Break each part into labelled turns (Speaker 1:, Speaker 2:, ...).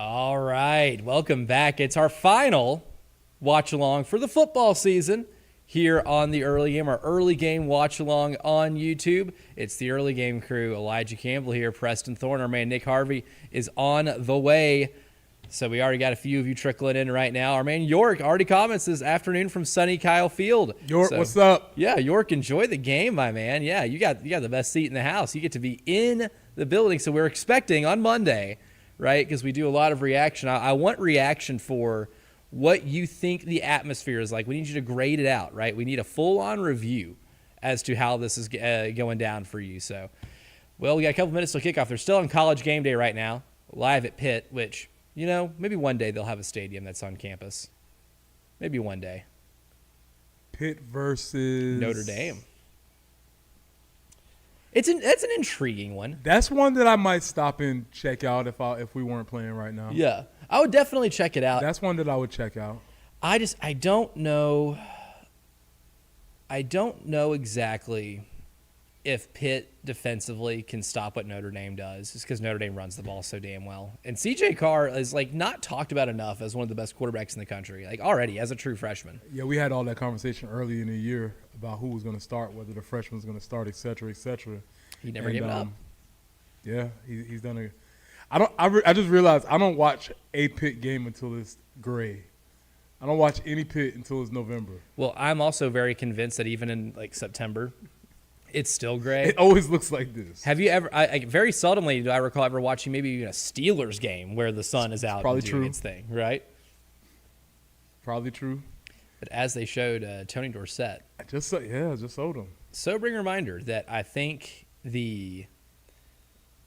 Speaker 1: All right, welcome back. It's our final watch along for the football season here on the Early Game, our early game watch along on YouTube. It's the Early Game crew. Elijah Campbell here, Preston Thorne, our man Nick Harvey is on the way. So we already got a few of you trickling in right now. Our man York already comments this afternoon from sunny Kyle Field.
Speaker 2: York, what's up?
Speaker 1: Yeah, York, enjoy the game, my man. Yeah, you got the best seat in the house. You get to be in the building. So we're expecting on Monday, right, because we do a lot of reaction. I want reaction for what you think the atmosphere is like. We need you to grade it out, right? We need a full-on review as to how this is going down for you. So, well, we got a couple minutes till kickoff. They're still on College Game Day right now, live at Pitt, which, you know, maybe one day they'll have a stadium that's on campus. Maybe one day.
Speaker 2: Pitt versus
Speaker 1: Notre Dame. That's an intriguing one.
Speaker 2: That's one that I might stop and check out if we weren't playing right now.
Speaker 1: Yeah, I would definitely check it out.
Speaker 2: That's one that I would check out.
Speaker 1: I don't know. I don't know exactly if Pitt defensively can stop what Notre Dame does, just because Notre Dame runs the ball so damn well. And C.J. Carr is like not talked about enough as one of the best quarterbacks in the country, like already as a true freshman.
Speaker 2: Yeah, we had all that conversation early in the year about who was going to start, whether the freshman was going to start, et cetera, et cetera.
Speaker 1: He never gave it up.
Speaker 2: Yeah, he's done a. I just realized I don't watch a Pitt game until it's gray. I don't watch any Pitt until it's November.
Speaker 1: Well, I'm also very convinced that even in like September, it's still gray.
Speaker 2: It always looks like this.
Speaker 1: Have you ever? I very seldomly do I recall ever watching maybe even a Steelers game where the sun is out
Speaker 2: probably
Speaker 1: and doing
Speaker 2: true.
Speaker 1: its thing, right?
Speaker 2: Probably true.
Speaker 1: But as they showed Tony Dorsett,
Speaker 2: I just sold him.
Speaker 1: Sobering reminder that I think the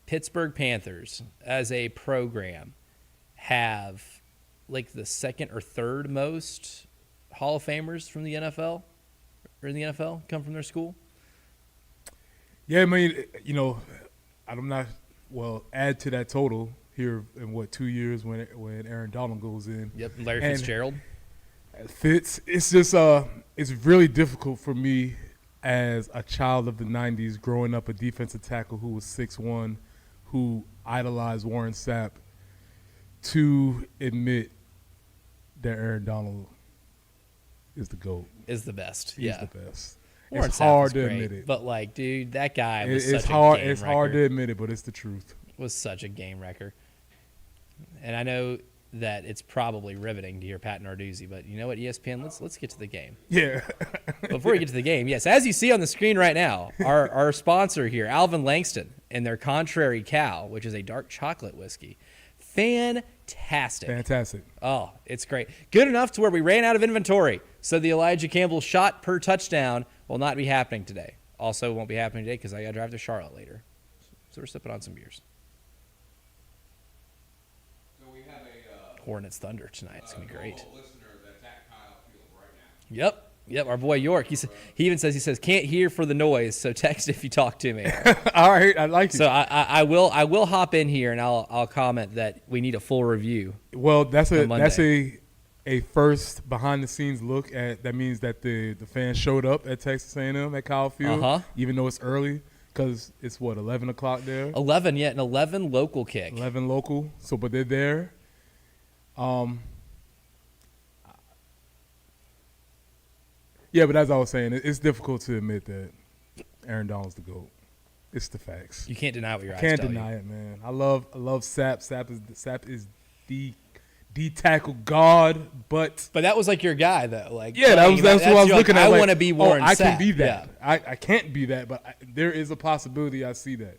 Speaker 1: Pittsburgh Panthers as a program have like the second or third most Hall of Famers from the NFL or in the NFL come from their school.
Speaker 2: Yeah, I mean, you know, I'm not add to that total here in 2 years when Aaron Donald goes in.
Speaker 1: Yep, Larry Fitzgerald.
Speaker 2: Fitz, it's just it's really difficult for me as a child of the 90s growing up a defensive tackle who was 6'1", who idolized Warren Sapp, to admit that Aaron Donald is the GOAT.
Speaker 1: Is the best.
Speaker 2: He's the best.
Speaker 1: Warren
Speaker 2: It's
Speaker 1: Sapp
Speaker 2: hard
Speaker 1: was
Speaker 2: to
Speaker 1: great,
Speaker 2: admit it.
Speaker 1: But like, dude, that guy was
Speaker 2: It's
Speaker 1: such
Speaker 2: hard.
Speaker 1: a game
Speaker 2: It's
Speaker 1: wrecker.
Speaker 2: hard to admit it, but it's the truth.
Speaker 1: Was such a game wrecker. And I know that it's probably riveting to hear Pat Narduzzi, but you know what, ESPN, let's get to the game.
Speaker 2: Yeah.
Speaker 1: Before we get to the game, yes, as you see on the screen right now, our sponsor here, Alvin Langston, and their Contrary Cow, which is a dark chocolate whiskey. Fantastic. Oh, it's great. Good enough to where we ran out of inventory, so the Elijah Campbell shot per touchdown will not be happening today. Also won't be happening today because I got to drive to Charlotte later. So we're sipping on some beers.
Speaker 3: So we have a
Speaker 1: Hornets Thunder tonight. It's going to be great.
Speaker 3: listener that's at Kyle Field right now.
Speaker 1: Yep, our boy York. He even says, can't hear for the noise, so text if you talk to me.
Speaker 2: All right, I like it.
Speaker 1: So I will hop in here and I'll comment that we need a full review.
Speaker 2: Well, that's a first behind the scenes look at. That means that the fans showed up at Texas A&M at Kyle Field, even though it's early because it's 11 o'clock there.
Speaker 1: 11, yeah, an 11 local kick.
Speaker 2: 11 local. So, but they're there. Yeah, but as I was saying, it's difficult to admit that Aaron Donald's the GOAT. It's the facts.
Speaker 1: You can't deny what your eyes
Speaker 2: Can't
Speaker 1: tell
Speaker 2: deny
Speaker 1: you.
Speaker 2: it, man. I love Sapp. Sapp is the D-tackle god, but
Speaker 1: that was like your guy, though. Like,
Speaker 2: yeah, that's what I was looking at.
Speaker 1: I
Speaker 2: like,
Speaker 1: want to be Warren Sapp.
Speaker 2: I can be that.
Speaker 1: Yeah.
Speaker 2: I can't be that, but there is a possibility I see that.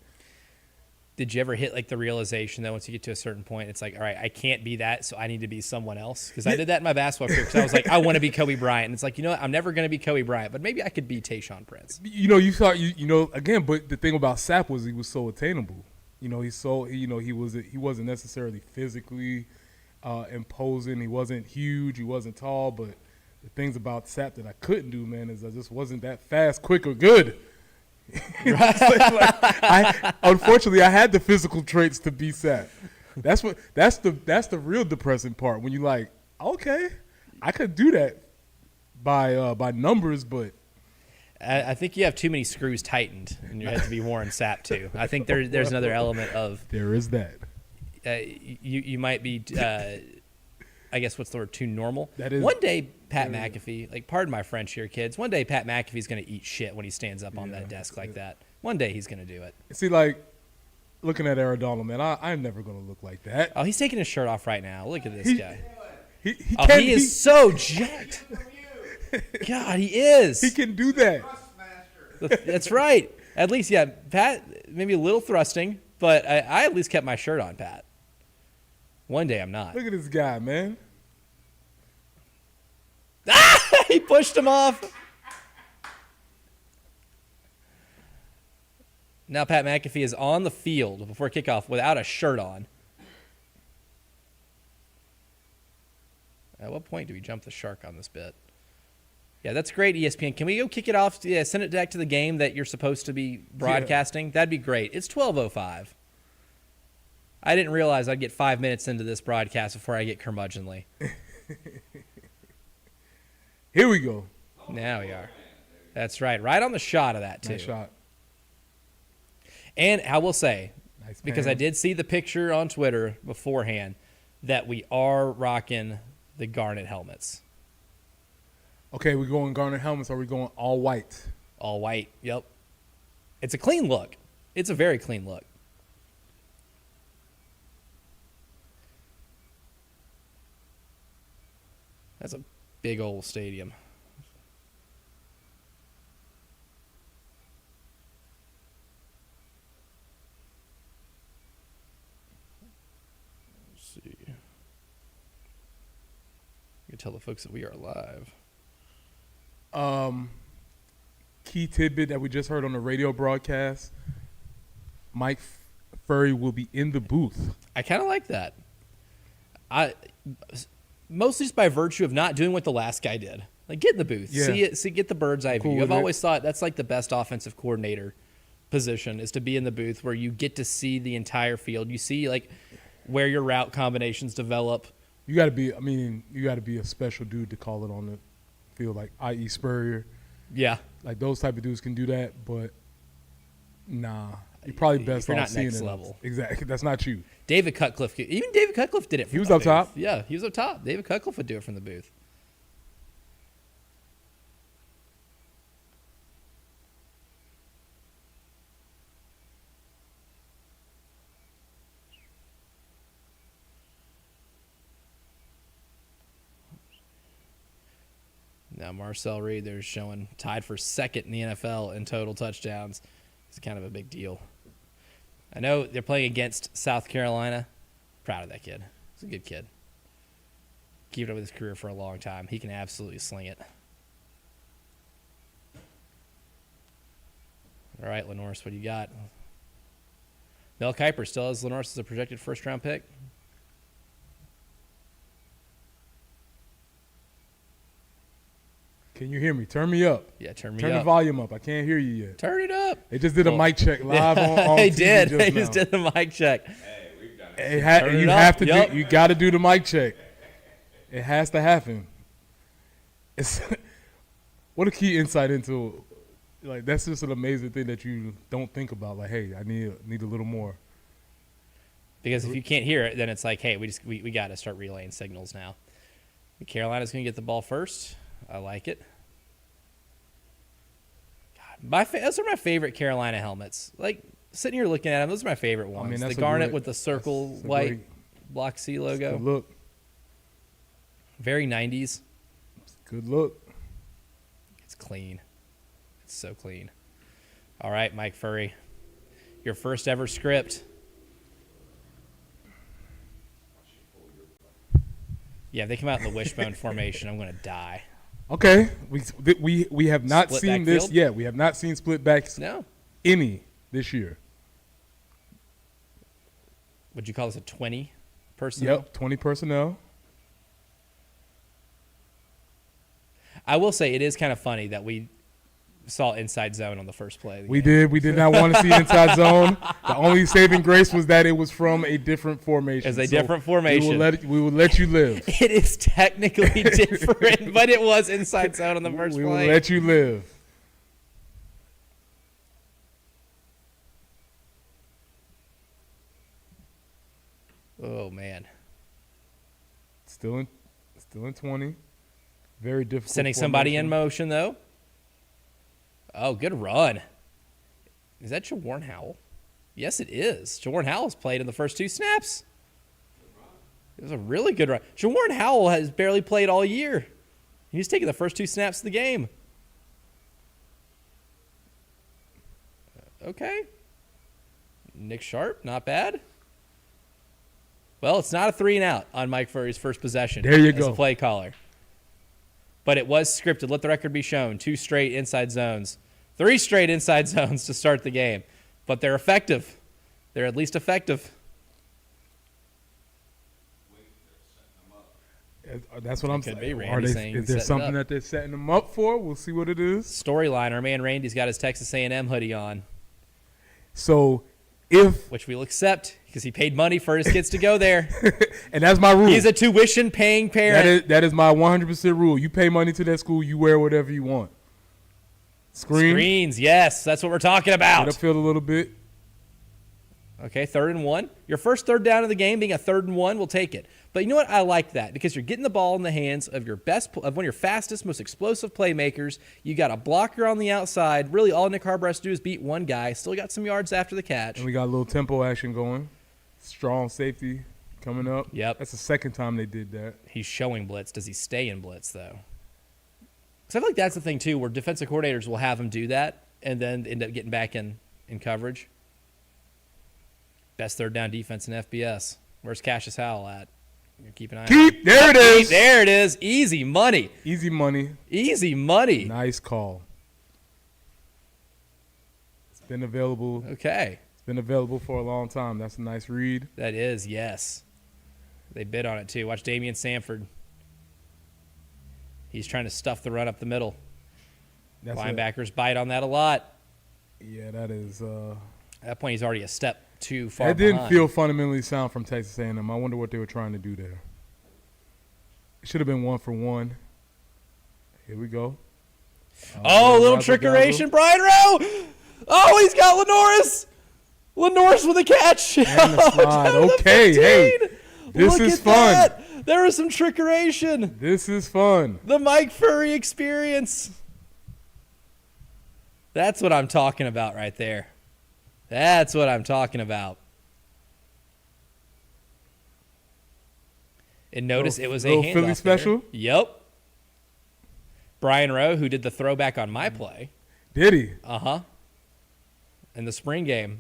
Speaker 1: Did you ever hit like the realization that once you get to a certain point, it's like, all right, I can't be that, so I need to be someone else? Because I did that in my basketball career. Because I was like, I want to be Kobe Bryant. And it's like, you know what? I'm never going to be Kobe Bryant, but maybe I could be Tayshaun Prince.
Speaker 2: You know, you thought again, but the thing about Sapp was he was so attainable. You know, he wasn't necessarily physically imposing. He wasn't huge. He wasn't tall. But the things about Sapp that I couldn't do, man, is I just wasn't that fast, quick, or good. Unfortunately, I had the physical traits to be Sapp. That's the real depressing part when you like, okay, I could do that by numbers, but
Speaker 1: I think you have too many screws tightened in your head to be Warren Sapp too. I think there's another element of
Speaker 2: there is that.
Speaker 1: you might be, I guess what's the word, too normal.
Speaker 2: That is-
Speaker 1: One day, Pat McAfee, like, pardon my French here, kids. One day, Pat McAfee's going to eat shit when he stands up on that desk like that. One day, he's going to do it.
Speaker 2: See, like, looking at Aradona, man, I'm never going to look like that.
Speaker 1: Oh, he's taking his shirt off right now. Look at this guy.
Speaker 2: He
Speaker 1: Is so jacked. God, he is.
Speaker 2: He can do that.
Speaker 1: That's right. At least, yeah, Pat, maybe a little thrusting, but I at least kept my shirt on, Pat. One day I'm not.
Speaker 2: Look at this guy, man.
Speaker 1: He pushed him off. Now Pat McAfee is on the field before kickoff without a shirt on. At what point do we jump the shark on this bit? Yeah, that's great, ESPN. Can we go kick it off? Yeah, send it back to the game that you're supposed to be broadcasting. That'd be great. It's 12:05. I didn't realize I'd get 5 minutes into this broadcast before I get curmudgeonly.
Speaker 2: Here we go.
Speaker 1: Now we are. That's right. Right on the shot of that, too.
Speaker 2: Nice shot.
Speaker 1: And I will say,
Speaker 2: Nice
Speaker 1: because
Speaker 2: pan.
Speaker 1: I did see the picture on Twitter beforehand, that we are rocking the Garnet helmets.
Speaker 2: Okay, we going garnet helmets, or are we going all white?
Speaker 1: All white. Yep. It's a clean look. It's a very clean look. That's a big old stadium. Let's see. You can tell the folks that we are live.
Speaker 2: Key tidbit that we just heard on the radio broadcast: Mike Furry will be in the booth.
Speaker 1: I kind of like that. Mostly just by virtue of not doing what the last guy did. Like, get in the booth,
Speaker 2: Yeah.
Speaker 1: get the bird's eye
Speaker 2: Cool
Speaker 1: view.
Speaker 2: with
Speaker 1: I've
Speaker 2: it.
Speaker 1: always thought that's like the best offensive coordinator position, is to be in the booth where you get to see the entire field. You see like where your route combinations develop.
Speaker 2: You got to be. I mean, you got to be a special dude to call it on the field, like i.e. Spurrier.
Speaker 1: Yeah,
Speaker 2: Like those type of dudes can do that, but nah, you're probably best
Speaker 1: you're
Speaker 2: off
Speaker 1: not
Speaker 2: seeing
Speaker 1: next
Speaker 2: it.
Speaker 1: level.
Speaker 2: Exactly, that's not you.
Speaker 1: David Cutcliffe. Even David Cutcliffe did it. From
Speaker 2: He was
Speaker 1: the
Speaker 2: up
Speaker 1: booth.
Speaker 2: top.
Speaker 1: Yeah, he was up top. David Cutcliffe would do it from the booth. Now Marcel Reed, they're showing tied for second in the NFL in total touchdowns. It's kind of a big deal. I know they're playing against South Carolina. Proud of that kid. He's a good kid. Keep it up with his career for a long time. He can absolutely sling it. All right, Lenorse, what do you got? Mel Kiper still has Lenorse as a projected first-round pick.
Speaker 2: Can you hear me? Turn me up.
Speaker 1: Yeah, turn me
Speaker 2: Turn
Speaker 1: up.
Speaker 2: the volume up. I can't hear you yet.
Speaker 1: Turn it up.
Speaker 2: They just did a mic check live on
Speaker 1: They
Speaker 2: TV
Speaker 1: did.
Speaker 2: just
Speaker 1: They
Speaker 2: now.
Speaker 1: just did the mic check.
Speaker 3: Hey, we've done it.
Speaker 1: Turn it
Speaker 2: You
Speaker 1: up.
Speaker 2: have to
Speaker 1: Yep.
Speaker 2: do. You got to do the mic check. It has to happen. It's what a key insight into. Like, that's just an amazing thing that you don't think about. Like, hey, I need a little more.
Speaker 1: Because if you can't hear it, then it's like, hey, we got to start relaying signals now. Carolina's going to get the ball first. I like it. God, those are my favorite Carolina helmets. Like, sitting here looking at them, those are my favorite ones.
Speaker 2: that's
Speaker 1: The
Speaker 2: a
Speaker 1: garnet
Speaker 2: great-
Speaker 1: with the circle
Speaker 2: that's a
Speaker 1: white
Speaker 2: great-
Speaker 1: block C
Speaker 2: It's a
Speaker 1: logo.
Speaker 2: good look.
Speaker 1: Very 90s.
Speaker 2: Good look.
Speaker 1: It's clean. It's so clean. All right, Mike Furry. Your first ever script. Yeah, if they come out in the wishbone formation, I'm going to die.
Speaker 2: Okay, we have not
Speaker 1: Split
Speaker 2: seen this
Speaker 1: backfield?
Speaker 2: yet. We have not seen split backs
Speaker 1: No.
Speaker 2: any this year.
Speaker 1: Would you call this a 20 personnel?
Speaker 2: Yep, 20 personnel.
Speaker 1: I will say it is kind of funny that we saw inside zone on the first play. Of the
Speaker 2: We
Speaker 1: game.
Speaker 2: did. We did not want to see inside zone. The only saving grace was that it was from a different formation.
Speaker 1: It's a different formation.
Speaker 2: We will let you live.
Speaker 1: It is technically different, but it was inside zone on the first
Speaker 2: We will
Speaker 1: play.
Speaker 2: let you live.
Speaker 1: Oh, man.
Speaker 2: Still in 20. Very difficult.
Speaker 1: Sending somebody in motion, though. Oh, good run. Is that Jawarn Howell? Yes, it is. Jawarn Howell's played in the first 2 snaps. It was a really good run. Jawarn Howell has barely played all year. He's taking the first 2 snaps of the game. Okay. Nick Sharp, not bad. Well, it's not a 3 and out on Mike Furry's first possession.
Speaker 2: There you
Speaker 1: as
Speaker 2: go.
Speaker 1: a play caller. But it was scripted. Let the record be shown. 2 straight inside zones. 3 straight inside zones to start the game. But they're effective. They're at least effective.
Speaker 2: That's what I'm
Speaker 1: Could
Speaker 2: saying.
Speaker 1: be Randy saying
Speaker 2: Is there
Speaker 1: set it
Speaker 2: something
Speaker 1: up.
Speaker 2: that they're setting them up for? We'll see what it is.
Speaker 1: Storyline, our man Randy's got his Texas A&M hoodie on,
Speaker 2: So if
Speaker 1: which we'll accept because he paid money for his kids to go there.
Speaker 2: and that's my rule.
Speaker 1: He's a tuition-paying parent.
Speaker 2: That is my 100% rule. You pay money to that school, you wear whatever you want.
Speaker 1: Screens, yes. That's what we're talking
Speaker 2: Get
Speaker 1: about.
Speaker 2: upfield a little bit.
Speaker 1: Okay, 3rd and 1. Your first third down of the game being a 3rd and 1, we'll take it. But you know what? I like that because you're getting the ball in the hands of of one of your fastest, most explosive playmakers. You got a blocker on the outside. Really, all Nick Harbor has to do is beat one guy. Still got some yards after the catch.
Speaker 2: And we got a little tempo action going. Strong safety coming up.
Speaker 1: Yep.
Speaker 2: That's the second time they did that.
Speaker 1: He's showing blitz. Does he stay in blitz, though? Because I feel like that's the thing, too, where defensive coordinators will have him do that and then end up getting back in coverage. Best third down defense in FBS. Where's Cassius Howell at? Keep an eye on him.
Speaker 2: There it is.
Speaker 1: There it is. Easy money.
Speaker 2: Easy money.
Speaker 1: Easy money.
Speaker 2: Nice call. It's been available.
Speaker 1: Okay.
Speaker 2: It's been available for a long time. That's a nice read.
Speaker 1: That is, yes. They bid on it, too. Watch Damian Sanford. He's trying to stuff the run up the middle. Linebackers bite on that a lot.
Speaker 2: Yeah, that is.
Speaker 1: At that point, he's already a step too far
Speaker 2: That didn't
Speaker 1: behind.
Speaker 2: feel fundamentally sound from Texas A&M. I wonder what they were trying to do there. It should have been 1 for 1. Here we go.
Speaker 1: Oh, little
Speaker 2: Razzle
Speaker 1: trickeration. Brian Rowe. Oh, he's got Lenoris. Lenoris with a catch.
Speaker 2: And the slide.
Speaker 1: Down to the
Speaker 2: Okay, hey,
Speaker 1: 15.
Speaker 2: this
Speaker 1: Look
Speaker 2: is
Speaker 1: at
Speaker 2: fun.
Speaker 1: that. There was some trickeration.
Speaker 2: This is fun.
Speaker 1: The Mike Furry experience. That's what I'm talking about right there. That's what I'm talking about. And notice it was a
Speaker 2: Little
Speaker 1: handoff
Speaker 2: Philly
Speaker 1: there.
Speaker 2: special?
Speaker 1: Yep. Brian Rowe, who did the throwback on my play.
Speaker 2: Did he?
Speaker 1: Uh-huh. In the spring game.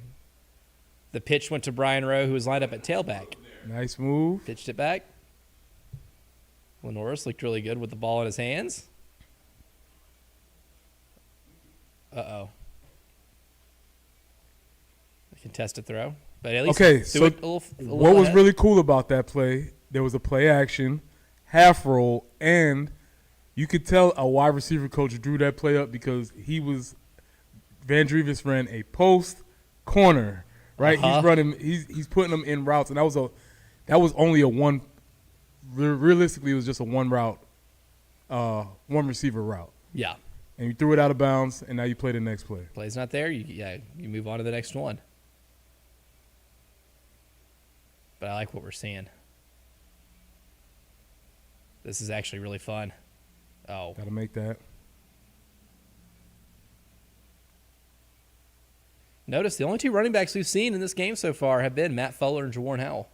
Speaker 1: The pitch went to Brian Rowe, who was lined up at tailback.
Speaker 2: Nice move.
Speaker 1: Pitched it back. Lenoris looked really good with the ball in his hands. Uh-oh. A contested throw. But at least
Speaker 2: Okay,
Speaker 1: threw
Speaker 2: so
Speaker 1: it a little
Speaker 2: what was
Speaker 1: ahead.
Speaker 2: really cool about that play, there was a play action, half roll, and you could tell a wide receiver coach drew that play up because Van Dreves ran a post corner, right?
Speaker 1: Uh-huh.
Speaker 2: He's putting them in routes, and that was only a one. Realistically, it was just a one route, one receiver route,
Speaker 1: Yeah.
Speaker 2: and you threw it out of bounds, and now you play the next play.
Speaker 1: Play's not there. You move on to the next one. But I like what we're seeing. This is actually really fun. Oh.
Speaker 2: Got to make that.
Speaker 1: Notice the only 2 running backs we've seen in this game so far have been Matt Fuller and Jawarn Howell.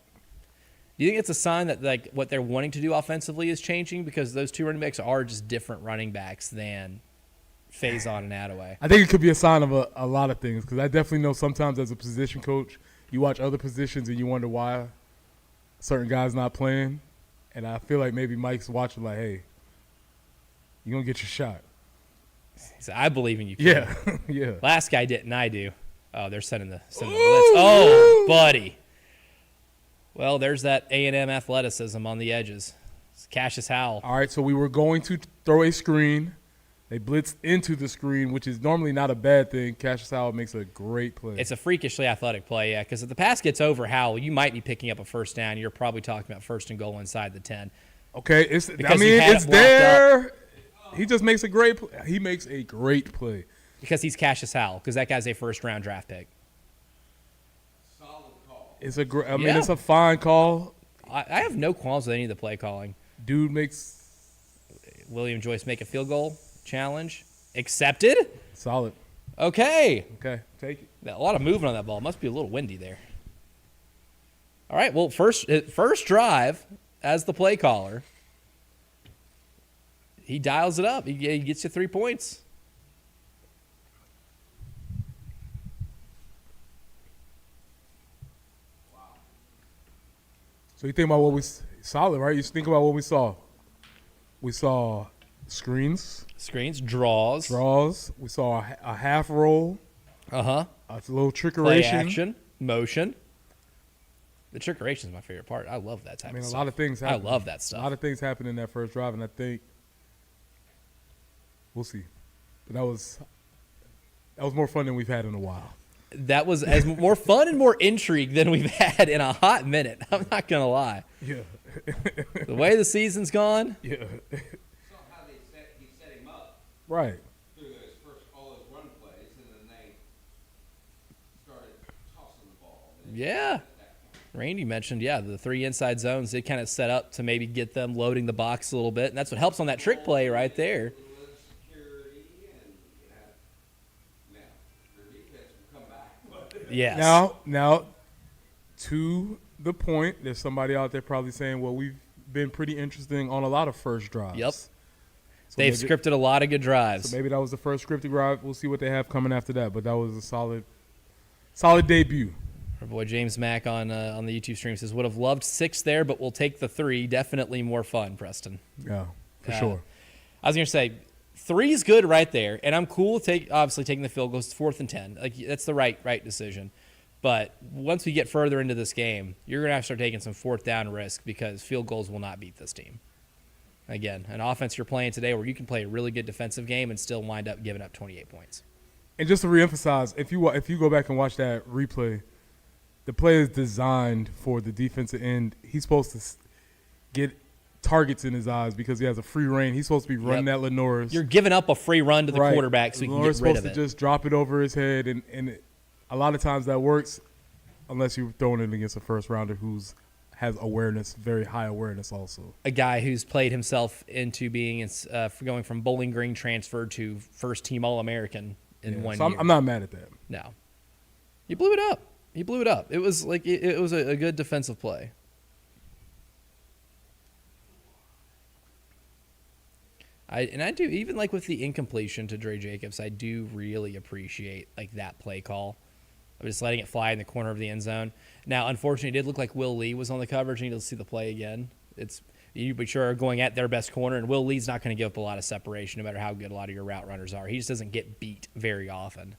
Speaker 1: Do you think it's a sign that like what they're wanting to do offensively is changing because those 2 running backs are just different running backs than Faison and Attaway?
Speaker 2: I think it could be a sign of a lot of things because I definitely know sometimes as a position coach, you watch other positions and you wonder why certain guys not playing, and I feel like maybe Mike's watching like, hey, you're going to get your shot.
Speaker 1: He said, I believe in you, kid.
Speaker 2: Yeah, yeah.
Speaker 1: Last guy didn't, I do. Oh, they're sending the blitz. Oh, buddy. Well, there's that A&M athleticism on the edges. It's Cassius Howell.
Speaker 2: All right, so we were going to throw a screen. They blitzed into the screen, which is normally not a bad thing. Cassius Howell makes a great play.
Speaker 1: It's a freakishly athletic play, yeah, because if the pass gets over Howell, you might be picking up a first down. You're probably talking about 1st and goal inside the 10.
Speaker 2: Okay,
Speaker 1: Because he had
Speaker 2: it's
Speaker 1: it blocked
Speaker 2: there. He just makes a great play. He makes a great play.
Speaker 1: Because he's Cassius Howell, because that guy's a first-round draft pick.
Speaker 3: Solid call.
Speaker 2: It's a great. I mean,
Speaker 1: Yeah.
Speaker 2: it's a fine call.
Speaker 1: I have no qualms with any of the play calling.
Speaker 2: Dude makes
Speaker 1: William Joyce make a field goal challenge. Accepted?
Speaker 2: solid.
Speaker 1: Okay.
Speaker 2: Okay, take it.
Speaker 1: A lot of movement on that ball. Must be a little windy there. All right. Well, first drive as the play caller. He dials it up. He gets you 3 points.
Speaker 2: So you think about what we solid, right? You think about what we saw. We saw screens,
Speaker 1: Screens, draws.
Speaker 2: We saw a half roll,
Speaker 1: Uh-huh.
Speaker 2: a little
Speaker 1: Play
Speaker 2: trickeration.
Speaker 1: action, motion. The trickeration is my favorite part. I love that type
Speaker 2: I mean,
Speaker 1: of
Speaker 2: a
Speaker 1: stuff.
Speaker 2: lot of things
Speaker 1: I
Speaker 2: happen.
Speaker 1: love that
Speaker 2: A
Speaker 1: stuff.
Speaker 2: lot of things happened in that first drive, and I think we'll see. But that was more fun than we've had in a while.
Speaker 1: That was as more fun and more intrigue than we've had in a hot minute. I'm not going to lie.
Speaker 2: Yeah,
Speaker 1: The way the season's gone,
Speaker 2: yeah,
Speaker 3: Somehow he set him up
Speaker 2: right.
Speaker 3: through all those run plays, and then they started tossing the ball.
Speaker 1: yeah. Randy mentioned, the 3 inside zones did kind of set up to maybe get them loading the box a little bit, and that's what helps on that trick play right there.
Speaker 3: Security and now their defense will come back.
Speaker 1: Yes.
Speaker 2: Now, to the point, there's somebody out there probably saying, well, we've been pretty interesting on a lot of first drives.
Speaker 1: Yep.
Speaker 2: So
Speaker 1: They've scripted a lot of good drives.
Speaker 2: So maybe that was the first scripted drive. We'll see what they have coming after that. But that was a solid debut.
Speaker 1: Our boy James Mack on the YouTube stream says, would have loved 6 there, but we'll take the 3. Definitely more fun, Preston.
Speaker 2: Yeah, for sure.
Speaker 1: I was going to say, 3 is good right there, and I'm cool with obviously taking the field goals. It's 4th and 10. Like, that's the right decision. But once we get further into this game, you're going to have to start taking some 4th down risk because field goals will not beat this team. Again, an offense you're playing today where you can play a really good defensive game and still wind up giving up 28 points.
Speaker 2: And just to reemphasize, if you go back and watch that replay, the play is designed for the defensive end. He's supposed to get targets in his eyes because he has a free rein. He's supposed to be running at Lenore's.
Speaker 1: You're giving up a free run to the quarterback so he can
Speaker 2: Lenore's
Speaker 1: get rid of
Speaker 2: supposed
Speaker 1: it.
Speaker 2: to just drop it over his head, and a lot of times that works unless you're throwing it against a first rounder who's has awareness, very high awareness also.
Speaker 1: A guy who's played himself into being going from Bowling Green transfer to first team All-American in 1
Speaker 2: So
Speaker 1: year.
Speaker 2: I'm not mad at that.
Speaker 1: No. He blew it up. It was like it was a good defensive play. I do, even like with the incompletion to Dre Jacobs, I do really appreciate like that play call of just letting it fly in the corner of the end zone. Now, unfortunately, it did look like Will Lee was on the coverage. You need to see the play again. You be sure are going at their best corner, and Will Lee's not going to give up a lot of separation no matter how good a lot of your route runners are. He just doesn't get beat very often.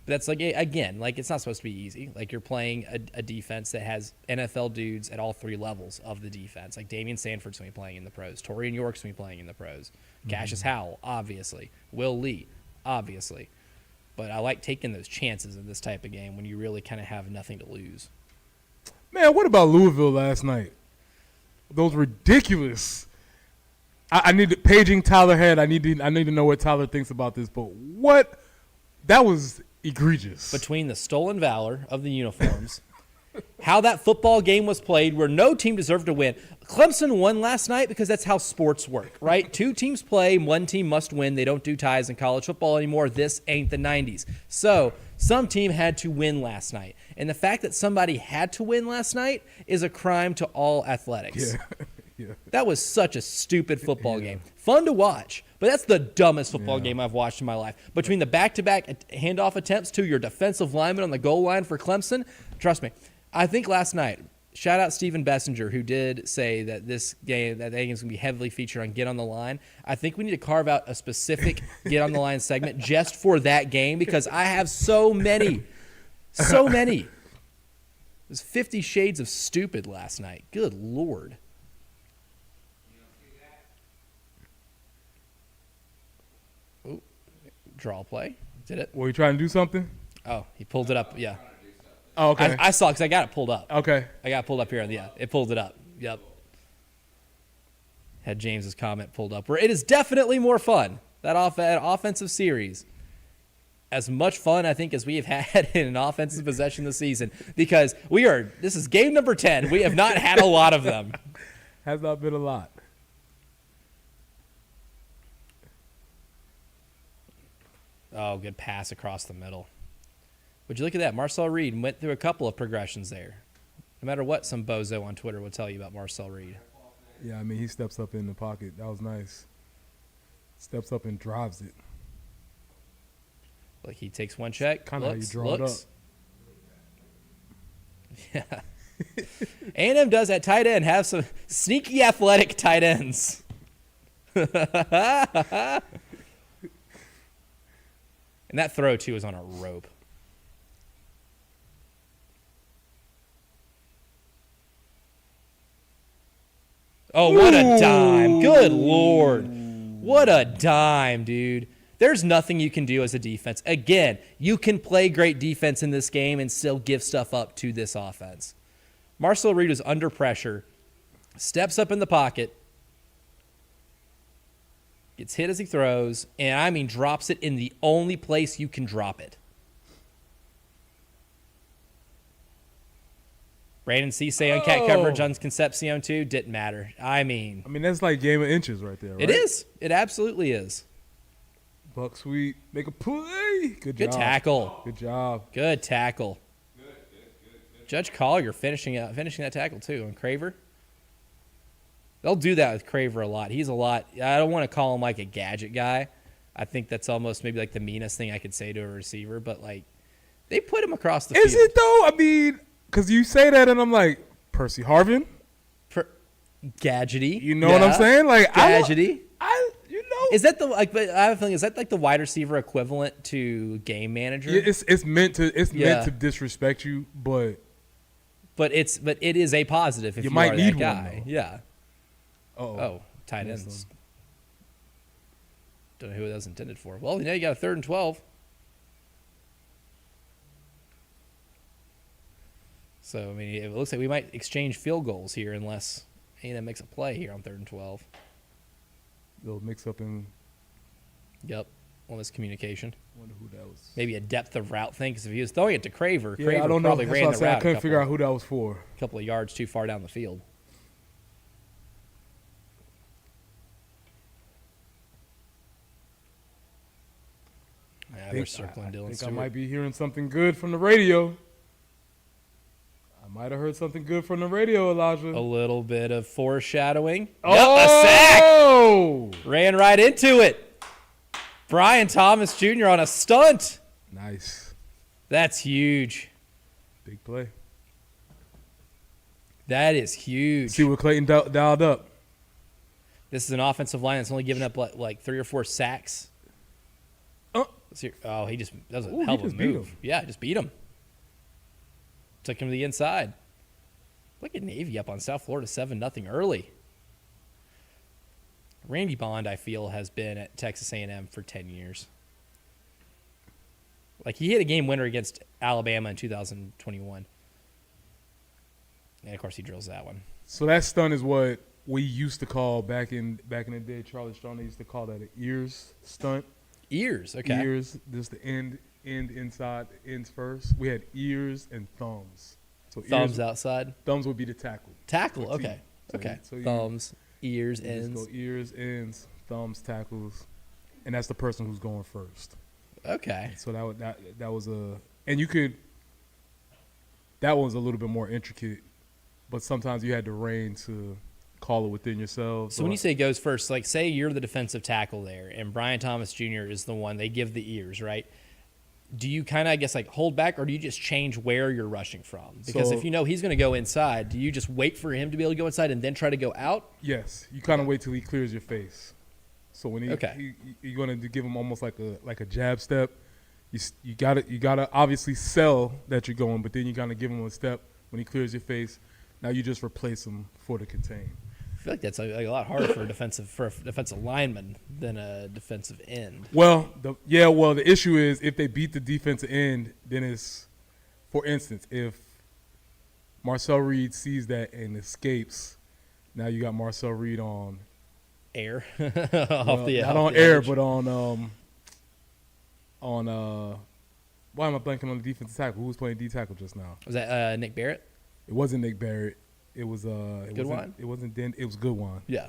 Speaker 1: But that's like, again, like it's not supposed to be easy. Like you're playing a defense that has NFL dudes at all 3 levels of the defense. Like Damian Sanford's going to be playing in the pros. Torian York's going to be playing in the pros. Cassius Howell, obviously. Will Lee, obviously. But I like taking those chances in this type of game when you really kind of have nothing to lose.
Speaker 2: Man, what about Louisville last night? Those ridiculous. I need to, paging Tyler Head. I need to know what Tyler thinks about this. But what? That was egregious.
Speaker 1: Between the stolen valor of the uniforms, how that football game was played where no team deserved to win. Clemson won last night because that's how sports work, right? 2 teams play, 1 team must win. They don't do ties in college football anymore. This ain't the 90s. So some team had to win last night. And the fact that somebody had to win last night is a crime to all athletics.
Speaker 2: Yeah.
Speaker 1: That was such a stupid football game. Fun to watch, but that's the dumbest football game I've watched in my life. Between the back-to-back handoff attempts to your defensive lineman on the goal line for Clemson, trust me, I think last night, shout out Stephen Bessinger, who did say that that game is going to be heavily featured on Get on the Line. I think we need to carve out a specific Get on the Line segment just for that game because I have so many. So many. It was 50 Shades of Stupid last night. Good Lord. Oh, draw play. Did it?
Speaker 2: Were you trying to do something?
Speaker 1: Oh, he pulled it up. Yeah.
Speaker 2: Oh, okay.
Speaker 1: I saw it because I got it pulled up.
Speaker 2: Okay.
Speaker 1: I got it pulled up here. Yeah, it pulled it up. Yep. Had James's comment pulled up where it is definitely more fun. That offensive series. as much fun, I think, as we have had in an offensive possession this season, because this is game number 10. We have not had a lot of them.
Speaker 2: Has not been a lot.
Speaker 1: Oh, good pass across the middle. Would you look at that? Marcel Reed went through a couple of progressions there. No matter what some bozo on Twitter will tell you about Marcel Reed.
Speaker 2: Yeah, I mean, he steps up in the pocket. That was nice. Steps up and drives it.
Speaker 1: Like he takes one check,
Speaker 2: Kind of how you draw
Speaker 1: looks. Yeah. A&M does at tight end have some sneaky athletic tight ends. And that throw, too, is on a rope. Oh, what a dime. Good Lord. What a dime, dude. There's nothing you can do as a defense. Again, you can play great defense in this game and still give stuff up to this offense. Marcel Reed is under pressure, steps up in the pocket, gets hit as he throws, and I mean drops it in the only place you can drop it. Brandon Cisse on cat coverage on Concepcion too, didn't matter. I mean,
Speaker 2: that's like game of inches right there, right?
Speaker 1: It is. It absolutely is.
Speaker 2: Buck Sweet, make a play. Good
Speaker 1: Good
Speaker 2: job.
Speaker 1: tackle.
Speaker 2: Good job.
Speaker 1: Good tackle. Judge Collier finishing that tackle too on Craver. They'll do that with Craver a lot. He's a lot. I don't want to call him like a gadget guy. I think that's almost maybe like the meanest thing I could say to a receiver. But like, they put him across the field.
Speaker 2: Is it though? I mean, because you say that and I'm like, Percy Harvin?
Speaker 1: Gadgety.
Speaker 2: You know what I'm saying? Like
Speaker 1: gadgety.
Speaker 2: Is
Speaker 1: that the like? But I have a feeling, is that like the wide receiver equivalent to game manager?
Speaker 2: Yeah, it's meant to disrespect you, but
Speaker 1: it is a positive if you
Speaker 2: might
Speaker 1: are
Speaker 2: need
Speaker 1: that guy.
Speaker 2: one, though.
Speaker 1: Yeah.
Speaker 2: Uh-oh.
Speaker 1: Oh, tight ends. Don't know who that was intended for. Well, now you got a 3rd and 12. So, I mean, it looks like we might exchange field goals here unless A&M makes a play here on 3rd and 12.
Speaker 2: Little mix up in.
Speaker 1: Yep. Well, miscommunication.
Speaker 2: Wonder who that was.
Speaker 1: Maybe a depth of route thing, because if he was throwing it to Craver,
Speaker 2: Yeah,
Speaker 1: Craver
Speaker 2: I don't know.
Speaker 1: probably
Speaker 2: That's
Speaker 1: ran
Speaker 2: why
Speaker 1: the
Speaker 2: I said
Speaker 1: route
Speaker 2: I couldn't figure out who that was for.
Speaker 1: a couple of yards too far down the field. Yeah, they're circling Dylan
Speaker 2: I think
Speaker 1: Stewart.
Speaker 2: I might be hearing something good from the radio. I might have heard something good from the radio, Elijah.
Speaker 1: A little bit of foreshadowing.
Speaker 2: Oh!
Speaker 1: Yep, a sack! Ran right into it. Brian Thomas Jr. on a stunt.
Speaker 2: Nice.
Speaker 1: That's huge.
Speaker 2: Big play.
Speaker 1: That is huge.
Speaker 2: See what Clayton dialed up.
Speaker 1: This is an offensive line that's only given up like 3 or 4 sacks. Oh, that was a hell of a move. Yeah, just beat him. Took him to the inside. Look at Navy up on South Florida 7-0 early. Randy Bond, I feel, has been at Texas A&M for 10 years. Like, he hit a game winner against Alabama in 2021. And, of course, he drills that one.
Speaker 2: So that stunt is what we used to call back in the day. Charlie Strong used to call that an ears stunt.
Speaker 1: Ears, okay.
Speaker 2: Ears, just the end inside, the ends first. We had ears and thumbs. So
Speaker 1: thumbs outside?
Speaker 2: Thumbs would be the tackle.
Speaker 1: Tackle, okay.
Speaker 2: So
Speaker 1: okay.
Speaker 2: So
Speaker 1: thumbs, ears, ends.
Speaker 2: Just go ears, ends, thumbs, tackles. And that's the person who's going first.
Speaker 1: Okay.
Speaker 2: So that was and you could, that one was a little bit more intricate, but sometimes you had the reign to call it within yourselves.
Speaker 1: So when you say goes first, like say you're the defensive tackle there and Brian Thomas Jr. is the one, they give the ears, right? Do you kind of, I guess, like hold back, or do you just change where you're rushing from? Because if you know he's going to go inside, do you just wait for him to be able to go inside and then try to go out?
Speaker 2: Yes. You kind of wait till he clears your face. So when you're going to give him almost like a jab step, you gotta obviously sell that you're going, but then you kind of give him a step when he clears your face. Now you just replace him for the contain.
Speaker 1: I feel like that's like a lot harder for a defensive lineman than a defensive end.
Speaker 2: Well, the issue is if they beat the defensive end, then it's, for instance, if Marcel Reed sees that and escapes, now you got Marcel Reed on
Speaker 1: air,
Speaker 2: not on air, but on on why am I blanking on the defensive tackle? Who was playing D tackle just now?
Speaker 1: Was that Nick Barrett?
Speaker 2: It wasn't Nick Barrett. It was
Speaker 1: Goodwine?
Speaker 2: It wasn't Den. It was Goodwine.
Speaker 1: Yeah.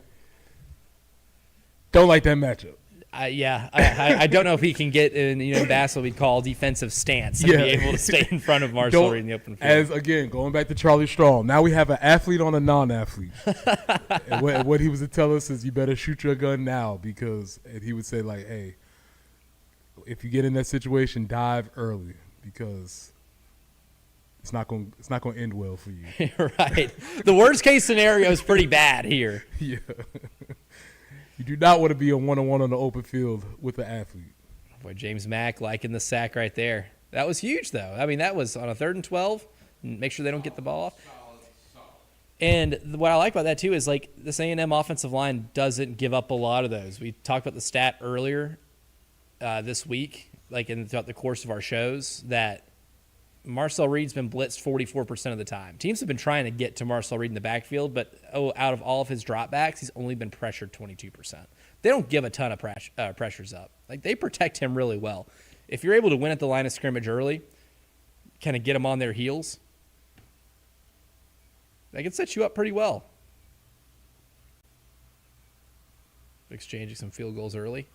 Speaker 2: Don't like that matchup.
Speaker 1: I don't know if he can get in, basketball we'd call defensive stance and be able to stay in front of Marcel Reed in the open field.
Speaker 2: As again, going back to Charlie Strong, now we have an athlete on a non-athlete. And what he was to tell us is, you better shoot your gun now, because and he would say like, hey, if you get in that situation, dive early, because it's not going to end well for you.
Speaker 1: Right. The worst case scenario is pretty bad here.
Speaker 2: Yeah. You do not want to be a one-on-one on the open field with an athlete.
Speaker 1: Boy, James Mack liking the sack right there. That was huge, though. I mean, that was on a 3rd and 12. Make sure they don't get the ball off. And what I like about that, too, is like this A&M offensive line doesn't give up a lot of those. We talked about the stat earlier this week, like throughout the course of our shows, that Marcel Reed's been blitzed 44% of the time. Teams have been trying to get to Marcel Reed in the backfield, but out of all of his dropbacks, he's only been pressured 22%. They don't give a ton of pressures up. Like, they protect him really well. If you're able to win at the line of scrimmage early, kind of get them on their heels, that can set you up pretty well. Exchanging some field goals early.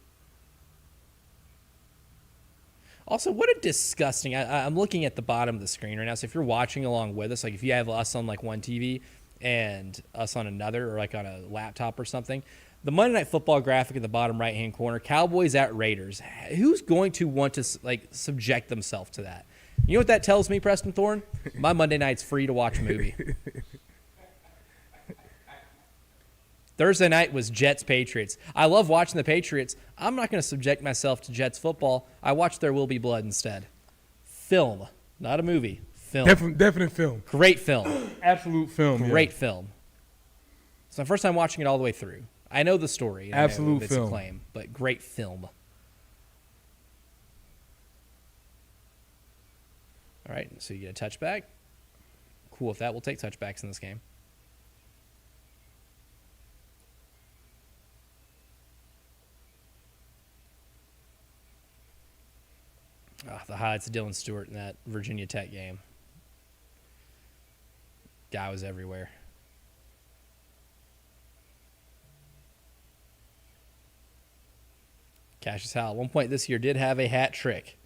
Speaker 1: Also, what a disgusting... I'm looking at the bottom of the screen right now, so if you're watching along with us, like if you have us on like one TV and us on another, or like on a laptop or something, the Monday Night Football graphic in the bottom right-hand corner, Cowboys at Raiders. Who's going to want to like subject themselves to that? You know what that tells me, Preston Thorne? My Monday night's free to watch a movie. Thursday night was Jets-Patriots. I love watching the Patriots. I'm not going to subject myself to Jets football. I watch There Will Be Blood instead. Film, not a movie. Film.
Speaker 2: Definite film.
Speaker 1: Great film.
Speaker 2: Absolute film.
Speaker 1: Great film. It's my first time watching it all the way through. I know the story.
Speaker 2: Absolute
Speaker 1: it's
Speaker 2: film.
Speaker 1: Acclaim, but great film. All right, so you get a touchback. Cool with that. We'll take touchbacks in this game. The highlights of Dylan Stewart in that Virginia Tech game. Guy was everywhere. Cassius Howell, at one point this year, did have a hat trick.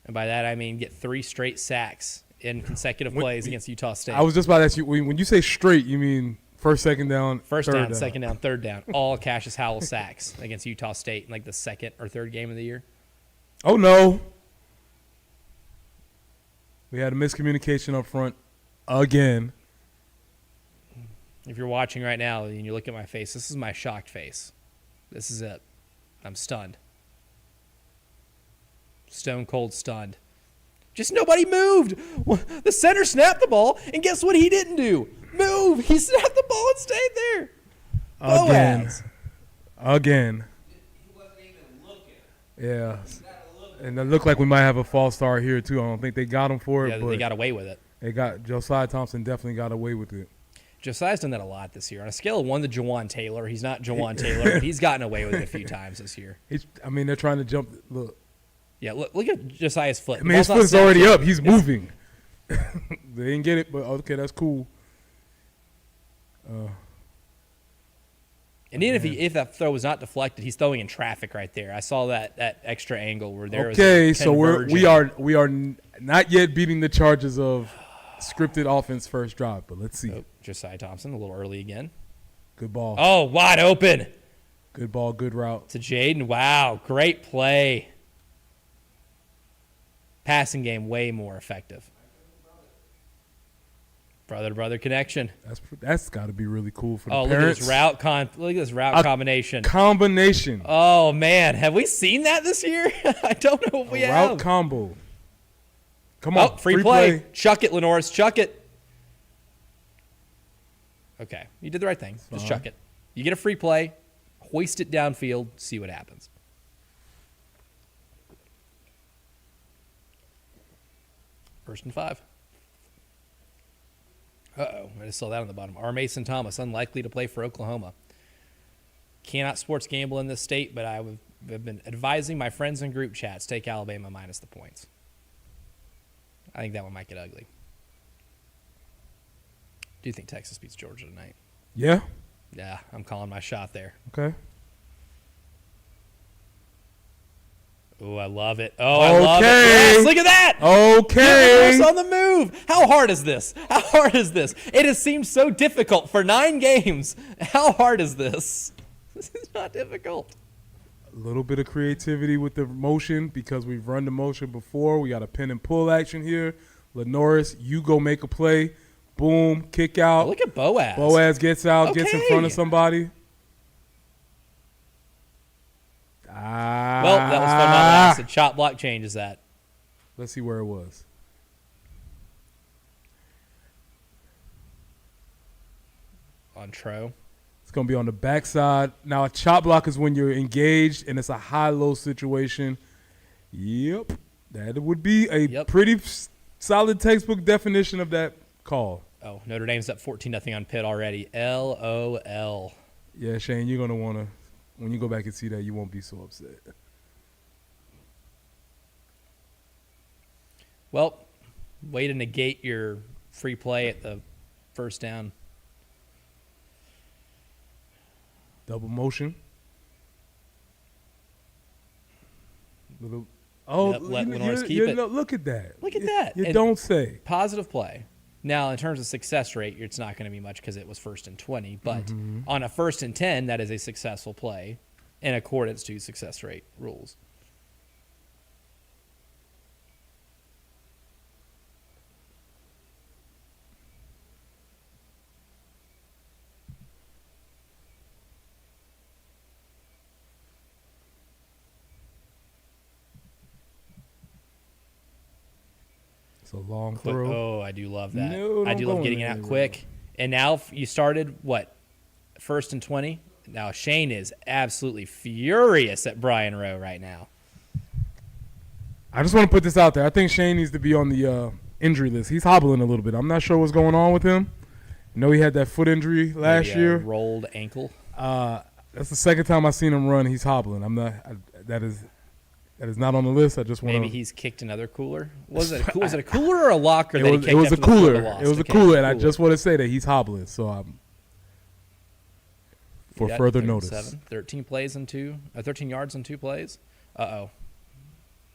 Speaker 1: And by that, I mean get 3 straight sacks in consecutive plays against Utah State.
Speaker 2: I was just about to ask you, when you say straight, you mean first, second down,
Speaker 1: First
Speaker 2: third
Speaker 1: down, second down, third down. All Cassius Howell sacks against Utah State in like the 2nd or 3rd game of the year.
Speaker 2: Oh, no. We had a miscommunication up front again.
Speaker 1: If you're watching right now and you look at my face, this is my shocked face. This is it. I'm stunned. Stone cold stunned. Just nobody moved. The center snapped the ball, and guess what he didn't do? Move. He snapped the ball and stayed there. Boaz.
Speaker 2: Again.
Speaker 3: He wasn't even looking.
Speaker 2: Yeah.
Speaker 3: He got a look.
Speaker 2: And it looked like we might have a false start here, too. I don't think they got him for it.
Speaker 1: Yeah,
Speaker 2: but
Speaker 1: they got away with it.
Speaker 2: Josiah Thompson definitely got away with it.
Speaker 1: Josiah's done that a lot this year. On a scale of 1 to Jawan Taylor, he's not Jawan Taylor, but he's gotten away with it a few times this year.
Speaker 2: They're trying to jump. Look.
Speaker 1: Yeah, look at Josiah's foot.
Speaker 2: I mean, his foot's already up. He's moving. They didn't get it, but okay, that's cool.
Speaker 1: And even if that throw was not deflected, he's throwing in traffic right there. I saw that extra angle where there was
Speaker 2: okay,
Speaker 1: a
Speaker 2: so we are not yet beating the charges of scripted offense first drive, but let's see.
Speaker 1: Oh, Josiah Thompson a little early again.
Speaker 2: Good ball.
Speaker 1: Oh, wide open
Speaker 2: Good ball. Good route.
Speaker 1: to Jaden. Wow, great play. Passing game way more effective. Brother-to-brother connection.
Speaker 2: That's got to be really cool for the
Speaker 1: Oh,
Speaker 2: parents.
Speaker 1: look at this route combination.
Speaker 2: Combination.
Speaker 1: Oh, man. Have we seen that this year? I don't know if we have.
Speaker 2: Route combo. Come on.
Speaker 1: Oh, free play. Chuck it, Lenoris. Chuck it. Okay. You did the right thing. Just chuck it. You get a free play. Hoist it downfield. See what happens. First and 5. Uh-oh. I just saw that on the bottom. R. Mason Thomas, unlikely to play for Oklahoma. Cannot sports gamble in this state, but I would have been advising my friends in group chats take Alabama minus the points. I think that one might get ugly. Do you think Texas beats Georgia tonight?
Speaker 2: Yeah.
Speaker 1: Yeah, I'm calling my shot there.
Speaker 2: Okay.
Speaker 1: Oh, I love it. Oh, I love it. Yes, look at that.
Speaker 2: Okay.
Speaker 1: It's on the move. How hard is this? How hard is this? It has seemed so difficult for 9 games. How hard is this? This is not difficult.
Speaker 2: A little bit of creativity with the motion because we've run the motion before. We got a pin and pull action here. Lenoris, you go make a play. Boom, kick out.
Speaker 1: Oh, look at Boaz.
Speaker 2: Boaz gets out, gets in front of
Speaker 1: Okay.
Speaker 2: somebody.
Speaker 1: Well, that was fun. Not last. The chop block changes that.
Speaker 2: Let's see where it was.
Speaker 1: On Tro.
Speaker 2: It's going to be on the backside. Now, a chop block is when you're engaged and it's a high-low situation. Yep. That would be a pretty solid textbook definition of that call.
Speaker 1: Oh, Notre Dame's up 14-0 on Pitt already. LOL.
Speaker 2: Yeah, Shane, you're going to want to, when you go back and see that, you won't be so upset.
Speaker 1: Well, way to negate your free play at the first down.
Speaker 2: Double motion. Little. Oh,
Speaker 1: Yep, let Lenoris keep it.
Speaker 2: Look at that.
Speaker 1: Look at that.
Speaker 2: You
Speaker 1: And
Speaker 2: don't say.
Speaker 1: positive play. Now, in terms of success rate, it's not going to be much because it was 1st and 20. But on a 1st and 10, that is a successful play in accordance to success rate rules.
Speaker 2: It's a long
Speaker 1: Quick,
Speaker 2: throw.
Speaker 1: oh, I do love that.
Speaker 2: No,
Speaker 1: I
Speaker 2: don't
Speaker 1: do
Speaker 2: go
Speaker 1: love
Speaker 2: in
Speaker 1: getting it
Speaker 2: there,
Speaker 1: out
Speaker 2: bro.
Speaker 1: quick. And now you started, what, 1st and 20? Now Shane is absolutely furious at Brian Rowe right now.
Speaker 2: I just want to put this out there. I think Shane needs to be on the injury list. He's hobbling a little bit. I'm not sure what's going on with him. I know he had that foot injury last
Speaker 1: Maybe a
Speaker 2: year.
Speaker 1: rolled ankle.
Speaker 2: That's the second time I've seen him run. He's hobbling. That is not on the list. I just want to.
Speaker 1: Maybe he's kicked another cooler. Was it a cooler or a locker that he kicked
Speaker 2: It was a
Speaker 1: after the Florida
Speaker 2: cooler.
Speaker 1: loss?
Speaker 2: It was a
Speaker 1: Okay,
Speaker 2: cooler, and I just want to say that he's hobbling. So I'm for
Speaker 1: He got
Speaker 2: further
Speaker 1: 13 plays and 13 yards and 2 plays. Uh-oh.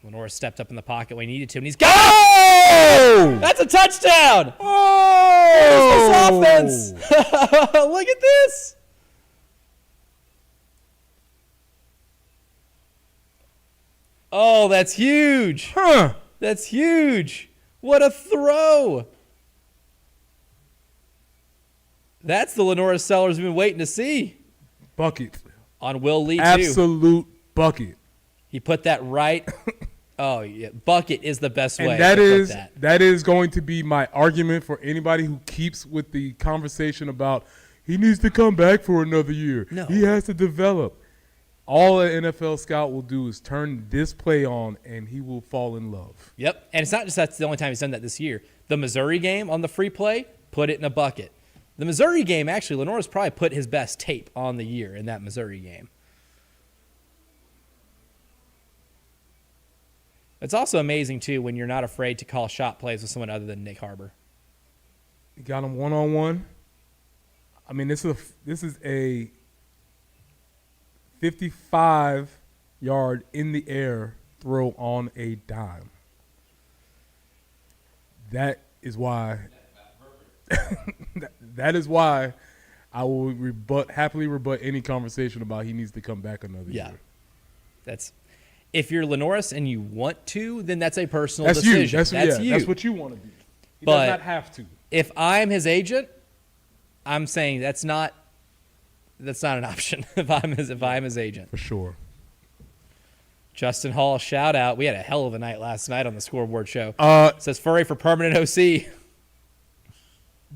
Speaker 1: Lenora stepped up in the pocket when he needed to, and he's got it! That's a touchdown!
Speaker 2: Oh!
Speaker 1: What is this offense? Look at this! Oh, that's huge!
Speaker 2: Huh?
Speaker 1: That's huge! What a throw! That's the Lenora Sellers we've been waiting to see.
Speaker 2: Bucket.
Speaker 1: On Will Lee, too.
Speaker 2: Absolute bucket.
Speaker 1: He put that right. Oh, yeah. Bucket is the best way
Speaker 2: And that
Speaker 1: to
Speaker 2: is
Speaker 1: put that.
Speaker 2: that is going to be my argument for anybody who keeps with the conversation about he needs to come back for another year.
Speaker 1: No.
Speaker 2: He has to develop. All an NFL scout will do is turn this play on, and he will fall in love.
Speaker 1: Yep. And it's not just that's the only time he's done that this year. The Missouri game on the free play, put it in a bucket. The Missouri game, actually, Lenore's probably put his best tape on the year in that Missouri game. It's also amazing, too, when you're not afraid to call shot plays with someone other than Nick Harbor.
Speaker 2: He got him one-on-one. I mean, this is a 55-yard in the air throw on a dime. That is why. that is why I will happily rebut any conversation about he needs to come back another year.
Speaker 1: That's if you're Lenoris and you want to, then that's a personal
Speaker 2: That's
Speaker 1: decision.
Speaker 2: you. That's
Speaker 1: you.
Speaker 2: That's what you want to do. He
Speaker 1: But
Speaker 2: does not have to.
Speaker 1: If I'm his agent, I'm saying that's not an option. if I'm his agent.
Speaker 2: For sure.
Speaker 1: Justin Hall, shout out. We had a hell of a night last night on the scoreboard show. Says Furry for permanent OC.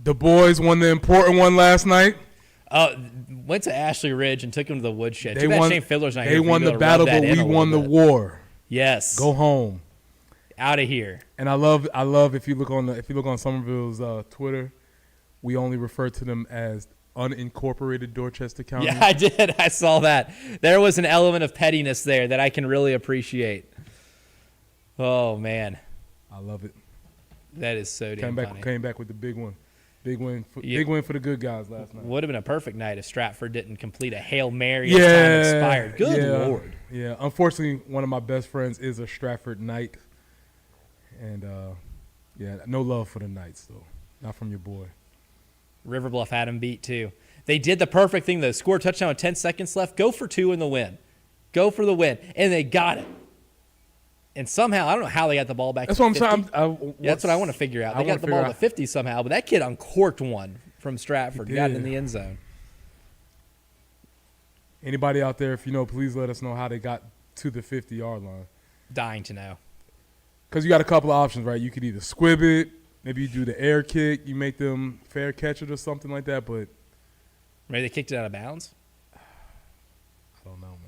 Speaker 2: The boys won the important one last night.
Speaker 1: Went to Ashley Ridge and took him to the woodshed.
Speaker 2: They
Speaker 1: Too bad
Speaker 2: won.
Speaker 1: Shane Fiddler's not
Speaker 2: They
Speaker 1: here for
Speaker 2: won
Speaker 1: you to
Speaker 2: the
Speaker 1: be able to
Speaker 2: battle,
Speaker 1: rub
Speaker 2: but
Speaker 1: that in
Speaker 2: we
Speaker 1: a
Speaker 2: won the
Speaker 1: little bit.
Speaker 2: war.
Speaker 1: Yes.
Speaker 2: Go home.
Speaker 1: Out of here.
Speaker 2: And I love if you look on Somerville's Twitter, we only refer to them as unincorporated Dorchester County.
Speaker 1: Yeah, I did. I saw that. There was an element of pettiness there that I can really appreciate. Oh, man.
Speaker 2: I love it.
Speaker 1: That is so damn funny.
Speaker 2: Came back with the big one. Big win for the good guys last night.
Speaker 1: Would have been a perfect night if Stratford didn't complete a Hail Mary as time expired. Good Lord.
Speaker 2: Yeah. Unfortunately, one of my best friends is a Stratford Knight. And, no love for the Knights, though. Not from your boy.
Speaker 1: River Bluff had him beat, too. They did the perfect thing, though. Score a touchdown with 10 seconds left. Go for 2 in the win. Go for the win. And they got it. And somehow, I don't know how they got the ball back.
Speaker 2: That's
Speaker 1: to
Speaker 2: what
Speaker 1: 50.
Speaker 2: I'm saying.
Speaker 1: That's what I want to figure out. They got the ball to 50 somehow, but that kid uncorked one from Stratford, got it in the end zone.
Speaker 2: Anybody out there, if you know, please let us know how they got to the 50-yard line.
Speaker 1: Dying to know.
Speaker 2: Because you got a couple of options, right? You could either squib it, maybe you do the air kick, you make them fair catch it or something like that, but
Speaker 1: Maybe they kicked it out of bounds?
Speaker 2: I don't know, man.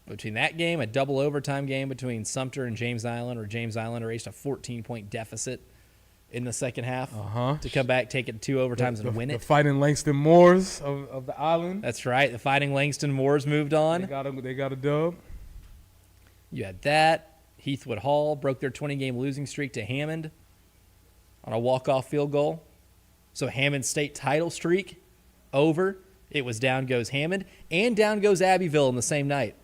Speaker 1: Between that game, a double overtime game between Sumter and James Island, where James Island erased a 14-point deficit in the second half to come back, take it to 2 overtimes and win it.
Speaker 2: The Fighting Langston Moors of the island.
Speaker 1: That's right. The Fighting Langston Moors moved on.
Speaker 2: They got a dub.
Speaker 1: You had that. Heathwood Hall broke their 20-game losing streak to Hammond on a walk-off field goal. So Hammond's state title streak over. It was down goes Hammond, and down goes Abbeville in the same night.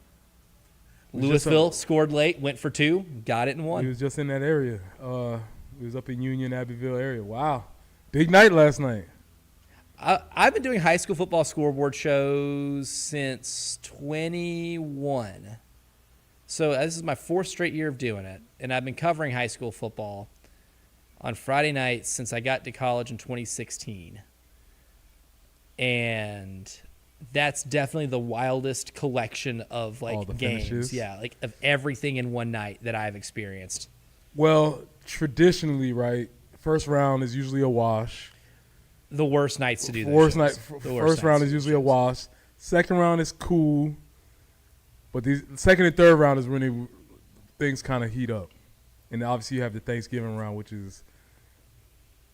Speaker 1: Louisville scored late, went for 2, got it and won.
Speaker 2: He was just in that area. He was up in Union, Abbeville area. Wow. Big night last night.
Speaker 1: I've been doing high school football scoreboard shows since 21. So this is my 4th straight year of doing it, and I've been covering high school football on Friday nights since I got to college in 2016. And that's definitely the wildest collection of games.
Speaker 2: Finishes.
Speaker 1: Yeah, of everything in one night that I've experienced.
Speaker 2: Well, traditionally, right, first round is usually a wash.
Speaker 1: The worst nights to do those
Speaker 2: First round is usually a wash. Second round is cool. But the second and third round is when things kind of heat up. And obviously you have the Thanksgiving round, which is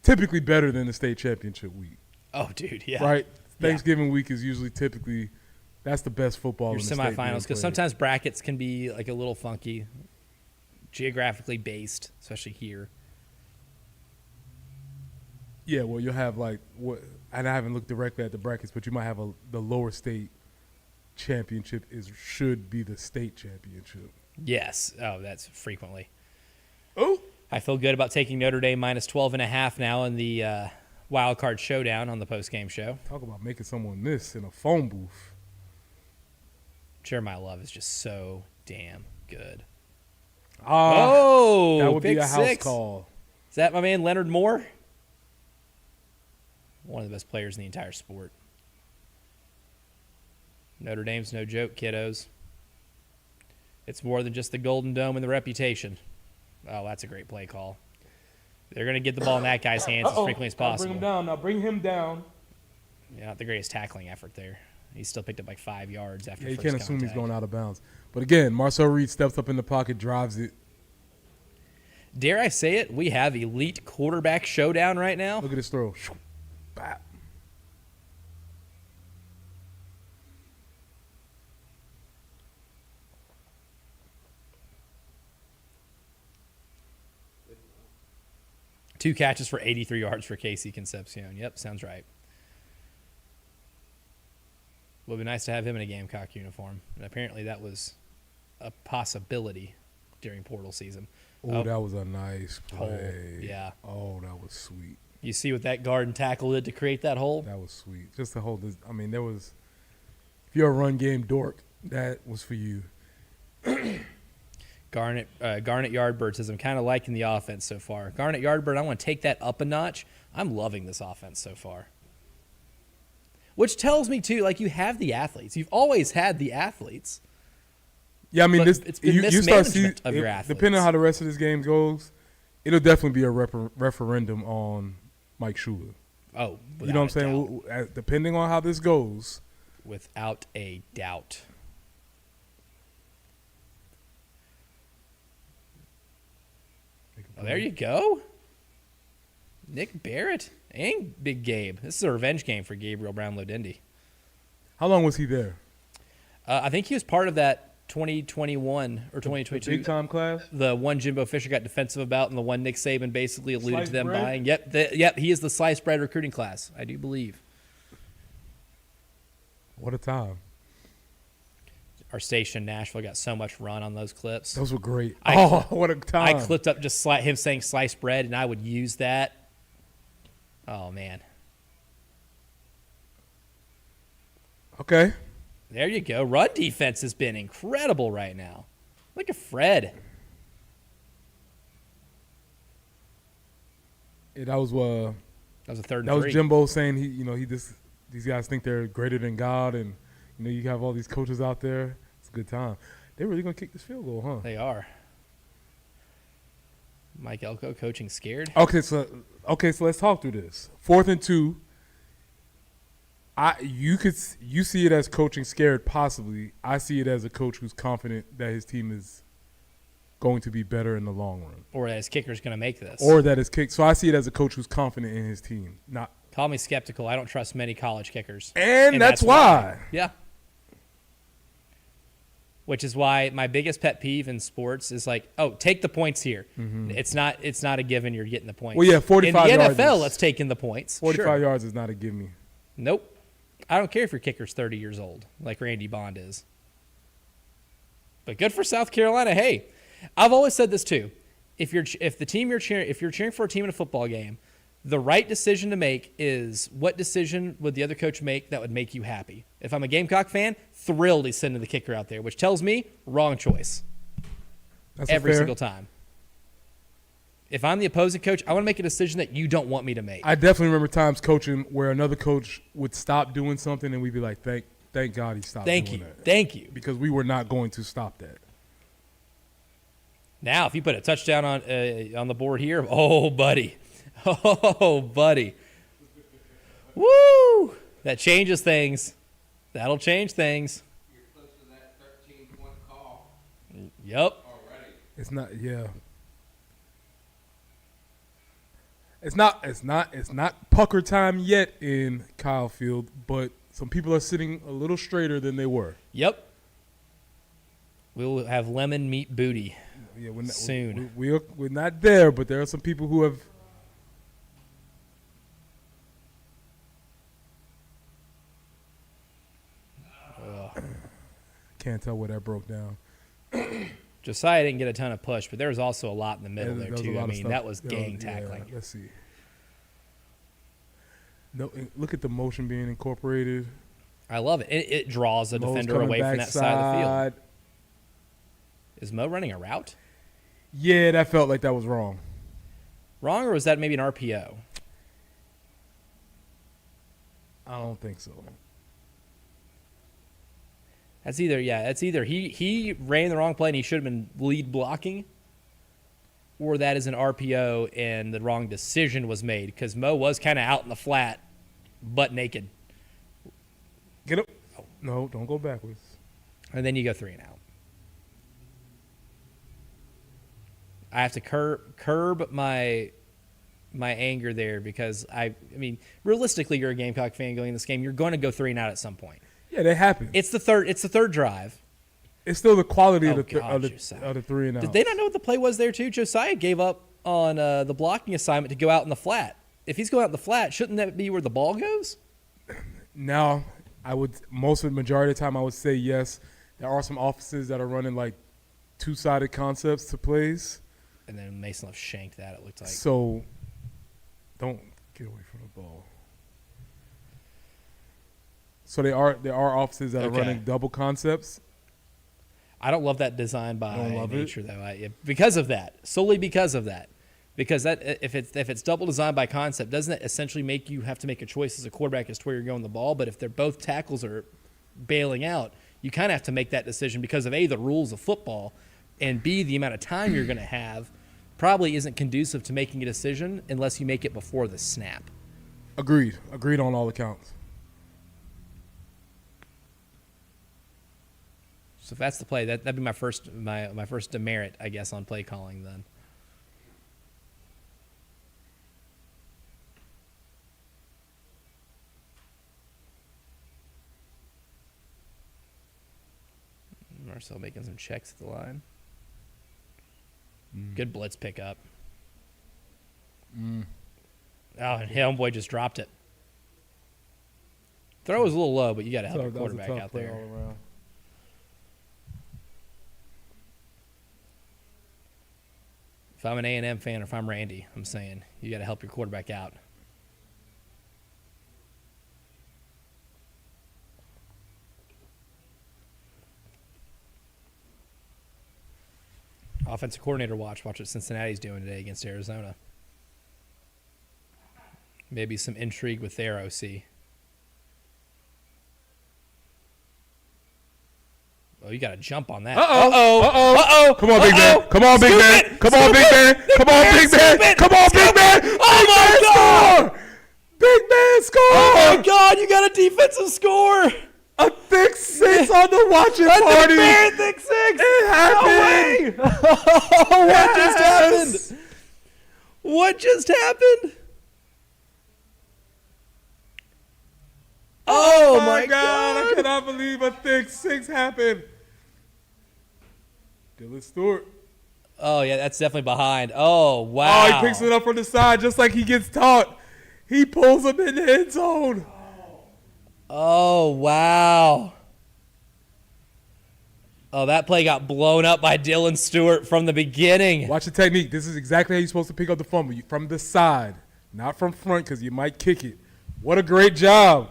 Speaker 2: typically better than the state championship week.
Speaker 1: Oh, dude, yeah.
Speaker 2: Right? Thanksgiving week is usually typically that's the best football in the state.
Speaker 1: Semifinals, because sometimes brackets can be a little funky, geographically based, especially here.
Speaker 2: Yeah, well, you'll have and I haven't looked directly at the brackets, but you might have the lower state championship should be the state championship.
Speaker 1: Yes. Oh, that's frequently.
Speaker 2: Oh.
Speaker 1: I feel good about taking Notre Dame minus 12.5 now in the wild card showdown on the post-game show.
Speaker 2: Talk about making someone miss in a phone booth.
Speaker 1: Jeremiah Love is just so damn good.
Speaker 2: That would be a house
Speaker 1: 6.
Speaker 2: call.
Speaker 1: Is that my man Leonard Moore? One of the best players in the entire sport. Notre Dame's no joke, kiddos. It's more than just the Golden Dome and the reputation. Oh, that's a great play call. They're going to get the ball in that guy's hands as frequently as possible.
Speaker 2: Bring him down. Now bring him down.
Speaker 1: Yeah, not the greatest tackling effort there. He still picked up 5 yards after
Speaker 2: You
Speaker 1: first
Speaker 2: can't assume
Speaker 1: contact.
Speaker 2: he's going out of bounds. But again, Marcel Reed steps up in the pocket, drives it.
Speaker 1: Dare I say it? We have elite quarterback showdown right now.
Speaker 2: Look at this throw. Bap.
Speaker 1: Two catches for 83 yards for Casey Concepcion. Yep, sounds right. Would be nice to have him in a Gamecock uniform. And apparently that was a possibility during portal season.
Speaker 2: Oh, that was a nice
Speaker 1: Hole.
Speaker 2: play.
Speaker 1: Yeah.
Speaker 2: Oh, that was sweet.
Speaker 1: You see what that guard and tackle did to create that hole?
Speaker 2: That was sweet. Just to hold this. I mean, there was – if you're a run game dork, that was for you.
Speaker 1: Garnet Yardbird says, I'm kind of liking the offense so far. Garnet Yardbird, I want to take that up a notch. I'm loving this offense so far. Which tells me, too, you have the athletes. You've always had the athletes.
Speaker 2: Yeah, I mean,
Speaker 1: It's been mismanagement of your athletes.
Speaker 2: Depending on how the rest of this game goes, it'll definitely be a referendum on Mike Shula.
Speaker 1: Oh,
Speaker 2: you know what I'm saying? Depending on how this goes.
Speaker 1: Without a doubt. Oh, there you go. Nick Barrett and Big Gabe. This is a revenge game for Gabriel Brownlow-Dindy.
Speaker 2: How long was he there?
Speaker 1: I think he was part of that 2021 or 2022.
Speaker 2: Big time class?
Speaker 1: The one Jimbo Fisher got defensive about and the one Nick Saban basically alluded
Speaker 2: Sliced
Speaker 1: to them
Speaker 2: bread?
Speaker 1: buying. Yep, he is the sliced bread recruiting class, I do believe.
Speaker 2: What a time.
Speaker 1: Our station in Nashville got so much run on those clips.
Speaker 2: Those were great.
Speaker 1: I-
Speaker 2: What a time.
Speaker 1: I clipped up just him saying sliced bread, and I would use that. Oh, man.
Speaker 2: Okay.
Speaker 1: There you go. Run defense has been incredible right now. Look at Fred.
Speaker 2: Yeah, that was
Speaker 1: That was a third and
Speaker 2: that was
Speaker 1: three.
Speaker 2: Jimbo saying these guys think they're greater than God, and you have all these coaches out there. It's a good time. They're really gonna kick this field goal, huh?
Speaker 1: They are. Mike Elko coaching scared.
Speaker 2: Okay, so let's talk through this. 4th and 2. You see it as coaching scared, possibly. I see it as a coach who's confident that his team is going to be better in the long run,
Speaker 1: Or as kicker's going to make this.
Speaker 2: or that is kicked. So I see it as a coach who's confident in his team. Not,
Speaker 1: Call me skeptical. I don't trust many college kickers.
Speaker 2: and that's why.
Speaker 1: Yeah. Which is why my biggest pet peeve in sports is like, oh, take the points here. It's not a given you're getting the points.
Speaker 2: Well, yeah, 45
Speaker 1: in the
Speaker 2: yards
Speaker 1: NFL,
Speaker 2: is-
Speaker 1: let's take in the points.
Speaker 2: 45
Speaker 1: Sure.
Speaker 2: yards is not a give me.
Speaker 1: Nope. I don't care if your kicker's 30 years old, like Randy Bond is. But good for South Carolina. Hey, I've always said this too. If you're cheering for a team in a football game, the right decision to make is what decision would the other coach make that would make you happy. If I'm a Gamecock fan, thrilled he's sending the kicker out there, which tells me wrong choice
Speaker 2: That's
Speaker 1: every
Speaker 2: fair.
Speaker 1: single time. If I'm the opposing coach, I want to make a decision that you don't want me to make.
Speaker 2: I definitely remember times coaching where another coach would stop doing something, and we'd be like, "Thank God he stopped doing that."
Speaker 1: Thank you.
Speaker 2: Because we were not going to stop that.
Speaker 1: Now, if you put a touchdown on the board here, oh, buddy. Oh, buddy. Woo! That changes things. That'll change things.
Speaker 3: You're close to that 13-point call
Speaker 1: Yep.
Speaker 3: already.
Speaker 2: It's not. Yeah. It's not pucker time yet in Kyle Field, but some people are sitting a little straighter than they were.
Speaker 1: Yep. We'll have lemon meat booty.
Speaker 2: Yeah, we're not,
Speaker 1: Soon.
Speaker 2: We're not there, but there are some people who have. Can't tell where that broke down.
Speaker 1: Josiah didn't get a ton of push, but there was also a lot in the middle
Speaker 2: Yeah,
Speaker 1: there,
Speaker 2: was a
Speaker 1: too.
Speaker 2: lot
Speaker 1: I
Speaker 2: of
Speaker 1: mean,
Speaker 2: stuff.
Speaker 1: that was
Speaker 2: There
Speaker 1: gang
Speaker 2: yeah,
Speaker 1: tackling.
Speaker 2: let's see. No, look at the motion being incorporated.
Speaker 1: I love it. It draws the
Speaker 2: Mo's
Speaker 1: defender
Speaker 2: coming
Speaker 1: away from that side of the field.
Speaker 2: backside.
Speaker 1: Is Mo running a route?
Speaker 2: Yeah, that felt like that was wrong.
Speaker 1: Wrong, or was that maybe an RPO?
Speaker 2: I don't think so.
Speaker 1: That's either he ran the wrong play and he should have been lead blocking, or that is an RPO and the wrong decision was made because Mo was kind of out in the flat, butt naked,
Speaker 2: Get up. No, don't go backwards.
Speaker 1: and then you go 3 and out. I have to curb my anger there because I mean realistically, you're a Gamecock fan going in this game. You're going to go 3 and out at some point.
Speaker 2: Yeah, that happened.
Speaker 1: It's the third drive.
Speaker 2: It's still the quality
Speaker 1: Oh,
Speaker 2: of the
Speaker 1: God, Josiah.
Speaker 2: of the 3 and out.
Speaker 1: Did they not know what the play was there too? Josiah gave up on the blocking assignment to go out in the flat. If he's going out in the flat, shouldn't that be where the ball goes?
Speaker 2: Now, most of the majority of the time I would say yes. There are some offices that are running like two-sided concepts to plays.
Speaker 1: And then Mason Love shanked that, it looked like.
Speaker 2: So don't get away from the ball. So there are offices that are
Speaker 1: Okay.
Speaker 2: running double concepts.
Speaker 1: I don't love that design by
Speaker 2: Don't love it?
Speaker 1: nature, though. Because of that. Solely because of that. Because that if it's double design by concept, doesn't it essentially make you have to make a choice as a quarterback as to where you're going the ball? But if they're both tackles are bailing out, you kind of have to make that decision because of A, the rules of football, and B, the amount of time you're going to have probably isn't conducive to making a decision unless you make it before the snap.
Speaker 2: Agreed on all accounts.
Speaker 1: So if that's the play, that'd be my first demerit, I guess, on play calling then. so making some checks at the line. Good blitz pickup. Oh, and homeboy just dropped it. Throw was a little low, but you got to help your quarterback out there. If I'm an A&M fan or if I'm Randy, I'm saying you got to help your quarterback out. Offensive coordinator watch. Watch what Cincinnati's doing today against Arizona. Maybe some intrigue with their OC. Oh, you got to jump on that.
Speaker 2: Uh-oh. Come on, big man. Come on, big man. Come on, big man. Come on, big man. Come on, big man.
Speaker 1: Oh, my God.
Speaker 2: Big man score.
Speaker 1: Oh, my God. You got a defensive score.
Speaker 2: A thick six on the watching party.
Speaker 1: A thick six.
Speaker 2: It happened.
Speaker 1: No way. What just happened? What just happened? Oh, my God.
Speaker 2: I cannot believe a thick six happened. Dylan Stewart.
Speaker 1: Oh, yeah, that's definitely behind. Oh, wow.
Speaker 2: Oh, he picks it up from the side just like he gets taught. He pulls him in the end zone.
Speaker 1: Oh, wow. Oh, that play got blown up by Dylan Stewart from the beginning.
Speaker 2: Watch the technique. This is exactly how you're supposed to pick up the fumble. From the side, not from front because you might kick it. What a great job.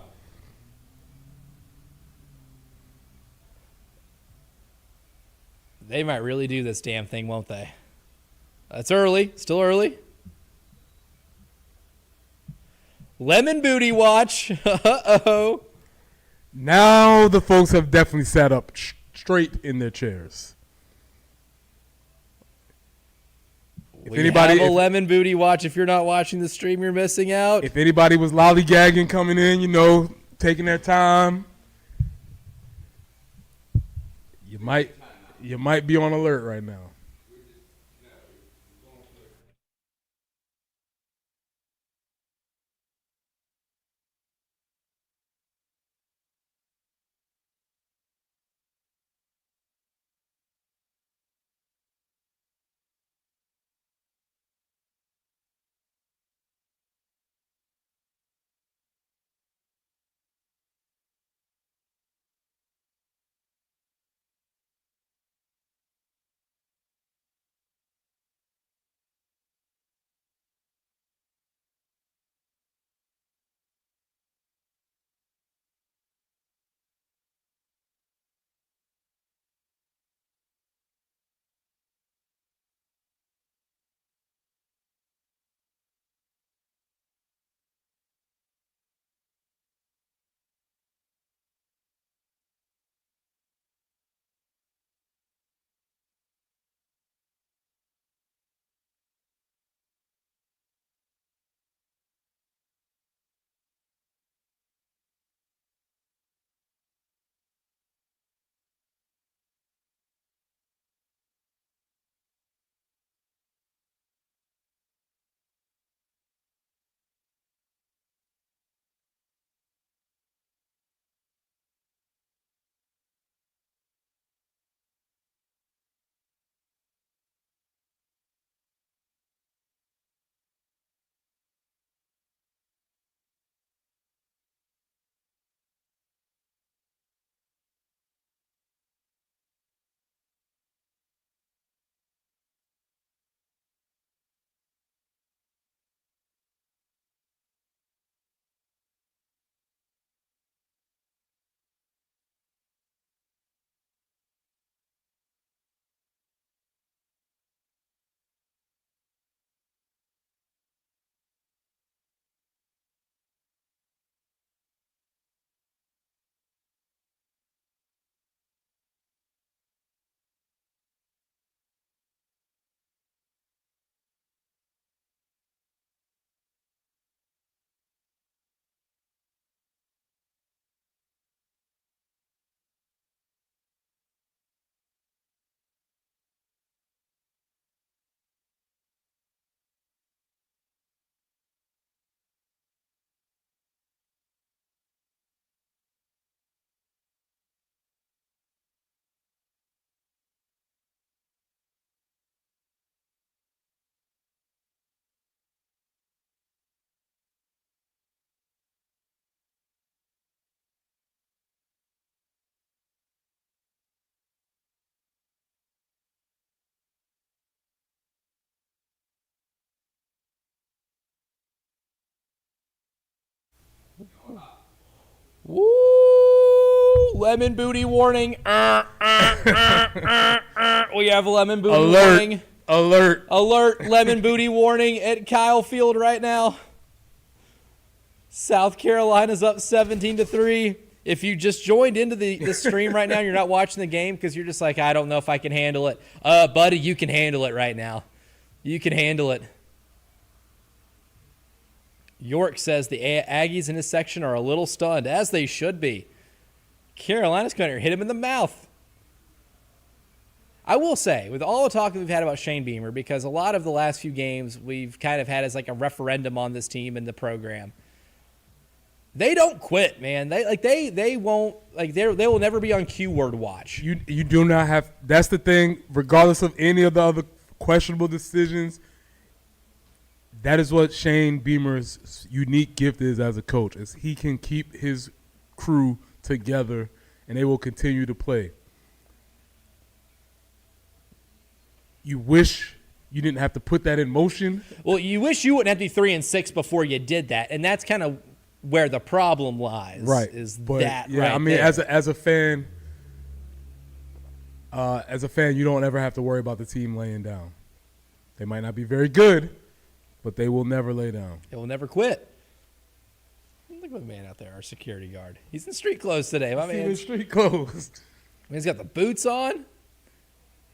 Speaker 1: They might really do this damn thing, won't they? It's early. Still early. Lemon booty watch. Uh-oh.
Speaker 2: Now the folks have definitely sat up straight in their chairs.
Speaker 1: We have a lemon booty watch. If you're not watching the stream, you're missing out.
Speaker 2: If anybody was lollygagging coming in, taking their time, you might be on alert right now.
Speaker 1: Lemon booty warning. We have a lemon booty
Speaker 2: Alert.
Speaker 1: warning.
Speaker 2: Alert.
Speaker 1: Alert, lemon booty warning at Kyle Field right now. South Carolina's up 17-3. If you just joined into the stream right now and you're not watching the game because you're just like, I don't know if I can handle it. Buddy, you can handle it right now. You can handle it. York says the Aggies in his section are a little stunned, as they should be. Carolina's going to hit him in the mouth. I will say, with all the talk that we've had about Shane Beamer, because a lot of the last few games we've kind of had as like a referendum on this team and the program. They don't quit, man. They won't they will never be on Q word watch.
Speaker 2: You do not have. That's the thing. Regardless of any of the other questionable decisions, that is what Shane Beamer's unique gift is as a coach. Is he can keep his crew together, and they will continue to play. You wish you didn't have to put that in motion.
Speaker 1: Well, you wish you wouldn't have to be 3-6 before you did that, and that's kind of where the problem lies.
Speaker 2: Right.
Speaker 1: Is
Speaker 2: but,
Speaker 1: that
Speaker 2: yeah,
Speaker 1: right
Speaker 2: I mean,
Speaker 1: there.
Speaker 2: as a fan, you don't ever have to worry about the team laying down. They might not be very good, but they will never lay down.
Speaker 1: They will never quit. Look at the man out there, our security guard. He's in street clothes today. My
Speaker 2: See
Speaker 1: man.
Speaker 2: the street closed.
Speaker 1: He's got the boots on.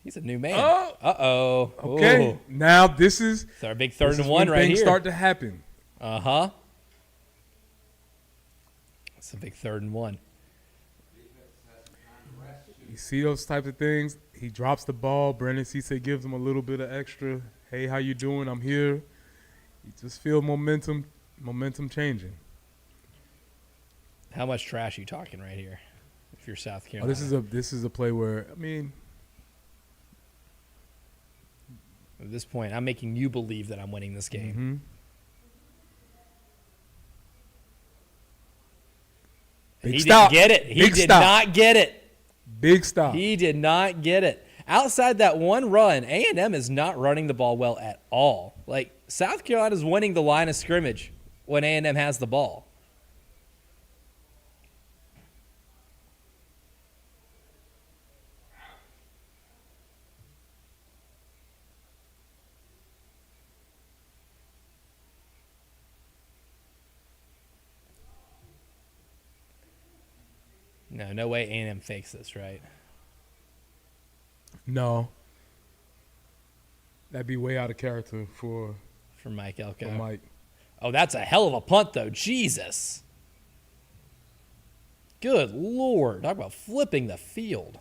Speaker 1: He's a new man.
Speaker 2: Oh.
Speaker 1: Uh-oh.
Speaker 2: Okay,
Speaker 1: Ooh.
Speaker 2: now this is
Speaker 1: It's our big third
Speaker 2: this
Speaker 1: and
Speaker 2: is
Speaker 1: one
Speaker 2: when
Speaker 1: right
Speaker 2: things
Speaker 1: here.
Speaker 2: start to happen.
Speaker 1: Uh-huh. It's a big third and one.
Speaker 2: You see those types of things. He drops the ball. Brandon Cisse gives him a little bit of extra. Hey, how you doing? I'm here. You just feel momentum changing.
Speaker 1: How much trash are you talking right here? If you're South
Speaker 2: Oh,
Speaker 1: Carolina.
Speaker 2: this is a play where
Speaker 1: At this point, I'm making you believe that I'm winning this game.
Speaker 2: mhm. Big
Speaker 1: He
Speaker 2: stop.
Speaker 1: didn't get it. He
Speaker 2: Big
Speaker 1: did
Speaker 2: stop.
Speaker 1: not get it.
Speaker 2: Big stop.
Speaker 1: He did not get it. Outside that one run, A&M is not running the ball well at all. Like, South Carolina's winning the line of scrimmage when A&M has the ball. No way A&M fakes this, right?
Speaker 2: No. That'd be way out of character for
Speaker 1: For Mike Elko.
Speaker 2: Mike.
Speaker 1: Oh, that's a hell of a punt, though. Jesus. Good Lord. Talk about flipping the field.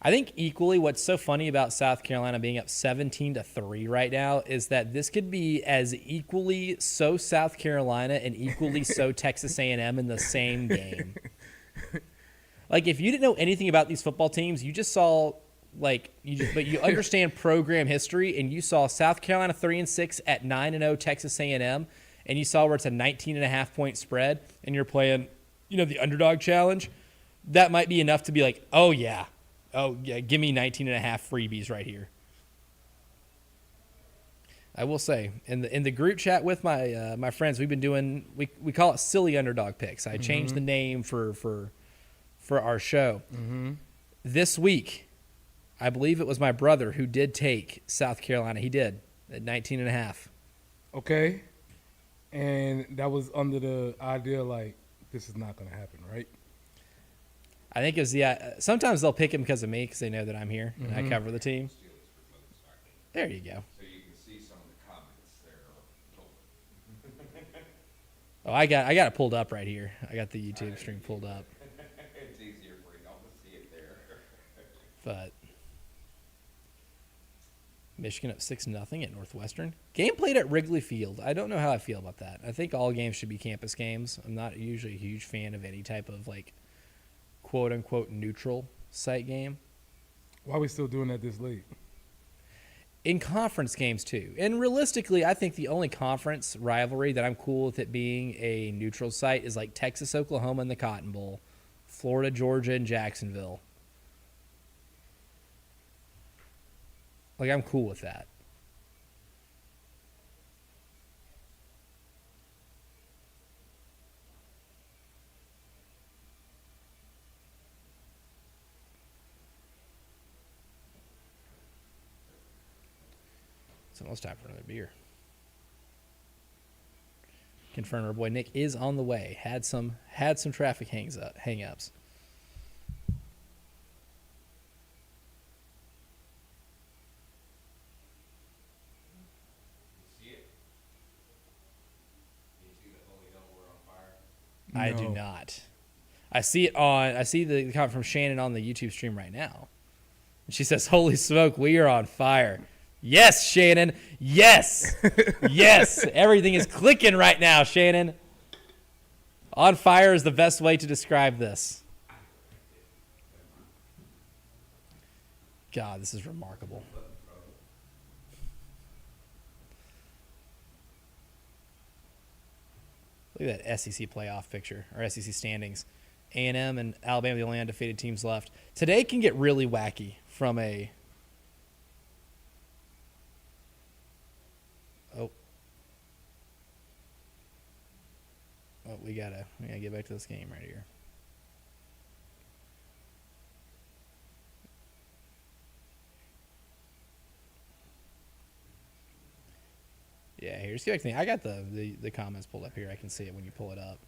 Speaker 1: I think equally what's so funny about South Carolina being up 17-3 right now is that this could be as equally so South Carolina and equally so Texas A&M in the same game. Like, if you didn't know anything about these football teams, you just saw but you understand program history, and you saw South Carolina 3-6 at 9-0 Texas A&M, and you saw where it's a 19.5-point spread, and you're playing, the underdog challenge. That might be enough to be like, oh yeah, give me 19.5 freebies right here. I will say, in the group chat with my friends, we've been doing we call it silly underdog picks. I changed the name for our show.
Speaker 2: Mm-hmm.
Speaker 1: This week, I believe it was my brother who did take South Carolina. He did at 19.5.
Speaker 2: Okay. And that was under the idea like this is not going to happen, right?
Speaker 1: I think it was sometimes they'll pick him because of me because they know that I'm here and I cover the team. There you go.
Speaker 3: So you can see some of the comments there.
Speaker 1: Oh, I got it pulled up right here. I got the YouTube stream pulled up.
Speaker 3: It's easier for y'all to see it there.
Speaker 1: But Michigan up 6-0 at Northwestern. Game played at Wrigley Field. I don't know how I feel about that. I think all games should be campus games. I'm not usually a huge fan of any type of quote-unquote neutral site game.
Speaker 2: Why are we still doing that this late?
Speaker 1: In conference games, too. And realistically, I think the only conference rivalry that I'm cool with it being a neutral site is like Texas, Oklahoma in the Cotton Bowl, Florida, Georgia, and Jacksonville. Like, I'm cool with that. It's almost time for another beer. Confirm our boy Nick is on the way. Had some traffic hang-ups.
Speaker 3: See it? You see the Holy Delaware on fire?
Speaker 1: I do
Speaker 2: No.
Speaker 1: not. I see the comment from Shannon on the YouTube stream right now. She says, "Holy smoke, we are on fire." Yes, Shannon. Yes. Yes. Everything is clicking right now, Shannon. On fire is the best way to describe this. God, this is remarkable. Look at that SEC playoff picture, or SEC standings. A&M and Alabama, the only undefeated teams left. Today can get really wacky from a... Oh, we gotta get back to this game right here. Yeah, here's the thing. I got the comments pulled up here. I can see it when you pull it up.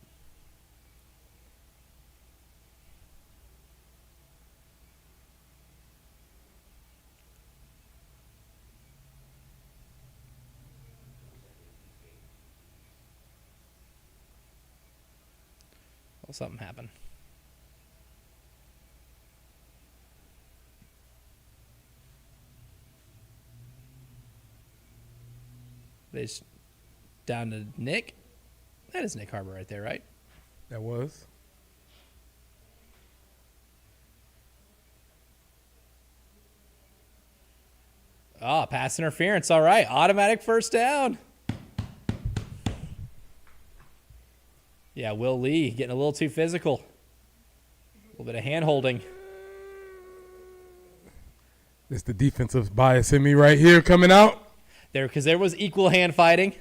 Speaker 1: Well, something happened. It's down to Nick. That is Nick Harbor right there, right?
Speaker 2: That was.
Speaker 1: Oh, pass interference. All right. Automatic first down. Yeah, Will Lee getting a little too physical. A little bit of hand holding.
Speaker 2: It's the defensive bias in me right here coming out.
Speaker 1: Because there was equal hand fighting.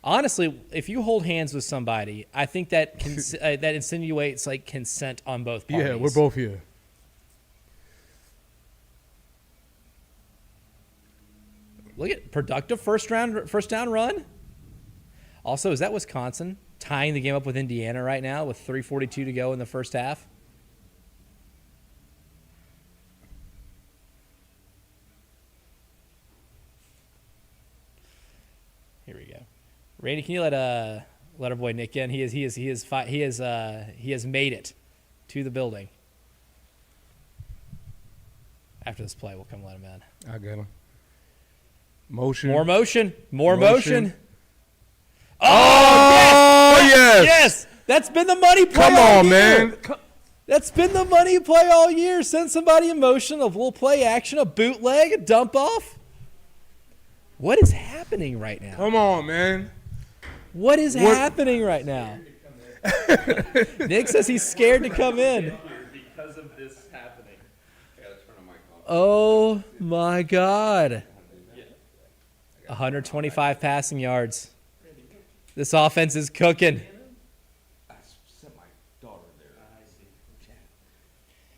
Speaker 1: Honestly, if you hold hands with somebody, I think that that insinuates like consent on both parties.
Speaker 2: Yeah, we're both here.
Speaker 1: Look at productive first down run. Also, is that Wisconsin tying the game up with Indiana right now with 3:42 to go in the first half? Here we go. Randy, can you let our boy Nick in? He has made it to the building. After this play, we'll come let him in.
Speaker 2: I got him. Motion.
Speaker 1: More motion. More
Speaker 2: Motion.
Speaker 1: motion. Oh,
Speaker 2: yes!
Speaker 1: yes! That's been the money play
Speaker 2: Come
Speaker 1: all
Speaker 2: on,
Speaker 1: year.
Speaker 2: man.
Speaker 1: That's been the money play all year. Send somebody in motion, a little play action, a bootleg, a dump off. What is happening right now?
Speaker 2: Come on, man.
Speaker 1: What is happening right now? Nick says he's scared to come in.
Speaker 4: Because of this happening.
Speaker 3: I gotta turn the mic off.
Speaker 1: Oh, my God. 125 passing yards. This offense is cooking.
Speaker 3: I sent my daughter there.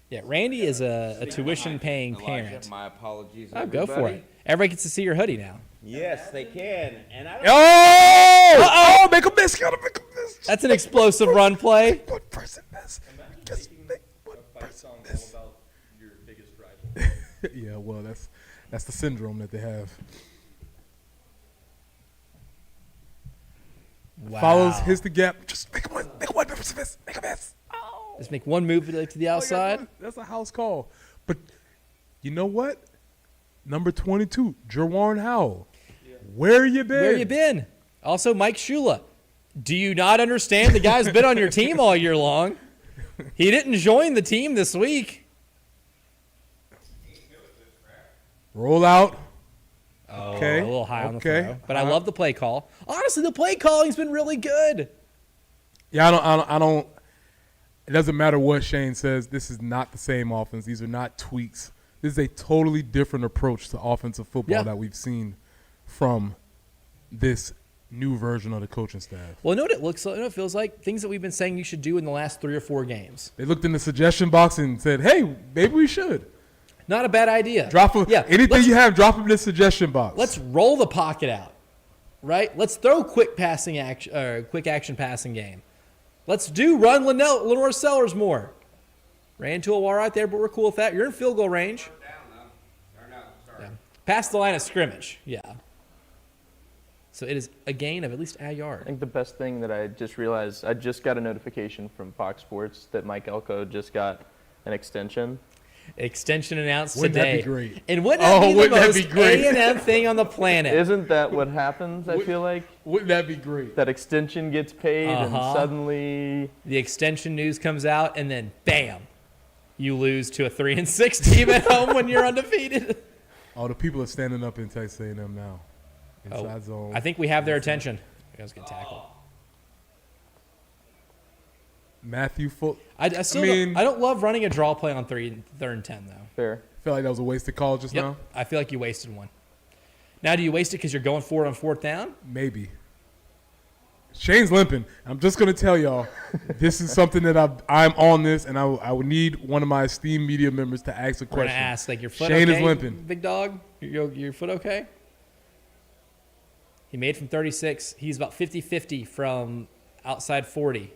Speaker 1: Yeah, Randy is a tuition-paying
Speaker 3: Elijah,
Speaker 1: parent.
Speaker 3: my apologies.
Speaker 1: Oh, go for
Speaker 3: everybody.
Speaker 1: it. Everybody gets to see your hoodie now.
Speaker 4: Yes, they can. And I don't
Speaker 2: Oh! Make a miss. Gotta make a miss.
Speaker 1: That's an explosive run play.
Speaker 2: One person miss. Just make one
Speaker 4: fight
Speaker 2: person
Speaker 4: song
Speaker 2: miss.
Speaker 4: all about your biggest rival.
Speaker 2: Yeah, well, that's the syndrome that they have.
Speaker 1: Wow.
Speaker 2: Follows, hits the gap. Just make one person miss. Make a miss.
Speaker 1: Let's make one move to the outside.
Speaker 2: That's a house call. But you know what? Number 22, Jerwan Howell. Where you been?
Speaker 1: Where you been? Also, Mike Shula. Do you not understand the guy's been on your team all year long? He didn't join the team this week.
Speaker 2: Roll out.
Speaker 1: Oh,
Speaker 2: Okay.
Speaker 1: a little high on the
Speaker 2: Okay.
Speaker 1: throw. But I love the play call. Honestly, the play calling's been really good.
Speaker 2: Yeah, I don't. It doesn't matter what Shane says. This is not the same offense. These are not tweaks This is a totally different approach to offensive football that we've seen from this new version of the coaching staff.
Speaker 1: Well, you know what it looks like? You know what it feels like? Things that we've been saying you should do in the last 3 or 4 games.
Speaker 2: They looked in the suggestion box and said, hey, maybe we should.
Speaker 1: Not a bad idea.
Speaker 2: Anything you have, drop them in the suggestion box.
Speaker 1: Let's roll the pocket out, right? Let's throw quick action passing game. Let's do run Lenore Sellers more. Ran into a wall right there, but we're cool with that. You're in field goal range. Yeah. Past the line of scrimmage, yeah. So it is a gain of at least a
Speaker 5: I
Speaker 1: yard.
Speaker 5: think the best thing that I just realized, I just got a notification from Fox Sports that Mike Elko just got an extension.
Speaker 1: Extension announced
Speaker 2: Wouldn't
Speaker 1: today.
Speaker 2: that be great?
Speaker 1: And wouldn't that be the
Speaker 2: wouldn't that
Speaker 1: most
Speaker 2: be great?
Speaker 1: A&M thing on the planet?
Speaker 5: Isn't that what happens, I feel like?
Speaker 2: Wouldn't that be great?
Speaker 5: That extension gets paid and suddenly...
Speaker 1: The extension news comes out, and then bam, you lose to a 3-6 team at home when you're undefeated.
Speaker 2: Oh, the people are standing up in Texas A&M now. Inside zone.
Speaker 1: I think we have their attention. That was a good tackle.
Speaker 2: Matthew Full.
Speaker 1: I don't love running a draw play on 3rd and 10, though.
Speaker 5: Fair.
Speaker 2: I feel like that was a wasted call just
Speaker 1: Yep.
Speaker 2: now.
Speaker 1: I feel like you wasted one. Now, do you waste it because you're going for it on 4th down?
Speaker 2: Maybe. Shane's limping. I'm just going to tell y'all, this is something that I'm on this, and I would need one of my esteemed media members to ask a
Speaker 1: We're going
Speaker 2: question.
Speaker 1: to ask, like, your foot
Speaker 2: Shane
Speaker 1: okay,
Speaker 2: is limping.
Speaker 1: big dog? Your foot okay? He made from 36. He's about 50-50 from outside 40.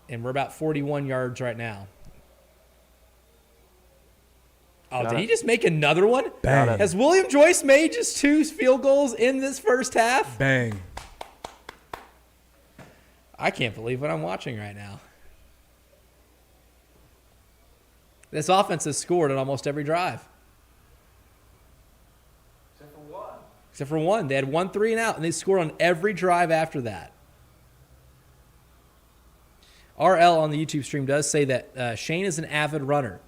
Speaker 1: And we're about 41 yards right now. Oh, did he just make another one?
Speaker 2: Bang.
Speaker 1: Has William Joyce made just 2 field goals in this first half?
Speaker 2: Bang.
Speaker 1: I can't believe what I'm watching right now. This offense has scored on almost every drive. Except for one. They had 1 3 and out, and they scored on every drive after that. RL on the YouTube stream does say that Shane is an avid runner.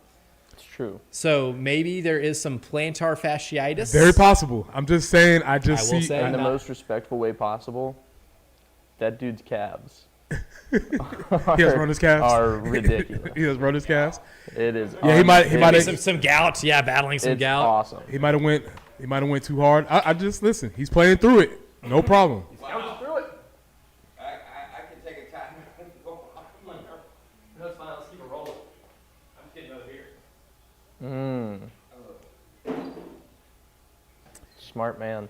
Speaker 5: It's true.
Speaker 1: So maybe there is some plantar fasciitis.
Speaker 2: Very possible. I'm just saying, I will see.
Speaker 1: say-
Speaker 5: In the
Speaker 1: not-
Speaker 5: most respectful way possible, that dude's calves
Speaker 2: He has run his calves.
Speaker 5: are ridiculous.
Speaker 2: He has run his calves.
Speaker 5: It is.
Speaker 2: Yeah, he might
Speaker 1: Maybe
Speaker 2: have.
Speaker 1: some gout. Yeah, battling some
Speaker 5: It's
Speaker 1: gout.
Speaker 5: awesome.
Speaker 2: He might have went too hard. I just listen. He's playing through it. No problem.
Speaker 3: I can take a time.
Speaker 4: No, it's fine. Let's keep it rolling. I'm just getting over here.
Speaker 5: Smart man.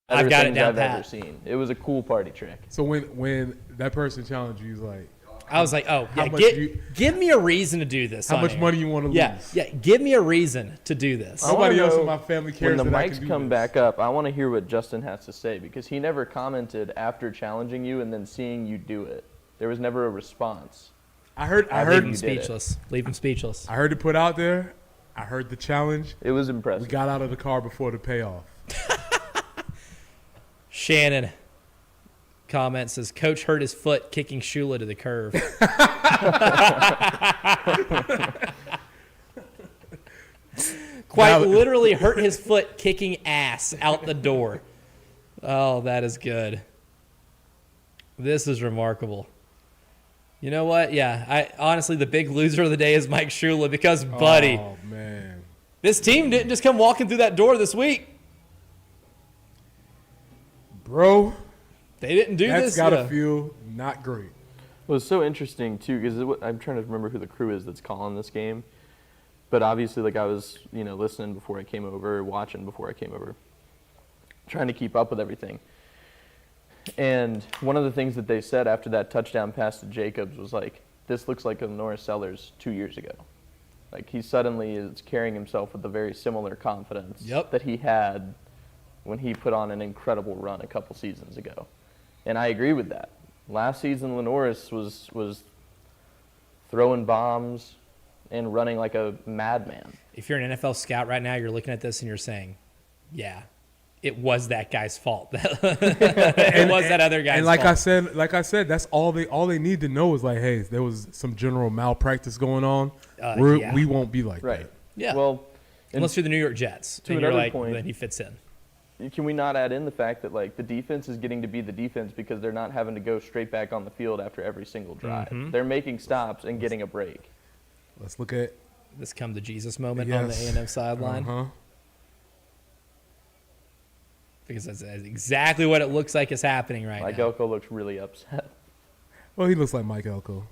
Speaker 1: I've got it
Speaker 5: Things
Speaker 1: down
Speaker 5: I've ever
Speaker 1: pat.
Speaker 5: seen. It was a cool party trick.
Speaker 2: So when that person challenged you, he's like,
Speaker 1: I was like, oh,
Speaker 2: How
Speaker 1: yeah,
Speaker 2: much
Speaker 1: give me a reason to do this.
Speaker 2: how
Speaker 1: on
Speaker 2: much
Speaker 1: here.
Speaker 2: money you want to
Speaker 1: Yeah,
Speaker 2: lose?
Speaker 1: yeah, give me a reason to do this.
Speaker 5: I wanna
Speaker 2: Nobody else in
Speaker 5: know
Speaker 2: my family cares
Speaker 5: When the
Speaker 2: that I can
Speaker 5: mics
Speaker 2: do
Speaker 5: come
Speaker 2: this.
Speaker 5: back up, I want to hear what Justin has to say because he never commented after challenging you and then seeing you do it. There was never a response.
Speaker 2: I heard
Speaker 1: Leave him
Speaker 5: you did it.
Speaker 1: speechless. Leave him speechless.
Speaker 2: I heard it put out there. I heard the challenge.
Speaker 5: It was
Speaker 2: We
Speaker 5: impressive.
Speaker 2: got out of the car before the payoff.
Speaker 1: Shannon comments says, Coach hurt his foot kicking Shula to the curve. Quite
Speaker 2: Valid.
Speaker 1: literally hurt his foot kicking ass out the door. Oh, that is good. This is remarkable. You know what? Yeah, I honestly, the big loser of the day is Mike Shula because, buddy,
Speaker 2: Oh man.
Speaker 1: this team didn't just come walking through that door this week.
Speaker 2: Bro,
Speaker 1: They didn't do
Speaker 2: that's
Speaker 1: this.
Speaker 2: gotta
Speaker 1: yeah.
Speaker 2: feel not great.
Speaker 5: Well, it's so interesting too because I'm trying to remember who the crew is that's calling this game, but obviously, like I was, listening before I came over, watching before I came over, trying to keep up with everything. And one of the things that they said after that touchdown pass to Jacobs was like, this looks like a Norris Sellers 2 years ago. Like, he suddenly is carrying himself with a very similar confidence that he had when he put on an incredible run a couple seasons ago. And I agree with that. Last season, Lenoris was throwing bombs and running like a madman.
Speaker 1: If you're an NFL scout right now, you're looking at this and you're saying, yeah, it was that guy's fault. It was that other guy's fault.
Speaker 2: And like I said, that's all they need to know is like, hey, there was some general malpractice going on. We won't be like that.
Speaker 1: Yeah.
Speaker 5: Well,
Speaker 1: unless you're the New York Jets,
Speaker 5: to
Speaker 1: and you're
Speaker 5: another
Speaker 1: like,
Speaker 5: point,
Speaker 1: then he fits in.
Speaker 5: Can we not add in the fact that like the defense is getting to be the defense because they're not having to go straight back on the field after every single drive?
Speaker 1: Mm-hmm.
Speaker 5: They're making stops and getting a break.
Speaker 2: Let's look at
Speaker 1: This come to Jesus moment on the A&M sideline.
Speaker 2: Uh-huh.
Speaker 1: Because that's exactly what it looks like is happening right
Speaker 5: Mike
Speaker 1: now.
Speaker 5: Elko looks really upset.
Speaker 2: Well, he looks like Mike Elko.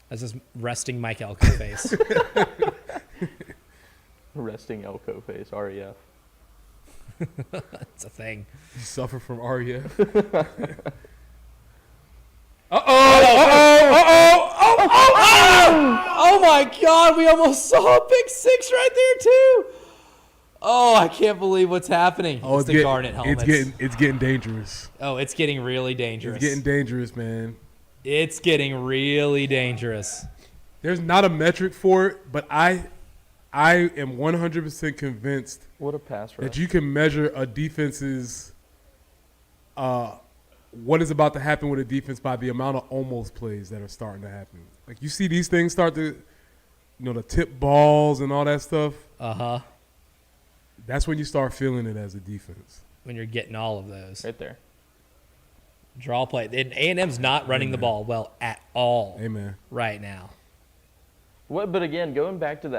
Speaker 1: That's just resting Mike Elko face.
Speaker 5: Resting Elko face, REF.
Speaker 1: It's a thing.
Speaker 2: You suffer from REF.
Speaker 1: Oh my God, we almost saw a pick six right there too. Oh, I can't believe what's happening. It's the Garnet helmets.
Speaker 2: It's getting dangerous.
Speaker 1: Oh, it's getting really dangerous.
Speaker 2: It's getting dangerous, man.
Speaker 1: It's getting really dangerous.
Speaker 2: There's not a metric for it, but I am 100% convinced
Speaker 5: What a pass rush.
Speaker 2: that you can measure a defense's what is about to happen with a defense by the amount of almost plays that are starting to happen. Like you see these things start to, the tip balls and all that stuff.
Speaker 1: Uh-huh.
Speaker 2: That's when you start feeling it as a defense.
Speaker 1: When you're getting all of those.
Speaker 5: Right there.
Speaker 1: Draw play. And A&M's not running the ball well at all
Speaker 2: Amen.
Speaker 1: right now.
Speaker 5: But again, going back to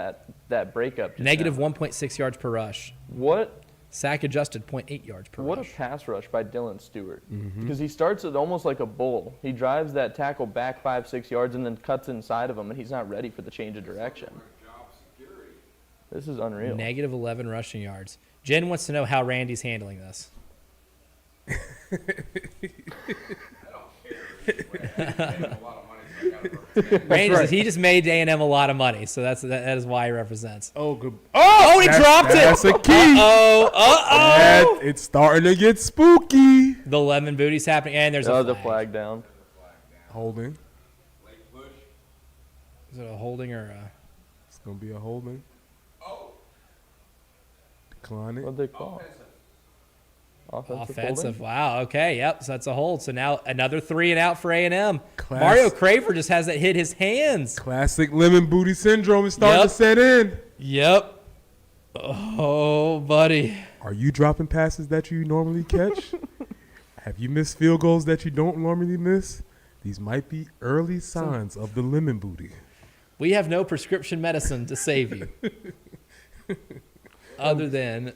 Speaker 5: that breakup. just
Speaker 1: Negative
Speaker 5: now,
Speaker 1: 1.6 yards per rush.
Speaker 5: What
Speaker 1: Sack adjusted 0.8 yards per
Speaker 5: What
Speaker 1: rush.
Speaker 5: a pass rush by Dylan Stewart.
Speaker 2: Mm-hmm.
Speaker 5: Because he starts it almost like a bull. He drives that tackle back 5-6 yards and then cuts inside of him, and he's not ready for the change of direction. This is unreal.
Speaker 1: Negative 11 rushing yards. Jen wants to know how Randy's handling this. Randy says he just made A&M a lot of money, so that is why he represents.
Speaker 2: Oh, good.
Speaker 1: Oh, he dropped it.
Speaker 2: That's a key.
Speaker 1: Uh-oh.
Speaker 2: It's starting to get spooky.
Speaker 1: The lemon booty's happening, and there's a
Speaker 5: the
Speaker 1: flag.
Speaker 5: flag down.
Speaker 2: Holding.
Speaker 1: Is it a holding or a...
Speaker 2: It's going to be a holding. Decline it.
Speaker 5: What'd they call? Offensive
Speaker 1: Offensive.
Speaker 5: holding?
Speaker 1: Wow. Okay. Yep. So that's a hold. So now another 3 and out for A&M.
Speaker 2: Class-
Speaker 1: Mario Craver just has that hit his hands.
Speaker 2: Classic lemon booty syndrome is starting
Speaker 1: Yep.
Speaker 2: to set in.
Speaker 1: Yep. Oh, buddy.
Speaker 2: Are you dropping passes that you normally catch? Have you missed field goals that you don't normally miss? These might be early signs of the lemon booty.
Speaker 1: We have no prescription medicine to save you. Other than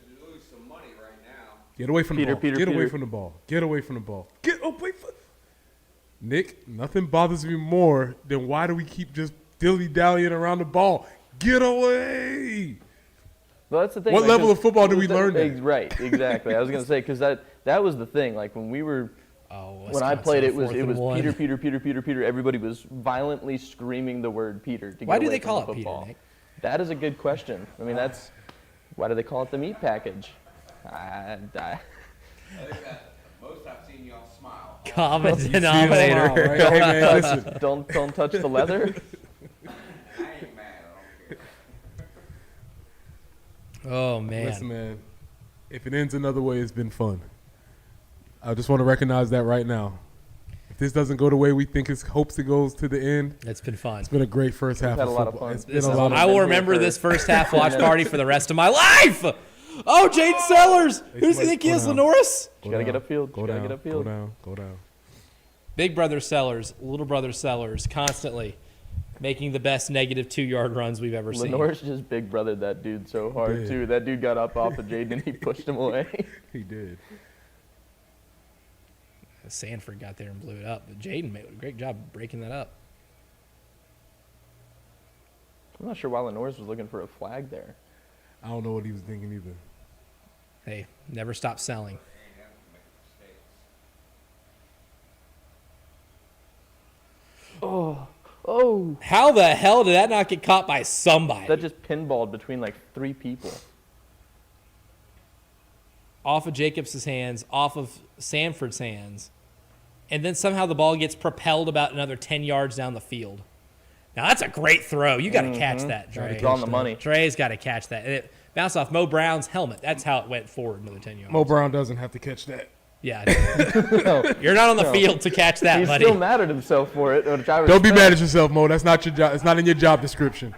Speaker 2: Get away from the ball.
Speaker 5: Peter,
Speaker 2: Get away
Speaker 5: Peter.
Speaker 2: from the ball. Get away from the ball. Get away from Nick, nothing bothers me more than why do we keep just dilly-dallying around the ball? Get away.
Speaker 5: Well, that's the thing.
Speaker 2: What
Speaker 5: like,
Speaker 2: level
Speaker 5: 'cause-
Speaker 2: of football do we learn that?
Speaker 5: Right, exactly. I was going to say, because that was the thing. Like, when we were when I
Speaker 1: Wisconsin,
Speaker 5: played, it was
Speaker 1: 4th and 1.
Speaker 5: Peter. Everybody was violently screaming the word Peter to
Speaker 1: Why
Speaker 5: get
Speaker 1: do
Speaker 5: away
Speaker 1: they
Speaker 5: from
Speaker 1: call
Speaker 5: the
Speaker 1: it Peter,
Speaker 5: football.
Speaker 1: Nick?
Speaker 5: That is a good question. I mean, that's why do they call it the meat package?
Speaker 3: I think that most I've seen y'all smile.
Speaker 1: Common
Speaker 2: Wow,
Speaker 1: denominator.
Speaker 2: right? Hey, man, listen.
Speaker 5: don't touch the leather.
Speaker 3: I ain't mad. I don't care.
Speaker 1: Oh, man.
Speaker 2: Listen, man. If it ends another way, it's been fun. I just want to recognize that right now. If this doesn't go the way we think it hopes it goes to the end,
Speaker 1: It's been fun.
Speaker 2: it's been a great first half
Speaker 5: had
Speaker 2: of
Speaker 5: a lot of
Speaker 2: football.
Speaker 5: fun.
Speaker 2: It's been
Speaker 1: This
Speaker 2: a
Speaker 1: is-
Speaker 2: lot of
Speaker 1: I will remember this first half watch party for the rest of my life. Oh, Jaden Sellers. Who does he think he is,
Speaker 2: Go down.
Speaker 1: Lenoris?
Speaker 5: You got to get upfield.
Speaker 2: Go
Speaker 5: You got to
Speaker 2: down.
Speaker 5: get
Speaker 2: Go
Speaker 5: upfield.
Speaker 2: down. Go down.
Speaker 1: Big brother Sellers, little brother Sellers, constantly making the best negative 2-yard runs we've ever seen.
Speaker 5: Lenore's just big brothered that dude so hard,
Speaker 2: did.
Speaker 5: too. That dude got up off of Jaden and he pushed him away.
Speaker 2: He did.
Speaker 1: Sanford got there and blew it up, but Jaden made a great job breaking that up.
Speaker 5: I'm not sure why Lenore's was looking for a flag there.
Speaker 2: I don't know what he was thinking either.
Speaker 1: Hey, never stop selling.
Speaker 5: Oh,
Speaker 1: How the hell did that not get caught by somebody?
Speaker 5: that just pinballed between like 3 people.
Speaker 1: Off of Jacobs' hands, off of Sanford's hands, and then somehow the ball gets propelled about another 10 yards down the field. Now, that's a great throw. You got to catch that, Dre.
Speaker 5: It's on the money.
Speaker 1: Dre's got to catch that. And it bounced off Mo Brown's helmet. That's how it went forward another 10 yards.
Speaker 2: Mo Brown doesn't have to catch that.
Speaker 1: Yeah. You're not on the field to catch that,
Speaker 5: He's
Speaker 1: buddy.
Speaker 5: still mad at himself for it, which I
Speaker 2: Don't be
Speaker 5: respect.
Speaker 2: mad at yourself, Mo. That's not your job. It's not in your job description.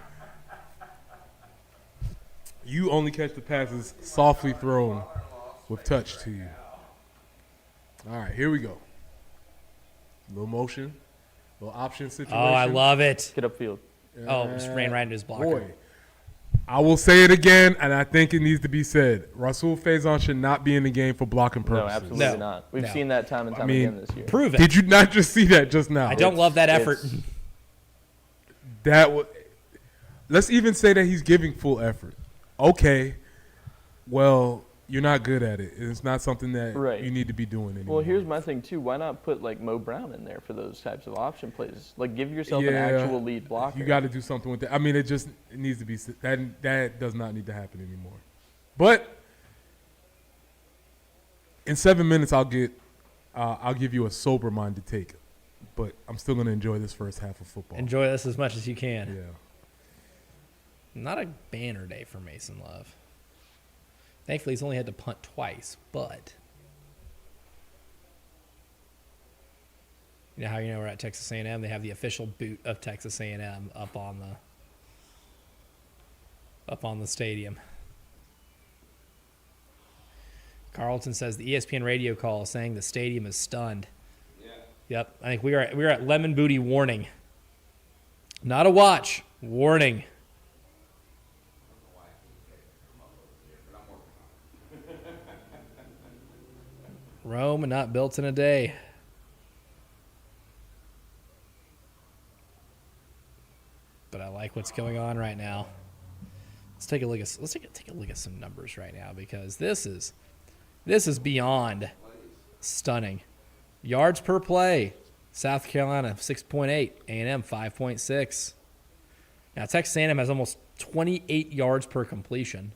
Speaker 2: You only catch the passes softly thrown with touch to you. All right, here we go. Little motion, little option situation.
Speaker 1: Oh, I love it.
Speaker 5: Get upfield.
Speaker 1: Oh, it just ran right into his blocker.
Speaker 2: Boy, I will say it again, and I think it needs to be said. Rasul Faison should not be in the game for blocking
Speaker 5: No,
Speaker 2: purposes.
Speaker 5: absolutely
Speaker 1: No.
Speaker 5: not. We've
Speaker 1: No.
Speaker 5: seen that time and time
Speaker 2: mean,
Speaker 5: again this year.
Speaker 1: Prove it.
Speaker 2: Did you not just see that just now?
Speaker 1: I don't love that effort.
Speaker 5: It's-
Speaker 2: That was. Let's even say that he's giving full effort. Okay, well, you're not good at it. It's not something that
Speaker 5: Right.
Speaker 2: you need to be doing anymore.
Speaker 5: Well, here's my thing too. Why not put like Mo Brown in there for those types of option plays? Like give yourself an
Speaker 2: Yeah,
Speaker 5: actual lead blocker.
Speaker 2: You got to do something with that. I mean, it needs to be that does not need to happen anymore. But in 7 minutes, I'll give you a sober-minded take. But I'm still going to enjoy this first half of football.
Speaker 1: Enjoy this as much as you can.
Speaker 2: Yeah.
Speaker 1: Not a banner day for Mason Love. Thankfully, he's only had to punt twice, but you know how we're at Texas A&M? They have the official boot of Texas A&M up on the stadium. Carlton says the ESPN radio call saying the stadium is stunned.
Speaker 3: Yeah.
Speaker 1: Yep, I think we are at lemon booty warning. Not a watch, warning. Rome and not built in a day. But I like what's going on right now. Let's take a look at some numbers right now because this is beyond stunning. Yards per play, South Carolina 6.8, A&M 5.6. Now Texas A&M has almost 28 yards per completion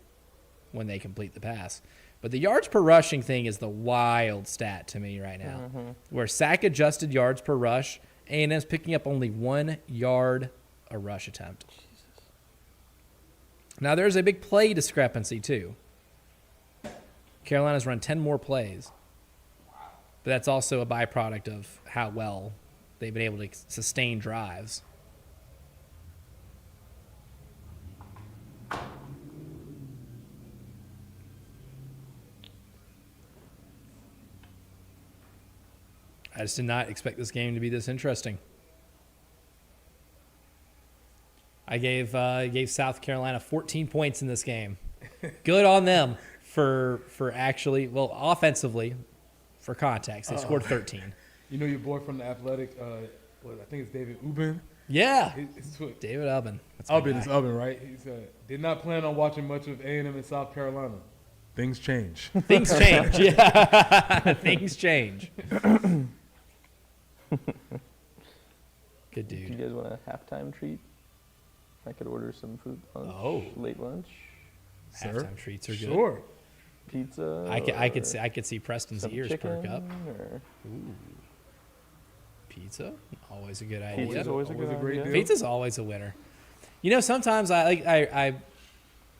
Speaker 1: when they complete the pass. But the yards per rushing thing is the wild stat to me right now. Where sack-adjusted yards per rush, A&M's picking up only 1 yard a rush attempt. Now, there's a big play discrepancy, too. Carolina's run 10 more plays. But that's also a byproduct of how well they've been able to sustain drives. I just did not expect this game to be this interesting. I gave South Carolina 14 points in this game. Good on them for actually, well, offensively, for context, they scored 13.
Speaker 2: You know your boy from the Athletic, I think it's David Ubben.
Speaker 1: Yeah,
Speaker 2: It's
Speaker 1: David Ubben. That's my
Speaker 2: Ubben
Speaker 1: guy.
Speaker 2: is Ubben, right? He said, did not plan on watching much of A&M in South Carolina. Things change.
Speaker 1: Things change. Yeah, things change. Good
Speaker 5: Do you
Speaker 1: dude.
Speaker 5: guys want a halftime treat? I could order some food lunch,
Speaker 1: Oh.
Speaker 5: late lunch,
Speaker 2: Sir?
Speaker 1: Halftime treats are good.
Speaker 2: Sure.
Speaker 5: pizza.
Speaker 1: I could see Preston's
Speaker 5: some
Speaker 1: ears
Speaker 5: chicken,
Speaker 1: perk up.
Speaker 5: Or
Speaker 1: Pizza, always a good idea.
Speaker 5: pizza's always a
Speaker 2: Always
Speaker 5: good
Speaker 2: a great
Speaker 5: idea.
Speaker 2: deal.
Speaker 1: Pizza's always a winner. You know, sometimes I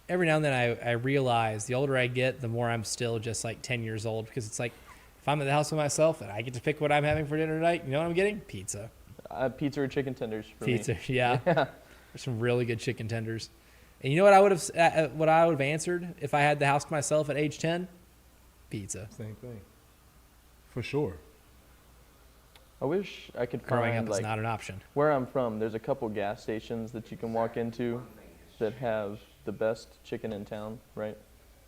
Speaker 1: every now and then I realize the older I get, the more I'm still just like 10 years old because it's like if I'm at the house with myself and I get to pick what I'm having for dinner tonight, you know what I'm getting? Pizza.
Speaker 5: Pizza or chicken tenders for
Speaker 1: Pizza,
Speaker 5: me.
Speaker 1: yeah. There's some really good chicken tenders. And you know what I would have answered if I had the house to myself at age 10? Pizza.
Speaker 2: Same thing. For sure.
Speaker 5: I wish I could
Speaker 1: Growing
Speaker 5: find
Speaker 1: up is
Speaker 5: like
Speaker 1: not an option.
Speaker 5: where I'm from. There's a couple gas stations that you can walk into that have the best chicken in town, right?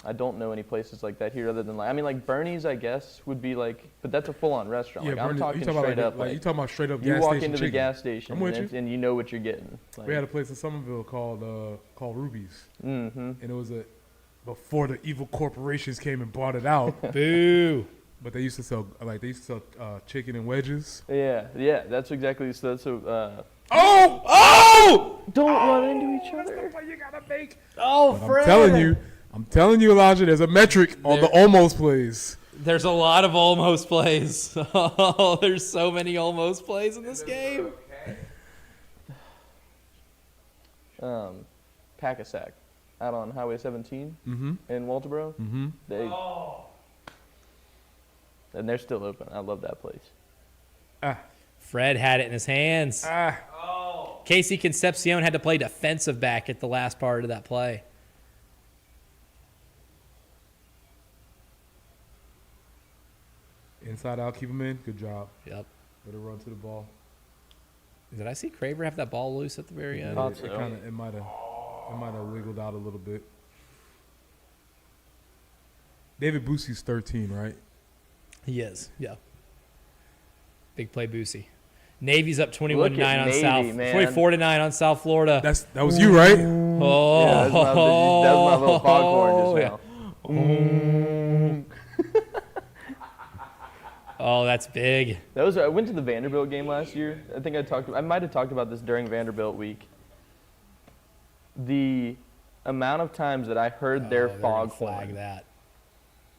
Speaker 5: I don't know any places like that here other than like Bernie's, I guess, would be like, but that's a full-on restaurant. Like, I'm
Speaker 2: Bernie,
Speaker 5: talking
Speaker 2: you talking
Speaker 5: straight
Speaker 2: about
Speaker 5: up.
Speaker 2: like, you talking about straight up
Speaker 5: you
Speaker 2: gas
Speaker 5: walk
Speaker 2: station
Speaker 5: into the
Speaker 2: chicken.
Speaker 5: gas station
Speaker 2: I'm with
Speaker 5: and,
Speaker 2: you.
Speaker 5: and you know what you're getting. Like,
Speaker 2: We had a place in Somerville called Ruby's,
Speaker 5: mm-hmm.
Speaker 2: and it was before the evil corporations came and bought it out.
Speaker 1: Boo.
Speaker 2: But they used to sell chicken and wedges.
Speaker 5: Yeah, that's exactly. So that's
Speaker 1: Oh!
Speaker 5: Don't run into each other.
Speaker 2: You gotta make.
Speaker 1: Oh,
Speaker 2: But
Speaker 1: Fred.
Speaker 2: I'm telling you, Elijah. There's a metric on the almost plays.
Speaker 1: There's a lot of almost plays. Oh, there's so many almost plays in this game.
Speaker 3: Okay.
Speaker 5: Pack-a-sack out on Highway 17 in Walterboro.
Speaker 2: Mm-hmm.
Speaker 5: And they're still open. I love that place.
Speaker 1: Fred had it in his hands. Casey Concepcion had to play defensive back at the last part of that play.
Speaker 2: Inside out, keep him in. Good job.
Speaker 1: Yep.
Speaker 2: Better run to the ball.
Speaker 1: Did I see Craver have that ball loose at the very end?
Speaker 5: Thought so.
Speaker 2: It might have wiggled out a little bit. David Boosie's 13, right?
Speaker 1: He is, yeah. Big play Boosie. Navy's up 21-9
Speaker 5: Look at
Speaker 1: on
Speaker 5: Navy,
Speaker 1: South.
Speaker 5: man.
Speaker 1: 24-9 on South Florida.
Speaker 2: That was you, right?
Speaker 1: Oh,
Speaker 5: Yeah, that's my little foghorn just now.
Speaker 1: Oh, that's big.
Speaker 5: I went to the Vanderbilt game last year. I might have talked about this during Vanderbilt week. The amount of times that I heard their
Speaker 1: They're gonna
Speaker 5: foghorn.
Speaker 1: flag that.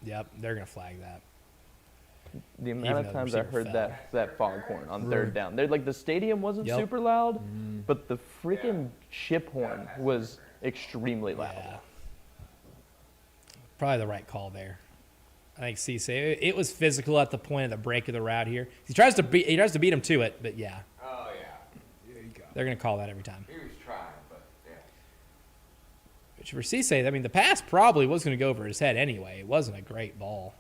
Speaker 1: Yep, they're going to flag that.
Speaker 5: The
Speaker 1: Even
Speaker 5: amount
Speaker 1: though
Speaker 5: of
Speaker 1: the
Speaker 5: times I
Speaker 1: receiver
Speaker 5: heard
Speaker 1: fell.
Speaker 5: that foghorn on third down. They're like the stadium wasn't
Speaker 1: Yep.
Speaker 5: super loud, but the freaking chip horn was extremely loud.
Speaker 1: Yeah. Probably the right call there. I think Cisse. It was physical at the point of the break of the route here. He tries to beat him to it, but yeah,
Speaker 3: Oh, yeah.
Speaker 1: they're going to call that every time.
Speaker 3: He was trying, but yeah.
Speaker 1: Which for Cisse, I mean, the pass probably was going to go over his head anyway. It wasn't a great ball.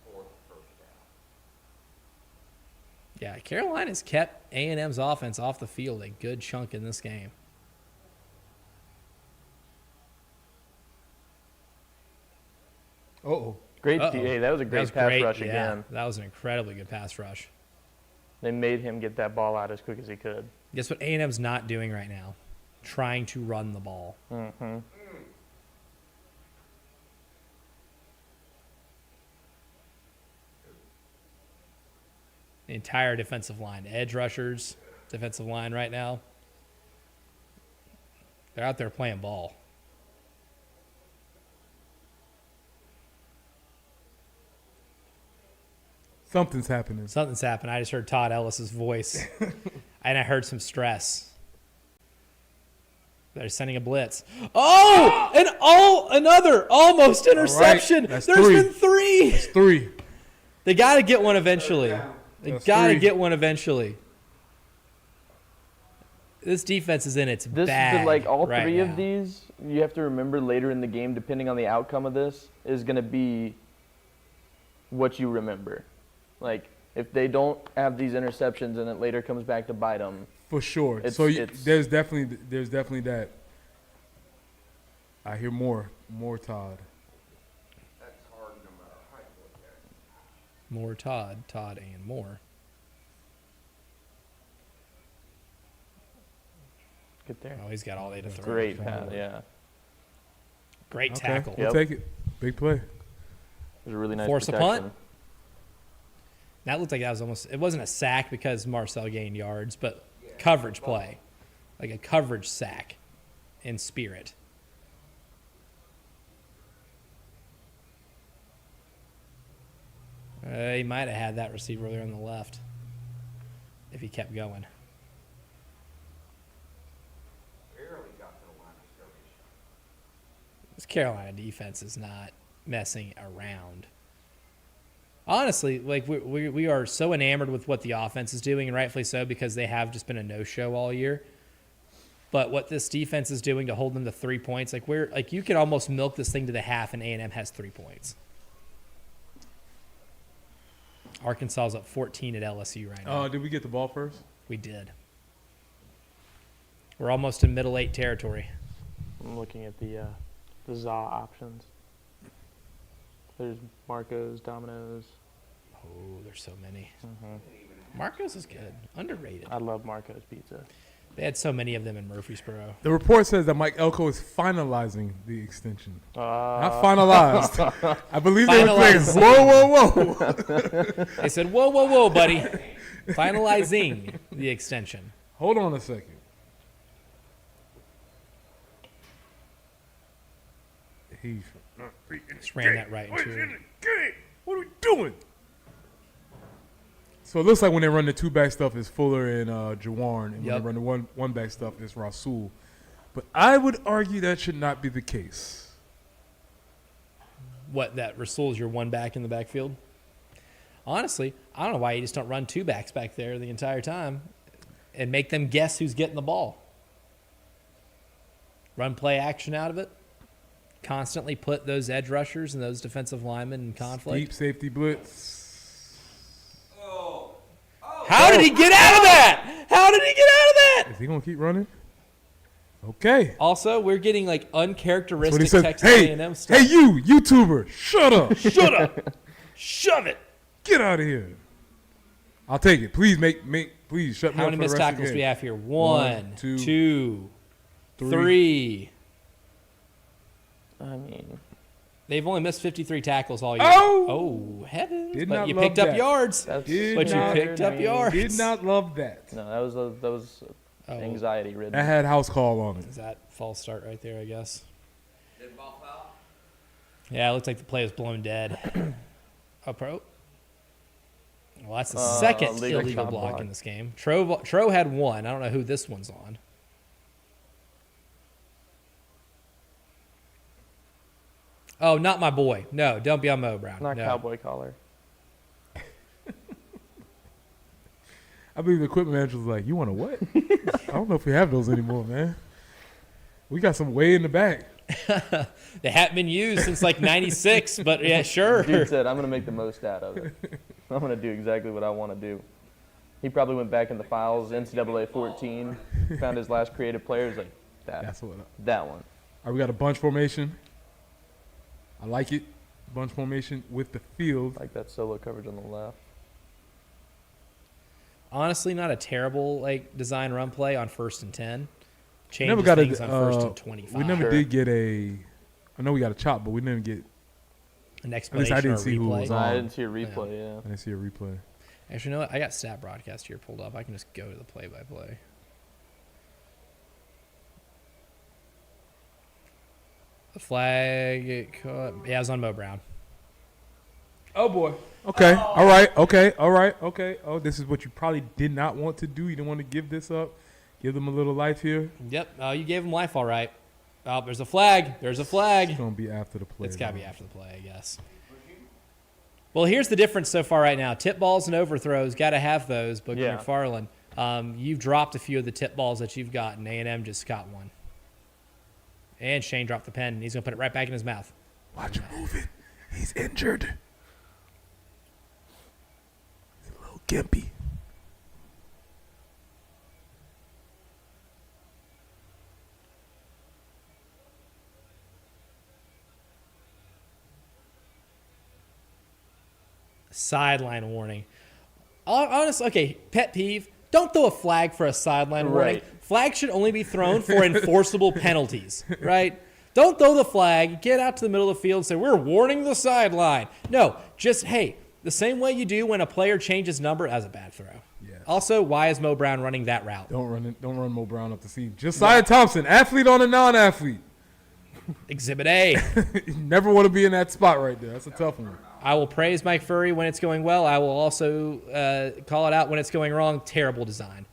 Speaker 3: Fourth first down.
Speaker 1: Yeah, Carolina's kept A&M's offense off the field a good chunk in this game.
Speaker 5: Great.
Speaker 1: Uh-oh.
Speaker 5: Hey, that was a great pass rush again.
Speaker 1: That was an incredibly good pass rush.
Speaker 5: They made him get that ball out as quick as he could.
Speaker 1: Guess what A&M's not doing right now? Trying to run the ball.
Speaker 5: Mm-hmm.
Speaker 1: The entire defensive line, edge rushers, defensive line right now, they're out there playing ball.
Speaker 2: Something's happening.
Speaker 1: Something's happened. I just heard Todd Ellis's voice, and I heard some stress. They're sending a blitz. Another almost interception.
Speaker 2: That's
Speaker 1: There's
Speaker 2: three.
Speaker 1: been three.
Speaker 2: That's 3.
Speaker 1: They got to get one eventually. They
Speaker 2: That's
Speaker 1: got to
Speaker 2: 3.
Speaker 1: get one eventually. This defense is in its bag
Speaker 5: Like all
Speaker 1: right
Speaker 5: three
Speaker 1: now.
Speaker 5: of these, you have to remember later in the game, depending on the outcome of this, is going to be what you remember. Like if they don't have these interceptions and it later comes back to bite them.
Speaker 2: For sure.
Speaker 5: It's-
Speaker 2: So
Speaker 5: it's-
Speaker 2: there's definitely that. I hear more Todd.
Speaker 3: That's hard no matter how you look at it.
Speaker 1: More Todd and more.
Speaker 5: Get there.
Speaker 1: Oh, he's got all day to throw.
Speaker 5: Great pass. Yeah,
Speaker 1: Great
Speaker 2: Okay,
Speaker 1: tackle.
Speaker 2: we'll
Speaker 5: Yep.
Speaker 2: take it. Big play.
Speaker 5: it was a really nice
Speaker 1: Force a
Speaker 5: protection.
Speaker 1: punt? That looked like that was almost. It wasn't a sack because Marcel gained yards, but coverage play, like a coverage sack, in spirit. He might have had that receiver there on the left if he kept going.
Speaker 3: Barely got to the line of scrimmage.
Speaker 1: This Carolina defense is not messing around. Honestly, like we are so enamored with what the offense is doing, and rightfully so, because they have just been a no-show all year. But what this defense is doing to hold them to 3 points, like you could almost milk this thing to the half, and A&M has 3 points. Arkansas's up 14 at LSU right now.
Speaker 2: Did we get the ball first?
Speaker 1: We did. We're almost in middle eight territory.
Speaker 5: I'm looking at the ZA options. There's Marco's, Domino's.
Speaker 1: Oh, there's so many. Marcos is good. Underrated.
Speaker 5: I love Marco's pizza.
Speaker 1: They had so many of them in Murfreesboro.
Speaker 2: The report says that Mike Elko is finalizing the extension. Not
Speaker 5: Uh,
Speaker 2: finalized. I believe they were saying,
Speaker 1: Finalizing.
Speaker 2: whoa.
Speaker 1: They said, whoa, whoa, whoa, buddy. Finalizing the extension.
Speaker 2: Hold on a second. He
Speaker 1: Just ran that right into him.
Speaker 2: What are we doing? So it looks like when they run the two-back stuff, it's Fuller and Jawan, and when
Speaker 1: Yep.
Speaker 2: they run the one-back stuff, it's Rasul. But I would argue that should not be the case.
Speaker 1: What, that Rasul's your one back in the backfield? Honestly, I don't know why you just don't run two backs back there the entire time and make them guess who's getting the ball. Run play action out of it. Constantly put those edge rushers and those defensive linemen in conflict.
Speaker 2: Deep safety blitz.
Speaker 1: How did he get out of that? How did he get out of that?
Speaker 2: Is he going to keep running? Okay.
Speaker 1: Also, we're getting like
Speaker 2: That's what he
Speaker 1: uncharacteristic
Speaker 2: says.
Speaker 1: Texas
Speaker 2: Hey,
Speaker 1: A&M stuff.
Speaker 2: hey, you, YouTuber, shut up.
Speaker 1: Shut up. Shove it.
Speaker 2: Get out of here. I'll take it. Please please shut me
Speaker 1: How
Speaker 2: up
Speaker 1: many
Speaker 2: for the
Speaker 1: missed
Speaker 2: rest of the
Speaker 1: tackles do we
Speaker 2: game.
Speaker 1: have here?
Speaker 2: One,
Speaker 1: One,
Speaker 2: two,
Speaker 1: two,
Speaker 2: three.
Speaker 1: three.
Speaker 5: I mean,
Speaker 1: They've only missed 53 tackles all year.
Speaker 2: Oh!
Speaker 1: Heavens.
Speaker 2: Did
Speaker 1: But
Speaker 2: not
Speaker 1: you
Speaker 2: love
Speaker 1: picked up
Speaker 2: that.
Speaker 1: yards.
Speaker 5: that's
Speaker 2: Did
Speaker 1: But you
Speaker 2: not-
Speaker 1: picked up yards.
Speaker 2: Did not love that.
Speaker 5: No, that was
Speaker 1: Oh,
Speaker 5: anxiety ridden.
Speaker 2: That had house call on it.
Speaker 1: is that false start right there, I guess?
Speaker 3: Did ball foul?
Speaker 1: Yeah, it looked like the play was blown dead. A pro? Well, that's the
Speaker 5: Uh,
Speaker 1: second
Speaker 5: illegal
Speaker 1: illegal
Speaker 5: top
Speaker 1: block
Speaker 5: block.
Speaker 1: in this game. Tro had one. I don't know who this one's on. Oh, not my boy. No, don't be on Mo Brown.
Speaker 5: Not
Speaker 1: no.
Speaker 5: cowboy collar.
Speaker 2: I believe the equipment manager was like, "You want a what?" I don't know if we have those anymore, man. We got some way in the back.
Speaker 1: They haven't been used since like 96, but yeah, sure.
Speaker 5: Dude said, I'm going to make the most out of it. I'm going to do exactly what I want to do. He probably went back in the files, NCAA 14, found his last creative player. He's like,
Speaker 2: That's what.
Speaker 5: that one.
Speaker 2: All right, we got a bunch formation. I like it. Bunch formation with the field.
Speaker 5: Like that solo coverage on the left.
Speaker 1: Honestly, not a terrible like design run play on 1st and 10.
Speaker 2: We
Speaker 1: Changes
Speaker 2: never got
Speaker 1: things on 1st and 25.
Speaker 2: We never
Speaker 5: Sure.
Speaker 2: did get a. I know we got a chop, but we didn't get.
Speaker 1: An
Speaker 2: least
Speaker 1: explanation
Speaker 2: I didn't
Speaker 1: or
Speaker 2: see who
Speaker 1: replay.
Speaker 2: was
Speaker 5: No,
Speaker 2: on.
Speaker 5: I didn't see a replay, yeah.
Speaker 2: I didn't see a replay.
Speaker 1: Actually, you know what? I got stat broadcast here pulled up. I can just go to the play-by-play. The flag, it caught. Yeah, it was on Mo Brown.
Speaker 2: Oh boy. Okay. All right. Okay. All right. Okay. Oh, this is what you probably did not want to do. You didn't want to give this up. Give them a little life here.
Speaker 1: Yep. You gave him life all right. Oh, there's a flag. There's a flag.
Speaker 2: It's gonna be after the play.
Speaker 1: It's got to be
Speaker 2: though.
Speaker 1: after the play, I guess. Well, here's the difference so far right now. Tip balls and overthrows, got to have those. Booker
Speaker 5: Yeah.
Speaker 1: McFarland, you've dropped a few of the tip balls that you've gotten. A&M just got one. And Shane dropped the pen. He's going to put it right back in his mouth.
Speaker 2: Watch him moving. He's injured. He's a little gimpy.
Speaker 1: Sideline warning. Honestly, okay, pet peeve. Don't throw a flag for a sideline warning.
Speaker 5: Right.
Speaker 1: Flag should only be thrown for enforceable penalties, right? Don't throw the flag, get out to the middle of the field and say, we're warning the sideline. No, just, hey, the same way you do when a player changes number, as a bad throw.
Speaker 2: Yes.
Speaker 1: Also, why is Mo Brown running that route?
Speaker 2: Don't run it. Don't run Mo Brown up the seam. Josiah Thompson, athlete on a non-athlete.
Speaker 1: Exhibit A.
Speaker 2: You never want to be in that spot right there. That's a tough one.
Speaker 1: I will praise Mike Furry when it's going well. I will also call it out when it's going wrong. Terrible design.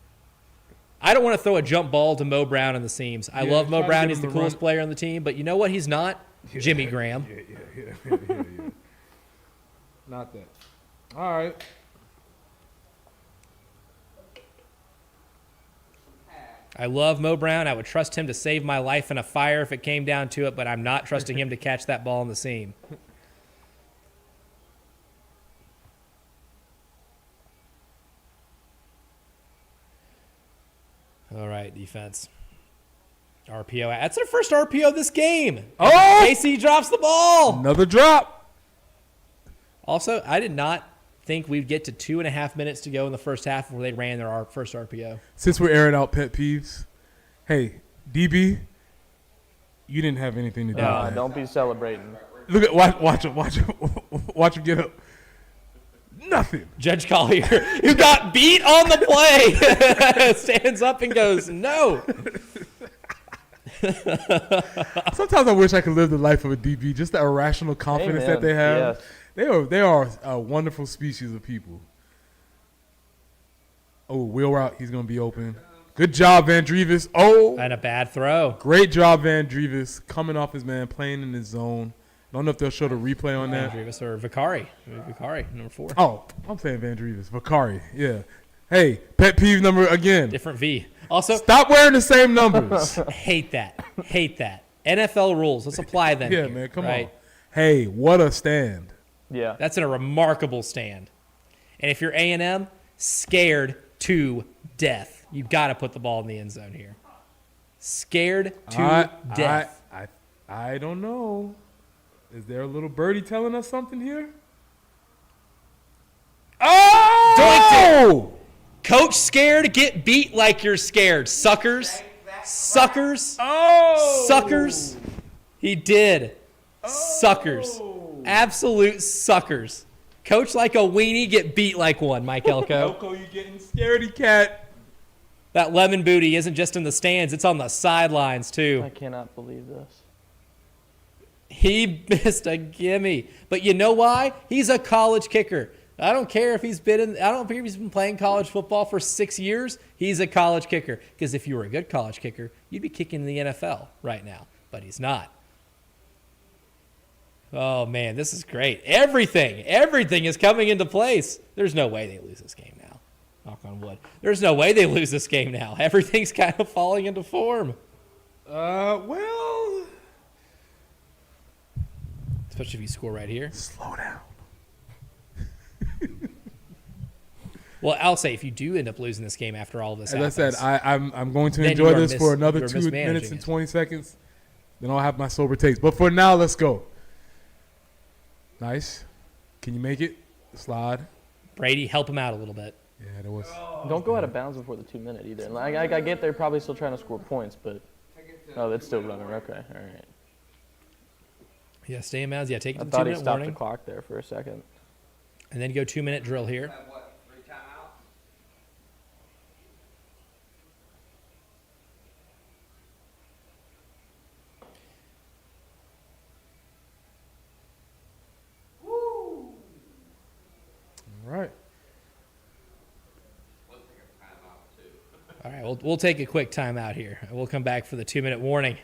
Speaker 1: I don't want to throw a jump ball to Mo Brown in the seams. I
Speaker 2: Yeah,
Speaker 1: love Mo
Speaker 2: try to
Speaker 1: Brown.
Speaker 2: get
Speaker 1: He's
Speaker 2: him
Speaker 1: the
Speaker 2: to
Speaker 1: coolest
Speaker 2: run.
Speaker 1: player on the team. But you know what he's not? Jimmy Graham.
Speaker 2: Yeah. Not that. All right.
Speaker 1: I love Mo Brown. I would trust him to save my life in a fire if it came down to it, but I'm not trusting him to catch that ball in the seam. All right, defense. RPO. That's their first RPO this game.
Speaker 2: Oh!
Speaker 1: Casey drops the ball.
Speaker 2: Another drop.
Speaker 1: Also, I did not think we'd get to 2.5 minutes to go in the first half before they ran their first RPO.
Speaker 2: Since we're airing out pet peeves, hey, DB, you didn't have anything to do with that.
Speaker 5: Don't be celebrating.
Speaker 2: Look at watch him get up. Nothing.
Speaker 1: Judge Collier, who got beat on the play, stands up and goes, "No."
Speaker 2: Sometimes I wish I could live the life of a DB, just the irrational confidence that they have.
Speaker 5: Yes.
Speaker 2: They are a wonderful species of people. Oh, wheel route, he's going to be open. Good job, Van Dreves. Oh,
Speaker 1: And a bad throw.
Speaker 2: great job, Van Dreves, coming off his man, playing in his zone. I don't know if they'll show the replay on that.
Speaker 1: Andrews or Vicari. Vicari, number 4.
Speaker 2: Oh, I'm saying Van Dreves. Vakari, yeah. Hey, pet peeve number again.
Speaker 1: Different V. Also,
Speaker 2: Stop wearing the same numbers.
Speaker 1: hate that. Hate that. NFL rules. Let's apply them.
Speaker 2: Yeah,
Speaker 1: here,
Speaker 2: man, come
Speaker 1: right?
Speaker 2: on. Hey, what a stand.
Speaker 5: Yeah.
Speaker 1: That's a remarkable stand. And if you're A&M, scared to death. You got to put the ball in the end zone here. Scared to death.
Speaker 2: I don't know. Is there a little birdie telling us something here? Oh!
Speaker 1: Coach scared, get beat like you're scared. Suckers. Suckers.
Speaker 2: Oh!
Speaker 1: Suckers. He did. Suckers. Absolute suckers. Coach like a weenie, get beat like one, Mike Elko.
Speaker 2: Elko, you getting scaredy cat.
Speaker 1: That lemon booty isn't just in the stands, it's on the sidelines too.
Speaker 5: I cannot believe this.
Speaker 1: He missed a gimme. But you know why? He's a college kicker. I don't care if he's been playing college football for 6 years. He's a college kicker. Because if you were a good college kicker, you'd be kicking in the NFL right now. But he's not. Oh man, this is great. Everything is coming into place. There's no way they lose this game now. Knock on wood. There's no way they lose this game now. Everything's kind of falling into form.
Speaker 2: Well,
Speaker 1: Especially if you score right here.
Speaker 2: slow down.
Speaker 1: Well, I'll say if you do end up losing this game after all of this
Speaker 2: As I
Speaker 1: happens,
Speaker 2: said, I'm going to
Speaker 1: Then
Speaker 2: enjoy
Speaker 1: you are
Speaker 2: this for
Speaker 1: you
Speaker 2: another
Speaker 1: are
Speaker 2: 2
Speaker 1: mismanaging
Speaker 2: minutes and
Speaker 1: it.
Speaker 2: 20 seconds. Then I'll have my sober takes. But for now, let's go. Nice. Can you make it? Slide.
Speaker 1: Brady, help him out a little bit.
Speaker 2: Yeah, there was.
Speaker 5: Don't go out of bounds before the 2 minute either. And I get they're probably still trying to score points, but that's still running. Okay, all right.
Speaker 1: Yeah, stay in bounds. Yeah, take
Speaker 5: I
Speaker 1: the
Speaker 5: thought he
Speaker 1: 2-minute
Speaker 5: stopped
Speaker 1: warning.
Speaker 5: the clock there for a second.
Speaker 1: And then go 2-minute drill here.
Speaker 3: Have what, 3 timeouts?
Speaker 2: All right.
Speaker 3: Let's take a timeout too.
Speaker 1: All right, we'll take a quick timeout here. We'll come back for the 2-minute warning.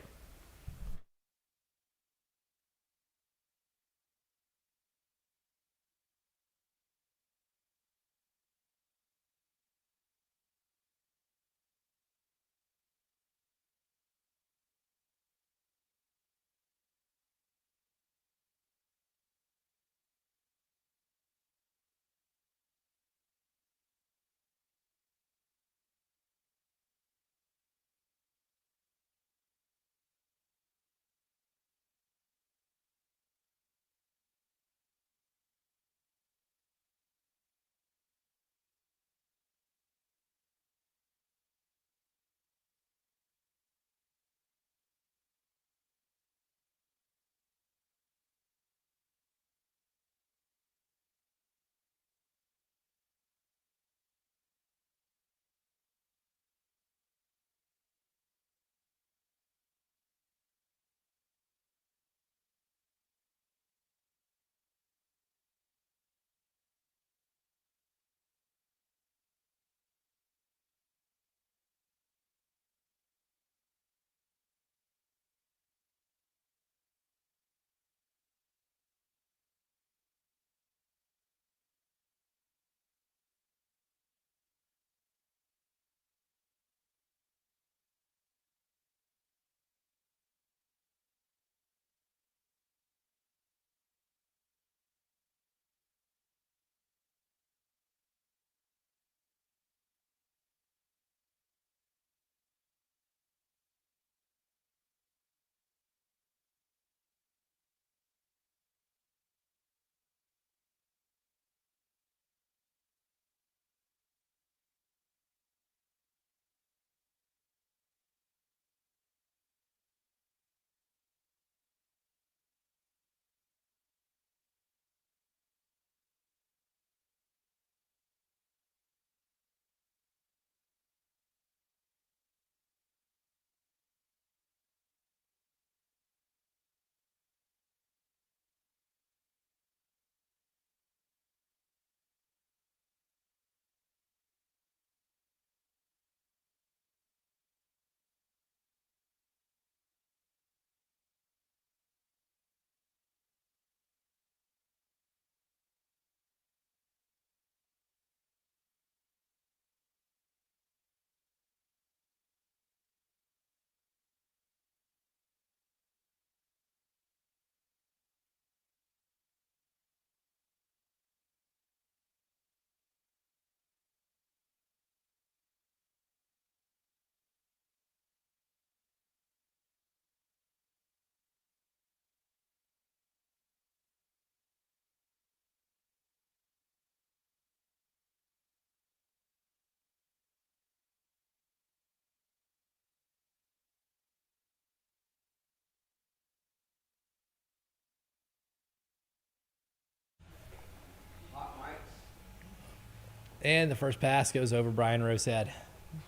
Speaker 1: And the first pass goes over Brian Rowe's head.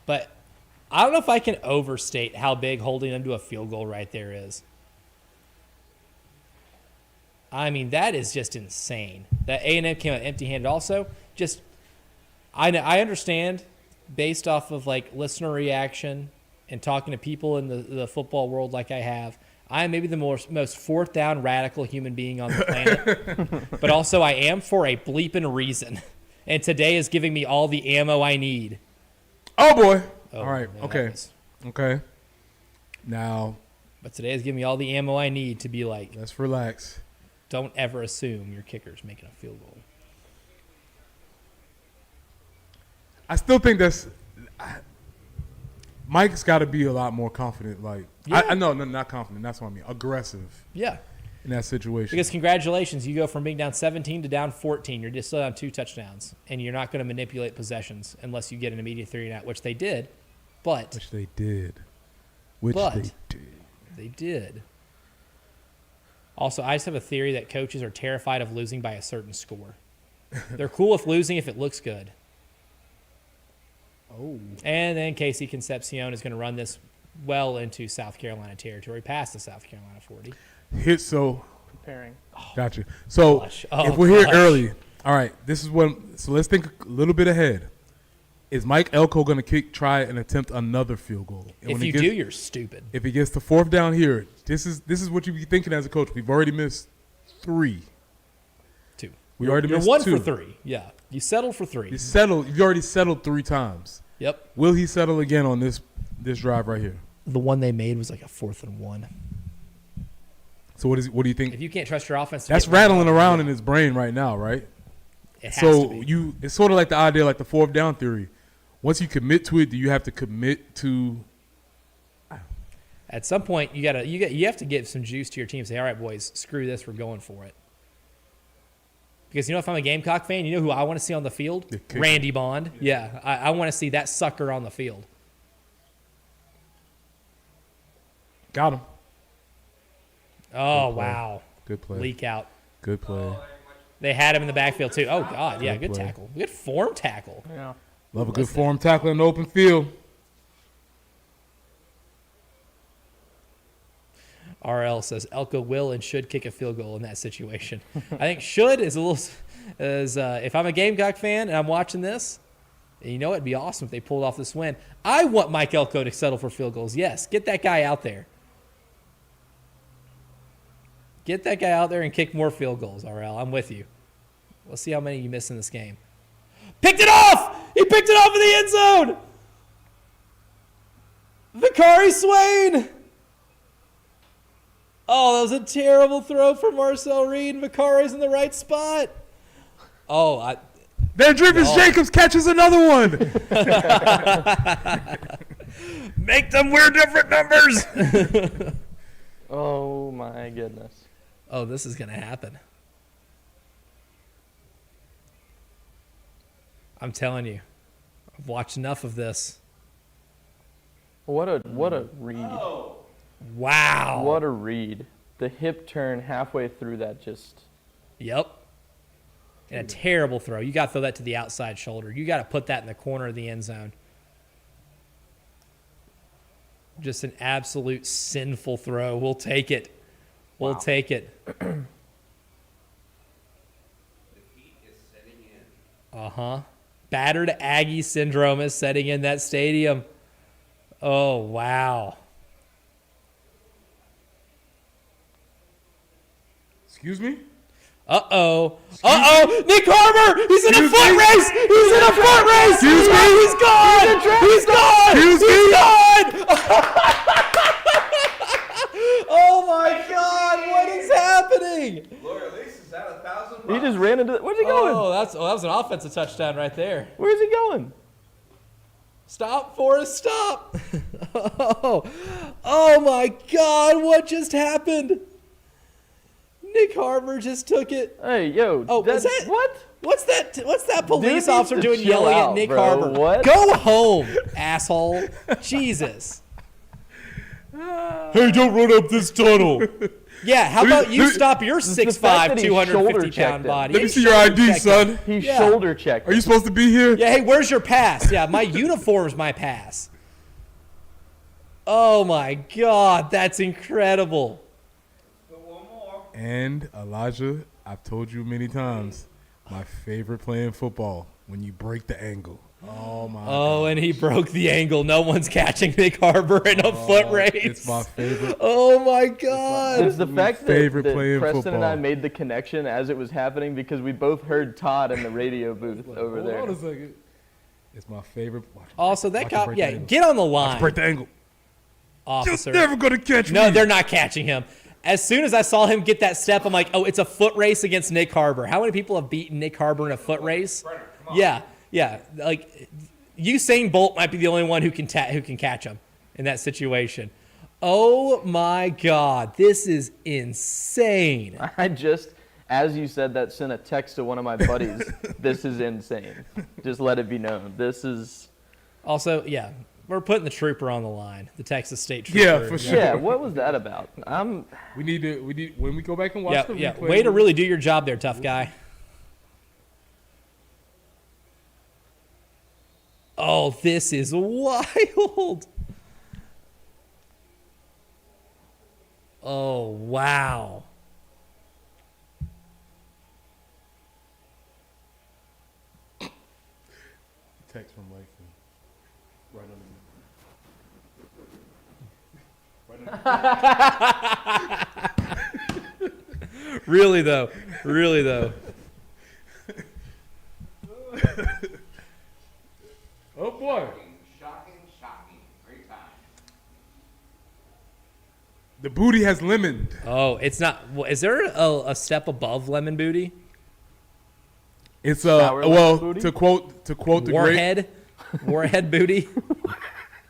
Speaker 1: But I don't know if I can overstate how big holding them to a field goal right there is. I mean, that is just insane. That A&M came out empty-handed also. Just, I understand based off of, like, listener reaction and talking to people in the football world like I have, I am maybe the most fourth down radical human being on the planet. But also I am for a bleeping reason. And today is giving me all the ammo I need.
Speaker 2: Oh, boy.
Speaker 1: Oh,
Speaker 2: all right.
Speaker 1: man,
Speaker 2: Okay. Okay. Now.
Speaker 1: But today is giving me all the ammo I need to be like,
Speaker 2: Let's relax.
Speaker 1: don't ever assume your kicker's making a field goal.
Speaker 2: I still think Mike's got to be a lot more confident. Like,
Speaker 1: Yeah.
Speaker 2: no, not confident. That's what I mean. Aggressive
Speaker 1: Yeah.
Speaker 2: in that situation.
Speaker 1: Because congratulations, you go from being down 17 to down 14. You're just still down 2 touchdowns. And you're not going to manipulate possessions unless you get an immediate 3 and out, which they did. But
Speaker 2: Which they did.
Speaker 1: they did. Also, I just have a theory that coaches are terrified of losing by a certain score. They're cool with losing if it looks good.
Speaker 2: Oh.
Speaker 1: And then Casey Concepcion is going to run this well into South Carolina territory, past the South Carolina 40.
Speaker 2: Hit so.
Speaker 5: Preparing.
Speaker 2: Gotcha. So
Speaker 1: Gosh. Oh,
Speaker 2: if we're here
Speaker 1: gosh.
Speaker 2: early, all right, this is when. So let's think a little bit ahead. Is Mike Elko going to try and attempt another field goal? And
Speaker 1: If
Speaker 2: when he
Speaker 1: you
Speaker 2: gets-
Speaker 1: do, you're stupid.
Speaker 2: if he gets to fourth down here, this is what you be thinking as a coach. We've already missed 3.
Speaker 1: 2.
Speaker 2: We already
Speaker 1: You're
Speaker 2: missed
Speaker 1: 1
Speaker 2: 2.
Speaker 1: for 3. Yeah. You settled for 3.
Speaker 2: You've already settled 3 times.
Speaker 1: Yep.
Speaker 2: Will he settle again on this drive right here?
Speaker 1: The one they made was like a 4th and 1.
Speaker 2: So what do you think?
Speaker 1: If you can't trust your offense, to
Speaker 2: That's
Speaker 1: get one
Speaker 2: rattling
Speaker 1: out,
Speaker 2: around in his brain right now, right?
Speaker 1: It has
Speaker 2: So
Speaker 1: to be.
Speaker 2: it's sort of like the idea, like the fourth down theory. Once you commit to it, do you have to commit to?
Speaker 1: At some point, you have to give some juice to your team. And say, all right, boys, screw this, we're going for it. Because if I'm a Gamecock fan, you know who I want to see on the field?
Speaker 2: The kicker.
Speaker 1: Randy Bond. Yeah, I want to see that sucker on the field.
Speaker 2: Got him.
Speaker 1: Oh,
Speaker 2: Good play.
Speaker 1: wow.
Speaker 2: Good play.
Speaker 1: Leak out.
Speaker 2: Good play.
Speaker 1: They had him in the backfield, too. Oh, God. Yeah,
Speaker 2: Good
Speaker 1: good
Speaker 2: play.
Speaker 1: tackle. Good form tackle.
Speaker 5: Yeah.
Speaker 2: Love a good form tackle in the open field.
Speaker 1: RL says Elko will and should kick a field goal in that situation. I think should is a little if I'm a Gamecock fan and I'm watching this, you know it'd be awesome if they pulled off this win. I want Mike Elko to settle for field goals. Yes, get that guy out there. Get that guy out there and kick more field goals, RL. I'm with you. Let's see how many you miss in this game. Picked it off! He picked it off in the end zone! Vicari Swain! Oh, that was a terrible throw for Marcel Reed. Vicari's in the right spot. Oh,
Speaker 2: Then Drivis Jacobs catches another one.
Speaker 1: make them wear different numbers.
Speaker 5: Oh my goodness.
Speaker 1: Oh, this is going to happen. I'm telling you. I've watched enough of this.
Speaker 5: What a read.
Speaker 1: Wow.
Speaker 5: What a read. The hip turn halfway through that just
Speaker 1: Yep. And a terrible throw. You got to throw that to the outside shoulder. You got to put that in the corner of the end zone. Just an absolute sinful throw. We'll take it. We'll take it.
Speaker 3: The heat is setting in.
Speaker 1: Uh-huh. Battered Aggie syndrome is setting in that stadium. Oh, wow.
Speaker 2: Excuse me?
Speaker 1: Uh-oh. Uh-oh. Nick Harmer! He's in a
Speaker 2: Excuse
Speaker 1: foot
Speaker 2: me?
Speaker 1: race! He's in a foot race!
Speaker 2: Excuse me?
Speaker 1: He's gone! He's gone!
Speaker 2: Excuse
Speaker 1: He's
Speaker 2: me?
Speaker 1: gone! Oh, my God. What is happening?
Speaker 3: Lord, at least is that 1,000
Speaker 5: he
Speaker 3: bucks.
Speaker 5: just ran into where's he going?
Speaker 1: Oh, that was an offensive touchdown right there.
Speaker 5: Where's he going?
Speaker 1: Stop, Forrest, stop. Oh, my God. What just happened? Nick Harmer just took it.
Speaker 5: Hey, yo.
Speaker 1: Oh, is that
Speaker 5: what?
Speaker 1: What's that police
Speaker 5: needs
Speaker 1: officer
Speaker 5: to
Speaker 1: doing
Speaker 5: chill
Speaker 1: yelling
Speaker 5: out,
Speaker 1: at Nick
Speaker 5: bro.
Speaker 1: Harmer?
Speaker 5: What?
Speaker 1: Go home, asshole. Jesus.
Speaker 2: Hey, don't run up this tunnel.
Speaker 1: Yeah, how about you stop your 6'5",
Speaker 5: that he
Speaker 1: 250-pound
Speaker 5: shoulder-checked
Speaker 1: body?
Speaker 2: Let me
Speaker 1: He
Speaker 2: see your ID,
Speaker 1: shoulder-checked him.
Speaker 2: son.
Speaker 5: He
Speaker 1: Yeah.
Speaker 5: shoulder checked.
Speaker 2: Are you supposed to be here?
Speaker 1: Yeah, hey, where's your pass? Yeah, my uniform's my pass. Oh, my God. That's incredible.
Speaker 2: And Elijah, I've told you many times, my favorite play in football, when you break the angle. Oh, my
Speaker 1: Oh,
Speaker 2: God.
Speaker 1: and he broke the angle. No one's catching Nick Harbor in a foot race.
Speaker 2: It's my favorite.
Speaker 1: Oh, my God.
Speaker 5: It's the fact that,
Speaker 2: favorite play in
Speaker 5: Preston and I
Speaker 2: football.
Speaker 5: made the connection as it was happening because we both heard Todd in the radio booth over
Speaker 2: Hold
Speaker 5: there.
Speaker 2: on a second. It's my favorite. Watch it.
Speaker 1: Also, that
Speaker 2: Watch it
Speaker 1: cop,
Speaker 2: break
Speaker 1: yeah,
Speaker 2: the angle.
Speaker 1: get on the
Speaker 2: Watch it
Speaker 1: line,
Speaker 2: break the angle. You're
Speaker 1: officer.
Speaker 2: never going to catch me.
Speaker 1: No, they're not catching him. As soon as I saw him get that step, I'm like, oh, it's a foot race against Nick Harbor. How many people have beaten Nick Harbor in a foot race? Yeah. Like Usain Bolt might be the only one who can catch him in that situation. Oh my God, this is insane.
Speaker 5: I just, as you said that, sent a text to one of my buddies. This is insane. Just let it be known. This is.
Speaker 1: Also, yeah, we're putting the trooper on the line, the Texas State Trooper.
Speaker 2: Yeah, for sure.
Speaker 5: Yeah, what was that about?
Speaker 2: We need when we go back and watch the
Speaker 1: Yeah.
Speaker 2: replay.
Speaker 1: Way to really do your job there, tough guy. Oh, this is wild. Oh, wow.
Speaker 2: Text from Langston. Right under
Speaker 1: Really, though. Really, though.
Speaker 2: Oh boy.
Speaker 3: Shocking. Great time.
Speaker 2: The booty has lemon.
Speaker 1: Oh, it's not. Is there a step above lemon booty?
Speaker 2: It's
Speaker 5: Sour lemon
Speaker 2: well
Speaker 5: booty?
Speaker 2: to quote the great
Speaker 1: Warhead booty.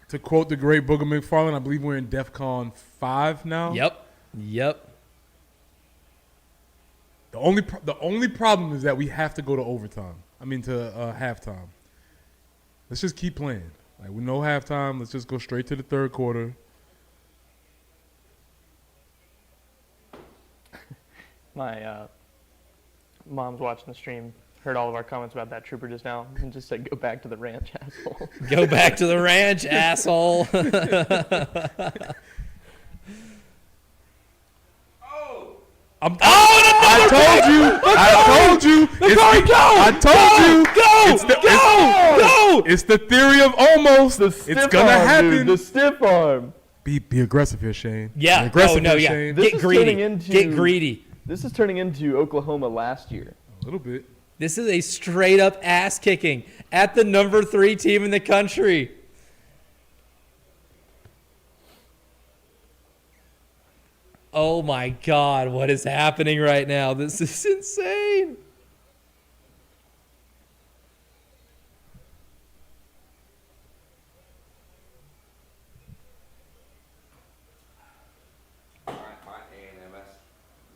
Speaker 2: to quote the great Booger McFarlane. I believe we're in DEFCON 5 now.
Speaker 1: Yep.
Speaker 2: The only problem is that we have to go to overtime. I mean to halftime. Let's just keep playing. Like with no halftime, let's just go straight to the third quarter.
Speaker 5: My mom's watching the stream, heard all of our comments about that trooper just now, and just said, go back to the ranch, asshole.
Speaker 1: Go back to the ranch, asshole.
Speaker 2: I told you. It's the theory of almost. It's gonna happen.
Speaker 5: Dude, the stiff arm.
Speaker 2: Be aggressive here, Shane.
Speaker 1: Yeah.
Speaker 2: Be aggressive
Speaker 1: No,
Speaker 2: here,
Speaker 1: yeah.
Speaker 2: Shane.
Speaker 5: This
Speaker 1: Get
Speaker 5: is
Speaker 1: greedy.
Speaker 5: turning into-
Speaker 1: Get greedy.
Speaker 5: This is turning into Oklahoma last year.
Speaker 2: A little bit.
Speaker 1: This is a straight up ass kicking at the number 3 team in the country. Oh my God, what is happening right now? This is insane.
Speaker 3: My ANMS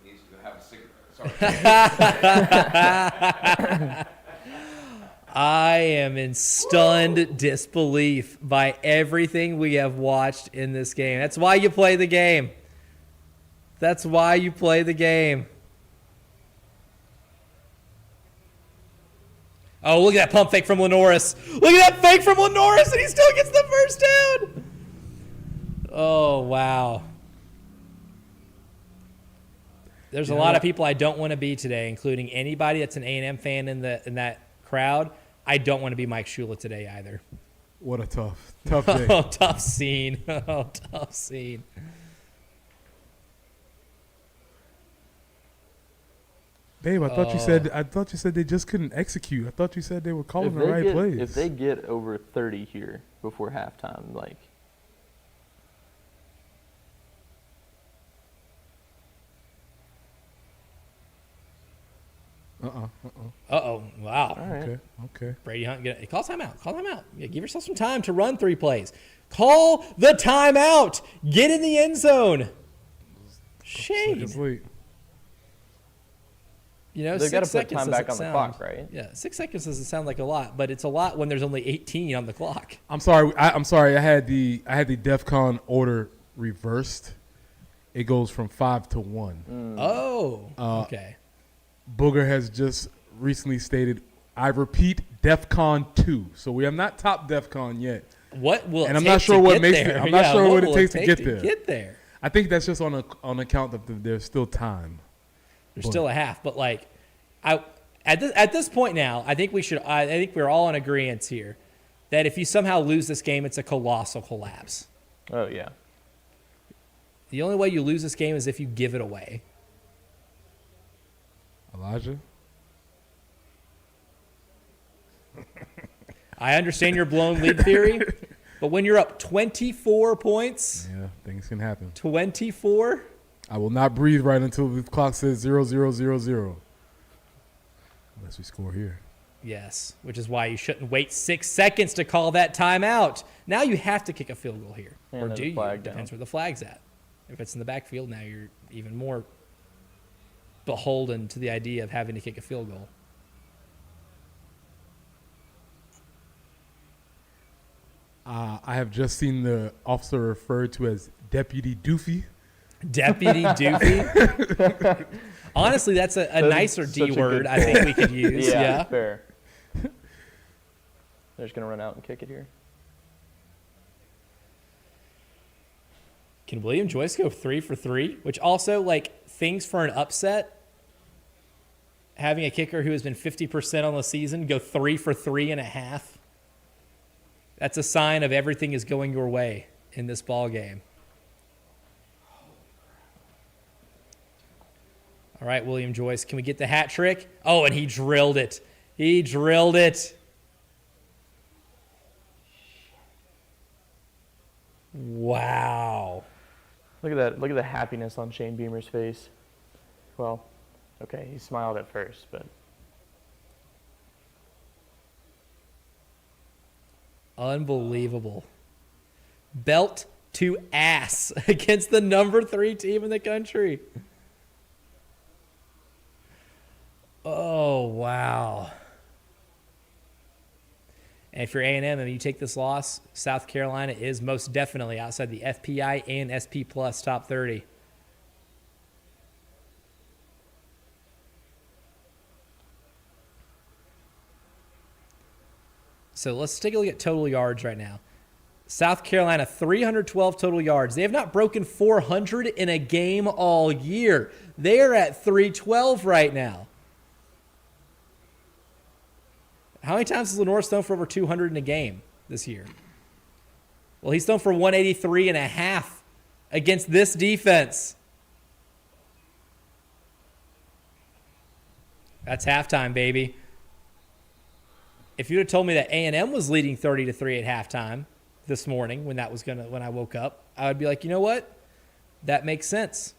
Speaker 3: needs to have a cigarette. Sorry.
Speaker 1: I am in stunned disbelief by everything we have watched in this game. That's why you play the game. That's why you play the game. Oh, look at that pump fake from Lenoris. Look at that fake from Lenoris, and he still gets the first down. Oh, wow. There's a lot of people I don't want to be today, including anybody that's an A&M fan in that crowd. I don't want to be Mike Shula today either.
Speaker 2: What a tough day.
Speaker 1: Oh, tough scene. Oh, tough scene.
Speaker 2: Babe, I thought you said they just couldn't execute. I thought you said they were calling the right plays.
Speaker 5: If they get over 30 here before halftime, like,
Speaker 1: Uh-oh. Wow.
Speaker 5: all right.
Speaker 2: Okay.
Speaker 1: Brady Hunt, call timeout. Call timeout. Yeah, give yourself some time to run 3 plays. Call the timeout. Get in the end zone. Shane.
Speaker 2: Seconds late.
Speaker 1: You know,
Speaker 5: They've got to
Speaker 1: 6
Speaker 5: put
Speaker 1: seconds
Speaker 5: time back on
Speaker 1: doesn't
Speaker 5: the
Speaker 1: sound-
Speaker 5: clock, right?
Speaker 1: Yeah, 6 seconds doesn't sound like a lot, but it's a lot when there's only 18 on the clock.
Speaker 2: I'm sorry. I'm sorry. I had the DEFCON order reversed. it goes from 5 to 1.
Speaker 1: Oh, okay.
Speaker 2: Booger has just recently stated, I repeat, DEFCON 2. So we have not topped DEFCON yet.
Speaker 1: What will?
Speaker 2: And
Speaker 1: it
Speaker 2: I'm
Speaker 1: take
Speaker 2: not sure
Speaker 1: to
Speaker 2: what
Speaker 1: get
Speaker 2: makes
Speaker 1: there?
Speaker 2: it. I'm not sure what it
Speaker 1: will
Speaker 2: takes to
Speaker 1: take
Speaker 2: get there.
Speaker 1: Get there.
Speaker 2: I think that's just on account of there's still time.
Speaker 1: There's still a half, but like, at this point now, I think I think we're all in agreement here that if you somehow lose this game, it's a colossal collapse.
Speaker 5: Oh yeah.
Speaker 1: The only way you lose this game is if you give it away.
Speaker 2: Elijah?
Speaker 1: I understand your blown lead theory, but when you're up 24 points,
Speaker 2: Yeah, things can happen.
Speaker 1: 24,
Speaker 2: I will not breathe right until the clock says 0-0-0-0. Unless we score here.
Speaker 1: yes, which is why you shouldn't wait 6 seconds to call that timeout. Now you have to kick a field goal here,
Speaker 5: And
Speaker 1: or
Speaker 5: there's
Speaker 1: do
Speaker 5: a
Speaker 1: you?
Speaker 5: flag down.
Speaker 1: Depends where the flag's at. If it's in the backfield, now you're even more beholden to the idea of having to kick a field goal.
Speaker 2: I have just seen the officer referred to as Deputy Doofy.
Speaker 1: Deputy Doofy. Honestly, that's a nicer
Speaker 5: such a
Speaker 1: D
Speaker 5: good
Speaker 1: word I think we could use. Yeah.
Speaker 5: Fair. They're just gonna run out and kick it here.
Speaker 1: Can William Joyce go 3 for 3? Which also, like, things for an upset, having a kicker who has been 50% on the season go 3 for 3.5. That's a sign of everything is going your way in this ball game. All right, William Joyce, can we get the hat trick? Oh, and he drilled it. He drilled it. Wow.
Speaker 5: Look at that. Look at the happiness on Shane Beamer's face. Well, okay, he smiled at first, but
Speaker 1: Unbelievable. Belt to ass against the number 3 team in the country. Oh, wow. And if you're A&M and you take this loss, South Carolina is most definitely outside the FPI and SP Plus top 30. So let's take a look at total yards right now. South Carolina, 312 total yards. They have not broken 400 in a game all year. They are at 312 right now. How many times has Lenore thrown for over 200 in a game this year? Well, he's thrown for 183.5 against this defense. That's halftime, baby. If you'd have told me that A&M was leading 30-3 at halftime this morning when I woke up, I would be like, you know what? That makes sense.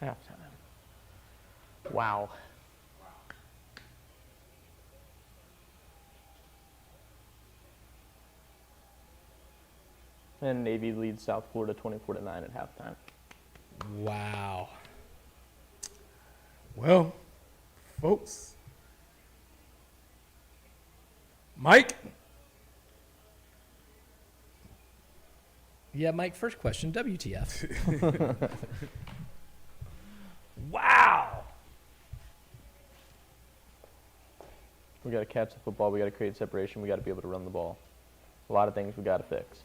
Speaker 5: halftime. Wow. And Navy leads South Florida 24-9 at halftime.
Speaker 1: Wow.
Speaker 2: Well, folks. Mike?
Speaker 1: Yeah, Mike, first question, WTF? Wow.
Speaker 5: We got to catch the football. We got to create separation. We got to be able to run the ball. A lot of things we got to fix.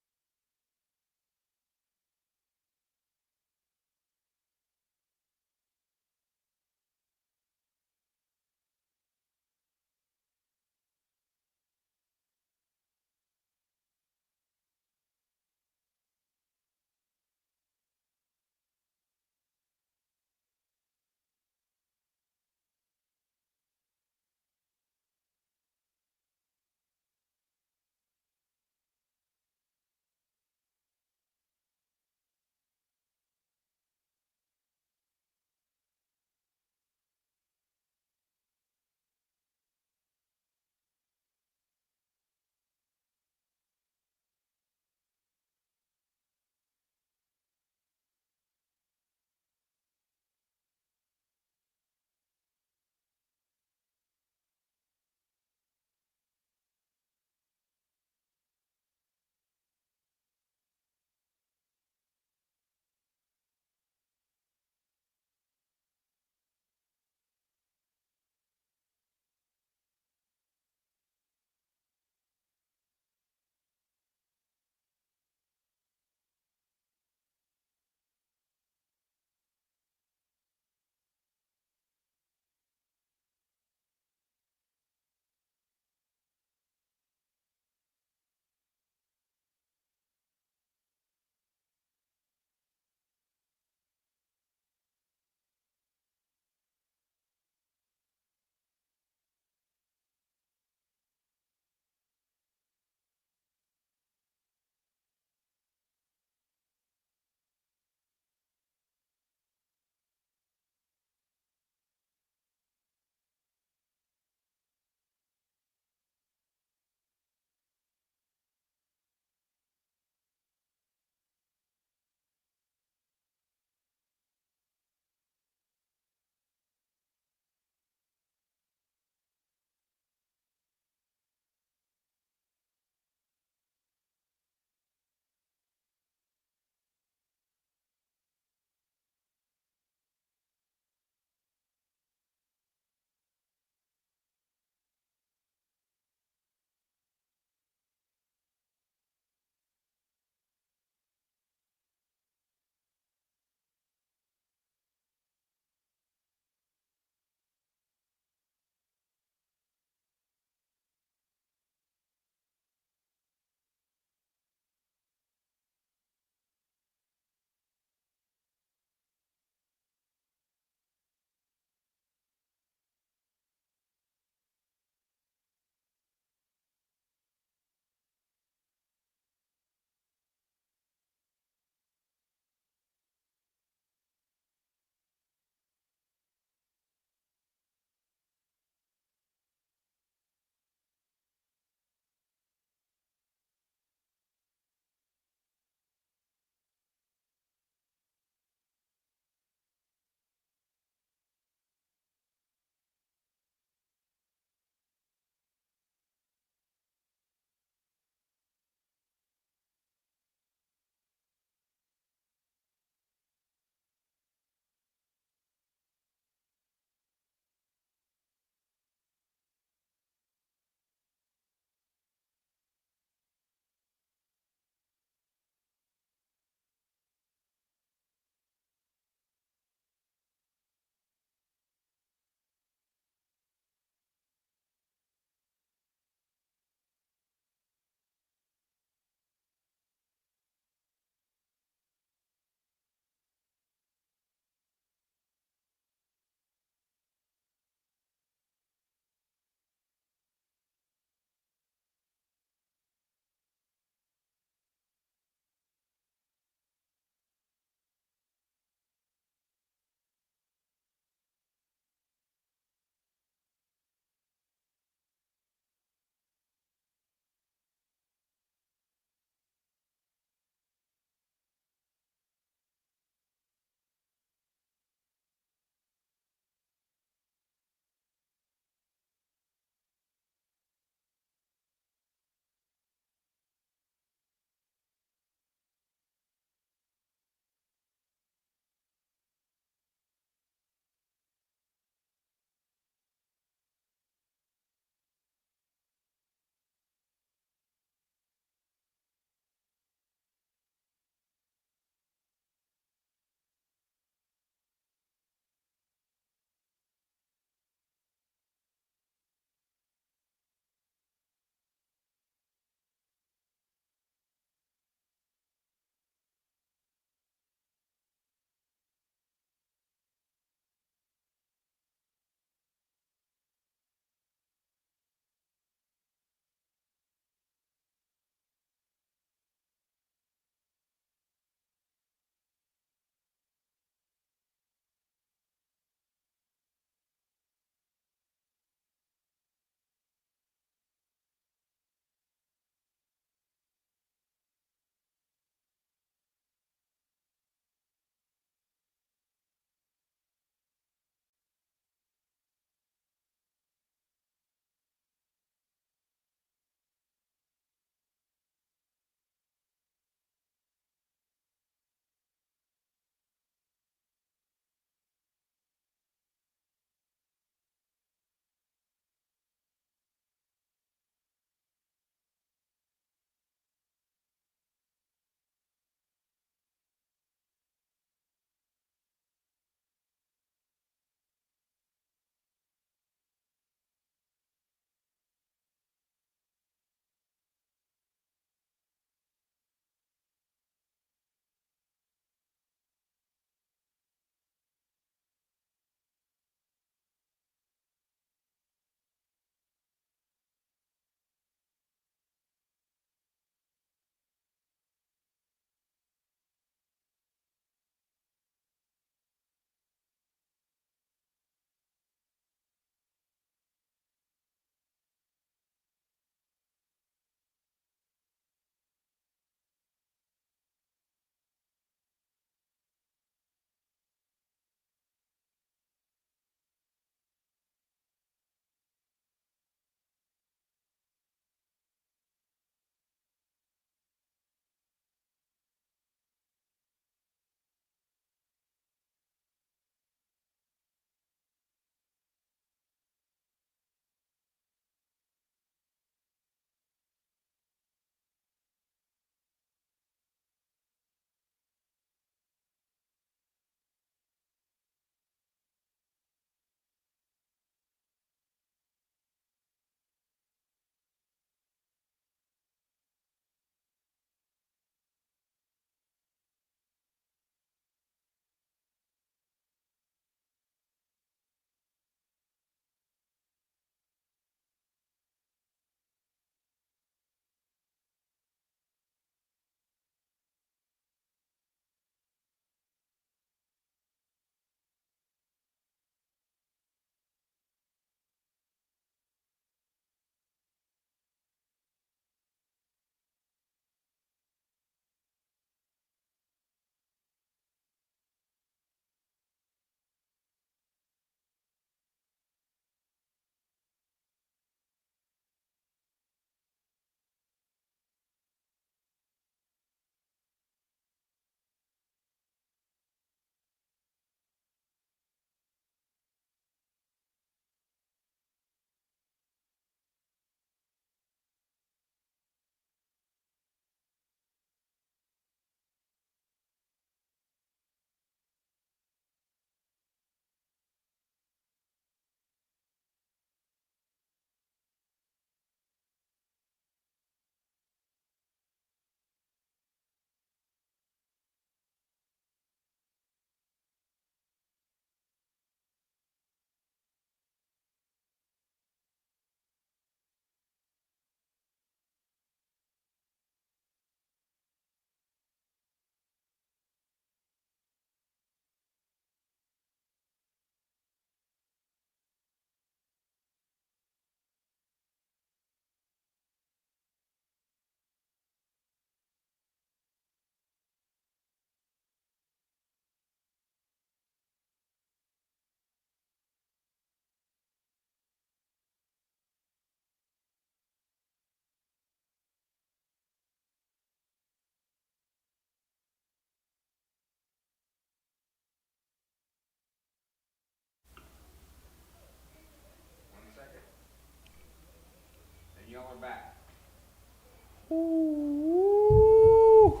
Speaker 1: Ooh.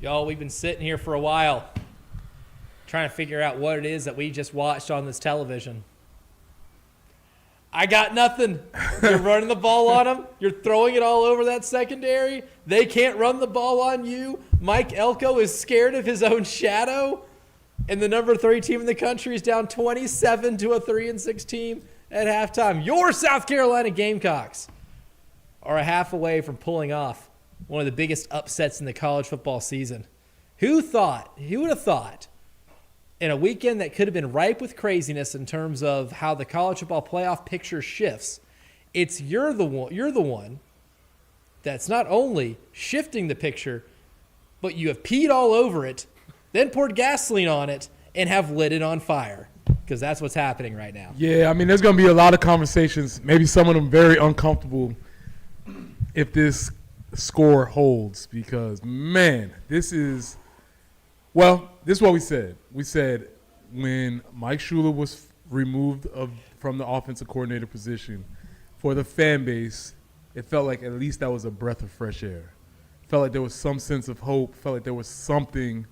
Speaker 1: Y'all, we've been sitting here for a while trying to figure out what it is that we just watched on this television. I got nothing. You're running the ball on them. You're throwing it all over that secondary. They can't run the ball on you. Mike Elko is scared of his own shadow. And the number 3 team in the country is down 27 to a 3-6 team at halftime. Your South Carolina Gamecocks are a half away from pulling off one of the biggest upsets in the college football season. Who would have thought, in a weekend that could have been ripe with craziness in terms of how the college football playoff picture shifts, you're the one that's not only shifting the picture, but you have peed all over it, then poured gasoline on it, and have lit it on fire. Because that's what's happening right now.
Speaker 2: Yeah, I mean, there's going to be a lot of conversations, maybe some of them very uncomfortable, if this score holds. Because, man, this is what we said. We said when Mike Shula was removed from the offensive coordinator position, for the fan base, it felt like at least that was a breath of fresh air. Felt like there was some sense of hope. Felt like there was something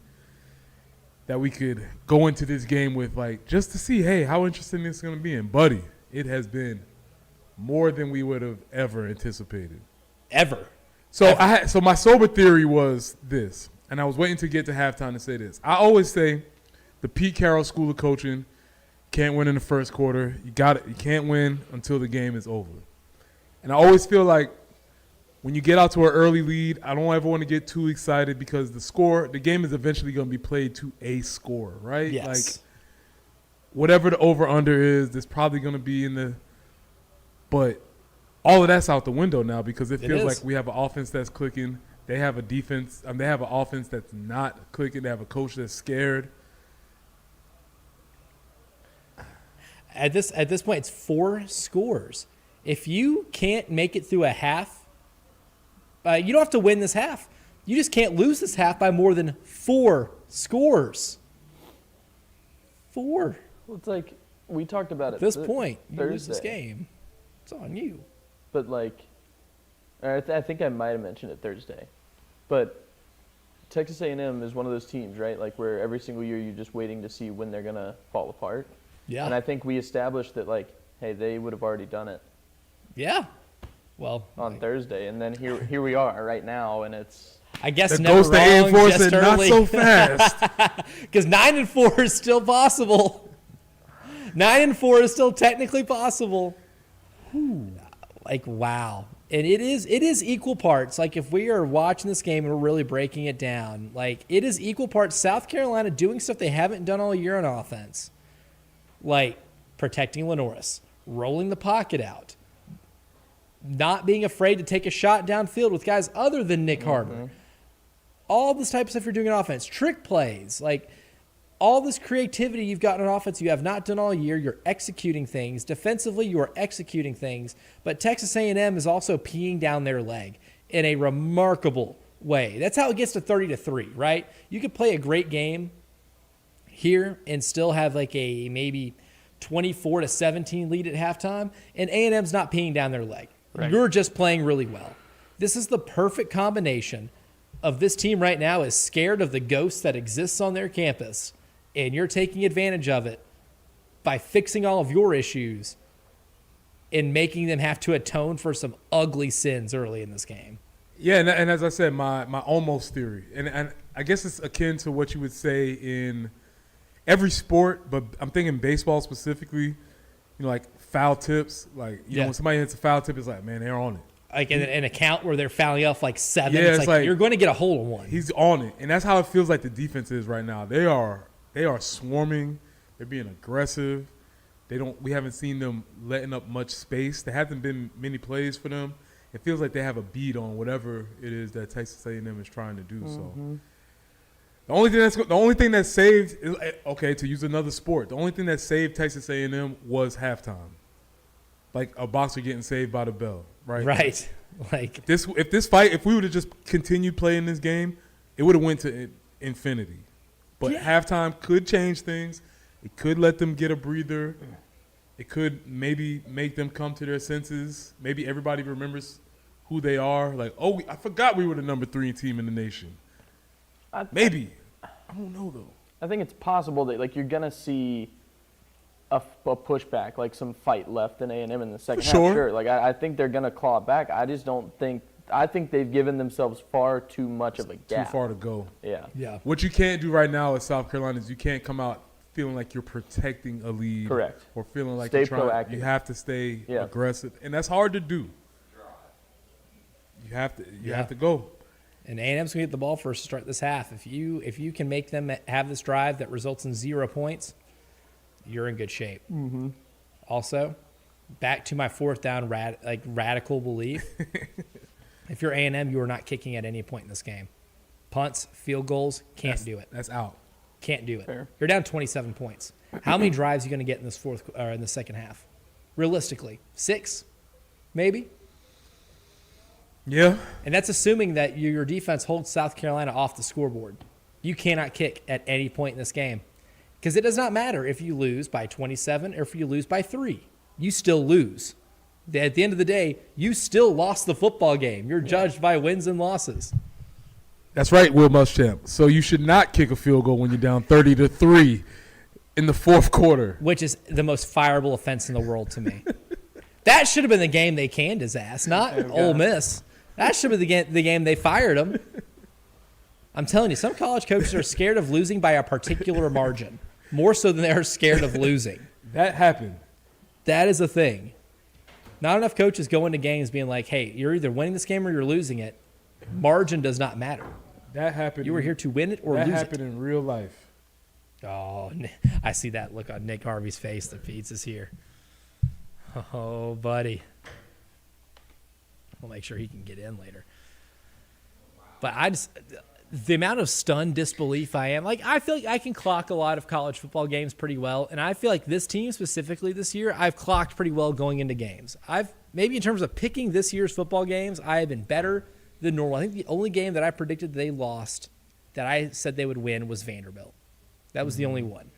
Speaker 2: that we could go into this game with, like, just to see, hey, how interesting this is going to be. And, buddy, it has been more than we would have ever anticipated.
Speaker 1: Ever.
Speaker 2: So my sober theory was this, and I was waiting to get to halftime to say this. I always say the Pete Carroll School of Coaching can't win in the first quarter. You can't win until the game is over. And I always feel like when you get out to an early lead, I don't ever want to get too excited because the game is eventually going to be played to a score, right?
Speaker 1: Yes.
Speaker 2: Like, whatever the over-under is, there's probably going to be in the – but all of that's out the window now because it feels like we have an offense that's clicking. They have a defense – they have an offense that's not clicking. They have a coach that's scared.
Speaker 1: At this point, it's 4 scores. If you can't make it through a half, you don't have to win this half. You just can't lose this half by more than 4 scores. 4.
Speaker 5: Well, it's like we talked about it.
Speaker 1: At this point, you
Speaker 5: Thursday.
Speaker 1: lose this game. It's on you.
Speaker 5: But, like, I think I might have mentioned it Thursday. But Texas A&M is one of those teams, right, like where every single year you're just waiting to see when they're going to fall apart.
Speaker 1: Yeah.
Speaker 5: And I think we established that, like, hey, they would have already done it.
Speaker 1: Yeah. Well,
Speaker 5: on Thursday, and then here we are right now, and it's.
Speaker 1: I guess
Speaker 2: that
Speaker 1: never
Speaker 2: goes to
Speaker 1: wrong,
Speaker 2: reinforce
Speaker 1: just
Speaker 2: it not
Speaker 1: early.
Speaker 2: so fast.
Speaker 1: Because 9-4 is still possible. 9-4 is still technically possible. Like, wow. And it is equal parts. Like, if we are watching this game and we're really breaking it down, like, it is equal parts South Carolina doing stuff they haven't done all year on offense. Like, protecting Lenoris, rolling the pocket out, not being afraid to take a shot downfield with guys other than Nick Harbor. All this type of stuff you're doing on offense. Trick plays. Like, all this creativity you've got on offense you have not done all year. You're executing things. Defensively, you are executing things. But Texas A&M is also peeing down their leg in a remarkable way. That's how it gets to 30-3, right? You could play a great game here and still have like a maybe 24-17 lead at halftime, and A&M's not peeing down their leg. Right. You're just playing really well. This is the perfect combination of this team right now is scared of the ghost that exists on their campus, and you're taking advantage of it by fixing all of your issues and making them have to atone for some ugly sins early in this game.
Speaker 2: Yeah, and as I said, my almost theory, and I guess it's akin to what you would say in every sport, but I'm thinking baseball specifically, like foul tips. Like, you know, when somebody hits a foul tip, it's like, man, they're on it. Like
Speaker 1: an account where they're fouling off like 7, it's like you're going to get a hole in one.
Speaker 2: He's on it, and that's how it feels like the defense is right now. They are swarming. They're being aggressive. We haven't seen them letting up much space. There hasn't been many plays for them. It feels like they have a beat on whatever it is that Texas A&M is trying to do. So the only thing that saved, to use another sport, the only thing that saved Texas A&M was halftime. Like a boxer getting saved by the bell, right?
Speaker 1: Right. Like
Speaker 2: if we would have just continued playing this game, it would have went to infinity. But halftime could change things. It could let them get a breather. It could maybe make them come to their senses. Maybe everybody remembers who they are. Like, I forgot we were the number 3 team in the nation. Maybe. I don't know, though.
Speaker 5: I think it's possible that, like, you're going to see a pushback, like some fight left in A&M in the second half. Sure. Like, I think they're going to claw it back. I just don't think – I think they've given themselves far too much of a gap.
Speaker 2: Too far to go.
Speaker 5: Yeah.
Speaker 2: What you can't do right now at South Carolina is you can't come out feeling like you're protecting a lead.
Speaker 5: Correct.
Speaker 2: Or feeling like
Speaker 5: stay
Speaker 2: you're trying.
Speaker 5: Proactive.
Speaker 2: You have to stay aggressive. And that's hard to do. You have to go.
Speaker 1: And A&M's going to get the ball first to start this half. If you can make them have this drive that results in 0 points, you're in good shape.
Speaker 5: Mm-hmm.
Speaker 1: Also, back to my fourth down radical belief. If you're A&M, you are not kicking at any point in this game. Punts, field goals, can't do it.
Speaker 2: That's out.
Speaker 1: Can't do it.
Speaker 5: Fair.
Speaker 1: You're down 27 points. How many drives are you going to get in this in the second half? Realistically, 6, maybe.
Speaker 2: Yeah.
Speaker 1: And that's assuming that your defense holds South Carolina off the scoreboard. You cannot kick at any point in this game because it does not matter if you lose by 27 or if you lose by 3. You still lose. At the end of the day, you still lost the football game. You're judged by wins and losses.
Speaker 2: That's right, Will Muschamp. So you should not kick a field goal when you're down 30-3 in the fourth quarter.
Speaker 1: Which is the most fireable offense in the world to me. That should have been the game they canned his ass, not Ole Miss. That should have been the game they fired him. I'm telling you, some college coaches are scared of losing by a particular margin, more so than they are scared of losing.
Speaker 2: That happened.
Speaker 1: That is a thing. Not enough coaches go into games being like, hey, you're either winning this game or you're losing it. Margin does not matter.
Speaker 2: That happened.
Speaker 1: You were here to win it or lose it.
Speaker 2: That happened in real life.
Speaker 1: Oh, I see that look on Nick Harvey's face. The pizza's here. Oh, buddy. We'll make sure he can get in later. But the amount of stunned disbelief I am, like, I feel like I can clock a lot of college football games pretty well, and I feel like this team specifically this year, I've clocked pretty well going into games. Maybe in terms of picking this year's football games, I have been better than normal. I think the only game that I predicted they lost that I said they would win was Vanderbilt. That was the only one.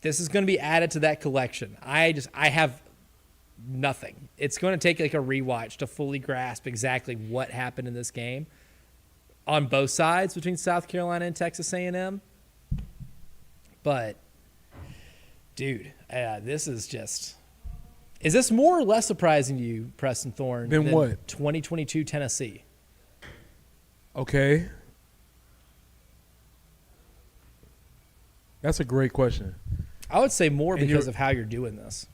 Speaker 1: This is going to be added to that collection. I have nothing. It's going to take like a rewatch to fully grasp exactly what happened in this game on both sides between South Carolina and Texas A&M. But, dude, this is just... Is this more or less surprising to you, Preston Thorne,
Speaker 2: than what?
Speaker 1: 2022 Tennessee?
Speaker 2: Okay. That's a great question.
Speaker 1: I would say more because of how you're doing this.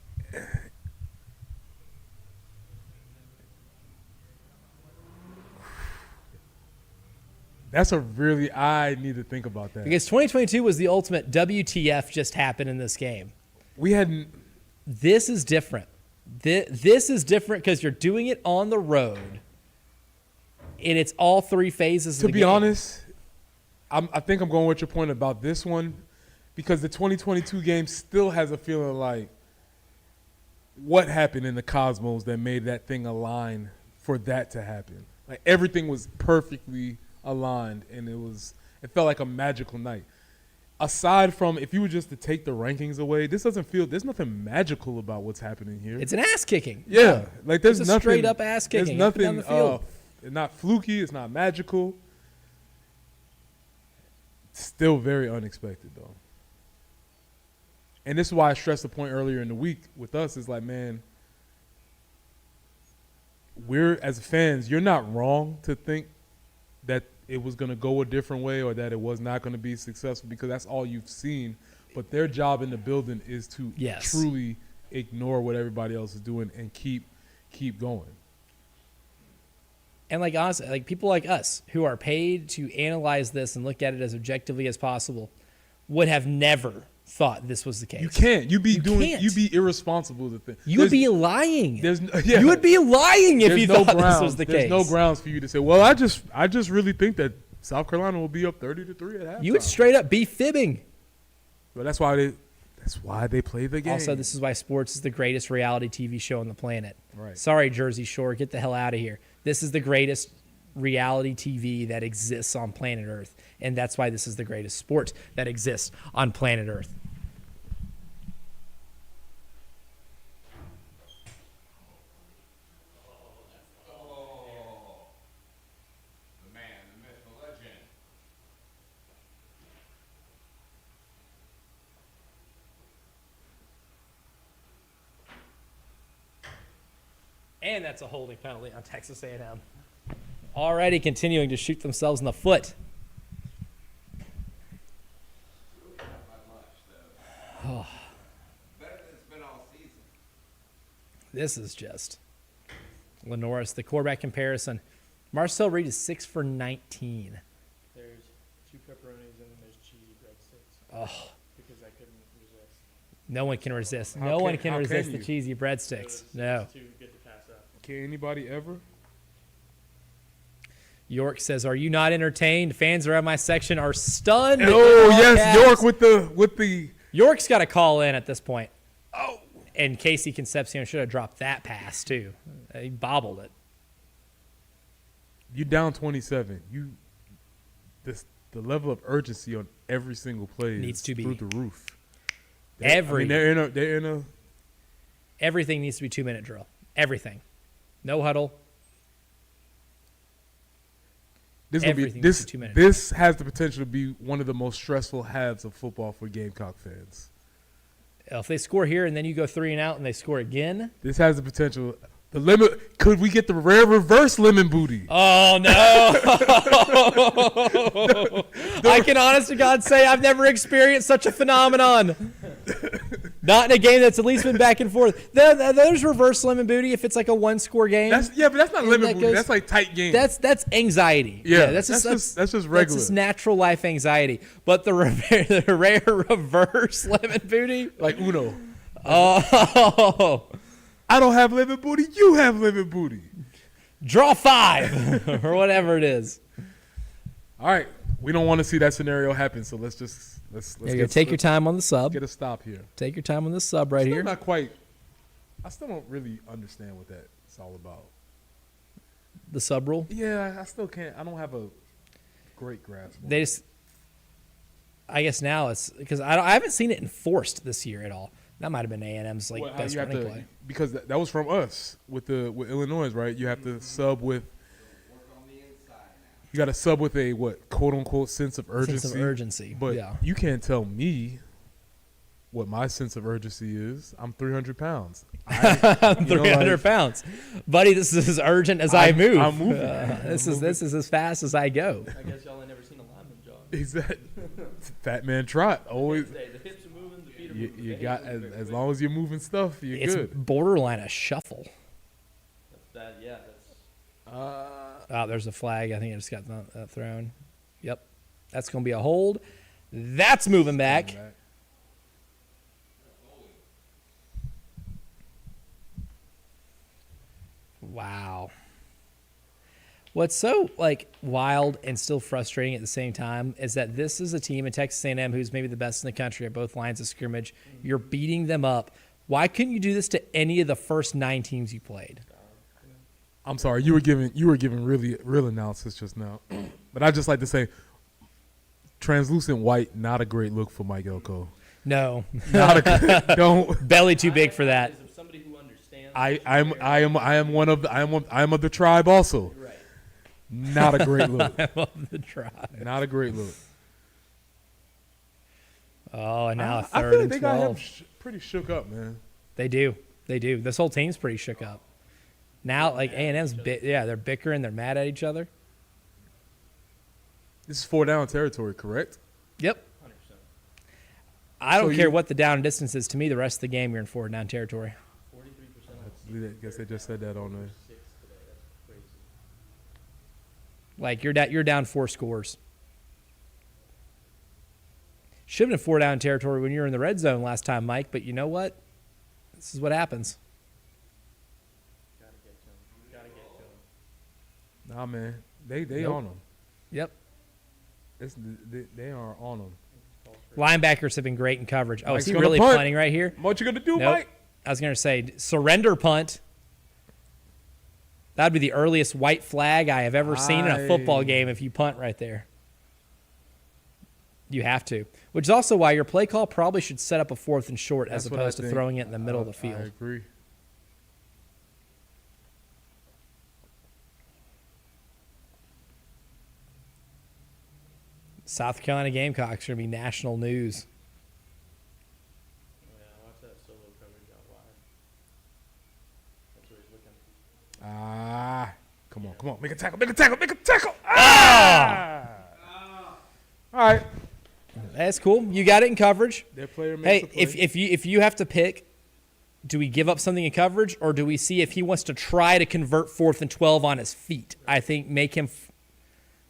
Speaker 2: I need to think about that.
Speaker 1: Because 2022 was the ultimate WTF just happened in this game.
Speaker 2: We hadn't.
Speaker 1: This is different. This is different because you're doing it on the road, and it's all 3 phases of the game.
Speaker 2: To be honest, I think I'm going with your point about this one because the 2022 game still has a feeling like what happened in the cosmos that made that thing align for that to happen. Like everything was perfectly aligned, and it felt like a magical night. Aside from if you were just to take the rankings away, there's nothing magical about what's happening here.
Speaker 1: It's an ass kicking.
Speaker 2: Yeah, like there's
Speaker 1: it's
Speaker 2: nothing.
Speaker 1: A straight up ass kicking.
Speaker 2: There's nothing.
Speaker 1: Down the field.
Speaker 2: It's not fluky. It's not magical. Still very unexpected though. And this is why I stressed the point earlier in the week with us is like, man, we're as fans, you're not wrong to think that it was going to go a different way or that it was not going to be successful because that's all you've seen. But their job in the building is to truly ignore what everybody else is doing and keep going.
Speaker 1: And like honestly, like people like us who are paid to analyze this and look at it as objectively as possible would have never thought this was the case.
Speaker 2: You can't. You'd be irresponsible to think.
Speaker 1: You would be lying.
Speaker 2: Yeah.
Speaker 1: You would be lying if you thought this was the case.
Speaker 2: There's no grounds for you to say, well, I just really think that South Carolina will be up 30-3 at halftime.
Speaker 1: You would straight up be fibbing.
Speaker 2: But that's why they play the game.
Speaker 1: Also, this is why sports is the greatest reality TV show on the planet.
Speaker 2: Right.
Speaker 1: Sorry, Jersey Shore, get the hell out of here. This is the greatest reality TV that exists on planet Earth, and that's why this is the greatest sport that exists on planet Earth. And that's a holding penalty on Texas A&M. Already continuing to shoot themselves in the foot.
Speaker 3: Really not by much, though. Better than it's been all season.
Speaker 1: This is just Lenoris, the quarterback comparison. Marcel Reed is 6 for 19.
Speaker 6: There's 2 pepperonis and then there's cheesy breadsticks.
Speaker 1: Oh,
Speaker 6: Because I couldn't resist.
Speaker 1: no one can resist.
Speaker 2: How
Speaker 1: No
Speaker 2: can-
Speaker 1: one can
Speaker 2: how can
Speaker 1: resist the
Speaker 2: you?
Speaker 1: cheesy
Speaker 6: So
Speaker 1: breadsticks.
Speaker 6: it's
Speaker 1: No.
Speaker 6: too good to pass up.
Speaker 2: Can anybody ever?
Speaker 1: York says, "Are you not entertained? Fans around my section are stunned."
Speaker 2: Oh yes,
Speaker 1: Yes.
Speaker 2: York with the.
Speaker 1: York's got to call in at this point. Oh, and Casey Concepcion should have dropped that pass too. He bobbled it.
Speaker 2: You down 27. The level of urgency on every single play
Speaker 1: Needs
Speaker 2: is
Speaker 1: to be.
Speaker 2: through the roof.
Speaker 1: Every-
Speaker 2: they're in a
Speaker 1: Everything needs to be 2-minute drill. Everything. No huddle.
Speaker 2: this will be
Speaker 1: Everything
Speaker 2: this
Speaker 1: needs to be 2 minutes.
Speaker 2: this has the potential to be one of the most stressful halves of football for Gamecock fans.
Speaker 1: If they score here and then you go 3 and out and they score again,
Speaker 2: This has the potential. The limit. Could we get the rare reverse lemon booty?
Speaker 1: oh no! I can honest to God say I've never experienced such a phenomenon. Not in a game that's at least been back and forth. There's reverse lemon booty if it's like a 1-score game.
Speaker 2: But that's not
Speaker 1: And
Speaker 2: lemon
Speaker 1: that
Speaker 2: booty.
Speaker 1: goes-
Speaker 2: That's like tight game.
Speaker 1: That's anxiety.
Speaker 2: Yeah,
Speaker 1: that's just
Speaker 2: that's just
Speaker 1: That's
Speaker 2: regular.
Speaker 1: just natural life anxiety. But the rare reverse lemon booty.
Speaker 2: like Uno.
Speaker 1: Oh,
Speaker 2: I don't have lemon booty. You have lemon booty.
Speaker 1: draw 5 or whatever it is.
Speaker 2: All right, we don't want to see that scenario happen. So let's
Speaker 1: There you go. Take your time on the sub.
Speaker 2: Get a stop here.
Speaker 1: Take your time on the sub right
Speaker 2: Still
Speaker 1: here.
Speaker 2: not quite. I still don't really understand what that's all about.
Speaker 1: The sub rule.
Speaker 2: Yeah, I still can't. I don't have a great grasp. on
Speaker 1: They
Speaker 2: it.
Speaker 1: just, I guess now it's because I haven't seen it enforced this year at all. That might have been A&M's like
Speaker 2: Well, how
Speaker 1: best
Speaker 2: you have
Speaker 1: running
Speaker 2: to-
Speaker 1: play.
Speaker 2: because that was from us with Illinois, right? You have to sub with.
Speaker 3: Work on the inside now.
Speaker 2: You got to sub with a what quote unquote sense of urgency.
Speaker 1: Sense of urgency.
Speaker 2: But
Speaker 1: yeah.
Speaker 2: you can't tell me what my sense of urgency is. I'm 300 pounds.
Speaker 1: I'm 300 pounds, buddy. This is as urgent as I
Speaker 2: I'm-
Speaker 1: move.
Speaker 2: I'm moving.
Speaker 1: This is as fast as I go.
Speaker 6: I guess y'all ain't never seen a lineman jog.
Speaker 2: Is that fat man trot? Always.
Speaker 6: The hips are moving, the feet are
Speaker 2: You,
Speaker 6: moving.
Speaker 2: you
Speaker 6: the
Speaker 2: got
Speaker 6: hands are moving.
Speaker 2: as long as you're moving stuff, you're
Speaker 1: It's
Speaker 2: good.
Speaker 1: borderline a shuffle.
Speaker 6: That's that, yeah, that's
Speaker 1: Oh, there's a flag. I think I just got that thrown. Yep, that's gonna be a hold. That's moving back. Wow. What's so like wild and still frustrating at the same time is that this is a team in Texas A&M who's maybe the best in the country at both lines of scrimmage. You're beating them up. Why couldn't you do this to any of the first 9 teams you played?
Speaker 2: I'm sorry, you were giving really real analysis just now, but I just like to say, translucent white, not a great look for Mike Elko.
Speaker 1: No,
Speaker 2: Not a good, don't.
Speaker 1: belly too big for that.
Speaker 6: Is of somebody who understands.
Speaker 2: I am one of the tribe also.
Speaker 6: Right.
Speaker 2: Not a great look.
Speaker 1: I love the tribe.
Speaker 2: Not a great look.
Speaker 1: Oh, and now a
Speaker 2: I
Speaker 1: third
Speaker 2: feel like
Speaker 1: and
Speaker 2: they got him
Speaker 1: 12.
Speaker 2: pretty shook up, man.
Speaker 1: They do. This whole team's pretty shook up. Now, like A&M's, they're bickering. They're mad at each other.
Speaker 2: This is 4 down territory, correct?
Speaker 1: Yep.
Speaker 6: 100%.
Speaker 1: I don't
Speaker 2: So
Speaker 1: care
Speaker 2: you-
Speaker 1: what the down distance is. To me, the rest of the game, you're in 4 down territory.
Speaker 6: 43%
Speaker 2: I guess they just said that on there.
Speaker 6: 6 today. That's crazy.
Speaker 1: Like you're down 4 scores. Should have been 4 down territory when you were in the red zone last time, Mike. But you know what? This is what happens.
Speaker 6: Gotta get to him. Gotta get to him.
Speaker 2: Nah, man, they
Speaker 1: Nope.
Speaker 2: on them.
Speaker 1: Yep.
Speaker 2: They are on them.
Speaker 1: Linebackers have been great in coverage. Oh,
Speaker 2: Mike's
Speaker 1: is he
Speaker 2: gonna
Speaker 1: really
Speaker 2: punt.
Speaker 1: punting right here?
Speaker 2: What you gonna do,
Speaker 1: Nope.
Speaker 2: Mike?
Speaker 1: I was going to say surrender punt. That'd be the earliest white flag I have ever seen in a football game if you punt right there. You have to. Which is also why your play call probably should set up a 4th and short as
Speaker 2: That's what I
Speaker 1: opposed to
Speaker 2: think.
Speaker 1: throwing it in the middle of the
Speaker 2: I
Speaker 1: field.
Speaker 2: agree.
Speaker 1: South Carolina Gamecocks are going to be national news.
Speaker 6: Oh, yeah, watch that solo coverage out wide. That's where he's looking.
Speaker 2: Come on, make a tackle, make a tackle, make a tackle. Ah! All right.
Speaker 1: That's cool. You got it in coverage.
Speaker 2: Their player
Speaker 1: Hey,
Speaker 2: makes a play.
Speaker 1: if you have to pick, do we give up something in coverage, or do we see if he wants to try to convert 4th and 12 on his feet? I think make him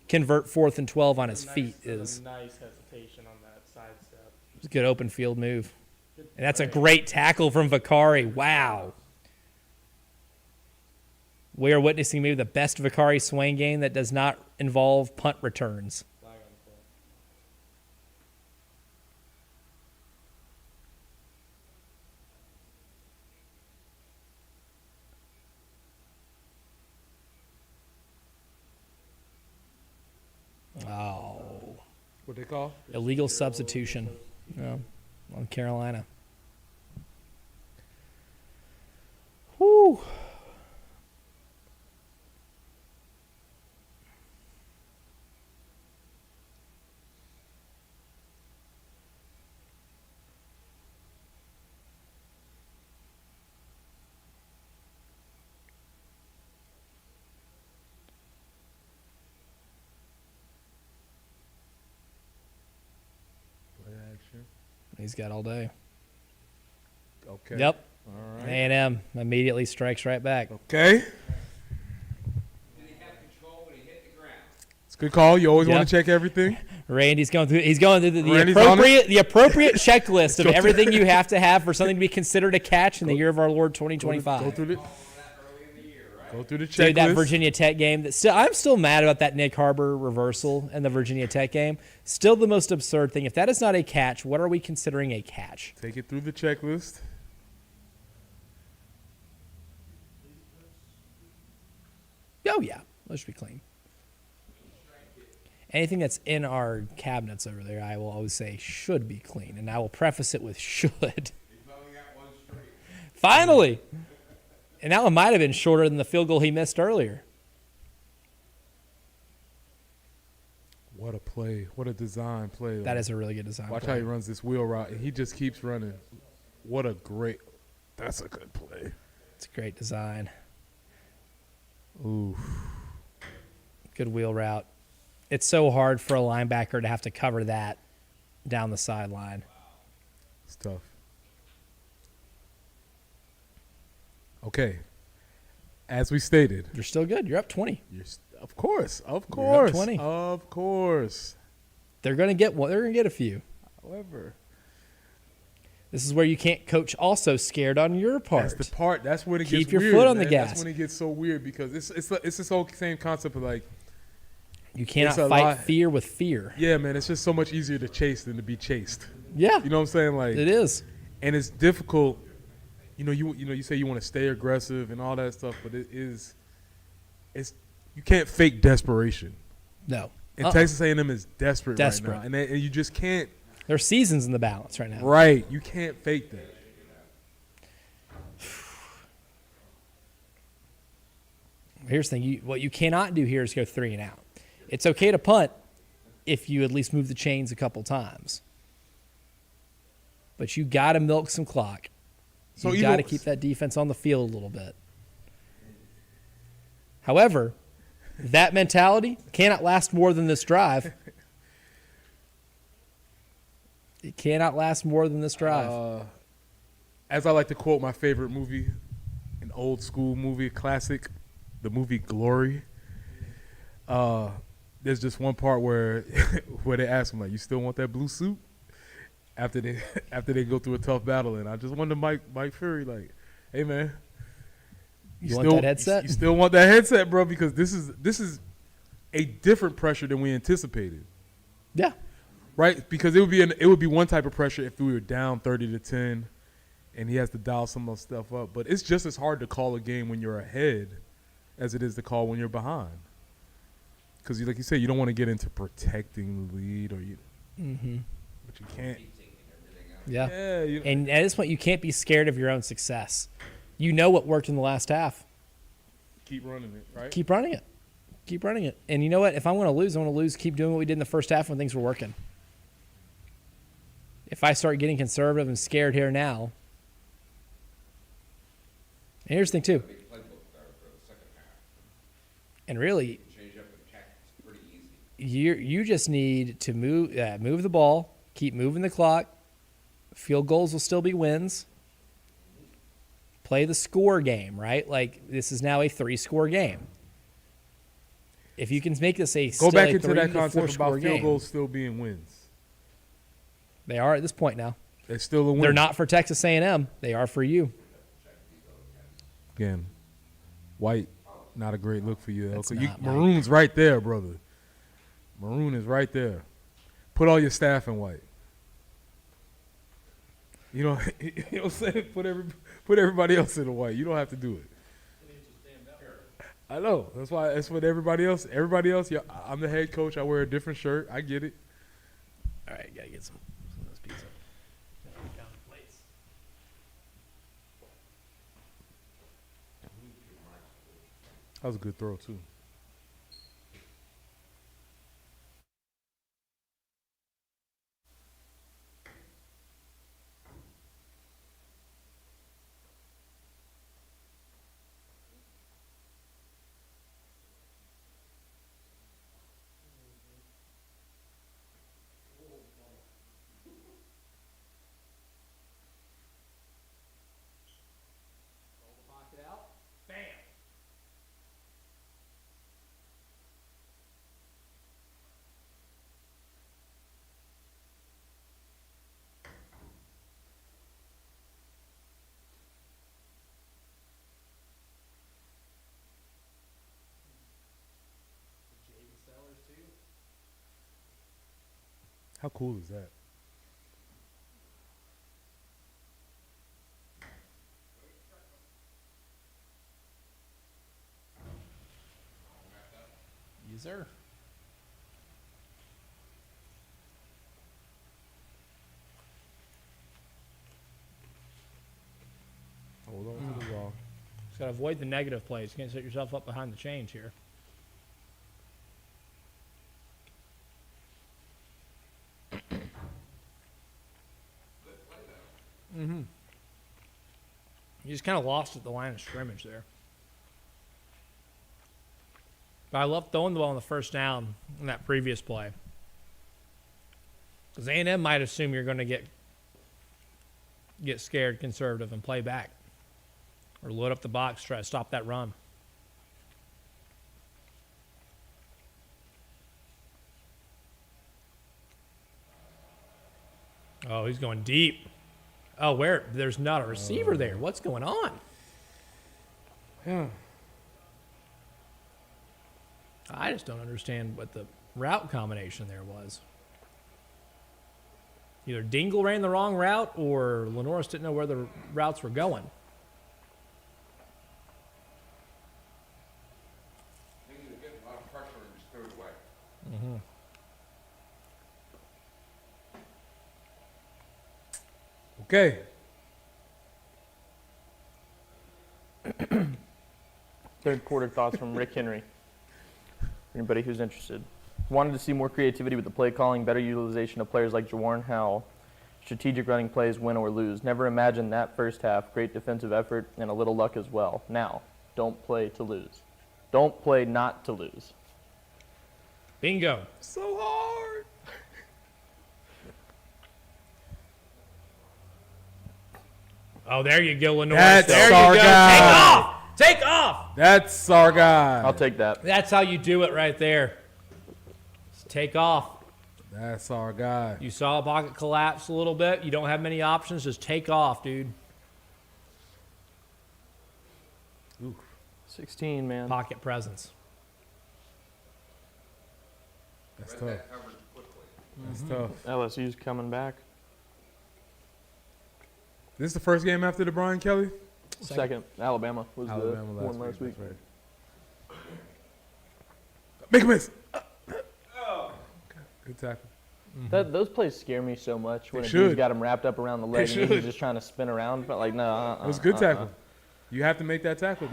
Speaker 1: convert 4th and 12 on his feet is
Speaker 6: Nice hesitation on that sidestep.
Speaker 1: a good open field move. And that's a great tackle from Vicari. Wow. We are witnessing maybe the best Vicari Swain game that does not involve punt returns.
Speaker 6: Flag on play.
Speaker 1: Oh.
Speaker 2: What they call?
Speaker 1: Illegal substitution on Carolina. Whew.
Speaker 2: Play action.
Speaker 1: He's got all day.
Speaker 2: Okay.
Speaker 1: Yep.
Speaker 2: All right.
Speaker 1: A&M immediately strikes right back.
Speaker 2: Okay.
Speaker 3: Did he have control when he hit the ground?
Speaker 2: It's a good call. You always
Speaker 1: Yeah.
Speaker 2: want to check everything.
Speaker 1: Randy's going through. He's going through the
Speaker 2: Randy's on
Speaker 1: appropriate checklist of
Speaker 2: Go through-
Speaker 1: everything you have to have for something to be considered a catch in the year of our Lord 2025.
Speaker 2: Go through the,
Speaker 3: That early in the year, right?
Speaker 2: go through the
Speaker 1: So that
Speaker 2: checklist.
Speaker 1: Virginia Tech game. I'm still mad about that Nick Harbor reversal in the Virginia Tech game. Still the most absurd thing. If that is not a catch, what are we considering a catch?
Speaker 2: Take it through the checklist.
Speaker 1: Oh yeah, let's be clean. Anything that's in our cabinets over there, I will always say should be clean, and I will preface it with should.
Speaker 3: He's only got one straight.
Speaker 1: Finally, and that one might have been shorter than the field goal he missed earlier.
Speaker 2: What a play. What a design play.
Speaker 1: That is a really good design.
Speaker 2: Watch
Speaker 1: play.
Speaker 2: how he runs this wheel route, and he just keeps running. What a great. That's a good play.
Speaker 1: It's a great design.
Speaker 2: Ooh.
Speaker 1: Good wheel route. It's so hard for a linebacker to have to cover that down the sideline.
Speaker 2: It's tough. Okay. As we stated,
Speaker 1: You're still good. You're up 20.
Speaker 2: of course, of
Speaker 1: You're up
Speaker 2: course,
Speaker 1: 20.
Speaker 2: of course.
Speaker 1: They're going to get one. They're going to get a few.
Speaker 2: However,
Speaker 1: This is where you can't coach also scared on your part.
Speaker 2: that's the part. That's when it
Speaker 1: Keep
Speaker 2: gets
Speaker 1: your
Speaker 2: weird.
Speaker 1: foot on the
Speaker 2: man.
Speaker 1: gas.
Speaker 2: That's when it gets so weird because it's this whole same concept of like,
Speaker 1: You cannot
Speaker 2: It's a
Speaker 1: fight
Speaker 2: lot.
Speaker 1: fear with fear.
Speaker 2: yeah, man, it's just so much easier to chase than to be chased.
Speaker 1: Yeah,
Speaker 2: You know what I'm saying? Like,
Speaker 1: it is.
Speaker 2: and it's difficult. You say you want to stay aggressive and all that stuff, but it's you can't fake desperation.
Speaker 1: No.
Speaker 2: And Texas A&M is desperate,
Speaker 1: Desperate.
Speaker 2: right now, and you just can't.
Speaker 1: There are seasons in the balance right now.
Speaker 2: Right, you can't fake that.
Speaker 1: Here's the thing. What you cannot do here is go 3 and out. It's okay to punt if you at least move the chains a couple times. But you got to milk some clock.
Speaker 2: So
Speaker 1: You
Speaker 2: even-
Speaker 1: got to keep that defense on the field a little bit. However, that mentality cannot last more than this drive. It cannot last more than this drive.
Speaker 2: As I like to quote my favorite movie, an old school movie, a classic, the movie Glory. There's just one part where where they ask him like, "You still want that blue suit?" After they go through a tough battle, and I just wonder Mike Fury like, "Hey man,
Speaker 1: You want that headset?"
Speaker 2: You still want that headset, bro? Because this is a different pressure than we anticipated."
Speaker 1: Yeah.
Speaker 2: Right, because it would be one type of pressure if we were down 30-10, and he has to dial some of those stuff up. But it's just as hard to call a game when you're ahead as it is to call when you're behind. Because, like you said, you don't want to get into protecting the lead, but you can't.
Speaker 1: Yeah.
Speaker 2: Yeah,
Speaker 1: And at this point, you can't be scared of your own success. You know what worked in the last half.
Speaker 2: keep running it, right?
Speaker 1: Keep running it. Keep running it. And you know what? If I'm going to lose, I'm going to lose. Keep doing what we did in the first half when things were working. If I start getting conservative and scared here now, and here's the thing too.
Speaker 3: Big playbook there for the second half.
Speaker 1: And really,
Speaker 3: Change up the tactics pretty easy.
Speaker 1: you just need to move the ball, keep moving the clock. Field goals will still be wins. Play the score game, right? Like this is now a 3-score game. If you can make this
Speaker 2: Go back into that concept about field goals still being wins.
Speaker 1: They are at this point now.
Speaker 2: They're still a win.
Speaker 1: They're not for Texas A&M. They are for you.
Speaker 2: Again, white, not a great look for you.
Speaker 1: That's
Speaker 2: Okay,
Speaker 1: not, Mike.
Speaker 2: Maroon's right there, brother. Maroon is right there. Put all your staff in white. You know, you know what I'm saying? Put everybody else in the white. You don't have to do it. I know. That's why. That's what everybody else. Yeah, I'm the head coach. I wear a different shirt. I get it.
Speaker 1: All right, gotta get some of this pizza. Down the plates.
Speaker 2: That was a good throw too.
Speaker 1: Pocket out. Bam.
Speaker 2: How cool is that?
Speaker 1: Yes, sir.
Speaker 2: Hold on to the ball.
Speaker 1: Just got to avoid the negative plays. You can't set yourself up behind the chains here. Mm-hmm. You just kind of lost at the line of scrimmage there. But I love throwing the ball on the first down in that previous play. Because A&M might assume you're going to get scared, conservative, and play back. Or load up the box, try to stop that run. Oh, he's going deep. Oh, where? There's not a receiver there. What's going on?
Speaker 2: Yeah.
Speaker 1: I just don't understand what the route combination there was. Either Dingle ran the wrong route or Lenoris didn't know where the routes were going.
Speaker 3: I think he was getting a lot of pressure and just threw it away.
Speaker 2: Okay.
Speaker 5: Third quarter thoughts from Rick Henry. Anybody who's interested. Wanted to see more creativity with the play calling, better utilization of players like Jawarn Howell. Strategic running plays, win or lose. Never imagined that first half. Great defensive effort and a little luck as well. Now, don't play to lose. Don't play not to lose.
Speaker 1: Bingo.
Speaker 2: So hard.
Speaker 1: Oh, there you go, Lenoris.
Speaker 2: That's
Speaker 1: there
Speaker 2: our
Speaker 1: you go.
Speaker 2: guy.
Speaker 1: Take off. Take off.
Speaker 2: That's our guy.
Speaker 5: I'll take that.
Speaker 1: That's how you do it right there. Just take off.
Speaker 2: That's our guy.
Speaker 1: You saw a pocket collapse a little bit. You don't have many options. Just take off, dude.
Speaker 5: 16, man.
Speaker 1: Pocket presence.
Speaker 2: That's
Speaker 3: Read
Speaker 2: tough.
Speaker 3: that coverage quickly.
Speaker 2: That's tough.
Speaker 5: LSU's coming back.
Speaker 2: This is the first game after the Brian Kelly?
Speaker 5: Second. Alabama was
Speaker 2: Alabama
Speaker 5: the one last week.
Speaker 2: That's right. Make a miss. Good tackle.
Speaker 5: Those plays scare me so much when
Speaker 2: They
Speaker 5: a dude's
Speaker 2: should.
Speaker 5: got him wrapped up around the leg
Speaker 2: They
Speaker 5: and he's
Speaker 2: should.
Speaker 5: just trying to spin around. But like, no,
Speaker 2: It was a good tackle. You have to make that tackle.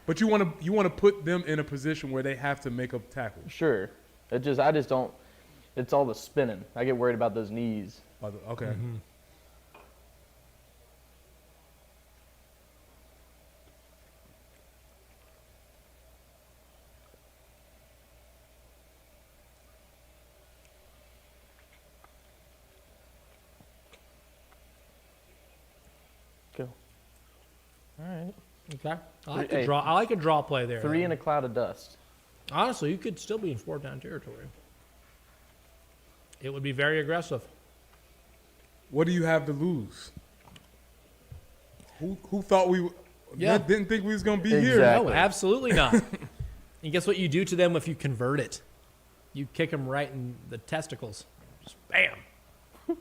Speaker 2: But you want to put them in a position where they have to make a tackle.
Speaker 5: Sure. I just don't. It's all the spinning. I get worried about those knees.
Speaker 2: Okay.
Speaker 5: go. All right.
Speaker 1: Okay.
Speaker 5: Hey.
Speaker 1: I like a draw play there.
Speaker 5: 3 in a cloud of dust.
Speaker 1: Honestly, you could still be in 4th down territory. It would be very aggressive.
Speaker 2: What do you have to lose? Who thought we didn't think we was gonna be here?
Speaker 5: Exactly.
Speaker 1: No, absolutely not. And guess what you do to them if you convert it? You kick them right in the testicles. Just bam.
Speaker 3: Damn.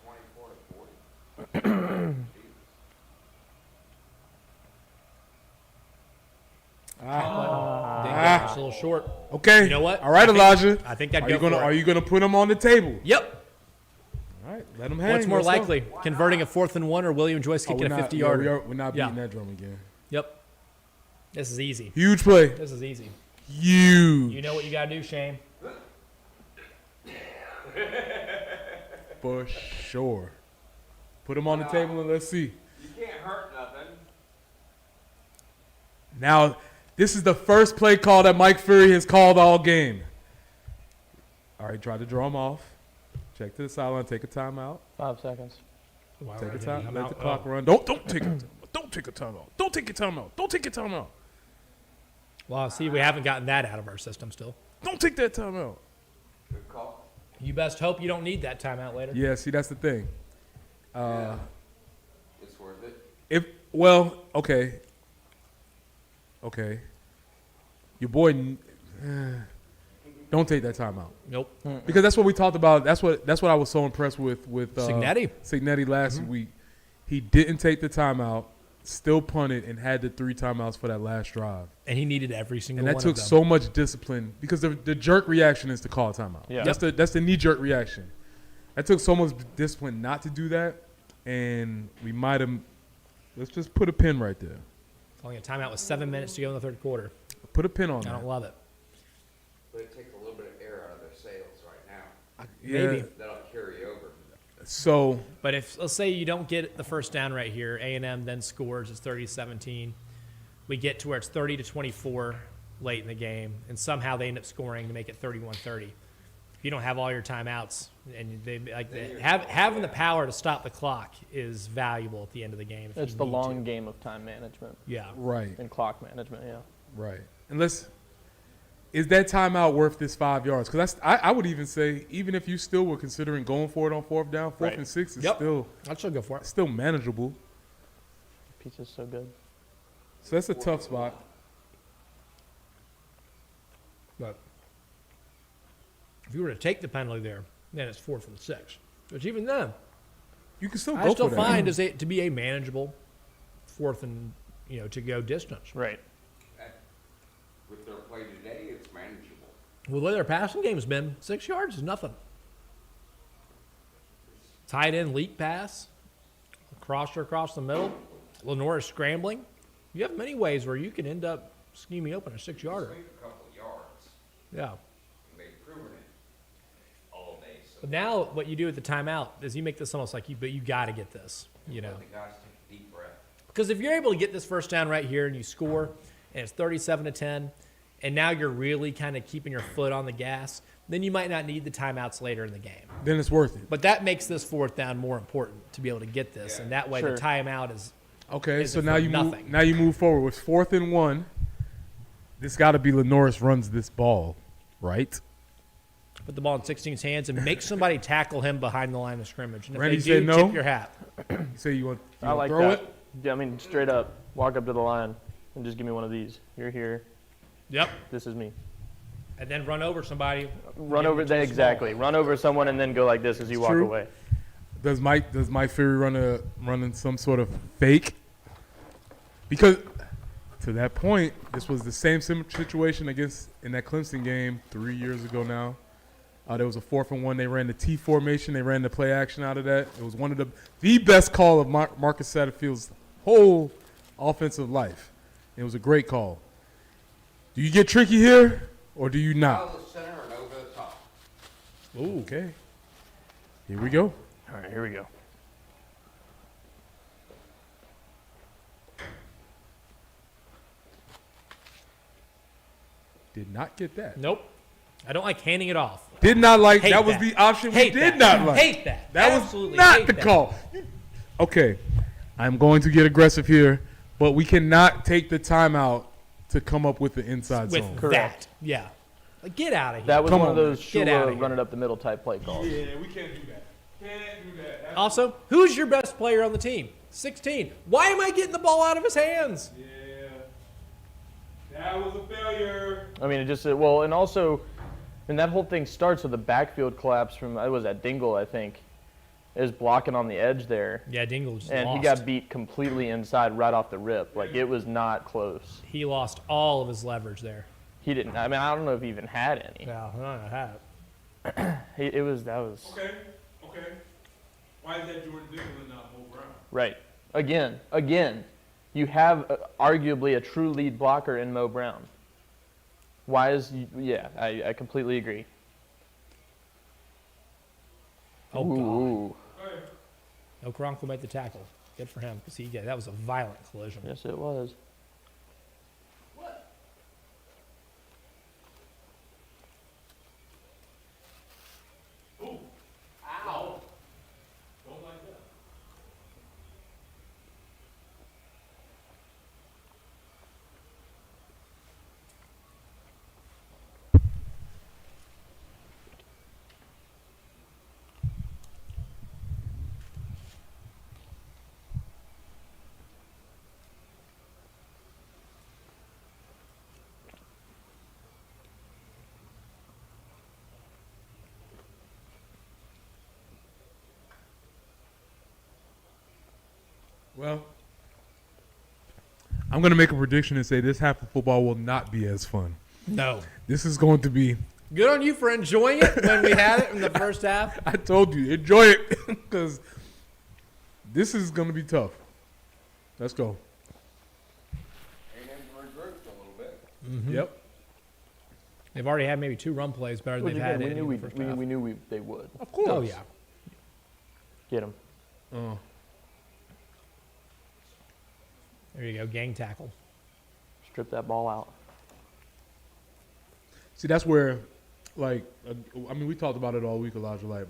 Speaker 3: 24-40.
Speaker 1: It's a little short.
Speaker 2: Okay.
Speaker 1: You know what?
Speaker 2: All right, Elijah.
Speaker 1: I think I'd
Speaker 2: are
Speaker 1: go
Speaker 2: you gonna
Speaker 1: for it.
Speaker 2: Are you gonna put them on the table?
Speaker 1: Yep.
Speaker 2: All right, let them hang.
Speaker 1: What's more
Speaker 2: Let's go.
Speaker 1: likely, converting a 4th and 1 or William Joyce
Speaker 2: Oh,
Speaker 1: kicking
Speaker 2: we're
Speaker 1: a
Speaker 2: not-
Speaker 1: 50-yarder?
Speaker 2: Yeah, we're not beating
Speaker 1: Yeah.
Speaker 2: that drum again.
Speaker 1: Yep. This is easy.
Speaker 2: Huge play.
Speaker 1: This is easy.
Speaker 2: Huge.
Speaker 1: You know what you got to do, Shane.
Speaker 2: For sure. Put them on the table and let's see.
Speaker 3: You can't hurt nothing.
Speaker 2: Now, this is the first play call that Mike Fury has called all game. All right, try to draw him off. Check to the sideline. Take a timeout.
Speaker 5: 5 seconds.
Speaker 2: Take a time. Let the clock run. Don't take a don't take a timeout. Don't take a timeout. Don't take a timeout.
Speaker 1: Well, see, we haven't gotten that out of our system still.
Speaker 2: Don't take that timeout.
Speaker 3: Good call.
Speaker 1: You best hope you don't need that timeout later.
Speaker 2: Yeah, see, that's the thing.
Speaker 3: It's worth it.
Speaker 2: Okay. Your boy, don't take that timeout
Speaker 1: Nope.
Speaker 2: because that's what we talked about. That's what I was so impressed with
Speaker 1: Signetti
Speaker 2: last week. He didn't take the timeout, still punted, and had the 3 timeouts for that last drive.
Speaker 1: And he needed every single
Speaker 2: And that
Speaker 1: one
Speaker 2: took
Speaker 1: of them.
Speaker 2: so much discipline because the jerk reaction is to call a timeout.
Speaker 5: Yeah.
Speaker 2: That's the knee jerk reaction. That took so much discipline not to do that, and we might have. Let's just put a pin right there.
Speaker 1: Calling a timeout with 7 minutes to go in the 3rd quarter.
Speaker 2: Put a pin on
Speaker 1: I
Speaker 2: that.
Speaker 1: don't love it.
Speaker 3: But it takes a little bit of air out of their sails right now.
Speaker 2: Yeah.
Speaker 1: Maybe.
Speaker 3: That'll carry over.
Speaker 2: So
Speaker 1: But if, let's say you don't get the first down right here, A&M then scores, it's 30-17. We get to where it's 30-24 late in the game, and somehow they end up scoring to make it 31-30. If you don't have all your timeouts, and having the power to stop the clock is valuable at the end of the game. If
Speaker 5: It's
Speaker 1: you
Speaker 5: the
Speaker 1: need
Speaker 5: long
Speaker 1: to.
Speaker 5: game of time management
Speaker 1: Yeah.
Speaker 2: right,
Speaker 5: and clock management, yeah.
Speaker 2: right. And is that timeout worth this 5 yards? Because I would even say, even if you still were considering going for it on 4th down, 4th
Speaker 5: Right.
Speaker 2: and 6 is
Speaker 1: Yep.
Speaker 2: still
Speaker 1: I'd still go for it.
Speaker 2: still manageable.
Speaker 5: Pizza's so good.
Speaker 2: So that's a tough spot.
Speaker 1: But if you were to take the penalty there, then it's 4th and 6. Which even then,
Speaker 2: You can still
Speaker 1: I
Speaker 2: go
Speaker 1: still
Speaker 2: for that.
Speaker 1: find to be a manageable 4th and to go distance.
Speaker 5: Right.
Speaker 3: With their play today, it's manageable.
Speaker 1: Well, the way their passing game's been, 6 yards is nothing. Tight end leap pass, crosser across the middle, Lenore scrambling. You have many ways where you can end up scheming open a 6-yarder.
Speaker 3: Sweep a couple of yards.
Speaker 1: Yeah.
Speaker 3: And they've proven it all day. So
Speaker 1: But now what you do at the timeout is you make this almost like but you got to get this,
Speaker 3: the guys take a deep breath.
Speaker 1: Because if you're able to get this first down right here and you score, and it's 37-10, and now you're really kind of keeping your foot on the gas, then you might not need the timeouts later in the game.
Speaker 2: Then it's worth it.
Speaker 1: But that makes this 4th down more important to be able to get this, and that way
Speaker 5: Sure.
Speaker 1: the timeout is
Speaker 2: Okay,
Speaker 1: Is
Speaker 2: so
Speaker 1: it
Speaker 2: now
Speaker 1: for
Speaker 2: you
Speaker 1: nothing?
Speaker 2: move forward with 4th and 1. This got to be Lenoris runs this ball, right?
Speaker 1: put the ball in 16's hands and make somebody tackle him behind the line of scrimmage. And if
Speaker 2: Randy
Speaker 1: they
Speaker 2: said
Speaker 1: do,
Speaker 2: no?
Speaker 1: tip your hat.
Speaker 2: You say you want
Speaker 5: I
Speaker 2: to
Speaker 5: like
Speaker 2: throw
Speaker 5: that.
Speaker 2: it?
Speaker 5: Yeah, I mean, straight up, walk up to the line and just give me one of these. You're here.
Speaker 1: Yep.
Speaker 5: This is me.
Speaker 1: And then run over somebody.
Speaker 5: Run
Speaker 1: Give
Speaker 5: over
Speaker 1: them to
Speaker 5: that
Speaker 1: the
Speaker 5: exactly. Run over someone and then go like this as you
Speaker 2: It's
Speaker 5: walk
Speaker 2: true.
Speaker 5: away.
Speaker 2: Does Mike Fury running some sort of fake? Because to that point, this was the same situation in that Clemson game 3 years ago now. There was a 4th and 1. They ran the T formation. They ran the play action out of that. It was one of the best call of Marcus Satterfield's whole offensive life. It was a great call. Do you get tricky here or do you not?
Speaker 3: Out of the center and over the top.
Speaker 2: Ooh, okay. Here we go.
Speaker 5: All right, here we go.
Speaker 2: Did not get that.
Speaker 1: Nope.
Speaker 6: I don't like handing it off.
Speaker 2: Did not like.
Speaker 6: Hate
Speaker 2: That was
Speaker 6: that.
Speaker 2: the option we
Speaker 6: Hate
Speaker 2: did
Speaker 6: that.
Speaker 2: not like.
Speaker 6: Hate that.
Speaker 2: That
Speaker 6: Absolutely
Speaker 2: was not
Speaker 6: hate
Speaker 2: the
Speaker 6: that.
Speaker 2: call. Okay, I'm going to get aggressive here, but we cannot take the timeout to come up with the inside
Speaker 6: With
Speaker 2: zone.
Speaker 5: Correct.
Speaker 6: that. Yeah. Like, get out of here.
Speaker 5: That was
Speaker 2: Come
Speaker 5: one
Speaker 2: on,
Speaker 5: of those
Speaker 6: Get outta
Speaker 5: Shula
Speaker 6: here.
Speaker 5: run it up the middle type play calls.
Speaker 2: Yeah, we can't do that. Can't do that.
Speaker 6: Also, who's your best player on the team? 16. Why am I getting the ball out of his hands?
Speaker 2: Yeah, that was a failure.
Speaker 5: I mean, it just well, and also, and that whole thing starts with a backfield collapse from it was at Dingle, I think, is blocking on the edge there,
Speaker 6: Yeah, Dingle just
Speaker 5: and
Speaker 6: lost.
Speaker 5: he got beat completely inside right off the rip. Like it was not close.
Speaker 6: He lost all of his leverage there.
Speaker 5: He didn't. I mean, I don't know if he even had any.
Speaker 6: Yeah, I have.
Speaker 5: It was that was
Speaker 2: Okay. Why is that Jordan Dingle and not Mo Brown?
Speaker 5: right. Again, you have arguably a true lead blocker in Mo Brown. Why is yeah? I completely agree.
Speaker 6: Oh, God.
Speaker 5: Ooh.
Speaker 6: Okoronkwo made the tackle. Good for him. See, yeah, that was a violent collision.
Speaker 5: Yes, it was.
Speaker 2: Well, I'm going to make a prediction and say this half of football will not be as fun.
Speaker 6: No.
Speaker 2: This is going to be,
Speaker 6: Good on you for enjoying it when we had it in the first half.
Speaker 2: I told you, enjoy it because this is going to be tough. Let's go.
Speaker 3: A&M regrouped a little bit.
Speaker 2: Yep.
Speaker 6: They've already had maybe 2 run plays better than
Speaker 5: Which
Speaker 6: they've
Speaker 5: again,
Speaker 6: had
Speaker 5: we
Speaker 6: in
Speaker 5: knew
Speaker 6: the first half.
Speaker 5: we knew they would
Speaker 2: Of course.
Speaker 6: Oh, yeah.
Speaker 5: get him.
Speaker 6: There you go, gang tackle.
Speaker 5: Strip that ball out.
Speaker 2: See, that's where, like, I mean, we talked about it all week, Elijah. Like,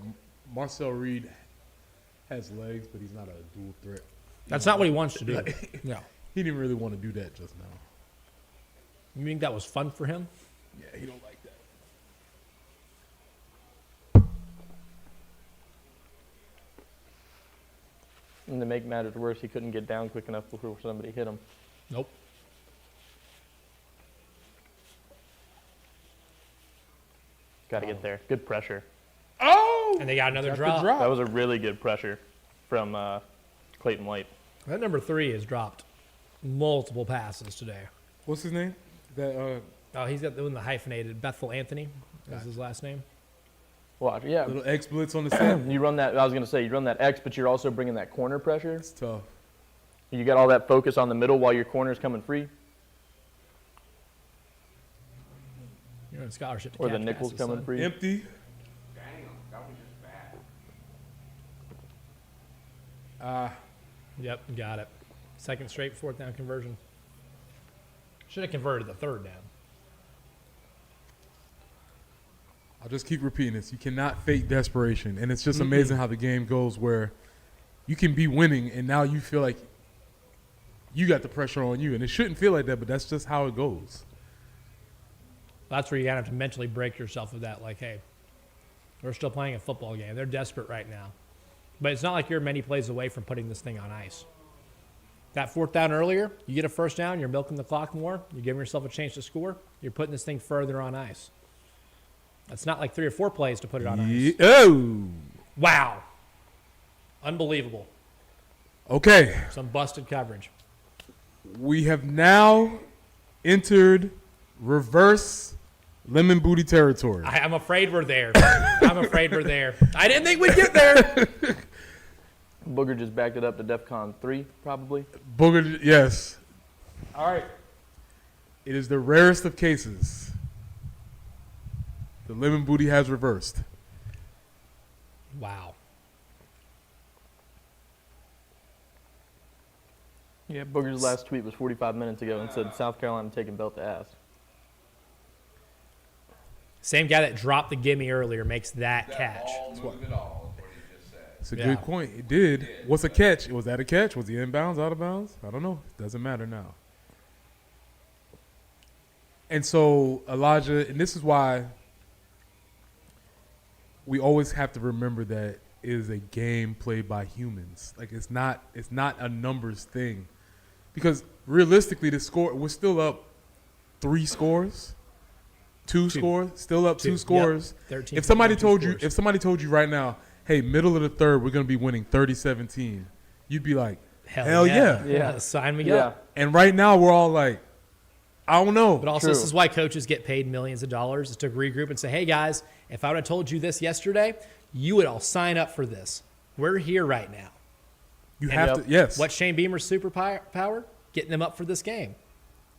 Speaker 2: Marcel Reed has legs, but he's not a dual threat.
Speaker 6: That's not what he wants to do. No.
Speaker 2: He didn't really want to do that just now.
Speaker 6: You think that was fun for him?
Speaker 2: Yeah, he don't like that.
Speaker 5: And to make matters worse, he couldn't get down quick enough before somebody hit him.
Speaker 6: Nope.
Speaker 5: Got to get there. Good pressure.
Speaker 2: Oh!
Speaker 6: And they got another
Speaker 2: Got the
Speaker 6: drop.
Speaker 2: drop.
Speaker 5: That was a really good pressure from Clayton White.
Speaker 6: That number 3 has dropped multiple passes today.
Speaker 2: What's his name? That
Speaker 6: Oh, he's got the one, the hyphenated. Bethel Anthony is his last name.
Speaker 5: Watch, yeah.
Speaker 2: little X blitz on the set.
Speaker 5: You run that. I was gonna say you run that X, but you're also bringing that corner pressure.
Speaker 2: It's tough.
Speaker 5: You got all that focus on the middle while your corner's coming free,
Speaker 6: You're on scholarship to
Speaker 5: or the
Speaker 6: catch
Speaker 5: nickel's
Speaker 6: passes,
Speaker 5: coming
Speaker 6: son.
Speaker 5: free.
Speaker 2: Empty.
Speaker 3: Dang, that was just bad.
Speaker 6: Yep, got it. Second straight 4th down conversion. Should have converted the 3rd down.
Speaker 2: I'll just keep repeating this. You cannot fake desperation. And it's just amazing how the game goes where you can be winning and now you feel like you got the pressure on you. And it shouldn't feel like that, but that's just how it goes.
Speaker 6: That's where you gotta have to mentally break yourself of that. Like, hey, we're still playing a football game. They're desperate right now. But it's not like you're many plays away from putting this thing on ice. That 4th down earlier, you get a 1st down, you're milking the clock more, you're giving yourself a chance to score, you're putting this thing further on ice. It's not like 3 or 4 plays to put it on ice.
Speaker 2: Oh.
Speaker 6: Wow. Unbelievable.
Speaker 2: Okay.
Speaker 6: Some busted coverage.
Speaker 2: We have now entered reverse lemon booty territory.
Speaker 6: I'm afraid we're there. I'm afraid we're there. I didn't think we'd get there.
Speaker 5: Booger just backed it up to DEFCON 3, probably.
Speaker 2: Booger, yes. All right. It is the rarest of cases. The lemon booty has reversed.
Speaker 6: Wow.
Speaker 5: Yeah, Booger's last tweet was 45 minutes ago and said South Carolina taking belt to ass.
Speaker 6: Same guy that dropped the gimme earlier makes that catch.
Speaker 3: All moved at all is what he just said.
Speaker 2: It's a
Speaker 6: Yeah.
Speaker 2: good point. It did. What's a catch? Was that a catch? Was he inbounds, out of bounds? I don't know. It doesn't matter now. And so, Elijah, and this is why we always have to remember that it is a game played by humans. Like it's not a numbers thing. Because realistically the score, we're still up 3 scores. Two scores, still up 2
Speaker 6: Yep.
Speaker 2: scores.
Speaker 6: 13,
Speaker 2: If somebody
Speaker 6: 2
Speaker 2: told you,
Speaker 6: scores.
Speaker 2: if somebody told you right now, hey, middle of the third, we're gonna be winning 30-17, you'd be like, hell yeah.
Speaker 5: Yeah.
Speaker 6: Sign me
Speaker 5: Yeah.
Speaker 6: up.
Speaker 2: And right now we're all like, I don't know.
Speaker 6: But also,
Speaker 5: True.
Speaker 6: this is why coaches get paid millions of dollars, is to regroup and say, hey, guys, if I would have told you this yesterday, you would all sign up for this. We're here right now.
Speaker 2: You
Speaker 6: And
Speaker 2: have to, yes.
Speaker 6: What's Shane Beamer's superpower? Getting them up for this game.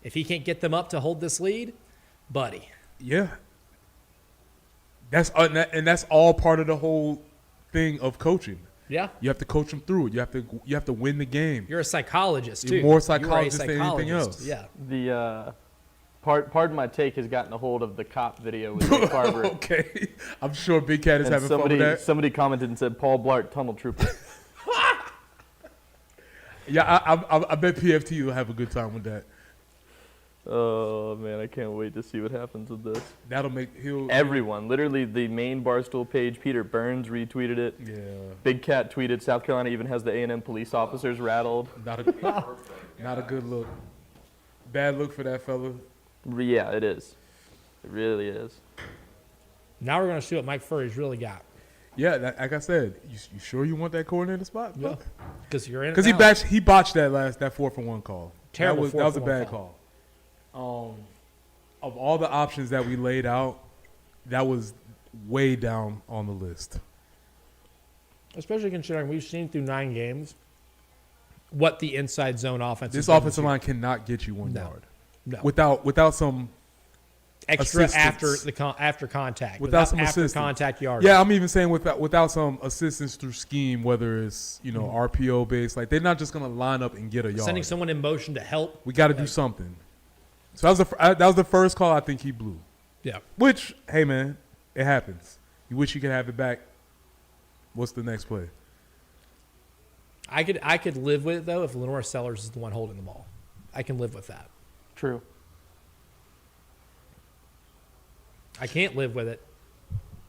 Speaker 6: If he can't get them up to hold this lead, buddy.
Speaker 2: Yeah. And that's all part of the whole thing of coaching.
Speaker 6: Yeah.
Speaker 2: You have to coach them through it. You have to win the game.
Speaker 6: You're a psychologist,
Speaker 2: You're
Speaker 6: too.
Speaker 2: more
Speaker 6: You are a
Speaker 2: psychologist than anything
Speaker 6: psychologist.
Speaker 2: else.
Speaker 6: Yeah.
Speaker 5: The pardon my take has gotten a hold of the cop video with Nick Carver.
Speaker 2: Okay. I'm sure Big Cat is
Speaker 5: And
Speaker 2: having fun with that.
Speaker 5: somebody commented and said Paul Blart tunnel trooper.
Speaker 2: Yeah, I bet PFT will have a good time with that.
Speaker 5: Oh man, I can't wait to see what happens with this.
Speaker 2: That'll make
Speaker 5: Everyone, literally the main Barstool page, Peter Burns retweeted it.
Speaker 2: Yeah.
Speaker 5: Big Cat tweeted South Carolina even has the A&M police officers rattled.
Speaker 2: Not a good look. Bad look for that fella.
Speaker 5: Yeah, it is. It really is.
Speaker 6: Now we're going to see what Mike Furry's really got.
Speaker 2: Yeah, like I said, you sure you want that coordinator spot?
Speaker 6: Yeah. Because you're in it
Speaker 2: Because
Speaker 6: now.
Speaker 2: he botched that 4-for-1 call.
Speaker 6: Terrible
Speaker 2: That was a
Speaker 6: 4-for-1
Speaker 2: bad call. Of all the options that we laid out, that was way down on the list.
Speaker 6: Especially considering we've seen through 9 games what the inside zone offense
Speaker 2: This
Speaker 6: has been
Speaker 2: offensive
Speaker 6: year.
Speaker 2: line cannot get you 1
Speaker 6: No.
Speaker 2: yard
Speaker 6: No.
Speaker 2: without some
Speaker 6: Extra
Speaker 2: assistance.
Speaker 6: after contact.
Speaker 2: Without some
Speaker 6: after
Speaker 2: assistance.
Speaker 6: contact yards.
Speaker 2: Yeah, I'm even saying without some assistance through scheme, whether it's RPO based, like they're not just gonna line up and get a yard.
Speaker 6: Sending someone in motion to help.
Speaker 2: We got to do something. So that was the first call I think he blew.
Speaker 6: Yeah.
Speaker 2: Which, hey man, it happens. You wish you could have it back. What's the next play?
Speaker 6: I could live with it though if Lenore Sellers is the one holding the ball. I can live with that.
Speaker 5: True.
Speaker 6: I can't live with it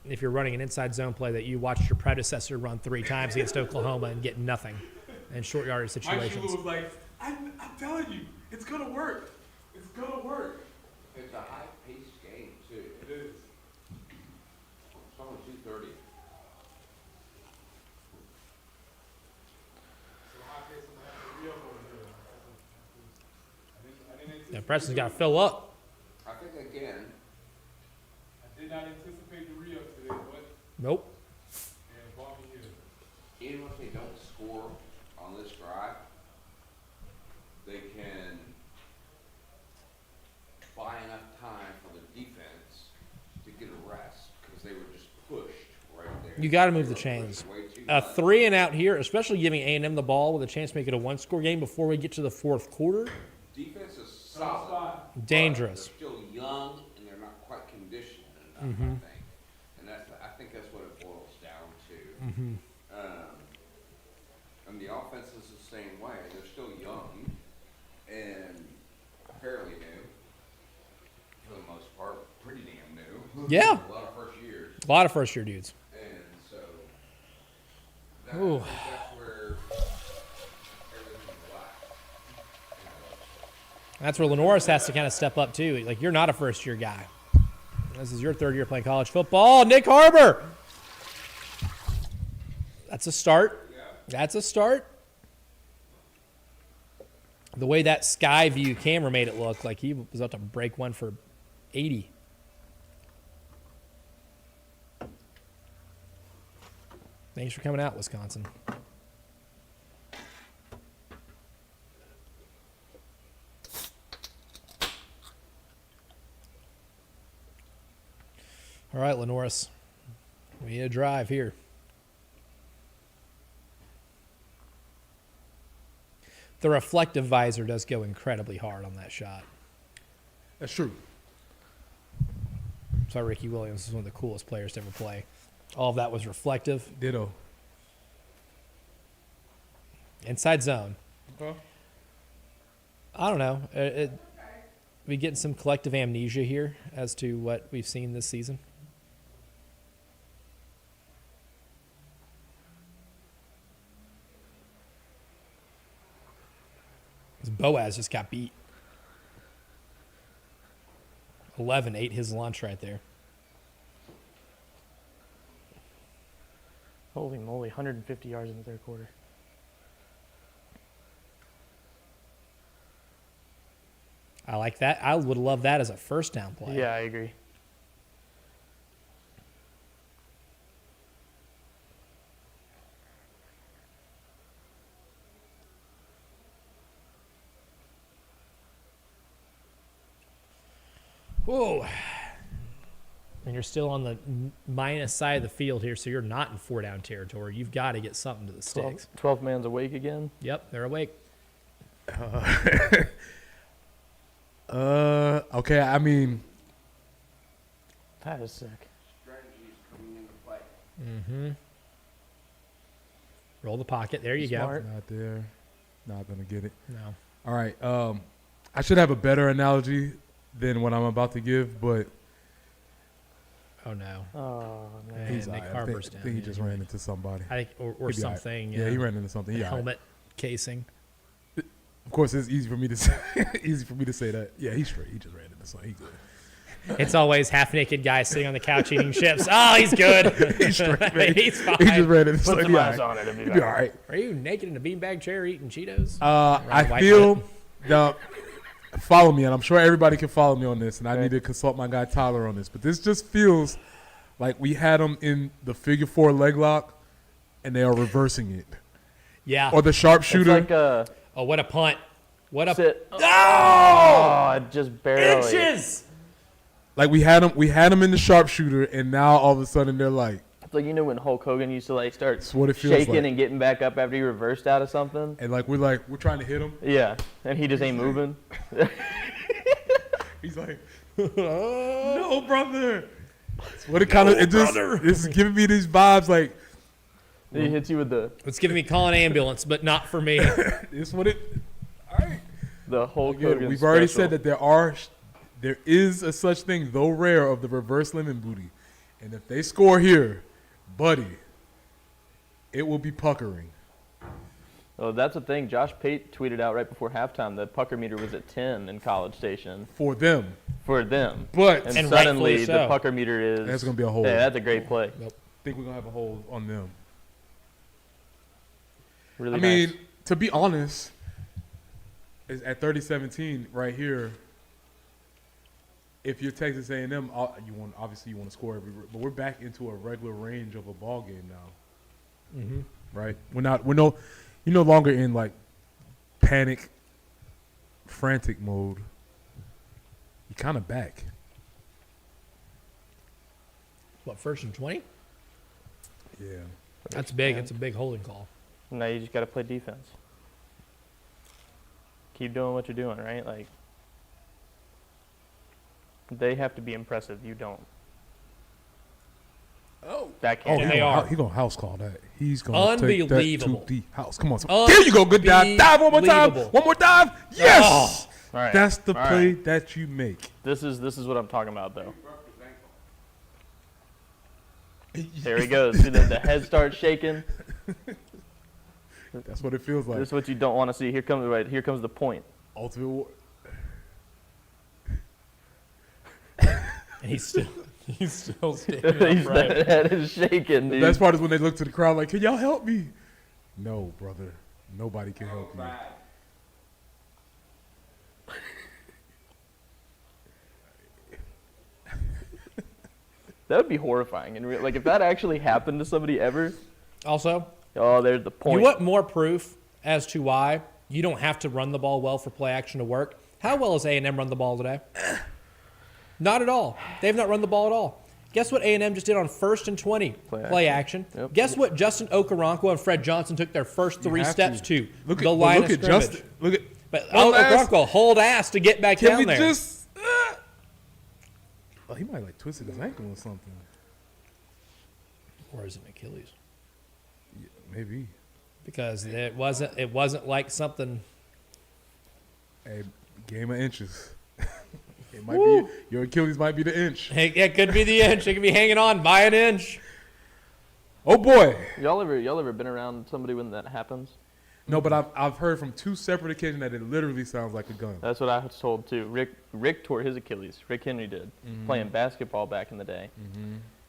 Speaker 6: if you're running an inside zone play that you watched your predecessor run 3 times against Oklahoma and get nothing in short yardage situations.
Speaker 2: was like, I'm telling you, it's gonna work. It's gonna work.
Speaker 3: It's a high-paced game, too.
Speaker 2: It is.
Speaker 3: It's only 2:30.
Speaker 6: Yeah, Preston's got to fill up.
Speaker 3: I think, again,
Speaker 2: I did not anticipate the re-up today, but
Speaker 6: Nope.
Speaker 2: brought me here.
Speaker 3: even if they don't score on this drive, they can buy enough time for the defense to get a rest because they were just pushed right there.
Speaker 6: You got to move the
Speaker 3: They were
Speaker 6: chains.
Speaker 3: pushed way too
Speaker 6: A
Speaker 3: much.
Speaker 6: 3 and out here, especially giving A&M the ball with a chance to make it a 1-score game before we get to the 4th quarter.
Speaker 3: Defense is solid.
Speaker 6: Dangerous.
Speaker 3: They're still young and they're not quite conditioned enough,
Speaker 6: Mm-hmm.
Speaker 3: I think. And I think that's what it boils down to.
Speaker 6: Mm-hmm.
Speaker 3: And the offense is the same way. They're still young and fairly new, for the most part, pretty damn new.
Speaker 6: Yeah.
Speaker 3: A lot of first years.
Speaker 6: A lot of first-year dudes.
Speaker 3: And so that,
Speaker 6: Ooh.
Speaker 3: I think that's where everything relaxed.
Speaker 6: That's where Lenoris has to kind of step up, too. Like, you're not a first-year guy. This is your 3rd year playing college football. Nick Harbor. That's a start. That's a start. The way that sky view camera made it look like he was about to break one for 80. Thanks for coming out, Wisconsin. All right, Lenoris. We need a drive here. The reflective visor does go incredibly hard on that shot.
Speaker 2: That's true.
Speaker 6: That's why Ricky Williams is one of the coolest players to ever play. All of that was reflective.
Speaker 2: Ditto.
Speaker 6: Inside zone.
Speaker 2: Okay.
Speaker 6: I don't know. We getting some collective amnesia here as to what we've seen this season. Boaz just got beat. 11 ate his lunch right there.
Speaker 5: Holy moly, 150 yards in the third quarter.
Speaker 6: I like that. I would love that as a first down play.
Speaker 5: Yeah, I agree.
Speaker 6: Whoa. And you're still on the minus side of the field here, so you're not in 4-down territory. You've got to get something to the sticks.
Speaker 5: 12 man's awake again.
Speaker 6: Yep, they're awake.
Speaker 2: Okay, I mean,
Speaker 5: That is sick.
Speaker 3: Strategies coming into play.
Speaker 6: Mm-hmm. Roll the pocket. There you
Speaker 5: Smart.
Speaker 2: not there. Not going to get it.
Speaker 6: go. No.
Speaker 2: All right. I should have a better analogy than what I'm about to give, but
Speaker 6: Oh, no.
Speaker 5: Oh, man.
Speaker 6: Hey,
Speaker 2: he's
Speaker 6: Nick
Speaker 2: all right.
Speaker 6: Harper's
Speaker 2: I
Speaker 6: down.
Speaker 2: think he
Speaker 6: Yeah,
Speaker 2: just
Speaker 6: you're
Speaker 2: ran
Speaker 6: right.
Speaker 2: into somebody.
Speaker 6: I think, or
Speaker 2: He'll be all right.
Speaker 6: something.
Speaker 2: Yeah, he ran into something.
Speaker 6: A
Speaker 2: Yeah,
Speaker 6: helmet casing.
Speaker 2: Of course, it's easy for me to say, that. Yeah, he's straight. He just ran into something. He's good.
Speaker 6: It's always half-naked guys sitting on the couch eating chips. Oh, he's good.
Speaker 2: He's straight, man.
Speaker 6: He's fine.
Speaker 2: He just ran into
Speaker 5: Put
Speaker 2: something.
Speaker 5: some
Speaker 2: He'll
Speaker 5: eyes
Speaker 2: be all
Speaker 5: on it. It'll be
Speaker 2: right. He'll be all
Speaker 5: fine.
Speaker 2: right.
Speaker 6: Are you naked in a beanbag chair eating Cheetos?
Speaker 2: I
Speaker 6: white
Speaker 2: feel
Speaker 6: bread.
Speaker 2: follow me, and I'm sure everybody can follow me on this, and I need to consult my guy Tyler on this. But this just feels like we had them in the figure 4 leg lock, and they are reversing it,
Speaker 6: Yeah.
Speaker 2: or the
Speaker 5: It's
Speaker 2: sharpshooter.
Speaker 5: like a
Speaker 6: Oh, what a punt. What a
Speaker 5: sit.
Speaker 6: Oh!
Speaker 5: Oh, just barely.
Speaker 6: Inches.
Speaker 2: Like we had them in the sharpshooter, and now all of a sudden they're like,
Speaker 5: It's like, when Hulk Hogan used to start
Speaker 2: That's what it feels
Speaker 5: shaking
Speaker 2: like.
Speaker 5: and getting back up after he reversed out of something.
Speaker 2: and we're trying to hit him.
Speaker 5: Yeah, and he just ain't moving.
Speaker 2: He's like, no, brother. That's what it kind of it's giving me these vibes like
Speaker 5: He hits you with
Speaker 6: It's giving me call an ambulance, but not for me.
Speaker 2: it's what it. All right.
Speaker 5: the Hulk
Speaker 2: Again,
Speaker 5: Hogan
Speaker 2: we've already
Speaker 5: special.
Speaker 2: said that there is a such thing, though rare, of the reverse lemon booty, and if they score here, buddy, it will be puckering.
Speaker 5: Oh, that's the thing. Josh Pate tweeted out right before halftime that pucker meter was at 10 in College Station
Speaker 2: For them.
Speaker 5: for them.
Speaker 2: But
Speaker 5: And
Speaker 6: And
Speaker 5: suddenly
Speaker 6: rightfully so.
Speaker 5: the pucker meter is.
Speaker 2: That's gonna be a hold.
Speaker 5: Yeah, that's a great play.
Speaker 2: I think we're going to have a hold on them.
Speaker 5: Really
Speaker 2: I mean,
Speaker 5: nice.
Speaker 2: to be honest, is at 30-17 right here, if you're Texas A&M, you want to score but we're back into a regular range of a ball game now.
Speaker 6: Mm-hmm.
Speaker 2: Right? You're no longer in panic, frantic mode. You're kind of back.
Speaker 6: What, 1st and 20?
Speaker 2: Yeah.
Speaker 6: That's big. It's a big holding call.
Speaker 5: Now you just got to play defense. Keep doing what you're doing, right? They have to be impressive. You don't.
Speaker 2: Oh.
Speaker 5: That
Speaker 6: Oh,
Speaker 5: can't
Speaker 6: they are.
Speaker 2: He's going to house call that. He's going to take that
Speaker 6: Unbelievable.
Speaker 2: to the house. Come on. There you go. Good dive. Dive one more time.
Speaker 6: Unbelievable.
Speaker 2: One more dive. Yes.
Speaker 6: Oh.
Speaker 5: All right.
Speaker 2: That's the
Speaker 5: All
Speaker 2: play
Speaker 5: right.
Speaker 2: that you make.
Speaker 5: This is what I'm talking about, though.
Speaker 3: Broke his ankle.
Speaker 5: There he goes. See the head starts shaking.
Speaker 2: That's what it feels like.
Speaker 5: This is what you don't want to see. Here comes the point.
Speaker 2: Ultimate war.
Speaker 6: And he's still standing
Speaker 5: He's-
Speaker 6: upright.
Speaker 5: that head is shaking,
Speaker 2: The
Speaker 5: dude.
Speaker 2: best part is when they look to the crowd like, can y'all help me? No, brother. Nobody can help you.
Speaker 3: Bad.
Speaker 5: That would be horrifying. And if that actually happened to somebody ever,
Speaker 6: Also,
Speaker 5: oh, there's the point.
Speaker 6: you want more proof as to why you don't have to run the ball well for play action to work? How well has A&M run the ball today? Not at all. They've not run the ball at all. Guess what A&M just did on 1st and 20? Play action.
Speaker 5: Yep.
Speaker 6: Guess what Justin Okoronkwo and Fred Johnson took their first
Speaker 2: You
Speaker 6: 3
Speaker 2: have
Speaker 6: steps
Speaker 2: to.
Speaker 6: to?
Speaker 2: Look
Speaker 6: the
Speaker 2: at,
Speaker 6: line
Speaker 2: look
Speaker 6: of
Speaker 2: at
Speaker 6: scrimmage.
Speaker 2: Justin. Look at.
Speaker 6: But
Speaker 2: one last-
Speaker 6: Okoronkwo hold ass to get back
Speaker 2: Can
Speaker 6: down
Speaker 2: we
Speaker 6: there.
Speaker 2: just? Oh, he might like twisted his ankle or something.
Speaker 6: Or is it an Achilles?
Speaker 2: Yeah, maybe.
Speaker 6: Because it wasn't like something.
Speaker 2: A game of inches. It might be your Achilles might be the inch.
Speaker 6: Hey, it could be the inch. It could be hanging on by an inch.
Speaker 2: Oh boy.
Speaker 5: Y'all ever been around somebody when that happens?
Speaker 2: No, but I've heard from 2 separate occasions that it literally sounds like a gun.
Speaker 5: That's what I was told too. Rick tore his Achilles. Rick Henry did, playing basketball back in the day,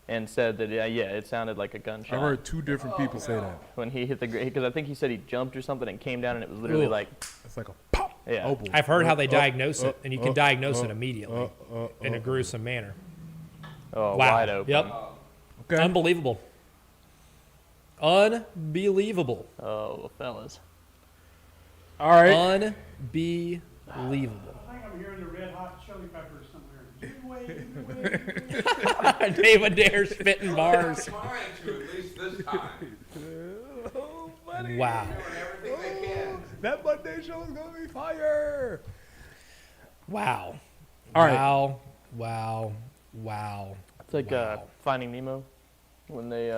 Speaker 5: and said that yeah, it sounded like a gunshot.
Speaker 2: I've heard 2 different people say that.
Speaker 5: When he hit the because I think he said he jumped or something and came down and it was literally
Speaker 6: Ooh.
Speaker 5: like
Speaker 2: It's like a pop.
Speaker 5: yeah.
Speaker 2: Oh boy.
Speaker 6: I've heard how they diagnose it, and you can diagnose it immediately in a
Speaker 2: Oh.
Speaker 6: gruesome manner.
Speaker 5: Oh,
Speaker 6: Wow.
Speaker 5: wide open.
Speaker 6: Yep.
Speaker 2: Okay.
Speaker 6: Unbelievable. Unbelievable.
Speaker 5: Oh, fellas.
Speaker 2: All right.
Speaker 6: Unbelievable.
Speaker 7: I think I'm hearing the Red Hot Chili Peppers somewhere. Give away.
Speaker 6: Dave Adair spitting bars.
Speaker 3: Trying to, at least this time.
Speaker 2: Oh, buddy.
Speaker 6: Wow.
Speaker 3: Doing everything they can.
Speaker 2: That Monday show is gonna be fire.
Speaker 6: Wow.
Speaker 2: All right.
Speaker 6: Wow. Wow. Wow.
Speaker 5: It's like
Speaker 6: Wow.
Speaker 5: Finding Nemo when they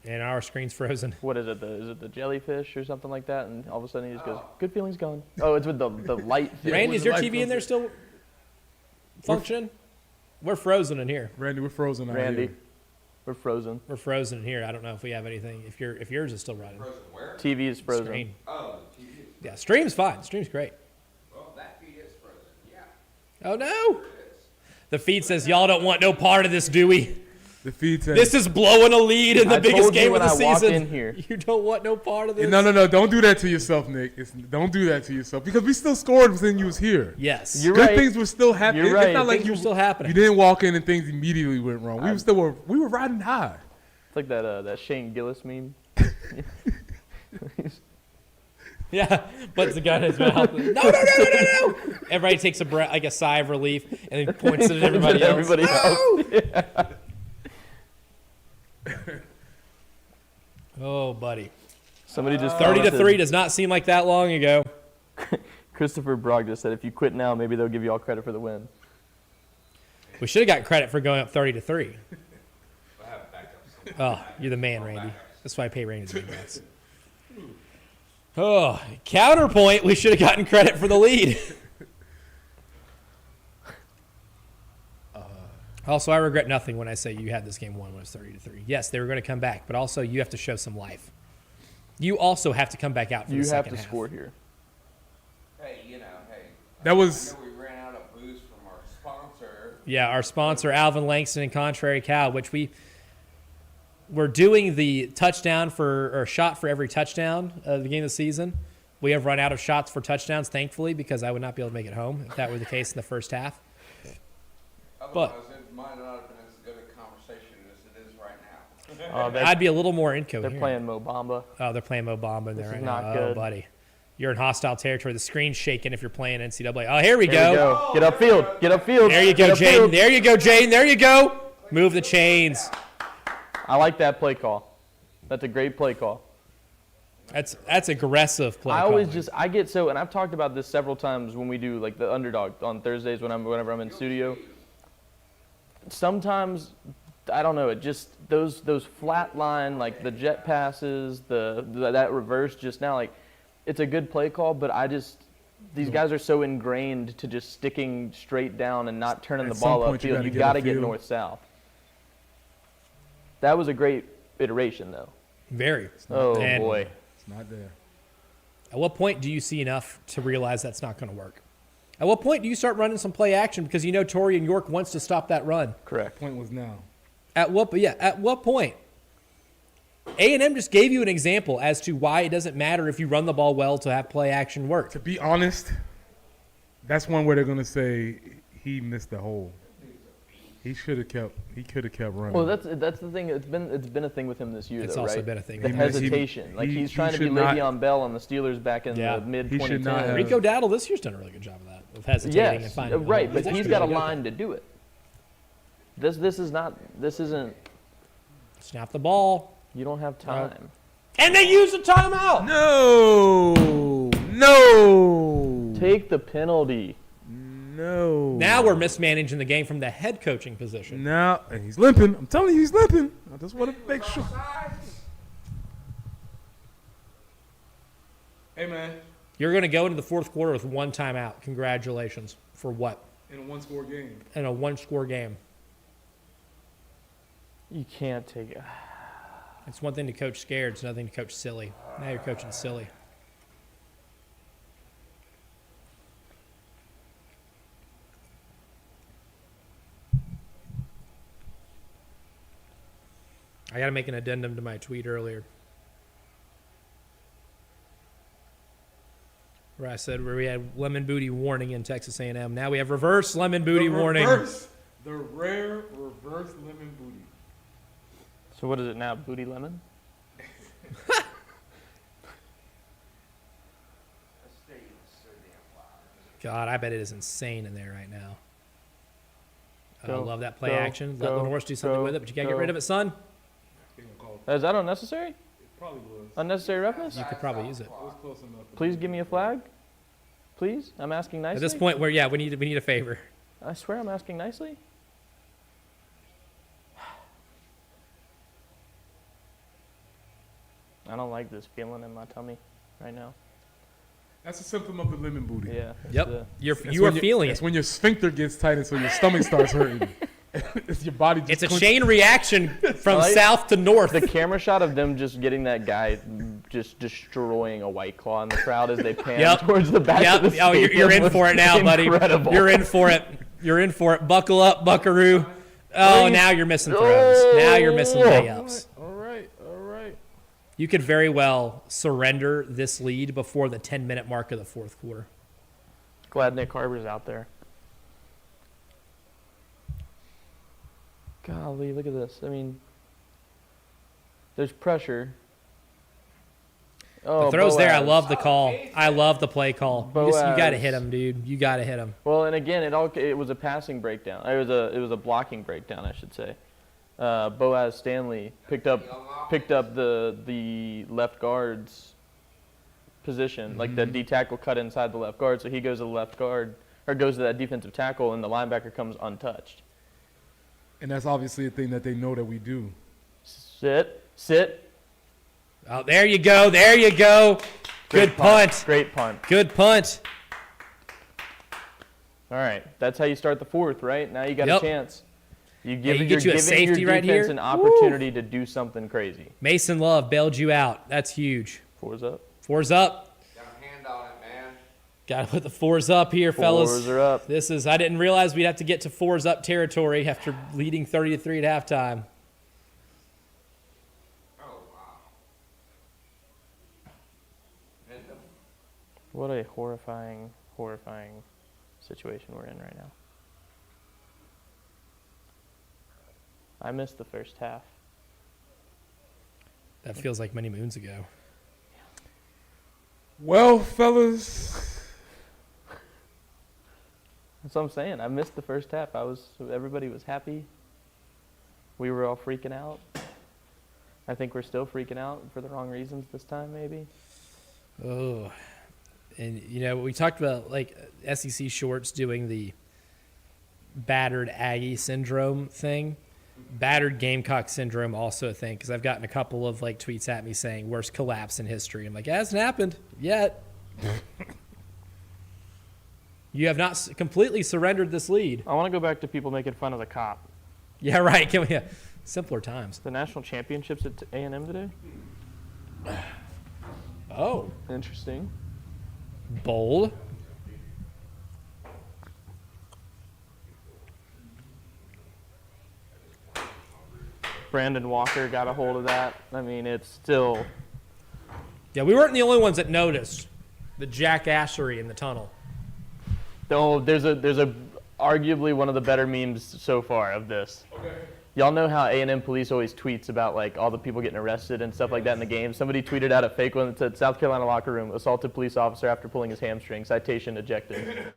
Speaker 6: And our screen's frozen.
Speaker 5: what is it? Is it the jellyfish or something like that? And all of a sudden he just goes, "Good feelings gone." Oh, it's with the light. Fish.
Speaker 6: Randy, is
Speaker 2: when
Speaker 6: your
Speaker 2: the light
Speaker 6: TV in
Speaker 2: comes
Speaker 6: there
Speaker 2: in.
Speaker 6: still functioning? We're frozen in here.
Speaker 2: Randy, we're frozen out
Speaker 5: Randy,
Speaker 2: here.
Speaker 5: we're frozen.
Speaker 6: We're frozen in here. I don't know if we have anything. If yours is still running.
Speaker 3: Frozen where?
Speaker 5: TV is frozen.
Speaker 6: Screen.
Speaker 3: Oh, the TV is.
Speaker 6: Yeah, stream's fine. Stream's great.
Speaker 3: Well, that feed is frozen. Yeah,
Speaker 6: Oh no.
Speaker 3: it is.
Speaker 6: The feed says y'all don't want no part of this, do we?
Speaker 2: The feed says,
Speaker 6: This is blowing a lead in the
Speaker 5: I
Speaker 6: biggest
Speaker 5: told you
Speaker 6: game of
Speaker 5: when
Speaker 6: the
Speaker 5: I walked
Speaker 6: season.
Speaker 5: in here.
Speaker 6: You don't want no part of this.
Speaker 2: no, don't do that to yourself, Nick. Don't do that to yourself because we still scored when you was here.
Speaker 6: Yes.
Speaker 5: You're
Speaker 2: Good
Speaker 5: right.
Speaker 2: things were still happening.
Speaker 5: You're
Speaker 2: It's
Speaker 5: right.
Speaker 2: not like
Speaker 6: Things
Speaker 2: you
Speaker 6: were still happening.
Speaker 2: You didn't walk in and things immediately went wrong. We were riding high.
Speaker 5: It's like that Shane Gillis meme.
Speaker 6: Yeah, puts the gun in his mouth. No. Everybody takes a breath, like a sigh of relief, and then points it at everybody else.
Speaker 5: Everybody else.
Speaker 6: Oh, buddy.
Speaker 5: Somebody just
Speaker 6: 30 to
Speaker 5: commented-
Speaker 6: 3 does not seem like that long ago.
Speaker 5: Christopher Brogg just said, "If you quit now, maybe they'll give you all credit for the win."
Speaker 6: We should have got credit for going up 30 to 3.
Speaker 3: I have backups.
Speaker 6: Oh, you're the man, Randy. That's why I pay Randy the big bucks. Oh, counterpoint, we should have gotten credit for the lead. Also, I regret nothing when I say you had this game won when it was 30 to 3. Yes, they were going to come back, but also you have to show some life. You also have to come back out for
Speaker 5: You
Speaker 6: the
Speaker 5: have
Speaker 6: second
Speaker 5: to
Speaker 6: half.
Speaker 5: score here.
Speaker 3: Hey,
Speaker 2: That was
Speaker 3: I know we ran out of booze from our sponsor.
Speaker 6: Yeah, our sponsor, Alvin Langston and Contrary Cow, which we're doing the touchdown or shot for every touchdown of the game of the season. We have run out of shots for touchdowns, thankfully, because I would not be able to make it home if that were the case in the first half.
Speaker 3: Otherwise, it might not have been as good a conversation as it is right now.
Speaker 6: I'd be a little more incoherent.
Speaker 5: They're playing Mo Bamba.
Speaker 6: Oh, they're playing Mo Bamba in there
Speaker 5: This
Speaker 6: right
Speaker 5: is
Speaker 6: now.
Speaker 5: not
Speaker 6: Oh,
Speaker 5: good.
Speaker 6: buddy. You're in hostile territory. The screen's shaking if you're playing NCAA. Oh, here we
Speaker 5: Here we
Speaker 6: go.
Speaker 5: go. Get upfield. Get upfield.
Speaker 6: There you go,
Speaker 5: Get
Speaker 6: Jane.
Speaker 5: upfield.
Speaker 6: There you go, Jane. There you go. Move the chains.
Speaker 5: I like that play call. That's a great play call.
Speaker 6: That's aggressive play
Speaker 5: I always
Speaker 6: calling.
Speaker 5: I get so, and I've talked about this several times when we do like the underdog on Thursdays whenever I'm in studio. Sometimes, I don't know, it just those flat line like the jet passes, that reverse just now, like it's a good play call, but these guys are so ingrained to just sticking straight down and not turning
Speaker 2: At
Speaker 5: the
Speaker 2: some
Speaker 5: ball
Speaker 2: point, you
Speaker 5: upfield.
Speaker 2: gotta
Speaker 5: You
Speaker 2: get
Speaker 5: got to get
Speaker 2: upfield.
Speaker 5: north south. That was a great iteration though.
Speaker 6: Very.
Speaker 5: Oh
Speaker 6: And-
Speaker 5: boy.
Speaker 2: it's not there.
Speaker 6: At what point do you see enough to realize that's not going to work? At what point do you start running some play action because you know Torian York wants to stop that run?
Speaker 5: Correct.
Speaker 2: Point was now.
Speaker 6: At what point? A&M just gave you an example as to why it doesn't matter if you run the ball well to have play action work.
Speaker 2: To be honest, that's one where they're gonna say he missed the hole. He could have kept running.
Speaker 5: Well, that's the thing. It's been a thing with him this year,
Speaker 6: It's
Speaker 5: though,
Speaker 6: also
Speaker 5: right?
Speaker 6: been a thing
Speaker 5: The
Speaker 6: with him.
Speaker 5: hesitation, like
Speaker 2: he
Speaker 5: he's trying to be
Speaker 2: should not-
Speaker 5: Le'Veon Bell on the Steelers back in
Speaker 6: Yeah.
Speaker 5: the mid
Speaker 2: He should not
Speaker 5: 2010s.
Speaker 2: have-
Speaker 6: Rico Dowdle this year's done a really good job of that, of hesitating and
Speaker 5: Yes,
Speaker 6: finding the
Speaker 5: right,
Speaker 6: hole.
Speaker 5: but
Speaker 6: actually
Speaker 5: he's got a
Speaker 6: really good.
Speaker 5: line to do it. This isn't.
Speaker 6: Snap the ball.
Speaker 5: You don't have time.
Speaker 6: And they use a timeout.
Speaker 2: no.
Speaker 5: Take the penalty.
Speaker 2: No.
Speaker 6: Now we're mismanaging the game from the head coaching position.
Speaker 2: Now, and he's limping. I'm telling you, he's limping. I just want to make sure. Hey, man.
Speaker 6: You're going to go into the fourth quarter with one timeout. Congratulations. For what?
Speaker 2: In a one-score game.
Speaker 6: In a one-score game.
Speaker 5: You can't take it.
Speaker 6: It's one thing to coach scared. It's another thing to coach silly. Now you're coaching silly. I got to make an addendum to my tweet earlier, where I said where we had lemon booty warning in Texas A&M. Now we have reverse lemon booty warning.
Speaker 2: The rare reverse lemon booty.
Speaker 5: So what is it now? Booty lemon?
Speaker 6: God, I bet it is insane in there right now. I
Speaker 5: Go,
Speaker 6: love that play
Speaker 5: go,
Speaker 6: action. Let
Speaker 5: go,
Speaker 6: Lenore do something
Speaker 5: go,
Speaker 6: with it, but you can't get
Speaker 5: go.
Speaker 6: rid of it, son.
Speaker 5: Is that unnecessary?
Speaker 2: It probably was.
Speaker 5: Unnecessary roughness?
Speaker 6: You could probably use it.
Speaker 2: It was close enough.
Speaker 5: Please give me a flag. Please? I'm asking nicely.
Speaker 6: At this point, where we need a favor.
Speaker 5: I swear I'm asking nicely. I don't like this feeling in my tummy right now.
Speaker 2: That's a symptom of the lemon booty.
Speaker 5: Yeah.
Speaker 6: Yep, you
Speaker 2: That's
Speaker 6: are
Speaker 2: when
Speaker 6: feeling
Speaker 2: It's
Speaker 6: it.
Speaker 2: when your sphincter gets tight and so your stomach starts hurting. It's your body just
Speaker 6: It's a
Speaker 2: clenches.
Speaker 6: chain reaction from
Speaker 5: Right?
Speaker 6: south to north.
Speaker 5: The camera shot of them just getting that guy just destroying a White Claw in the crowd as they pan
Speaker 6: Yep.
Speaker 5: towards the back
Speaker 6: Yep.
Speaker 5: of the
Speaker 6: Oh, you're
Speaker 5: stadium
Speaker 6: in
Speaker 5: was
Speaker 6: for it now, buddy.
Speaker 5: incredible.
Speaker 6: You're in for it. You're in for it. Buckle up, buckaroo. Oh,
Speaker 5: Please.
Speaker 6: now you're missing throws. Now you're missing
Speaker 5: Oh.
Speaker 6: layups.
Speaker 2: All right.
Speaker 6: You could very well surrender this lead before the 10-minute mark of the fourth quarter.
Speaker 5: Glad Nick Harbor's out there. Golly, look at this. I mean, there's pressure. Oh,
Speaker 6: The throws there, I
Speaker 5: Boaz.
Speaker 6: love the call. I love the play call. You got to
Speaker 5: Boaz.
Speaker 6: hit him, dude. You got to hit him.
Speaker 5: Well, and again, it was a passing breakdown. It was a blocking breakdown, I should say. Boaz Stanley picked up the left guard's position, like the D tackle cut inside the left guard, so he goes to the left guard or goes to that defensive tackle, and the linebacker comes untouched.
Speaker 2: And that's obviously a thing that they know that we do.
Speaker 5: Sit.
Speaker 6: Oh, there you go. There you go. Good punt.
Speaker 5: Great punt.
Speaker 6: Good punt.
Speaker 5: All right, that's how you start the fourth, right? Now you got
Speaker 6: Yep.
Speaker 5: a chance.
Speaker 6: you
Speaker 5: You're
Speaker 6: get you a
Speaker 5: giving
Speaker 6: safety
Speaker 5: your
Speaker 6: right
Speaker 5: defense
Speaker 6: here.
Speaker 5: an opportunity to do something crazy.
Speaker 6: Mason Love bailed you out. That's huge.
Speaker 5: Four's up.
Speaker 6: Four's up.
Speaker 3: Got a hand on it, man.
Speaker 6: Got to put the fours up here, fellas.
Speaker 5: Fours are up.
Speaker 6: I didn't realize we'd have to get to fours up territory after leading 30-3 at halftime.
Speaker 3: Oh, wow. And
Speaker 5: What a horrifying situation we're in right now. I missed the first half.
Speaker 6: That feels like many moons ago.
Speaker 2: Well, fellas,
Speaker 5: That's what I'm saying. I missed the first half. Everybody was happy. We were all freaking out. I think we're still freaking out for the wrong reasons this time, maybe.
Speaker 6: Oh, and we talked about like SEC shorts doing the battered Aggie syndrome thing. Battered Gamecock syndrome also a thing because I've gotten a couple of like tweets at me saying worst collapse in history. I'm like, it hasn't happened yet. You have not completely surrendered this lead.
Speaker 5: I want to go back to people making fun of the cop.
Speaker 6: Yeah, right. Can we? Simpler times.
Speaker 5: The national championships at A&M today?
Speaker 6: Oh,
Speaker 5: Interesting.
Speaker 6: bold.
Speaker 5: Brandon Walker got a hold of that. I mean, it's still...
Speaker 6: Yeah, we weren't the only ones that noticed the jackassery in the tunnel.
Speaker 5: Oh, there's a arguably one of the better memes so far of this. Okay. Y'all know how A&M police always tweets about like all the people getting arrested and stuff like that in the game. Somebody tweeted out a fake one that said South Carolina locker room assaulted police officer after pulling his hamstring. Citation ejected.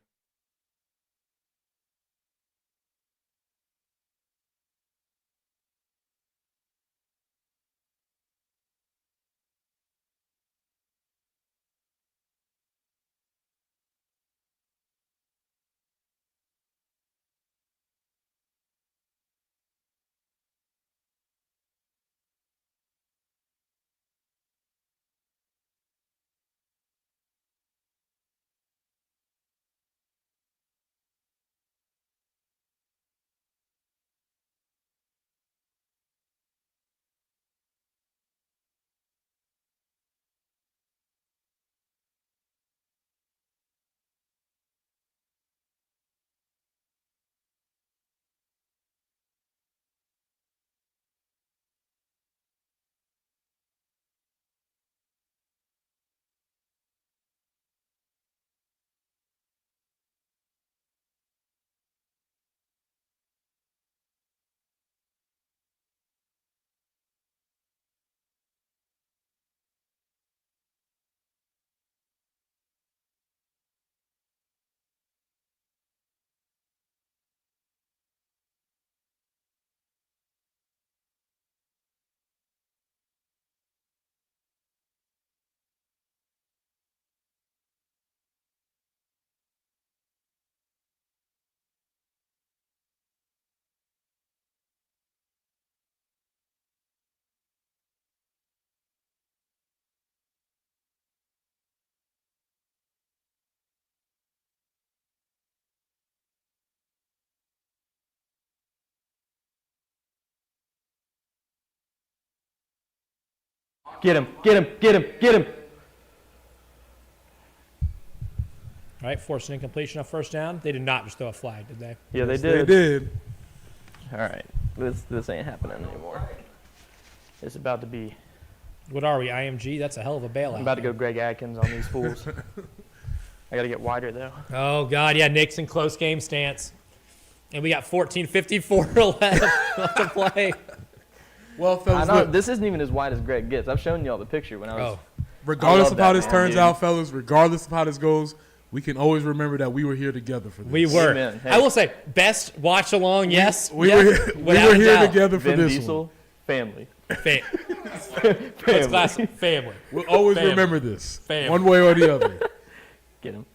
Speaker 5: Get him, get him, get him, get him.
Speaker 6: All right, forced an incompletion on first down. They did not just throw a flag, did they?
Speaker 5: Yeah, they
Speaker 2: Yes,
Speaker 5: did.
Speaker 2: They did.
Speaker 5: All right, this ain't happening anymore. It's about to be.
Speaker 6: What are we, IMG? That's a hell of a bailout.
Speaker 5: I'm about to go Greg Adkins on these fools. I got to get wider though.
Speaker 6: Oh, God, yeah, Nick's in close game stance. And we got 14:54 left to play.
Speaker 2: Well,
Speaker 5: I
Speaker 2: fellas,
Speaker 5: know,
Speaker 2: look,
Speaker 5: this isn't even as wide as Greg gets. I've shown y'all the picture when I was.
Speaker 6: Oh,
Speaker 2: regardless
Speaker 5: love
Speaker 2: of how
Speaker 5: that,
Speaker 2: this
Speaker 5: man,
Speaker 2: turns
Speaker 5: dude.
Speaker 2: out, fellas, regardless of how this goes, we can always remember that we were here together for this.
Speaker 6: we were.
Speaker 5: Amen. Hey.
Speaker 6: I will say, best watch along, yes.
Speaker 2: We
Speaker 6: yeah,
Speaker 2: were, we
Speaker 6: without
Speaker 2: were
Speaker 6: a
Speaker 2: here
Speaker 6: doubt.
Speaker 2: together for
Speaker 5: Vin
Speaker 2: this
Speaker 5: Diesel,
Speaker 2: one.
Speaker 5: family.
Speaker 6: That's classic. Family.
Speaker 2: We'll always
Speaker 6: Family.
Speaker 2: remember this,
Speaker 6: Family.
Speaker 2: one way or the other.
Speaker 5: Get him.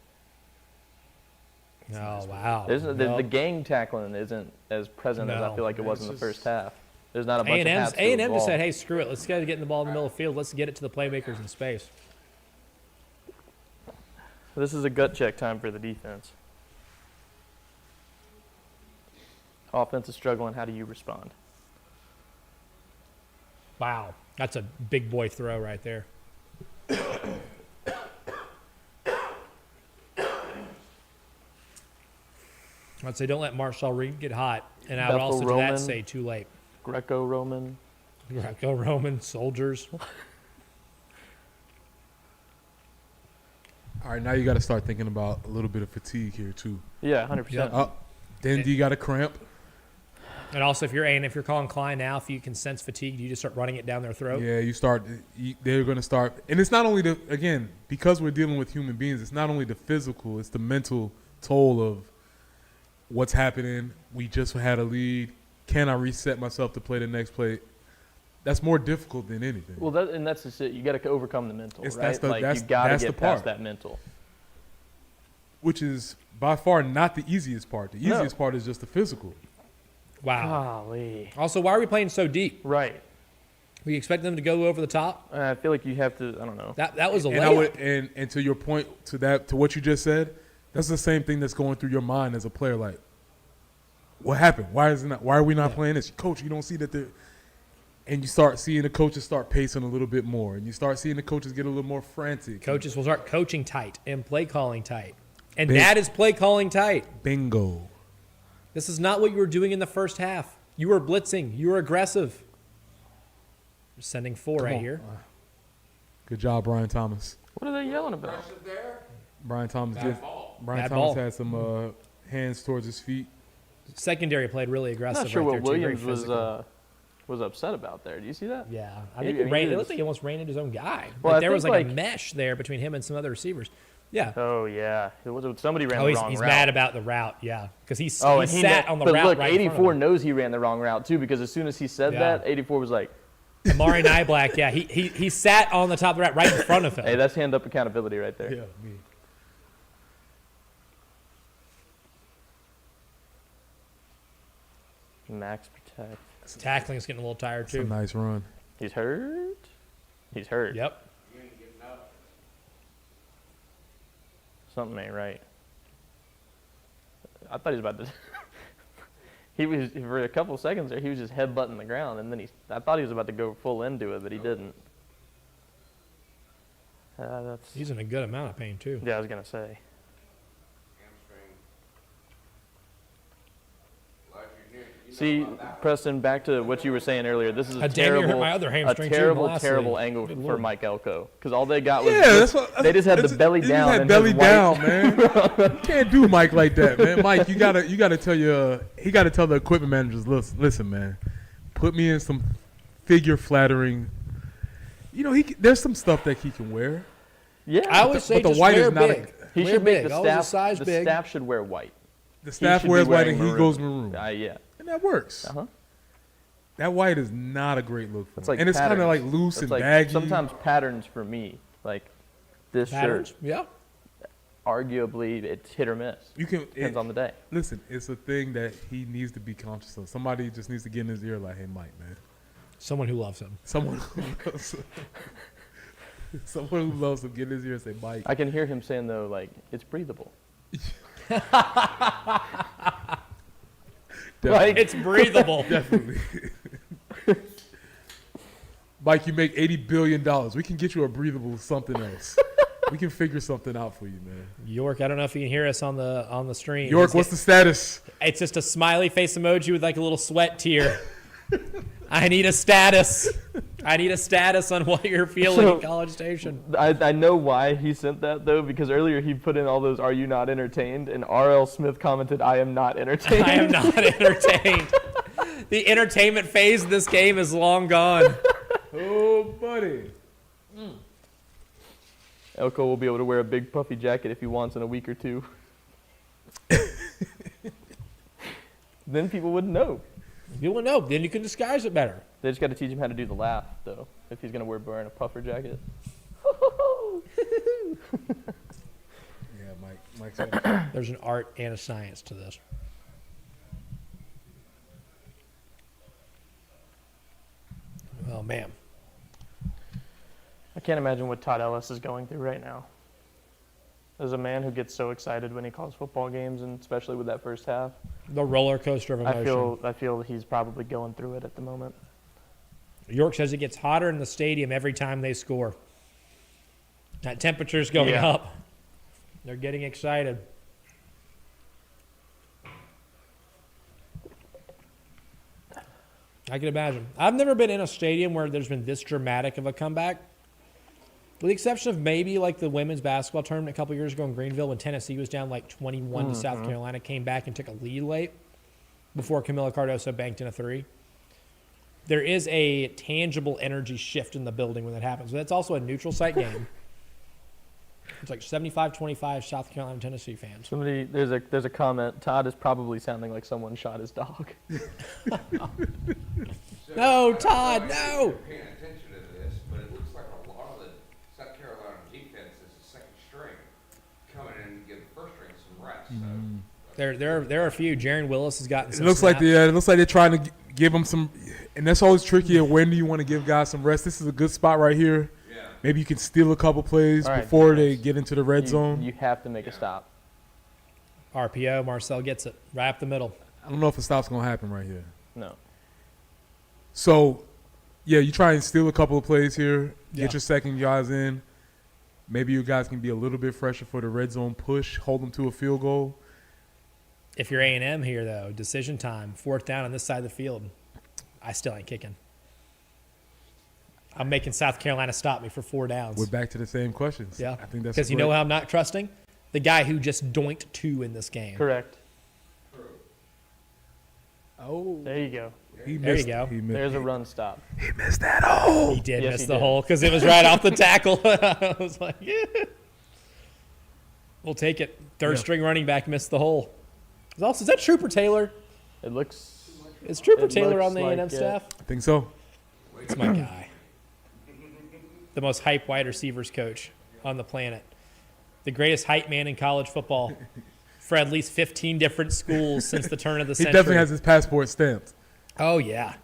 Speaker 6: Oh, wow.
Speaker 5: The
Speaker 6: Nope.
Speaker 5: gang tackling isn't as present as I
Speaker 6: No.
Speaker 5: feel like it was in the first half. There's not a bunch of
Speaker 6: A&M
Speaker 5: hats to
Speaker 6: just
Speaker 5: the
Speaker 6: said,
Speaker 5: ball.
Speaker 6: hey, screw it. Let's get the ball in the middle of the field. Let's get it to the playmakers in space.
Speaker 5: This is a gut check time for the defense. Offense is struggling. How do you respond?
Speaker 6: Wow. That's a big boy throw right there. I'd say don't let Marshall Reed get hot. And I would
Speaker 5: Bethel
Speaker 6: also to that
Speaker 5: Roman.
Speaker 6: say too late.
Speaker 5: Greco-Roman.
Speaker 6: Greco-Roman soldiers.
Speaker 2: All right, now you got to start thinking about a little bit of fatigue here too.
Speaker 5: Yeah, 100%.
Speaker 2: Then you got a cramp.
Speaker 6: And also, if you're calling Klein now, if you can sense fatigue, do you just start running it down their throat?
Speaker 2: Yeah, they're going to start. And it's not only again, because we're dealing with human beings, it's not only the physical, it's the mental toll of what's happening. We just had a lead. Can I reset myself to play the next play? That's more difficult than anything.
Speaker 5: Well, that's just it. You got to overcome the mental,
Speaker 2: It's-
Speaker 5: right?
Speaker 2: that's the-
Speaker 5: like
Speaker 2: that's-
Speaker 5: you got to
Speaker 2: that's
Speaker 5: get
Speaker 2: the part.
Speaker 5: past that mental.
Speaker 2: Which is by far not the easiest part. The
Speaker 5: No.
Speaker 2: easiest part is just the physical.
Speaker 6: Wow.
Speaker 5: Golly.
Speaker 6: Also, why are we playing so deep?
Speaker 5: Right.
Speaker 6: We expect them to go over the top.
Speaker 5: I feel like you have to. I don't know.
Speaker 6: That was a
Speaker 2: And
Speaker 6: layup.
Speaker 2: and to your point, to what you just said, that's the same thing that's going through your mind as a player. Like, what happened? Why are we not playing this? Coach, you don't see that and you start seeing the coaches start pacing a little bit more, and you start seeing the coaches get a little more frantic.
Speaker 6: Coaches will start coaching tight and play calling tight. And
Speaker 2: Big-
Speaker 6: that is play calling tight.
Speaker 2: Bingo.
Speaker 6: This is not what you were doing in the first half. You were blitzing. You were aggressive. You're sending four
Speaker 2: Come
Speaker 6: right
Speaker 2: on.
Speaker 6: here.
Speaker 2: Good job, Brian Thomas.
Speaker 5: What are they yelling about?
Speaker 3: Aggressive there.
Speaker 2: Brian Thomas
Speaker 3: Bad ball.
Speaker 2: Brian
Speaker 6: Bad
Speaker 2: Thomas
Speaker 6: ball.
Speaker 2: had some hands towards his feet.
Speaker 6: Secondary played really
Speaker 5: I'm
Speaker 6: aggressive
Speaker 5: not sure
Speaker 6: right
Speaker 5: what
Speaker 6: there, too. Very
Speaker 5: Williams
Speaker 6: physical.
Speaker 5: was upset about there. Do you see that?
Speaker 6: Yeah. I
Speaker 5: He-
Speaker 6: think
Speaker 5: I mean,
Speaker 6: it
Speaker 5: he
Speaker 6: looked
Speaker 5: was-
Speaker 6: like he almost ran into his own guy.
Speaker 5: Well,
Speaker 6: Like
Speaker 5: I
Speaker 6: there was
Speaker 5: think,
Speaker 6: like a
Speaker 5: like-
Speaker 6: mesh there between him and some other receivers. Yeah.
Speaker 5: Oh yeah. Somebody ran
Speaker 6: Oh,
Speaker 5: the
Speaker 6: he's
Speaker 5: wrong route.
Speaker 6: mad about the route. Yeah. Because he
Speaker 5: Oh, and
Speaker 6: sat on the
Speaker 5: but
Speaker 6: route
Speaker 5: look,
Speaker 6: right in front
Speaker 5: 84
Speaker 6: of him.
Speaker 5: knows he ran the wrong route too because as soon as he said
Speaker 6: Yeah.
Speaker 5: that, 84 was like,
Speaker 6: Amari Nyblack, yeah. He sat on the top of the route right in front of him.
Speaker 5: "Hey, that's hand up accountability right there."
Speaker 2: Yeah, me.
Speaker 5: Max protect.
Speaker 6: Tackling is getting a little tired,
Speaker 2: It's a
Speaker 6: too.
Speaker 2: nice run.
Speaker 5: He's hurt. He's hurt.
Speaker 6: Yep.
Speaker 3: You ain't getting up.
Speaker 5: Something ain't right. I thought he was about to. He was for a couple seconds there. He was just headbutting the ground, and then I thought he was about to go full into it, but he didn't. That's.
Speaker 6: He's in a good amount of pain, too.
Speaker 5: Yeah, I was gonna say.
Speaker 3: Hamstring. Glad you know
Speaker 5: See,
Speaker 3: about that.
Speaker 5: Preston, back to what you were saying earlier. This is a
Speaker 6: Damn near hurt
Speaker 5: terrible,
Speaker 6: my other hamstring, too,
Speaker 5: terrible,
Speaker 6: last
Speaker 5: terrible
Speaker 6: week.
Speaker 5: angle
Speaker 6: Good
Speaker 5: for
Speaker 6: Lord.
Speaker 5: Mike Elko because all they got was
Speaker 2: Yeah, that's what
Speaker 5: they just had the
Speaker 2: that's-
Speaker 5: belly
Speaker 2: they
Speaker 5: down.
Speaker 2: Just had
Speaker 5: and
Speaker 2: belly
Speaker 5: his white-
Speaker 2: down, man. Can't do Mike like that, man. Mike, you gotta tell he gotta tell the equipment managers, listen, man, put me in some figure flattering. You know, there's some stuff that he can wear.
Speaker 5: Yeah,
Speaker 6: I always say
Speaker 2: but the
Speaker 6: just
Speaker 2: white
Speaker 6: wear
Speaker 2: is not a-
Speaker 6: big.
Speaker 5: he
Speaker 6: Wear
Speaker 5: should make
Speaker 6: big.
Speaker 5: the
Speaker 6: Always a
Speaker 5: staff.
Speaker 6: size
Speaker 5: The
Speaker 6: big.
Speaker 5: staff should wear white.
Speaker 2: The staff
Speaker 5: should be
Speaker 2: wears white
Speaker 5: wearing
Speaker 2: and he goes maroon,
Speaker 5: Yeah.
Speaker 2: and that works.
Speaker 5: Uh huh.
Speaker 2: That white is not a great look for
Speaker 5: It's
Speaker 2: him.
Speaker 5: like
Speaker 2: And it's kind of
Speaker 5: patterns.
Speaker 2: like loose
Speaker 5: It's
Speaker 2: and
Speaker 5: like
Speaker 2: baggy.
Speaker 5: sometimes patterns for me, like this
Speaker 6: Patterns?
Speaker 5: shirt.
Speaker 6: Yeah.
Speaker 5: Arguably, it's hit or miss.
Speaker 2: you can
Speaker 5: Depends on the day.
Speaker 2: listen. It's a thing that he needs to be conscious of. Somebody just needs to get in his ear, like, "Hey, Mike, man,
Speaker 6: Someone who loves him.
Speaker 2: someone who loves him, someone who loves him, get in his ear and say, Mike."
Speaker 5: I can hear him saying though, like it's breathable.
Speaker 2: Definitely.
Speaker 6: It's breathable.
Speaker 2: Definitely. Mike, you make $80 billion. We can get you a breathable something else. We can figure something out for you, man.
Speaker 6: York, I don't know if you can hear us on the stream.
Speaker 2: York, what's the status?
Speaker 6: It's just a smiley face emoji with like a little sweat tear. I need a status. I need a status on what you're feeling in College Station.
Speaker 5: I know why he sent that, though, because earlier he put in all those "Are you not entertained?" and R.L. Smith commented, "I am not entertained."
Speaker 6: I am not entertained. The entertainment phase of this game is long gone.
Speaker 2: Oh, buddy.
Speaker 5: Elko will be able to wear a big puffy jacket if he wants in a week or two. Then people wouldn't know.
Speaker 6: You will know. Then you can disguise it better.
Speaker 5: They just got to teach him how to do the laugh, though, if he's going to wearing a puffer jacket.
Speaker 2: Yeah, Mike's got
Speaker 6: There's an art and a science to this. Oh, man.
Speaker 8: I can't imagine what Todd Ellis is going through right now. As a man who gets so excited when he calls football games, and especially with that first half,
Speaker 6: The roller coaster of emotion.
Speaker 8: I feel he's probably going through it at the moment.
Speaker 6: York says it gets hotter in the stadium every time they score. That temperature's going
Speaker 8: Yeah.
Speaker 6: up. They're getting excited. I can imagine. I've never been in a stadium where there's been this dramatic of a comeback. With the exception of maybe like the women's basketball tournament a couple years ago in Greenville when Tennessee was down like 21 to South Carolina, came back and took a lead late before Camila Cardoso banked in a three. There is a tangible energy shift in the building when that happens. But that's also a neutral site game. It's like 75-25 South Carolina Tennessee fans.
Speaker 5: There's a comment. Todd is probably sounding like someone shot his dog.
Speaker 6: No, Todd, no!
Speaker 3: I'm paying attention to this, but it looks like a lot of the South Carolina defense is the second string coming in and give the first string some rest. So.
Speaker 6: There are a few. Jaron Willis has gotten
Speaker 2: It
Speaker 6: some
Speaker 2: looks like
Speaker 6: snaps.
Speaker 2: it looks like they're trying to give them some, and that's always tricky. And when do you want to give guys some rest? This is a good spot right here.
Speaker 3: Yeah.
Speaker 2: Maybe you can steal a couple plays
Speaker 8: All right,
Speaker 2: before they
Speaker 8: defense.
Speaker 2: get into the red zone.
Speaker 5: You have to make a stop.
Speaker 6: RPO, Marcel gets it. Right up the middle.
Speaker 2: I don't know if a stop's gonna happen right here.
Speaker 5: No.
Speaker 2: So, yeah, you try and steal a couple of plays here.
Speaker 6: Yeah.
Speaker 2: Get your second guys in. Maybe you guys can be a little bit fresher for the red zone push. Hold them to a field goal.
Speaker 6: If you're A&M here, though, decision time, fourth down on this side of the field, I still ain't kicking. I'm making South Carolina stop me for 4 downs.
Speaker 2: We're back to the same questions.
Speaker 6: Yeah,
Speaker 2: I think that's
Speaker 6: because you know
Speaker 2: great.
Speaker 6: how I'm not trusting? The guy who just doinked 2 in this game.
Speaker 8: Correct.
Speaker 2: Oh,
Speaker 8: There you go.
Speaker 2: he
Speaker 6: There you
Speaker 2: missed,
Speaker 6: go.
Speaker 2: He missed,
Speaker 5: There's a run stop.
Speaker 2: he missed that hole.
Speaker 6: He did
Speaker 5: Yes,
Speaker 6: miss
Speaker 5: he
Speaker 6: the
Speaker 5: did.
Speaker 6: hole because it was right off the tackle. I was like, yeah. We'll take it. Third
Speaker 2: Yeah.
Speaker 6: string running back missed the hole. Is that Trooper Taylor?
Speaker 5: It looks.
Speaker 6: Is Trooper
Speaker 5: It
Speaker 6: Taylor
Speaker 5: looks
Speaker 6: on the
Speaker 5: like
Speaker 6: A&M
Speaker 5: it.
Speaker 6: staff?
Speaker 2: I think so.
Speaker 6: That's my guy. The most hype wide receivers coach on the planet. The greatest hype man in college football for at least 15 different schools since the turn of the
Speaker 2: He
Speaker 6: century.
Speaker 2: definitely has his passport stamped.
Speaker 6: Oh, yeah.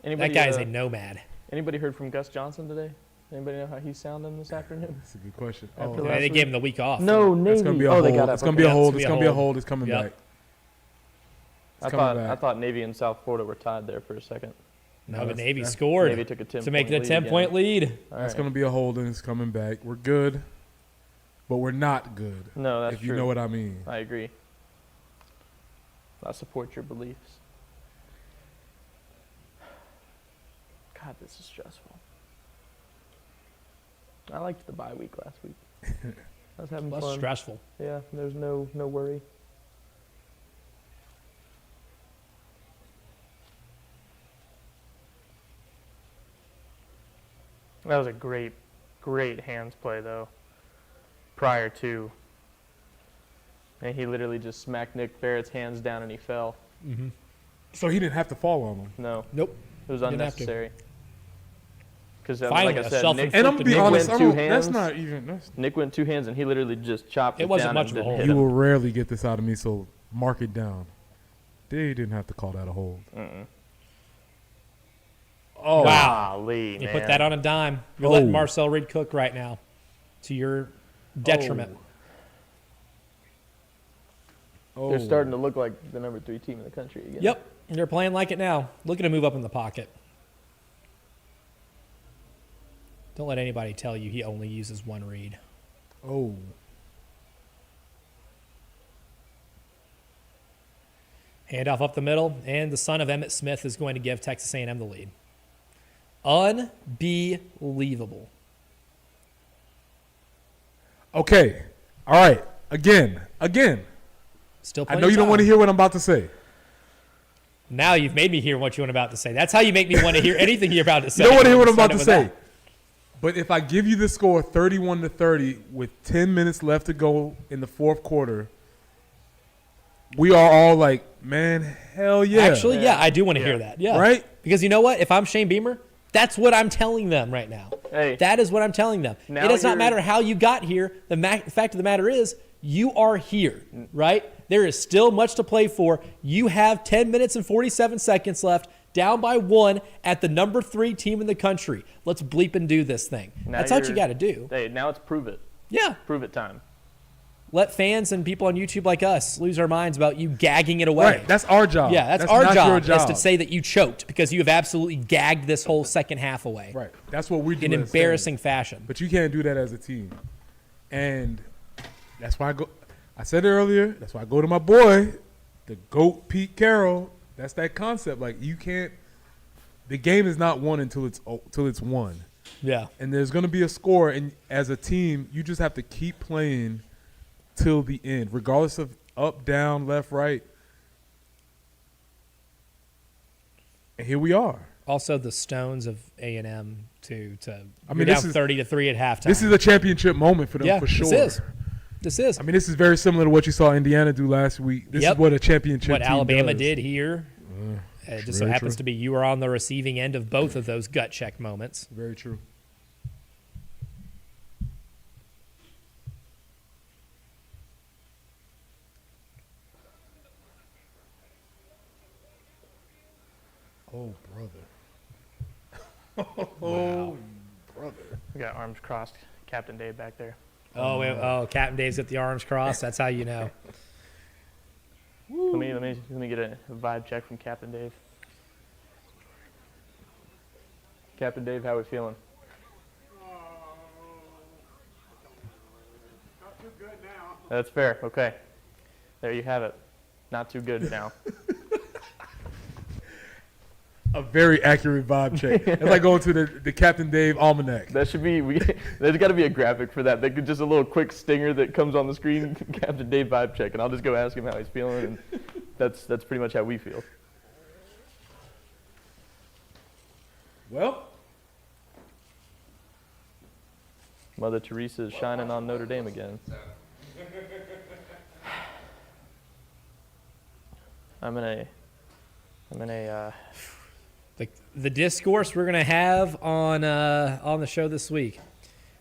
Speaker 5: Anybody,
Speaker 6: That guy is a nomad.
Speaker 5: Anybody heard from Gus Johnson today? Anybody know how he's sounding this afternoon?
Speaker 2: That's a good question.
Speaker 5: After
Speaker 2: Oh,
Speaker 6: Yeah, they gave him the week off.
Speaker 5: No, Navy.
Speaker 2: it's gonna be a
Speaker 5: oh,
Speaker 2: hold.
Speaker 5: they got
Speaker 2: It's
Speaker 5: up.
Speaker 2: gonna be
Speaker 5: Okay.
Speaker 2: a hold.
Speaker 6: Yeah,
Speaker 2: It's
Speaker 6: it's
Speaker 2: gonna
Speaker 6: gonna
Speaker 2: be
Speaker 6: be
Speaker 2: a
Speaker 6: a
Speaker 2: hold. It's coming
Speaker 6: Yep.
Speaker 2: back.
Speaker 5: I
Speaker 2: It's coming
Speaker 5: thought
Speaker 2: back.
Speaker 5: I thought Navy and South Florida were tied there for a second.
Speaker 6: No,
Speaker 2: No,
Speaker 6: but
Speaker 2: that's-
Speaker 6: Navy
Speaker 2: that's-
Speaker 6: scored
Speaker 5: Navy took a 10
Speaker 6: to make it a
Speaker 5: point
Speaker 6: 10-point
Speaker 5: lead.
Speaker 6: lead.
Speaker 5: All
Speaker 2: It's
Speaker 5: right.
Speaker 2: gonna be a hold and it's coming back. We're good, but we're not good.
Speaker 5: No, that's
Speaker 2: if
Speaker 5: true.
Speaker 2: you know what I mean.
Speaker 5: I agree. I support your beliefs. God, this is stressful. I liked the bye week last week. I was having
Speaker 6: Less
Speaker 5: fun.
Speaker 6: stressful.
Speaker 5: Yeah, there's no worry.
Speaker 8: That was a great hands play, though, prior to.
Speaker 5: And he literally just smacked Nick Barrett's hands down and he fell.
Speaker 6: Mm-hmm.
Speaker 2: So he didn't have to fall on him.
Speaker 5: No,
Speaker 6: Nope.
Speaker 5: it was
Speaker 6: Didn't have to.
Speaker 5: unnecessary. Because
Speaker 6: Finally,
Speaker 5: like I
Speaker 6: a
Speaker 5: said,
Speaker 6: self-inflicted
Speaker 2: And I'm gonna be
Speaker 5: Nick
Speaker 2: honest,
Speaker 5: went
Speaker 2: I
Speaker 5: two
Speaker 2: don't, that's
Speaker 5: hands.
Speaker 2: not even. That's,
Speaker 5: Nick went 2 hands and he literally just chopped
Speaker 6: It
Speaker 5: it
Speaker 6: wasn't
Speaker 5: down
Speaker 6: much
Speaker 5: and
Speaker 6: of a
Speaker 5: didn't
Speaker 6: hole.
Speaker 5: hit
Speaker 2: you
Speaker 5: him.
Speaker 2: will rarely get this out of me, so mark it down. They didn't have to call that a hold.
Speaker 5: Mm-mm.
Speaker 2: Oh
Speaker 6: Wow.
Speaker 8: Golly,
Speaker 6: You
Speaker 8: man.
Speaker 6: put that on a dime. You're
Speaker 2: Oh.
Speaker 6: letting Marcel Reed cook right now to your detriment.
Speaker 2: Oh.
Speaker 5: They're starting to look like the number 3 team in the country again.
Speaker 6: Yep. They're playing like it now. Looking to move up in the pocket. Don't let anybody tell you he only uses one read.
Speaker 2: Oh.
Speaker 6: Handoff up the middle, and the son of Emmitt Smith is going to give Texas A&M the lead. Unbelievable.
Speaker 2: Okay. All right. Again.
Speaker 6: Still
Speaker 2: I
Speaker 6: plenty
Speaker 2: know you
Speaker 6: of
Speaker 2: don't want to
Speaker 6: time.
Speaker 2: hear what I'm about to say.
Speaker 6: Now you've made me hear what you're about to say. That's how you make me want to hear anything you're about to say.
Speaker 2: You don't want to hear what I'm
Speaker 6: Start
Speaker 2: about to
Speaker 6: it with
Speaker 2: say.
Speaker 6: that.
Speaker 2: But if I give you the score 31-30 with 10 minutes left to go in the fourth quarter, we are all like, man, hell yeah.
Speaker 6: Actually, yeah, I do want to hear that. Yeah.
Speaker 2: Right?
Speaker 6: Because you know what? If I'm Shane Beamer, that's what I'm telling them right now.
Speaker 8: Hey.
Speaker 6: That is what I'm telling them.
Speaker 8: Now
Speaker 6: It does not
Speaker 8: you're-
Speaker 6: matter how you got here. The fact of the matter is, you are here, right? There is still much to play for. You have 10 minutes and 47 seconds left, down by 1 at the number 3 team in the country. Let's bleep and do this thing.
Speaker 8: Now
Speaker 6: That's what you
Speaker 8: you're-
Speaker 6: got to do.
Speaker 8: Hey, now it's prove it.
Speaker 6: Yeah.
Speaker 8: Prove it time.
Speaker 6: Let fans and people on YouTube like us lose our minds about you gagging it away.
Speaker 2: Right. That's our job.
Speaker 6: Yeah, that's our
Speaker 2: not your
Speaker 6: job, is to say that you choked because you have absolutely gagged this whole second half away
Speaker 2: Right. That's what we do
Speaker 6: in
Speaker 2: as fans.
Speaker 6: embarrassing fashion.
Speaker 2: But you can't do that as a team. And that's why I said it earlier, that's why I go to my boy, the GOAT Pete Carroll. That's that concept. Like, you can't – the game is not won until it's won.
Speaker 6: Yeah.
Speaker 2: And there's going to be a score, and as a team, you just have to keep playing till the end, regardless of up, down, left, right. And here we are.
Speaker 6: Also, the stones of A&M to
Speaker 2: I mean,
Speaker 6: you're
Speaker 2: this
Speaker 6: down
Speaker 2: is-
Speaker 6: 30-3 at halftime.
Speaker 2: This is a championship moment for them,
Speaker 6: yeah,
Speaker 2: for sure.
Speaker 6: This is
Speaker 2: I mean, this is very similar to what you saw Indiana do last week. This
Speaker 6: Yep.
Speaker 2: is what a championship
Speaker 6: what
Speaker 2: team
Speaker 6: Alabama
Speaker 2: does.
Speaker 6: did here. It just so
Speaker 2: very
Speaker 6: happens
Speaker 2: true.
Speaker 6: to be you were on the receiving end of both of those gut check moments.
Speaker 2: Very true. Oh, brother. Oh, brother.
Speaker 8: We got arms crossed. Captain Dave back there.
Speaker 6: Oh, Captain Dave's got the arms crossed. That's how you know.
Speaker 8: Let me get a vibe check from Captain Dave. Captain Dave, how we feeling?
Speaker 7: Not too good now.
Speaker 8: That's fair. Okay. There you have it. Not too good now.
Speaker 2: A very accurate vibe check. It's like going to the Captain Dave Almanac.
Speaker 8: That should be. There's got to be a graphic for that. They could just a little quick stinger that comes on the screen. Captain Dave vibe check, and I'll just go ask him how he's feeling, and that's pretty much how we feel.
Speaker 2: Well,
Speaker 8: Mother Teresa is shining on Notre Dame again. I'm in a
Speaker 6: The discourse we're gonna have on the show this week.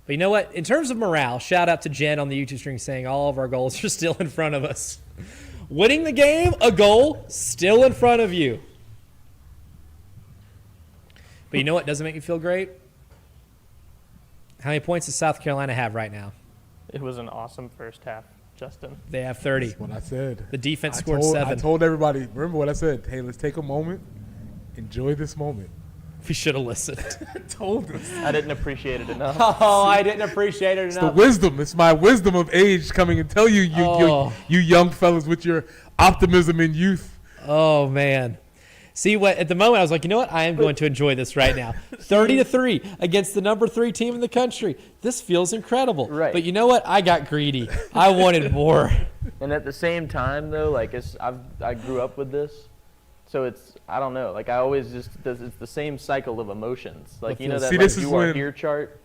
Speaker 6: But you know what? In terms of morale, shout out to Jen on the YouTube stream saying all of our goals are still in front of us. Winning the game, a goal, still in front of you. But you know what doesn't make me feel great? How many points does South Carolina have right now?
Speaker 8: It was an awesome first half, Justin.
Speaker 6: They have 30.
Speaker 2: that's what I said.
Speaker 6: The defense
Speaker 2: I
Speaker 6: scored
Speaker 2: told,
Speaker 6: 7.
Speaker 2: I told everybody, remember what I said? Hey, let's take a moment. Enjoy this moment.
Speaker 6: We should have listened.
Speaker 2: I told us.
Speaker 8: I didn't appreciate it enough.
Speaker 6: Oh, I didn't appreciate it
Speaker 2: It's the wisdom. It's my wisdom of age coming and tell you, you young fellas with your optimism and youth.
Speaker 6: Oh, man. See what at the moment I was like, you know what? I am going to enjoy this right now. 30-3 against the number 3 team in the country. This feels incredible.
Speaker 8: Right.
Speaker 6: But you know what? I got greedy. I wanted more.
Speaker 8: And at the same time, though, like I grew up with this, so it's I don't know. Like I always it's the same cycle of emotions. Like you know that
Speaker 2: See,
Speaker 8: like,
Speaker 2: this is
Speaker 8: you are
Speaker 2: when-
Speaker 8: here chart.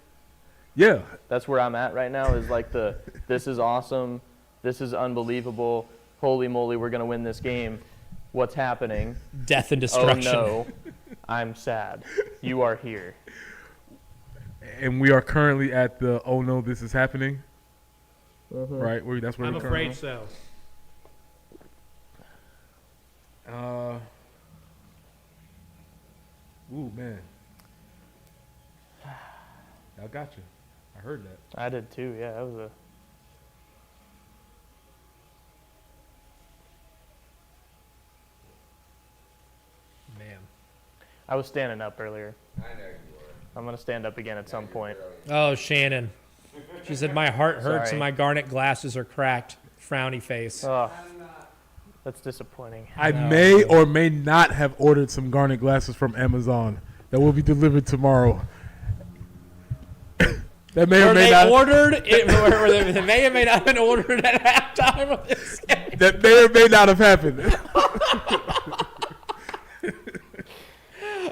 Speaker 2: Yeah.
Speaker 8: That's where I'm at right now. Is like this is awesome, this is unbelievable. Holy moly, we're gonna win this game. What's happening?
Speaker 6: Death and destruction.
Speaker 8: Oh no, I'm sad. You are here.
Speaker 2: And we are currently at the oh no, this is happening. Right? That's where
Speaker 6: I'm
Speaker 2: we're
Speaker 6: afraid
Speaker 2: currently.
Speaker 6: so.
Speaker 2: Ooh, man. I got you. I heard that.
Speaker 8: I did too. Yeah, that was a.
Speaker 6: Man.
Speaker 8: I was standing up earlier.
Speaker 3: I know you were.
Speaker 8: I'm going to stand up again at some point.
Speaker 6: Oh, Shannon. She said, my heart hurts and
Speaker 8: Sorry.
Speaker 6: my garnet glasses are cracked. Frowny face.
Speaker 8: Oh, that's disappointing.
Speaker 2: I may or may not have ordered some garnet glasses from Amazon that will be delivered tomorrow. That may or may not.
Speaker 6: They may or may not have been ordered at halftime of this game.
Speaker 2: That may or may not have happened.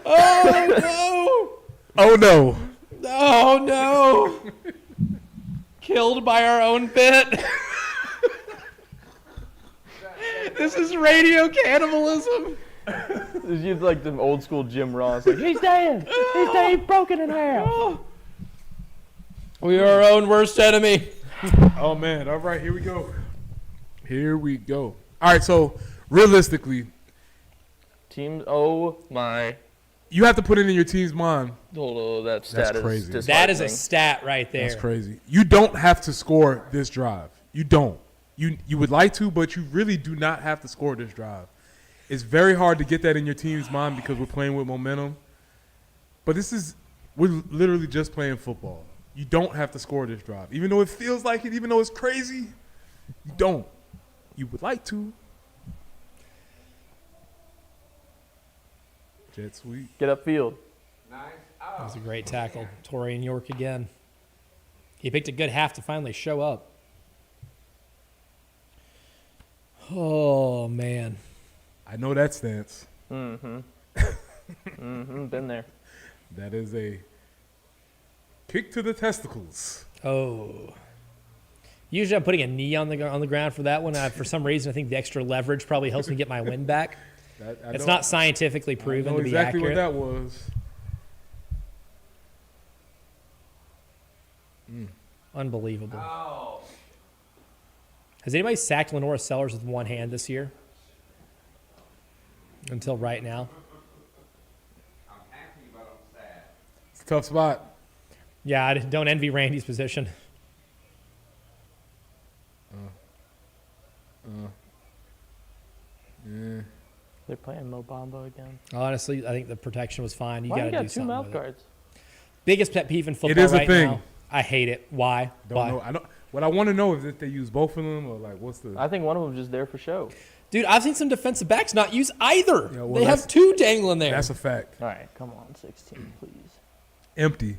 Speaker 6: Oh,
Speaker 2: Oh no!
Speaker 6: no. Oh, no. Killed by our own bit. This is radio cannibalism.
Speaker 5: You'd like the old school Jim Ross. Like, he's dead. He's dead. He's broken in half.
Speaker 6: We are our own worst enemy.
Speaker 2: Oh man! All right, here we go. Here we go. All right, so realistically,
Speaker 5: Team, oh my.
Speaker 2: you have to put it in your team's mind.
Speaker 5: Oh, that stat
Speaker 2: That's crazy.
Speaker 5: is
Speaker 6: That is a
Speaker 5: disheartening.
Speaker 6: stat right there.
Speaker 2: That's crazy. You don't have to score this drive. You don't. You would like to, but you really do not have to score this drive. It's very hard to get that in your team's mind because we're playing with momentum. But we're literally just playing football. You don't have to score this drive. Even though it feels like it, even though it's crazy, you don't. You would like to. Jet sweep.
Speaker 5: Get upfield.
Speaker 3: Nice.
Speaker 6: That
Speaker 3: Oh,
Speaker 6: was a great tackle. Torian York again. He picked a good half to finally show up. Oh, man.
Speaker 2: I know that stance.
Speaker 5: Mm-hmm. Been there.
Speaker 2: That is a kick to the testicles.
Speaker 6: Oh. Usually I'm putting a knee on the ground for that one. For some reason, I think the extra leverage probably helps me get my win back. It's not scientifically proven
Speaker 2: I know
Speaker 6: to be
Speaker 2: exactly
Speaker 6: accurate.
Speaker 2: what that was.
Speaker 6: Unbelievable.
Speaker 3: oh.
Speaker 6: Has anybody sacked Lenora Sellers with one hand this year? Until right now.
Speaker 3: I'm happy, but I'm sad.
Speaker 2: It's a tough spot.
Speaker 6: Yeah, I don't envy Randy's position.
Speaker 2: Yeah.
Speaker 8: They're playing Mo Bamba again.
Speaker 6: Honestly, I think the protection was fine. You
Speaker 8: Why
Speaker 6: got
Speaker 8: you
Speaker 6: to do
Speaker 8: got two
Speaker 6: something
Speaker 8: mouth
Speaker 6: with it.
Speaker 8: guards?
Speaker 6: Biggest pet peeve in football
Speaker 2: is a
Speaker 6: right
Speaker 2: thing.
Speaker 6: now. I hate it. Why?
Speaker 2: Don't
Speaker 6: Why?
Speaker 2: know. I know. What I want to know is if they use both of them or like what's the.
Speaker 5: I think one of them's just there for show.
Speaker 6: Dude, I've seen some defensive backs not use either.
Speaker 2: Yeah, well,
Speaker 6: they have
Speaker 2: that's-
Speaker 6: two dangling there.
Speaker 2: That's a fact.
Speaker 8: All right, come on, 16, please.
Speaker 2: Empty.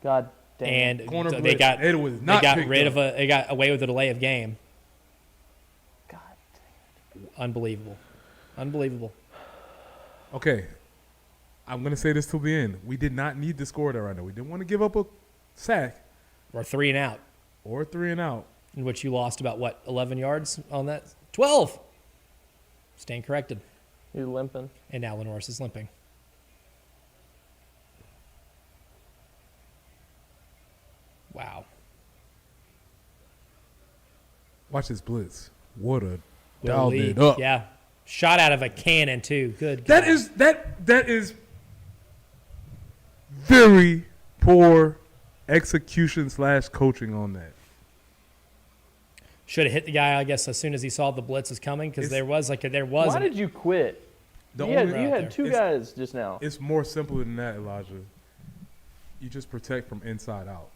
Speaker 8: God damn.
Speaker 6: and
Speaker 2: Corner
Speaker 6: they
Speaker 2: blitz.
Speaker 6: got
Speaker 2: It was
Speaker 6: they
Speaker 2: not
Speaker 6: got
Speaker 2: picked
Speaker 6: rid
Speaker 2: up.
Speaker 6: of they got away with a delay of game.
Speaker 8: God.
Speaker 6: Unbelievable. Unbelievable.
Speaker 2: Okay. I'm gonna say this till the end. We did not need to score that right now. We didn't want to give up a sack
Speaker 6: Or 3 and out,
Speaker 2: or 3 and out.
Speaker 6: in which you lost about 11 yards on that? 12. Staying corrected.
Speaker 5: He's limping.
Speaker 6: And now Lenoris is limping. Wow.
Speaker 2: Watch this blitz. What a
Speaker 6: Will
Speaker 2: dialed
Speaker 6: Lee.
Speaker 2: it up.
Speaker 6: Yeah. Shot out of a cannon too. Good.
Speaker 2: That
Speaker 6: God.
Speaker 2: is that is very poor execution / coaching on that.
Speaker 6: Should have hit the guy, I guess, as soon as he saw the blitz was coming, because
Speaker 2: It's-
Speaker 6: there was
Speaker 5: Why did you quit?
Speaker 2: The
Speaker 5: You had,
Speaker 2: only-
Speaker 5: you
Speaker 6: Right
Speaker 5: had two
Speaker 2: It's-
Speaker 5: guys just now.
Speaker 2: It's more simple than that, Elijah. You just protect from inside out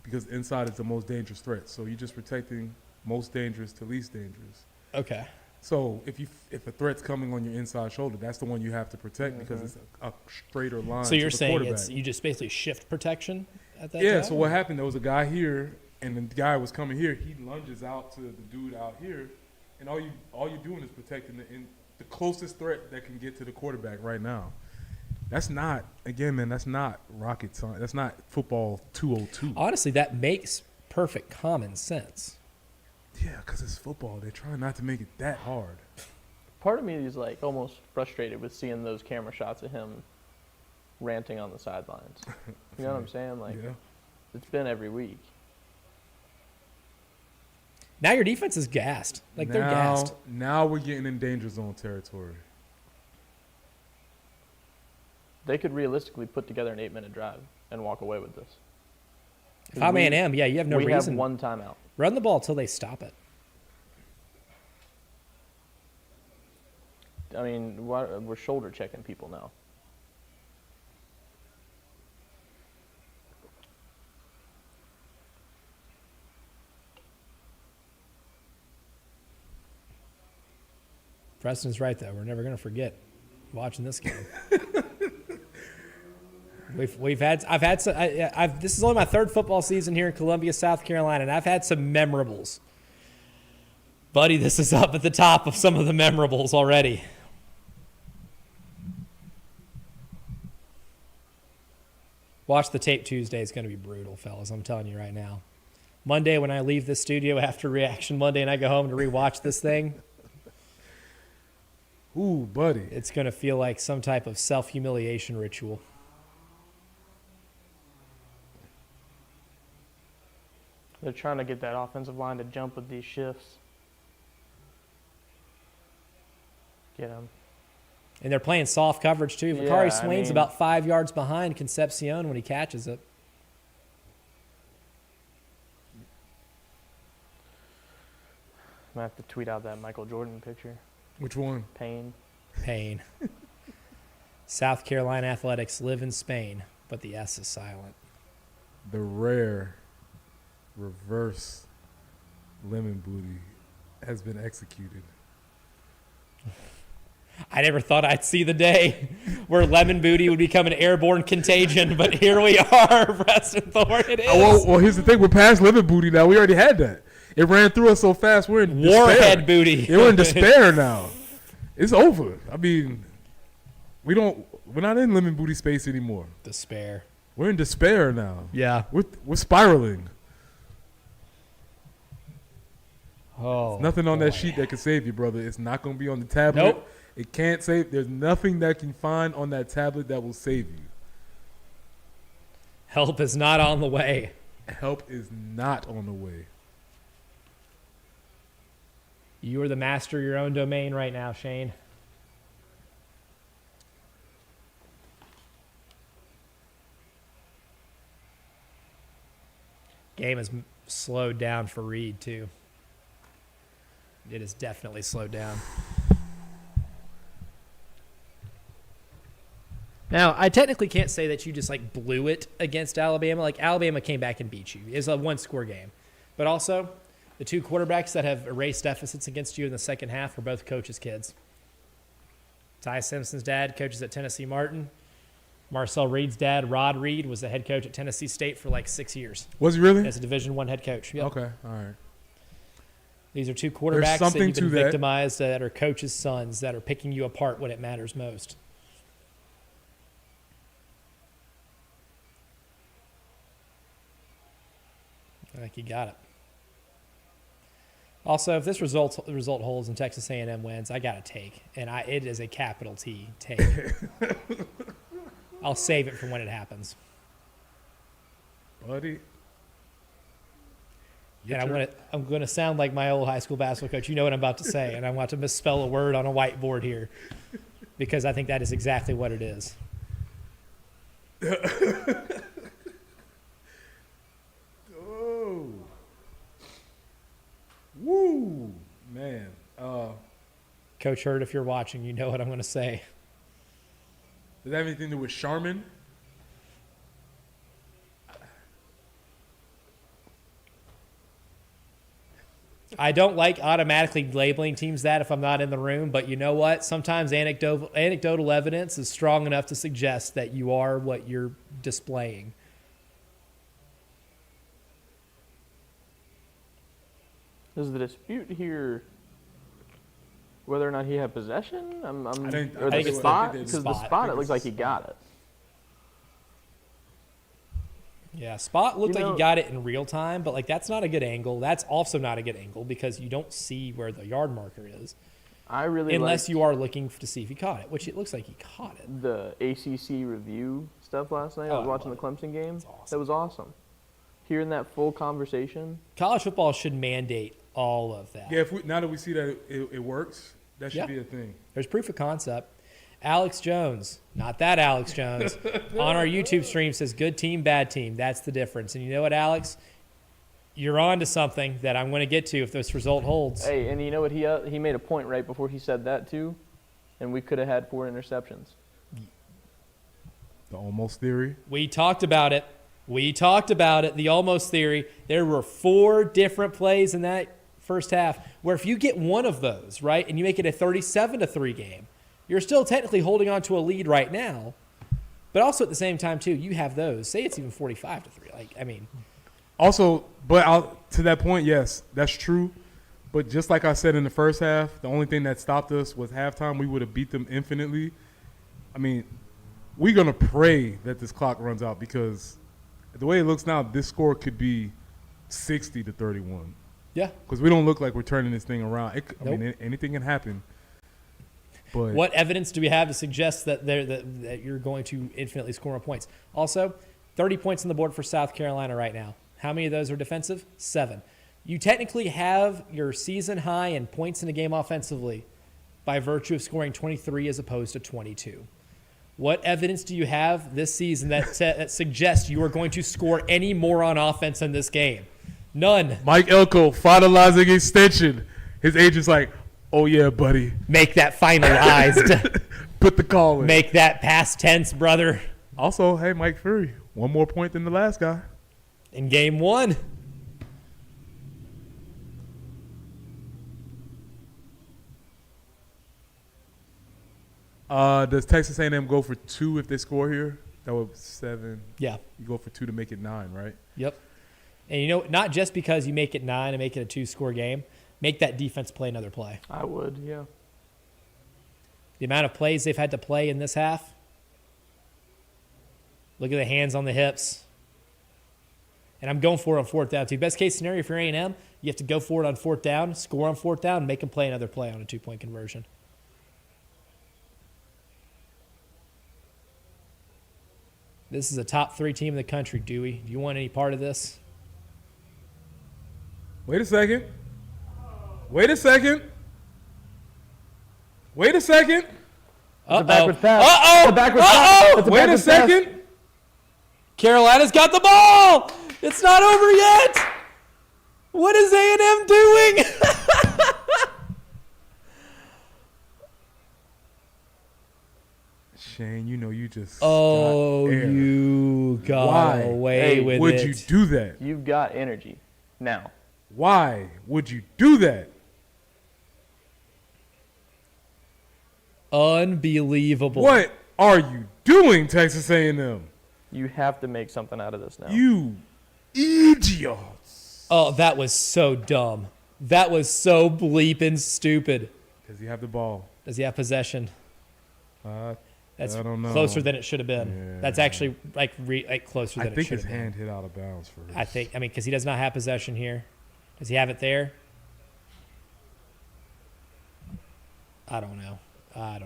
Speaker 2: because inside is the most dangerous threat. So you're just protecting most dangerous to least dangerous.
Speaker 6: Okay.
Speaker 2: So if a threat's coming on your inside shoulder, that's the one you have to protect because it's a straighter line.
Speaker 6: So you're
Speaker 2: to the
Speaker 6: saying
Speaker 2: quarterback.
Speaker 6: you just basically shift protection at that
Speaker 2: Yeah,
Speaker 6: time?
Speaker 2: so what happened, there was a guy here, and the guy was coming here. He lunges out to the dude out here, and all you're doing is protecting the closest threat that can get to the quarterback right now. That's not, again, man, that's not rocket science. That's not football 202.
Speaker 6: Honestly, that makes perfect common sense.
Speaker 2: Yeah, because it's football. They're trying not to make it that hard.
Speaker 5: Part of me is like almost frustrated with seeing those camera shots of him ranting on the sidelines. You know what I'm saying? Like,
Speaker 2: Yeah.
Speaker 5: it's been every week.
Speaker 6: Now your defense is gassed. Like, they're gassed.
Speaker 2: Now we're getting in danger zone territory.
Speaker 5: They could realistically put together an 8-minute drive and walk away with this.
Speaker 6: If I'm A&M, yeah, you have no
Speaker 5: we
Speaker 6: reason.
Speaker 5: have one timeout.
Speaker 6: Run the ball until they stop it.
Speaker 5: I mean, we're shoulder checking people now.
Speaker 6: Preston's right, though. We're never going to forget watching this game. This is only my third football season here in Columbia, South Carolina, and I've had some memorables. Buddy, this is up at the top of some of the memorables already. Watch the tape Tuesday. It's going to be brutal, fellas. I'm telling you right now. Monday, when I leave the studio after Reaction Monday and I go home to rewatch this thing,
Speaker 2: Ooh, buddy.
Speaker 6: it's going to feel like some type of self-humiliation ritual.
Speaker 8: They're trying to get that offensive line to jump with these shifts. Get them.
Speaker 6: And they're playing soft coverage, too.
Speaker 8: Yeah,
Speaker 6: Vakari
Speaker 8: I
Speaker 6: Swain's
Speaker 8: mean-
Speaker 6: about 5 yards behind Concepcion when he catches it.
Speaker 8: I'm going to have to tweet out that Michael Jordan picture.
Speaker 2: Which one?
Speaker 8: Pain.
Speaker 6: Pain. South Carolina Athletics live in Spain, but the S is silent.
Speaker 2: The rare reverse lemon booty has been executed.
Speaker 6: I never thought I'd see the day where lemon booty would become an airborne contagion, but here we are, Preston Thorne. It is.
Speaker 2: Well, here's the thing. We're past lemon booty now. We already had that. It ran through us so fast. We're in
Speaker 6: Warhead
Speaker 2: despair.
Speaker 6: booty.
Speaker 2: Yeah, we're in despair now. It's over. I mean, we're not in lemon booty space anymore.
Speaker 6: Despair.
Speaker 2: We're in despair now.
Speaker 6: Yeah.
Speaker 2: We're spiraling.
Speaker 6: Oh.
Speaker 2: Nothing on
Speaker 6: boy.
Speaker 2: that sheet that can save you, brother. It's not going to be on the tablet.
Speaker 6: Nope.
Speaker 2: It can't save. There's nothing that can find on that tablet that will save you.
Speaker 6: Help is not on the way.
Speaker 2: Help is not on the way.
Speaker 6: You are the master of your own domain right now, Shane. Game has slowed down for Reed, too. It has definitely slowed down. Now, I technically can't say that you just like blew it against Alabama. Like Alabama came back and beat you. It's a one-score game. But also, the two quarterbacks that have erased deficits against you in the second half were both coaches' kids. Ty Simpson's dad coaches at Tennessee Martin. Marcel Reed's dad, Rod Reed, was the head coach at Tennessee State for like 6 years
Speaker 2: Was he really?
Speaker 6: as a Division I head coach. Yep.
Speaker 2: Okay. All right.
Speaker 6: These are two quarterbacks that
Speaker 2: something
Speaker 6: you've been
Speaker 2: to that.
Speaker 6: victimized that are coaches' sons that are picking you apart when it matters most. I think you got it. Also, if this result holds and Texas A&M wins, I got to take, and it is a capital T take. I'll save it for when it happens.
Speaker 2: Buddy.
Speaker 6: And I'm gonna sound like my old high school basketball coach. You know what I'm about to say, and I want to misspell a word on a whiteboard here because I think that is exactly what it is.
Speaker 2: Oh. Woo. Man.
Speaker 6: Coach Hurd, if you're watching, you know what I'm going to say.
Speaker 2: Does that have anything to do with Charmin?
Speaker 6: I don't like automatically labeling teams that if I'm not in the room, but you know what? Sometimes anecdotal evidence is strong enough to suggest that you are what you're displaying.
Speaker 8: Is the dispute here whether or not he had possession?
Speaker 2: I
Speaker 8: Or
Speaker 2: think
Speaker 8: the
Speaker 6: it's
Speaker 8: spot?
Speaker 6: the
Speaker 8: Because the
Speaker 6: spot.
Speaker 8: spot, it looks like he got it.
Speaker 6: Yeah, Spot looked
Speaker 8: You
Speaker 6: like
Speaker 8: know-
Speaker 6: he got it in real time, but like that's not a good angle. That's also not a good angle because you don't see where the yard marker is
Speaker 8: I really
Speaker 6: unless
Speaker 8: liked
Speaker 6: you are looking to see if he caught it, which it looks like he caught it.
Speaker 8: the ACC review stuff last night. I
Speaker 6: Oh,
Speaker 8: was
Speaker 6: I
Speaker 8: watching the
Speaker 6: love
Speaker 8: Clemson game.
Speaker 6: It's awesome.
Speaker 8: That was awesome. Hearing that full conversation.
Speaker 6: College football should mandate all of that.
Speaker 2: Yeah, now that we see that it works, that should
Speaker 6: Yeah.
Speaker 2: be a thing.
Speaker 6: There's proof of concept. Alex Jones, not that Alex Jones, on our YouTube stream says good team, bad team. That's the difference. And you know what, Alex? You're on to something that I'm going to get to if this result holds.
Speaker 8: Hey, and you know what? He made a point right before he said that, too. And we could have had 4 interceptions.
Speaker 2: The almost theory.
Speaker 6: We talked about it. The almost theory. There were 4 different plays in that first half, where if you get one of those, right, and you make it a 37-3 game, you're still technically holding on to a lead right now. But also at the same time, too, you have those. Say it's even 45-3. Like, I mean.
Speaker 2: Also, but to that point, yes, that's true. But just like I said in the first half, the only thing that stopped us was halftime. We would have beat them infinitely. I mean, we're going to pray that this clock runs out because the way it looks now, this score could be 60-31.
Speaker 6: Yeah.
Speaker 2: Because we don't look like we're turning this thing around. I
Speaker 6: Nope.
Speaker 2: mean, anything can happen. But
Speaker 6: What evidence do we have to suggest that that you're going to infinitely score more points? Also, 30 points on the board for South Carolina right now. How many of those are defensive? 7. You technically have your season high in points in a game offensively by virtue of scoring 23 as opposed to 22. What evidence do you have this season that suggests you are going to score any more on offense in this game? None.
Speaker 2: Mike Elko finalizing extension. His agent's like, oh, yeah, buddy.
Speaker 6: Make that finalized.
Speaker 2: Put the call in.
Speaker 6: Make that past tense, brother.
Speaker 2: Also, hey, Mike Fury, one more point than the last guy.
Speaker 6: In game 1.
Speaker 2: Does Texas A&M go for 2 if they score here? That would 7.
Speaker 6: Yeah.
Speaker 2: You go for 2 to make it 9, right?
Speaker 6: Yep. And not just because you make it 9 and make it a 2-score game, make that defense play another play.
Speaker 8: I would, yeah.
Speaker 6: The amount of plays they've had to play in this half. Look at the hands on the hips. And I'm going for it on 4th down, too. Best case scenario for A&M, you have to go for it on 4th down, score on 4th down, and make them play another play on a 2-point conversion. This is a top 3 team in the country, Dewey. Do you want any part of this?
Speaker 2: Wait a second. Wait a second. Wait a second.
Speaker 8: It's a backwards pass.
Speaker 6: Uh-oh!
Speaker 8: It's a backwards pass. It's a
Speaker 2: Wait a
Speaker 8: backwards pass.
Speaker 2: second.
Speaker 6: Carolina's got the ball. It's not over yet. What is A&M doing?
Speaker 2: Shane, you know you just
Speaker 6: Oh,
Speaker 2: got air.
Speaker 6: you got
Speaker 2: Why?
Speaker 6: away
Speaker 8: Hey,
Speaker 6: with
Speaker 2: Would
Speaker 6: it.
Speaker 2: you do that?
Speaker 8: You've got energy. Now,
Speaker 2: Why would you do that?
Speaker 6: Unbelievable.
Speaker 2: What are you doing, Texas A&M?
Speaker 8: you have to make something out of this now.
Speaker 2: You idiots.
Speaker 6: Oh, that was so dumb. That was so bleeping stupid.
Speaker 2: Does he have the ball?
Speaker 6: Does he have possession? That's
Speaker 2: I don't know.
Speaker 6: closer than it should have been.
Speaker 2: Yeah.
Speaker 6: That's actually like closer
Speaker 2: I
Speaker 6: than it
Speaker 2: think
Speaker 6: should
Speaker 2: his
Speaker 6: have been.
Speaker 2: hand hit out of bounds for his.
Speaker 6: I mean, because he does not have possession here. Does he have it there? I don't know. Oh, I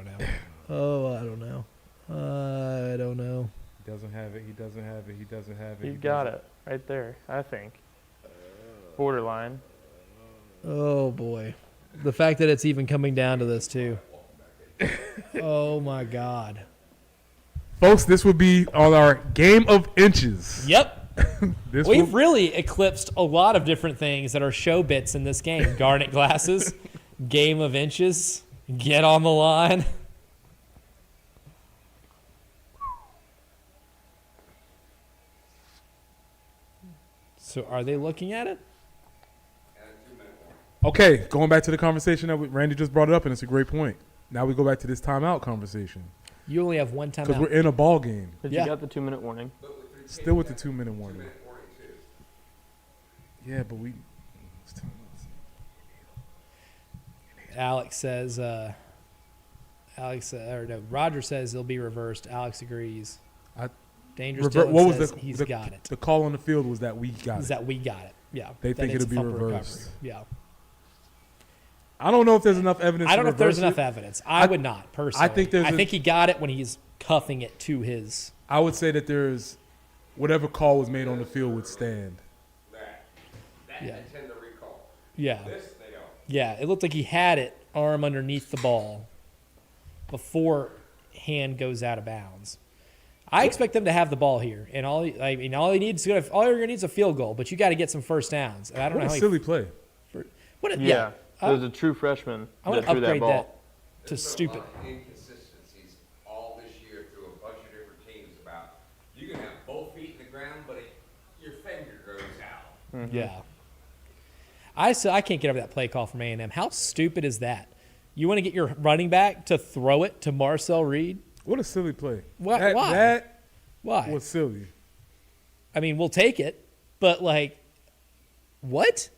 Speaker 6: don't know. I don't know.
Speaker 2: He doesn't have it. He doesn't have it. He doesn't have it.
Speaker 8: You've got it right there, I think. Borderline.
Speaker 6: Oh, boy. The fact that it's even coming down to this, too. Oh, my God.
Speaker 2: Folks, this would be on our game of inches.
Speaker 6: Yep.
Speaker 2: This
Speaker 6: We've
Speaker 2: will,
Speaker 6: really eclipsed a lot of different things that are show bits in this game. Garnet glasses, game of inches, get on the line. So are they looking at it?
Speaker 2: okay, going back to the conversation that Randy just brought it up, and it's a great point. Now we go back to this timeout conversation
Speaker 6: You only have one
Speaker 2: because we're
Speaker 6: timeout.
Speaker 2: in a ball game.
Speaker 8: But
Speaker 6: Yeah.
Speaker 8: you got the 2-minute warning.
Speaker 2: Still with the 2-minute warning. Yeah, but we.
Speaker 6: Alex says, Roger says it'll be reversed. Alex agrees. Dangerous Dylan
Speaker 2: What was
Speaker 6: says
Speaker 2: the
Speaker 6: he's
Speaker 2: the,
Speaker 6: got it.
Speaker 2: the call on the field was that we got
Speaker 6: Is
Speaker 2: it.
Speaker 6: that we got it. Yeah.
Speaker 2: They
Speaker 6: that
Speaker 2: think
Speaker 6: it's
Speaker 2: it'll
Speaker 6: a
Speaker 2: be
Speaker 6: fumble
Speaker 2: reversed.
Speaker 6: recovery. Yeah.
Speaker 2: I don't know if there's enough evidence.
Speaker 6: I don't know
Speaker 2: to
Speaker 6: if there's
Speaker 2: reverse
Speaker 6: enough
Speaker 2: it.
Speaker 6: evidence. I would not, personally.
Speaker 2: I think there's
Speaker 6: I
Speaker 2: a-
Speaker 6: think he got it when he's cuffing it to his.
Speaker 2: I would say that there's whatever call was made on the field would stand.
Speaker 3: That
Speaker 6: Yeah.
Speaker 3: they tend to recall.
Speaker 6: Yeah.
Speaker 3: This, they don't.
Speaker 6: Yeah. It looked like he had it arm underneath the ball before hand goes out of bounds. I expect them to have the ball here, and all you're gonna need is a field goal, but you got to get some first downs. And I don't
Speaker 2: What
Speaker 6: know
Speaker 2: a
Speaker 6: how
Speaker 2: silly play.
Speaker 8: Yeah. There's a true freshman
Speaker 6: I want
Speaker 8: that
Speaker 6: to
Speaker 8: threw that
Speaker 6: upgrade
Speaker 8: ball.
Speaker 6: that to
Speaker 3: There's
Speaker 6: stupid.
Speaker 3: a lot of inconsistencies all this year through a bunch of different teams about you can have both feet in the ground, but your finger goes out.
Speaker 6: Yeah. I can't get over that play call from A&M. How stupid is that? You want to get your running back to throw it to Marcel Reed?
Speaker 2: What a silly play.
Speaker 6: Why?
Speaker 2: That
Speaker 6: Why?
Speaker 2: was silly.
Speaker 6: I mean, we'll take it, but like, what?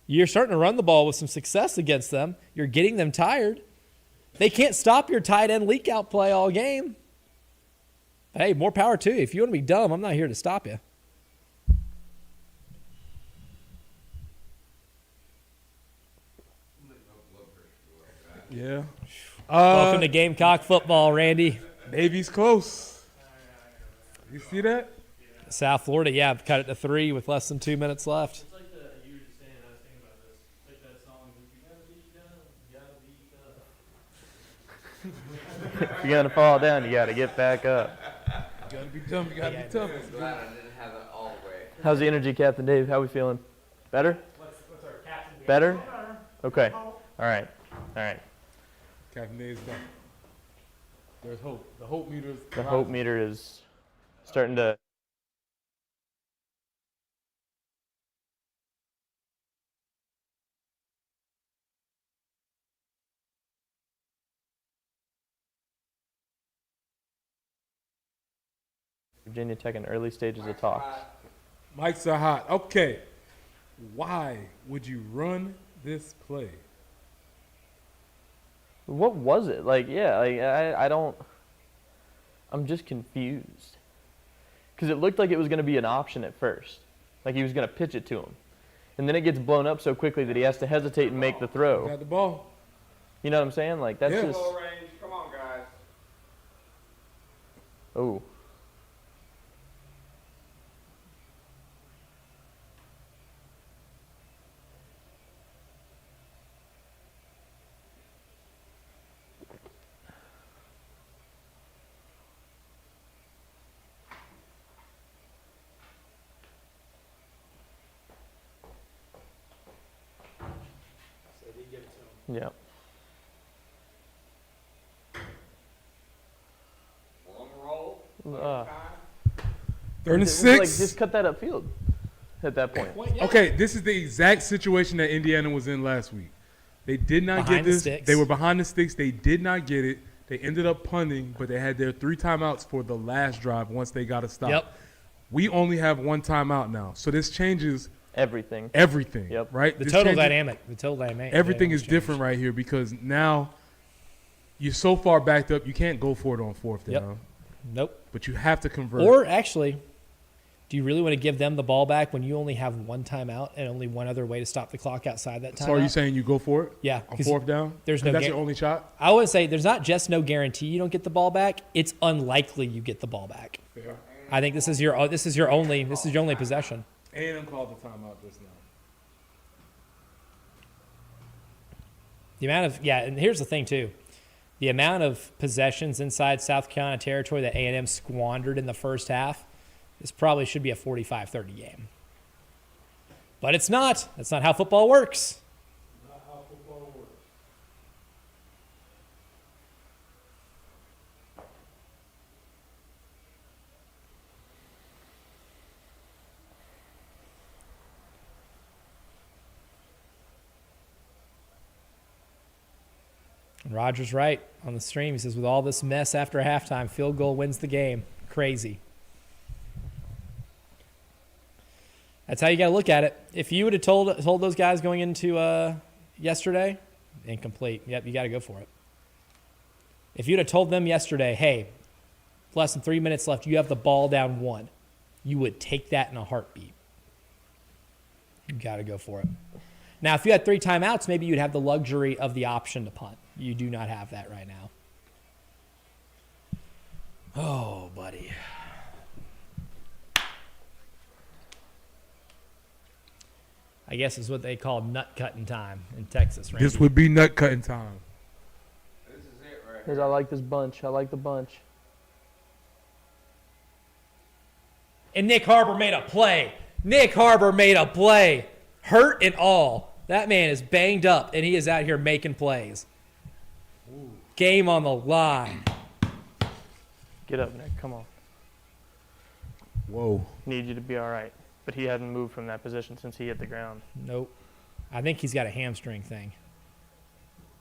Speaker 6: You're starting to run the ball with some success against them. You're getting them tired. They can't stop your tight end leak out play all game. But hey, more power to you. If you want to be dumb, I'm not here to stop you.
Speaker 2: Yeah.
Speaker 6: Welcome to Gamecock football, Randy.
Speaker 2: Navy's close. You see that?
Speaker 6: South Florida, yeah, cut it to 3 with less than 2 minutes left.
Speaker 4: It's like you were just saying, I was thinking about this. It's like that song, you gotta be dumb, you gotta be tough.
Speaker 8: If you're gonna fall down, you gotta get back up.
Speaker 2: You gotta be dumb. You gotta be tough.
Speaker 3: Glad I didn't have it all the way.
Speaker 8: How's the energy, Captain Dave? How we feeling? Better?
Speaker 4: What's our captain doing?
Speaker 8: Better? Okay. All right. All right.
Speaker 2: Captain Dave's back. There's hope. The hope meter is
Speaker 8: The hope meter is starting to. Virginia Tech in early stages of talks.
Speaker 2: Mics are hot. Okay. Why would you run this play?
Speaker 8: What was it? Like, yeah, like I don't. I'm just confused. Because it looked like it was going to be an option at first. Like he was going to pitch it to him. And then it gets blown up so quickly that he has to hesitate and make the throw.
Speaker 2: Got the ball.
Speaker 8: You know what I'm saying? Like, that's
Speaker 2: Yeah.
Speaker 8: just.
Speaker 3: Low range, come on, guys.
Speaker 8: Oh. Yeah.
Speaker 3: We're on the roll.
Speaker 8: Uh,
Speaker 2: Third and
Speaker 8: it was like,
Speaker 2: 6.
Speaker 8: just cut that upfield at that point.
Speaker 2: Okay, this is the exact situation that Indiana was in last week. They did not
Speaker 6: Behind
Speaker 2: get
Speaker 6: the
Speaker 2: this.
Speaker 6: sticks.
Speaker 2: They were behind the sticks. They did not get it. They ended up punting, but they had their 3 timeouts for the last drive once they got a stop.
Speaker 6: Yep.
Speaker 2: We only have 1 timeout now. So this changes
Speaker 8: Everything.
Speaker 2: everything,
Speaker 8: Yep.
Speaker 2: right?
Speaker 6: The
Speaker 2: This
Speaker 6: total
Speaker 2: changes-
Speaker 6: dynamic. The total dynamic.
Speaker 2: Everything is
Speaker 6: changed.
Speaker 2: different right here because now you're so far backed up, you can't go for it on 4th down.
Speaker 6: Yep. Nope.
Speaker 2: But you have to convert.
Speaker 6: Or actually, do you really want to give them the ball back when you only have 1 timeout and only one other way to stop the clock outside that timeout?
Speaker 2: So are you saying you go for it?
Speaker 6: Yeah,
Speaker 2: On
Speaker 6: 'cause
Speaker 2: 4th down?
Speaker 6: there's
Speaker 2: 'Cause
Speaker 6: no
Speaker 2: that's
Speaker 6: ga-
Speaker 2: your only shot?
Speaker 6: I would say there's not just no guarantee you don't get the ball back. It's unlikely you get the ball back.
Speaker 2: Fair.
Speaker 6: I think this is your only possession.
Speaker 2: A&M called the timeout just now.
Speaker 6: The amount of and here's the thing too. The amount of possessions inside South Carolina territory that A&M squandered in the first half, this probably should be a 45-30 game. But it's not. That's not how football works.
Speaker 7: Not how football works.
Speaker 6: And Roger's right on the stream. He says, with all this mess after halftime, field goal wins the game. Crazy. That's how you got to look at it. If you would have told those guys going into yesterday, incomplete. Yep, you got to go for it. If you'd have told them yesterday, hey, less than 3 minutes left, you have the ball down 1, you would take that in a heartbeat. You got to go for it. Now, if you had 3 timeouts, maybe you'd have the luxury of the option to punt. You do not have that right now. Oh, buddy. I guess is what they call nut cutting time in Texas, right?
Speaker 2: This would be nut cutting time.
Speaker 3: This is it right
Speaker 8: Because
Speaker 3: here.
Speaker 8: I like this bunch. I like the bunch.
Speaker 6: And Nick Harbor made a play. Nick Harbor made a play. Hurt and all. That man is banged up, and he is out here making plays. Game on the line.
Speaker 8: Get up, Nick. Come on.
Speaker 2: Whoa.
Speaker 8: Need you to be all right. But he hadn't moved from that position since he hit the ground.
Speaker 6: Nope. I think he's got a hamstring thing.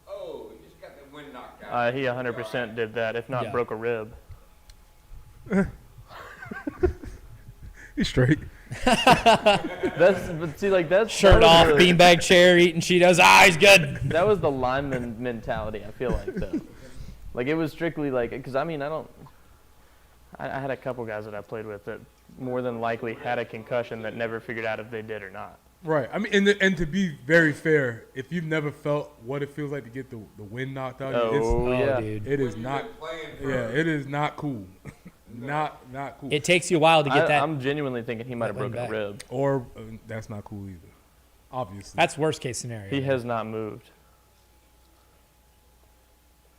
Speaker 3: Oh, he just got the wind knocked out.
Speaker 8: He 100% did that, if not
Speaker 6: Yeah.
Speaker 8: broke a rib.
Speaker 2: He's straight.
Speaker 8: But see, like that's
Speaker 6: Shirt
Speaker 8: that
Speaker 6: off,
Speaker 8: was the-
Speaker 6: beanbag chair, eating Cheetos. Ah, he's good.
Speaker 8: That was the lineman mentality. I feel like though, like it was strictly like because I mean I had a couple guys that I played with that more than likely had a concussion that never figured out if they did or not.
Speaker 2: Right. I mean, and to be very fair, if you've never felt what it feels like to get the wind knocked out, of you,
Speaker 8: Oh, yeah.
Speaker 6: Dude.
Speaker 2: it is
Speaker 3: When you've
Speaker 2: not.
Speaker 3: been playing for-
Speaker 2: Yeah, it is not cool. not cool.
Speaker 6: It takes you a while to get that.
Speaker 8: I'm genuinely thinking he might have
Speaker 6: that one
Speaker 8: broken a
Speaker 6: back.
Speaker 8: rib.
Speaker 2: Or that's not cool either. Obviously.
Speaker 6: That's worst case scenario.
Speaker 8: He has not moved.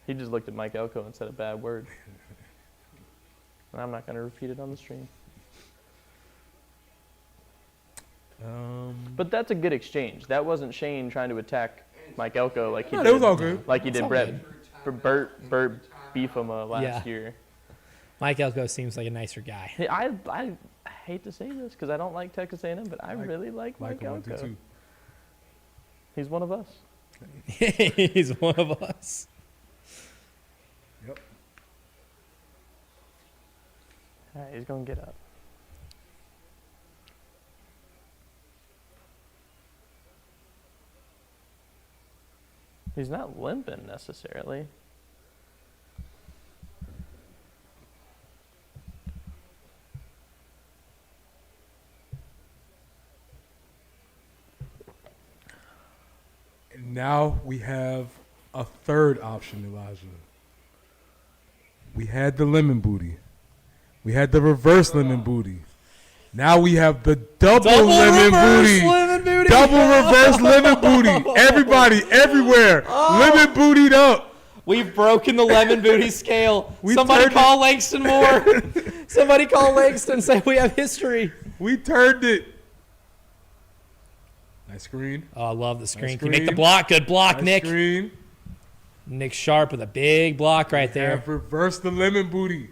Speaker 8: He just looked at Mike Elko and said a bad word. And I'm not going to repeat it on the stream. But that's a good exchange. That wasn't Shane trying to attack Mike Elko like he
Speaker 2: No,
Speaker 8: did.
Speaker 2: that was all good.
Speaker 8: Like he did
Speaker 6: all
Speaker 8: Bert Beefama last
Speaker 6: Yeah.
Speaker 8: year.
Speaker 6: Mike Elko seems like a nicer guy.
Speaker 8: Hey, I hate to say this because I don't like Texas A&M, but I really like Mike
Speaker 2: I want to
Speaker 8: Elko.
Speaker 2: too.
Speaker 8: He's one of us.
Speaker 6: He's one of us.
Speaker 2: Yep.
Speaker 8: All right, he's going to get up. He's not limping necessarily.
Speaker 2: And now we have a third option, Elijah. We had the lemon booty. We had the reverse lemon booty. Now we have the double lemon
Speaker 6: reverse
Speaker 2: booty.
Speaker 6: lemon booty.
Speaker 2: Double reverse lemon booty. Everybody, everywhere. Lemon bootied up.
Speaker 6: We've broken the lemon booty scale.
Speaker 2: We
Speaker 6: Somebody
Speaker 2: turned
Speaker 6: call Langston Moore. Somebody call Langston and say we have history.
Speaker 2: We turned it. Nice screen.
Speaker 6: Oh, I love the screen.
Speaker 2: Nice
Speaker 6: Can you make the
Speaker 2: screen.
Speaker 6: block? Good block,
Speaker 2: Nice
Speaker 6: Nick.
Speaker 2: screen.
Speaker 6: Nick Sharp with a big block right there.
Speaker 2: Have reversed the lemon booty.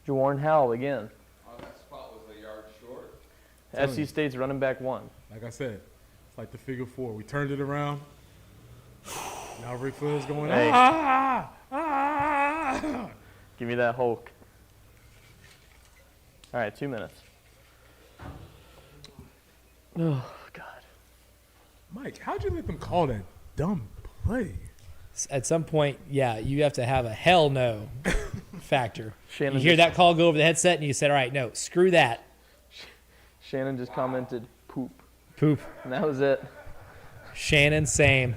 Speaker 8: Jawarn Howell again.
Speaker 3: Oh, that spot was a yard short.
Speaker 2: Telling
Speaker 8: SC
Speaker 2: you.
Speaker 8: State's running back one.
Speaker 2: Like I said, it's like the figure four. We turned it around. Now Ric Flair's going,
Speaker 8: Hey.
Speaker 2: ah.
Speaker 8: Give me that Hulk. All right, 2 minutes. Oh, God.
Speaker 2: Mike, how'd you let them call that dumb play?
Speaker 6: At some point, yeah, you have to have a hell no factor.
Speaker 8: Shannon
Speaker 6: You hear
Speaker 8: just-
Speaker 6: that call go over the headset and you said, all right, no, screw that.
Speaker 8: Shannon just commented, poop.
Speaker 6: Poop.
Speaker 8: And that was it.
Speaker 6: Shannon, same.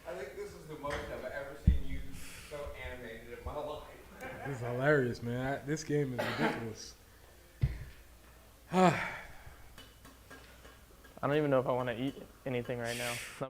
Speaker 3: I think this is the most I've ever seen you so animated in my life.
Speaker 2: This is hilarious, man. This game is ridiculous.
Speaker 8: I don't even know if I want to eat anything right now.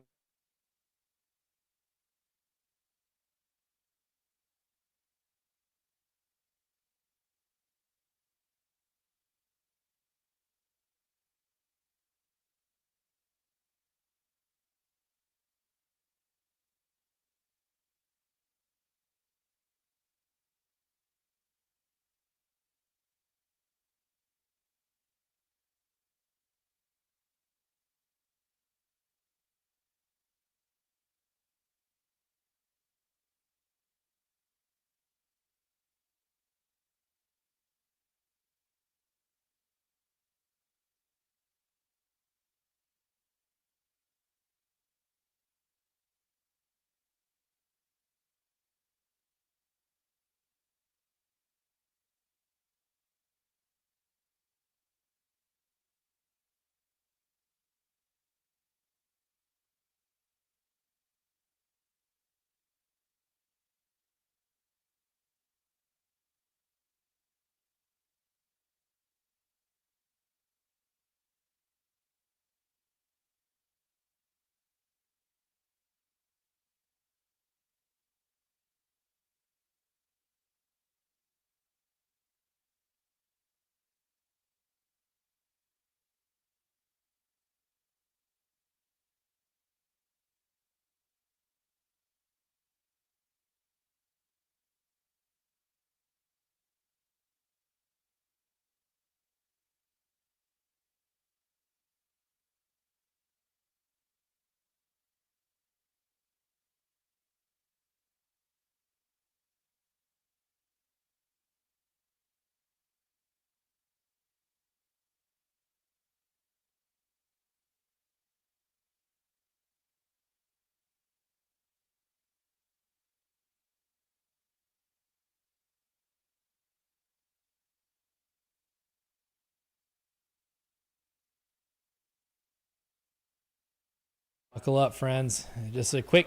Speaker 6: Buckle up, friends. Just a quick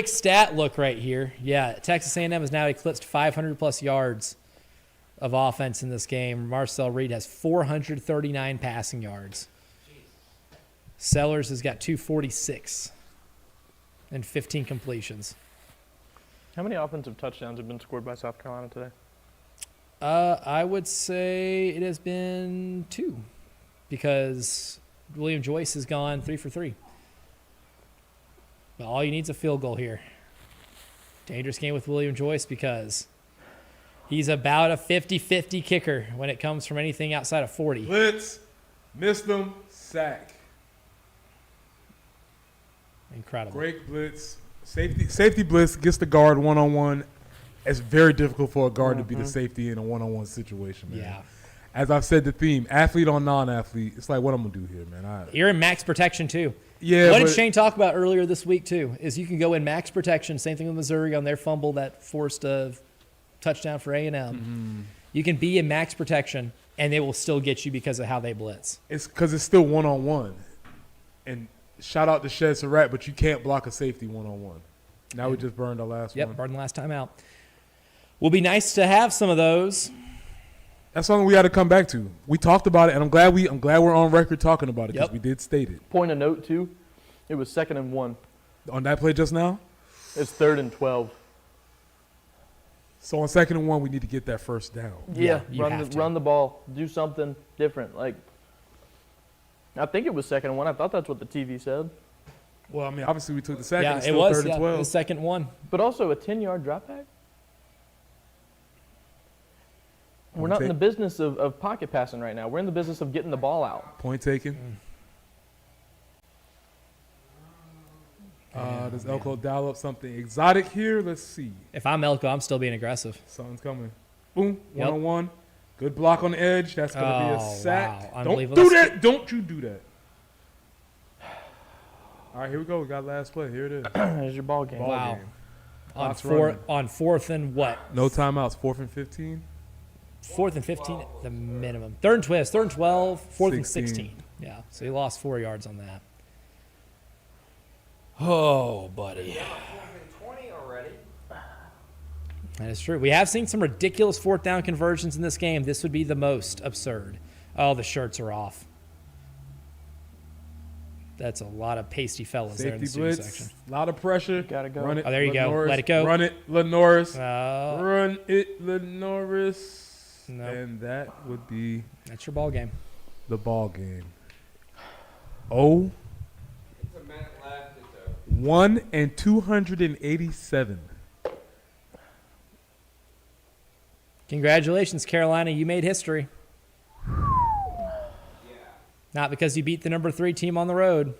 Speaker 6: stat look right here. Yeah, Texas A&M has now eclipsed 500-plus yards of offense in this game. Marcel Reed has 439 passing yards. Sellers has got 246 and 15 completions.
Speaker 8: How many offensive touchdowns have been scored by South Carolina today?
Speaker 6: I would say it has been 2 because William Joyce has gone 3 for 3. But all you need is a field goal here. Dangerous game with William Joyce because he's about a 50-50 kicker when it comes from anything outside of 40.
Speaker 2: Blitz, missed them, sack.
Speaker 6: Incredible.
Speaker 2: Great blitz. Safety blitz gets the guard one-on-one. It's very difficult for a guard to be the safety in a one-on-one situation, man.
Speaker 6: Yeah.
Speaker 2: As I've said, the theme, athlete on non-athlete, it's like, what I'm going to do here, man?
Speaker 6: You're in max protection, too.
Speaker 2: Yeah,
Speaker 6: What did Shane talk about earlier this week, too, is you can go in max protection. Same thing with Missouri on their fumble that forced a touchdown for A&M.
Speaker 2: Mm-hmm.
Speaker 6: You can be in max protection, and they will still get you because of how they blitz.
Speaker 2: It's because it's still one-on-one. And shout out to Shed Surratt, but you can't block a safety one-on-one. Now we just burned our last one.
Speaker 6: Yep, burned the last time out. Will be nice to have some of those.
Speaker 2: That's something we got to come back to. We talked about it, and I'm glad we're on record talking about it because
Speaker 6: Yep.
Speaker 2: we did state it.
Speaker 8: Point of note, too, it was 2nd and 1.
Speaker 2: On that play just now?
Speaker 8: It's 3rd and 12.
Speaker 2: So on 2nd and 1, we need to get that first down.
Speaker 6: Yeah, you have to.
Speaker 8: Run the ball. Do something different. Like, I think it was 2nd and 1. I thought that's what the TV said.
Speaker 2: Well, I mean, obviously we took the second.
Speaker 6: Yeah,
Speaker 2: It's
Speaker 6: it
Speaker 2: still
Speaker 6: was.
Speaker 2: 3rd and
Speaker 6: Yeah,
Speaker 2: 12.
Speaker 6: the second one.
Speaker 8: But also a 10-yard drop back. We're not in the
Speaker 2: Take-
Speaker 8: business of pocket passing right now. We're in the business of getting the ball out.
Speaker 2: Point taken. Does Elko dial up something exotic here? Let's see.
Speaker 6: If I'm Elko, I'm still being aggressive.
Speaker 2: Something's coming. Boom.
Speaker 6: Yep.
Speaker 2: One-on-one. Good block on the edge. That's going to be a
Speaker 6: Oh,
Speaker 2: sack.
Speaker 6: wow.
Speaker 2: Don't
Speaker 6: Unbelievable.
Speaker 2: do that. Don't you do that. All right, here we go. We got last play. Here it is.
Speaker 8: There's your ball game.
Speaker 2: Ball
Speaker 6: Wow.
Speaker 2: game.
Speaker 6: On
Speaker 2: Clock's
Speaker 6: fourth,
Speaker 2: running.
Speaker 6: on fourth and what?
Speaker 2: No timeouts. 4th and 15.
Speaker 6: 4th and 15 at the minimum. 3rd and twist. 3rd and 12. 4th and
Speaker 2: 16.
Speaker 6: 16. Yeah, so he lost 4 yards on that. Oh, buddy.
Speaker 3: 20 already.
Speaker 6: That is true. We have seen some ridiculous 4th down conversions in this game. This would be the most absurd. Oh, the shirts are off. That's a lot of pasty fellas there in the
Speaker 2: Safety
Speaker 6: student
Speaker 2: blitz.
Speaker 6: section.
Speaker 2: A lot of pressure.
Speaker 8: Gotta go.
Speaker 2: Run it.
Speaker 6: Oh, there you go.
Speaker 2: Lenoris.
Speaker 6: Let it go.
Speaker 2: Run it. Lenoris.
Speaker 6: Oh,
Speaker 2: Run it, Lenoris.
Speaker 6: No.
Speaker 2: And that would be
Speaker 6: that's your ball game.
Speaker 2: the ball game. Oh,
Speaker 3: It's a minute left. It's a
Speaker 2: 1 and 287.
Speaker 6: Congratulations, Carolina. You made history. Not because you beat the number 3 team on the road.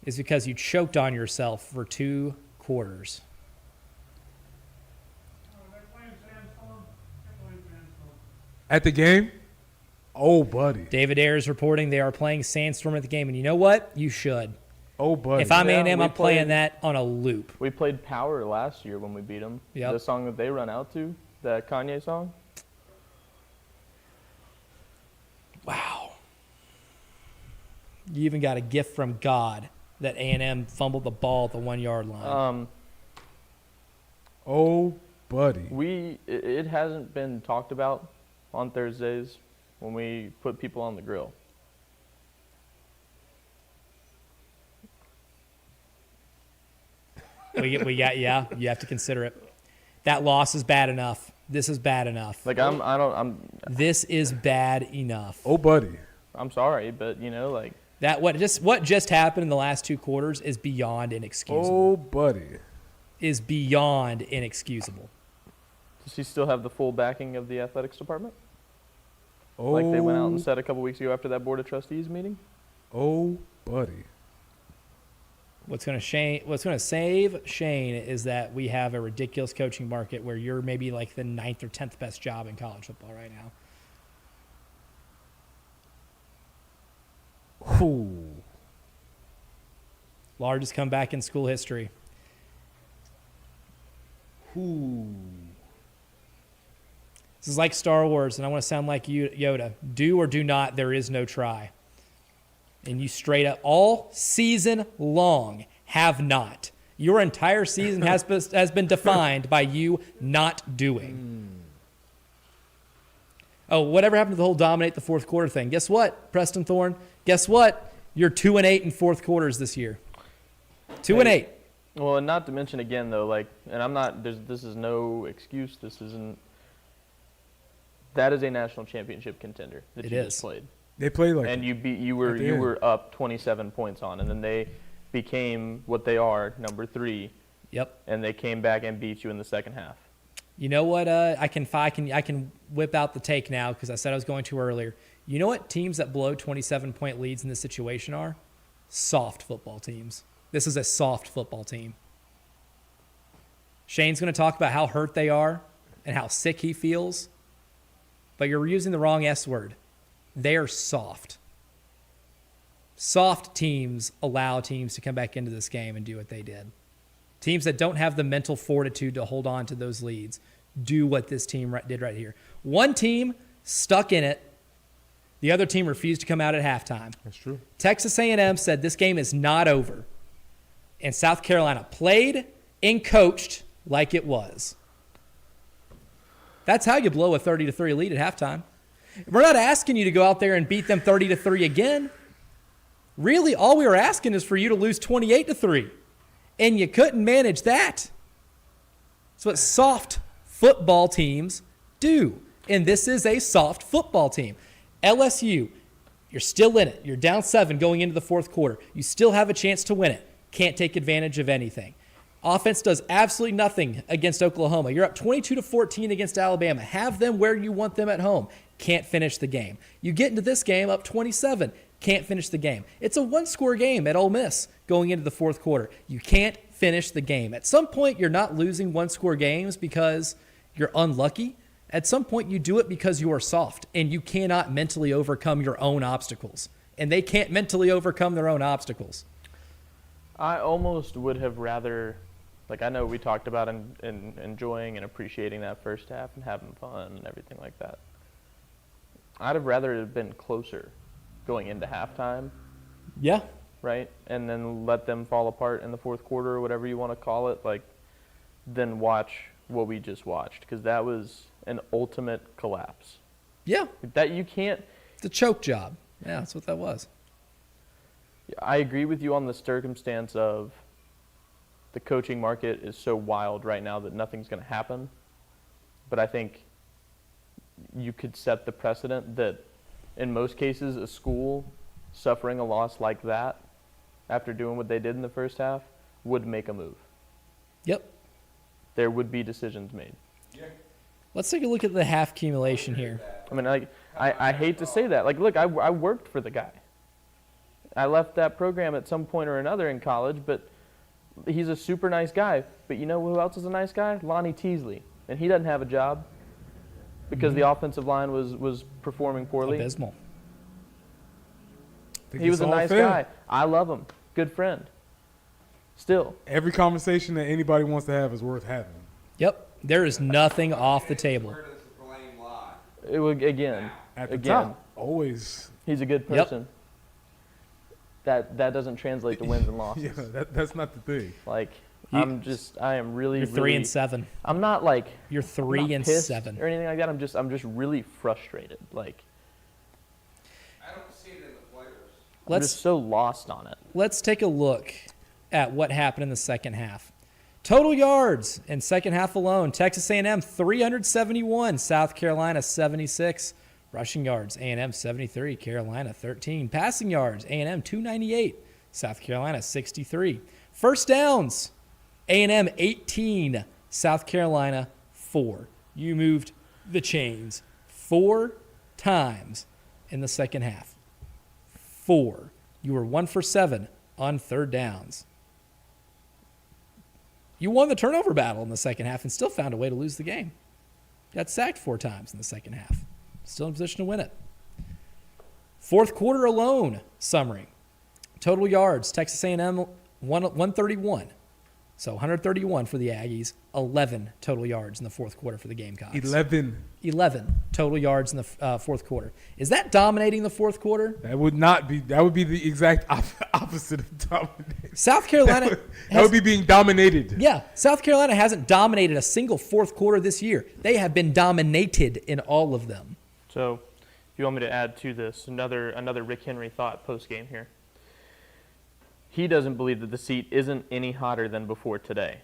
Speaker 6: It's because you choked on yourself for 2 quarters.
Speaker 7: They're playing Sandstorm. They're playing Sandstorm.
Speaker 2: At the game? Oh, buddy.
Speaker 6: David Ayers is reporting they are playing Sandstorm at the game. And you know what? You should.
Speaker 2: Oh, buddy.
Speaker 6: If I'm
Speaker 8: Yeah,
Speaker 6: A&M,
Speaker 8: we
Speaker 6: I'm playing
Speaker 8: played-
Speaker 6: that on a loop.
Speaker 8: We played Power last year when we beat them.
Speaker 6: Yep.
Speaker 8: The song that they run out to, that Kanye song.
Speaker 6: Wow. You even got a gift from God that A&M fumbled the ball at the 1-yard line.
Speaker 2: Oh, buddy.
Speaker 8: It hasn't been talked about on Thursdays when we put people on the grill.
Speaker 6: we got yeah, you have to consider it. That loss is bad enough. This is bad enough.
Speaker 8: Like
Speaker 6: This is bad enough.
Speaker 2: Oh, buddy.
Speaker 8: I'm sorry, but you know, like
Speaker 6: That what just happened in the last 2 quarters is beyond inexcusable.
Speaker 2: Oh, buddy.
Speaker 6: Is beyond inexcusable.
Speaker 8: does he still have the full backing of the athletics department?
Speaker 2: Oh,
Speaker 8: Like they went out and said a couple weeks ago after that board of trustees meeting.
Speaker 2: Oh, buddy.
Speaker 6: What's going to save Shane is that we have a ridiculous coaching market where you're maybe like the 9th or 10th best job in college football right now.
Speaker 2: Ooh.
Speaker 6: Largest comeback in school history.
Speaker 2: Ooh.
Speaker 6: This is like Star Wars, and I want to sound like Yoda. Do or do not, there is no try. And you straight up all season long have not. Your entire season has been defined by you not doing. Oh, whatever happened to the whole dominate the fourth quarter thing? Guess what, Preston Thorne? Guess what? You're 2-8 in fourth quarters this year. 2-8.
Speaker 8: Well, and not to mention again though, like, and I'm not. This is no excuse. This isn't. That is a national championship contender that
Speaker 6: It
Speaker 8: you
Speaker 6: is.
Speaker 8: just played.
Speaker 2: They play like
Speaker 8: And you
Speaker 2: at the end.
Speaker 8: were up 27 points on, and then they became what they are, number 3,
Speaker 6: Yep.
Speaker 8: and they came back and beat you in the second half.
Speaker 6: You know what? I can whip out the take now because I said I was going to earlier. You know what teams that blow 27-point leads in this situation are? Soft football teams. This is a soft football team. Shane's going to talk about how hurt they are and how sick he feels, but you're using the wrong S word. They are soft. Soft teams allow teams to come back into this game and do what they did. Teams that don't have the mental fortitude to hold on to those leads do what this team did right here. One team stuck in it. The other team refused to come out at halftime.
Speaker 2: That's true.
Speaker 6: Texas A&M said this game is not over. And South Carolina played and coached like it was. That's how you blow a 30-3 lead at halftime. We're not asking you to go out there and beat them 30-3 again. Really, all we were asking is for you to lose 28-3. And you couldn't manage that. That's what soft football teams do. And this is a soft football team. LSU, you're still in it. You're down 7 going into the fourth quarter. You still have a chance to win it. Can't take advantage of anything. Offense does absolutely nothing against Oklahoma. You're up 22-14 against Alabama. Have them where you want them at home. Can't finish the game. You get into this game up 27. Can't finish the game. It's a one-score game at Ole Miss going into the fourth quarter. You can't finish the game. At some point, you're not losing one-score games because you're unlucky. At some point, you do it because you are soft and you cannot mentally overcome your own obstacles. And they can't mentally overcome their own obstacles.
Speaker 8: I almost would have rather, like, I know we talked about enjoying and appreciating that first half and having fun and everything like that. I'd have rather have been closer going into halftime,
Speaker 6: Yeah.
Speaker 8: right? And then let them fall apart in the fourth quarter or whatever you want to call it, like, then watch what we just watched, because that was an ultimate collapse.
Speaker 6: Yeah.
Speaker 8: That you can't.
Speaker 6: It's a choke job. Yeah, that's what that was.
Speaker 8: I agree with you on the circumstance of the coaching market is so wild right now that nothing's going to happen. But I think you could set the precedent that in most cases a school suffering a loss like that after doing what they did in the first half would make a move.
Speaker 6: Yep.
Speaker 8: There would be decisions made.
Speaker 6: Let's take a look at the half accumulation here.
Speaker 8: I mean, like, I hate to say that. Like, look, I worked for the guy. I left that program at some point or another in college, but he's a super nice guy. But you know who else is a nice guy? Lonnie Teasley. And he doesn't have a job because the offensive line was performing poorly.
Speaker 6: Abysmal.
Speaker 8: He was a nice guy. I love him. Good friend. Still.
Speaker 2: Every conversation that anybody wants to have is worth having.
Speaker 6: Yep. There is nothing off the table.
Speaker 3: Where does the blame lie?
Speaker 8: It would, again,
Speaker 2: At the
Speaker 8: Again.
Speaker 2: top, always.
Speaker 8: he's a good
Speaker 6: Yep.
Speaker 8: person. That doesn't translate to wins and losses.
Speaker 2: Yeah, that's not the thing.
Speaker 8: Like,
Speaker 6: You-
Speaker 8: I am really,
Speaker 6: You're 3
Speaker 8: really,
Speaker 6: and 7.
Speaker 8: I'm not like,
Speaker 6: You're
Speaker 8: I'm
Speaker 6: 3
Speaker 8: not
Speaker 6: and
Speaker 8: pissed
Speaker 6: 7.
Speaker 8: or anything like that. I'm just really frustrated. Like,
Speaker 3: I don't see it in the players.
Speaker 8: I'm just so lost on it.
Speaker 6: Let's take a look at what happened in the second half. Total yards in second half alone. Texas A&M 371, South Carolina 76. Rushing yards, A&M 73, Carolina 13. Passing yards, A&M 298, South Carolina 63. First downs, A&M 18, South Carolina 4. You moved the chains 4 times in the second half. 4. You were 1 for 7 on third downs. You won the turnover battle in the second half and still found a way to lose the game. Got sacked 4 times in the second half. Still in position to win it. Fourth quarter alone, summary. Total yards, Texas A&M 131. So 131 for the Aggies, 11 total yards in the fourth quarter for the Gamecocks.
Speaker 2: 11.
Speaker 6: 11 total yards in the fourth quarter. Is that dominating the fourth quarter?
Speaker 2: That would not be. That would be the exact opposite of dominating.
Speaker 6: South Carolina
Speaker 2: That would be being dominated.
Speaker 6: Yeah, South Carolina hasn't dominated a single fourth quarter this year. They have been dominated in all of them.
Speaker 8: So, if you want me to add to this, another Rick Henry thought post game here. He doesn't believe that the seat isn't any hotter than before today.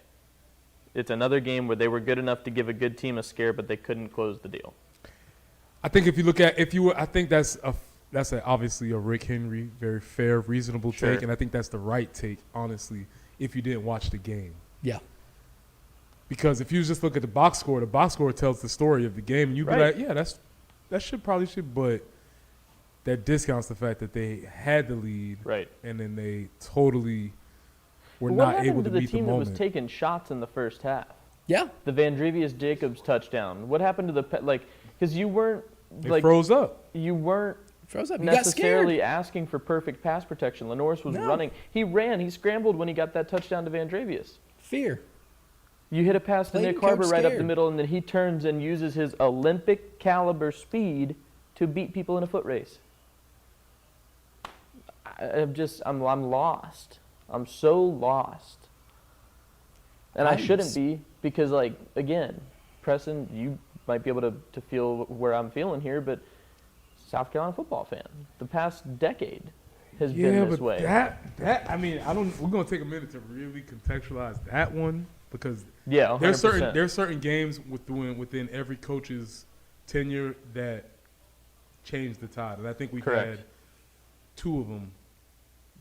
Speaker 8: It's another game where they were good enough to give a good team a scare, but they couldn't close the deal.
Speaker 2: I think if you look at I think that's obviously a Rick Henry, very fair, reasonable
Speaker 8: Sure.
Speaker 2: take, and I think that's the right take, honestly, if you didn't watch the game.
Speaker 6: Yeah.
Speaker 2: Because if you just look at the box score tells the story of the game, and you'd be
Speaker 8: Right.
Speaker 2: like, yeah, that should, but that discounts the fact that they had the lead,
Speaker 8: Right.
Speaker 2: and then they totally were
Speaker 8: But
Speaker 2: not
Speaker 8: what happened
Speaker 2: able
Speaker 8: to
Speaker 2: to
Speaker 8: the
Speaker 2: meet the
Speaker 8: team that was
Speaker 2: moment.
Speaker 8: taking shots in the first half?
Speaker 6: Yeah.
Speaker 8: The Vandrevius Jacobs touchdown. What happened to because you weren't
Speaker 2: They froze up.
Speaker 8: you weren't
Speaker 6: Froze up. You got
Speaker 8: necessarily
Speaker 6: scared.
Speaker 8: asking for perfect pass protection. Lenoris was
Speaker 6: No.
Speaker 8: running. He scrambled when he got that touchdown to Vandrevius.
Speaker 6: Fear.
Speaker 8: You hit a pass to
Speaker 6: Played
Speaker 8: Nick
Speaker 6: and coach
Speaker 8: Harbor right up the
Speaker 6: scared.
Speaker 8: middle, and then he turns and uses his Olympic caliber speed to beat people in a foot race. I'm lost. I'm so lost. And I shouldn't be, because, like, again, Preston, you might be able to feel where I'm feeling here, but South Carolina football fan, the past decade has been this way.
Speaker 2: We're gonna take a minute to really contextualize that one, because
Speaker 8: Yeah, 100%.
Speaker 2: there's certain games within every coach's tenure that changed the tide, and I think we've
Speaker 8: Correct.
Speaker 2: had two of them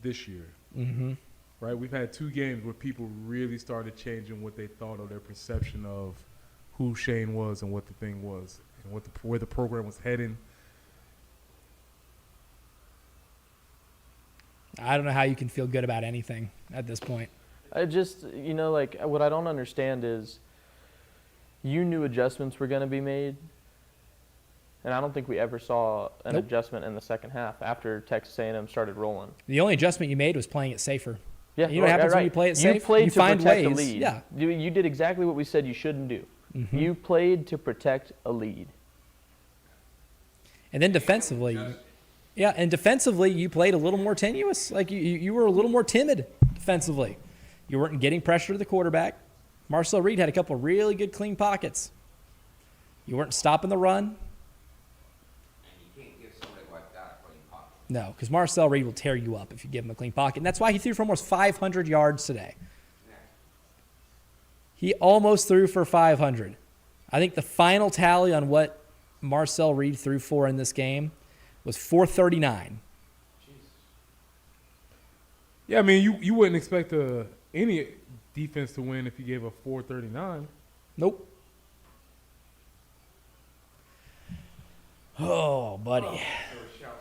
Speaker 2: this year.
Speaker 6: Mm-hmm.
Speaker 2: Right, we've had two games where people really started changing what they thought, or their perception of who Shane was and what the thing was, and where the program was heading.
Speaker 6: I don't know how you can feel good about anything at this point.
Speaker 8: I just, what I don't understand is you knew adjustments were going to be made, and I don't think we ever saw an
Speaker 6: Nope.
Speaker 8: adjustment in the second half after Texas A&M started rolling.
Speaker 6: The only adjustment you made was playing it safer.
Speaker 8: Yeah,
Speaker 6: You know what happens when you play it safe?
Speaker 8: You played
Speaker 6: You
Speaker 8: to
Speaker 6: find
Speaker 8: protect a
Speaker 6: ways.
Speaker 8: lead.
Speaker 6: Yeah.
Speaker 8: You did exactly what we said you shouldn't do.
Speaker 6: Mm-hmm.
Speaker 8: You played to protect a lead.
Speaker 6: And then defensively, you played a little more tenuous. Like you were a little more timid defensively. You weren't getting pressure to the quarterback. Marcel Reed had a couple of really good clean pockets. You weren't stopping the run.
Speaker 3: And you can't give somebody like that a clean pocket.
Speaker 6: No, because Marcel Reed will tear you up if you give him a clean pocket. And that's why he threw for almost 500 yards today. He almost threw for 500. I think the final tally on what Marcel Reed threw for in this game was 439.
Speaker 2: Yeah, I mean, you wouldn't expect any defense to win if you gave a 439.
Speaker 6: Nope. Oh, buddy.
Speaker 3: So shall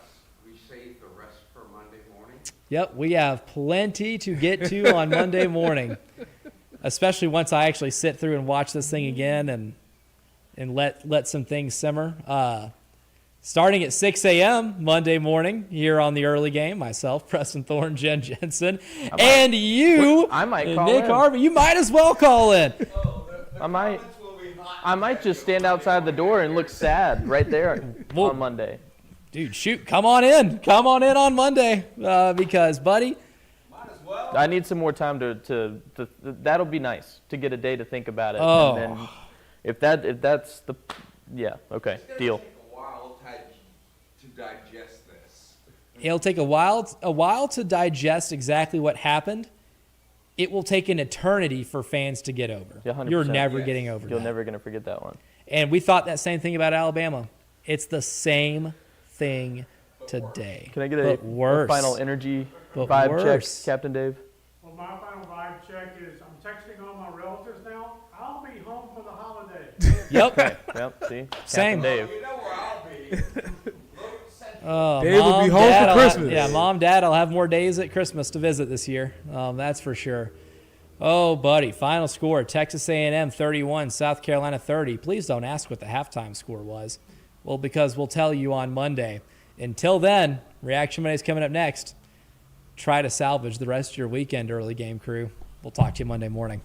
Speaker 3: we save the rest for Monday morning?
Speaker 6: Yep, we have plenty to get to on Monday morning, especially once I actually sit through and watch this thing again and let some things simmer. Starting at 6 a.m. Monday morning here on the early game, myself, Preston Thorne, Jen Jensen, and you,
Speaker 8: I might
Speaker 6: and
Speaker 8: call
Speaker 6: Nick
Speaker 8: in.
Speaker 6: Harvey. You might as well call in.
Speaker 8: I might just stand outside the door and look sad right there
Speaker 6: Well-
Speaker 8: on Monday.
Speaker 6: Dude, shoot, come on in. Come on in on Monday because, buddy,
Speaker 3: Might as well.
Speaker 8: I need some more time to that'll be nice to get a day to think about it.
Speaker 6: Oh.
Speaker 8: And then if that's the, yeah, okay,
Speaker 3: It's gonna
Speaker 8: deal.
Speaker 3: take a while to digest this.
Speaker 6: it'll take a while to digest exactly what happened. It will take an eternity for fans to get over.
Speaker 8: Yeah, 100%.
Speaker 6: You're never
Speaker 3: Yes.
Speaker 6: getting over
Speaker 8: You're
Speaker 6: that.
Speaker 8: never gonna forget that one.
Speaker 6: And we thought that same thing about Alabama. It's the same thing today.
Speaker 8: Can I get
Speaker 6: But
Speaker 8: a
Speaker 6: worse.
Speaker 8: final energy
Speaker 6: But
Speaker 8: vibe
Speaker 6: worse.
Speaker 8: check, Captain Dave?
Speaker 7: Well, my final vibe check is I'm texting all my relatives now. I'll be home for the holiday.
Speaker 6: Yep.
Speaker 8: Yep. See,
Speaker 6: Same.
Speaker 8: Captain Dave.
Speaker 3: You know where I'll be.
Speaker 2: Dave will be home for Christmas.
Speaker 6: Yeah, Mom, Dad, I'll have more days at Christmas to visit this year. That's for sure. Oh, buddy, final score, Texas A&M 31, South Carolina 30. Please don't ask what the halftime score was. Well, because we'll tell you on Monday. Until then, Reaction Monday is coming up next. Try to salvage the rest of your weekend, early game crew. We'll talk to you Monday morning.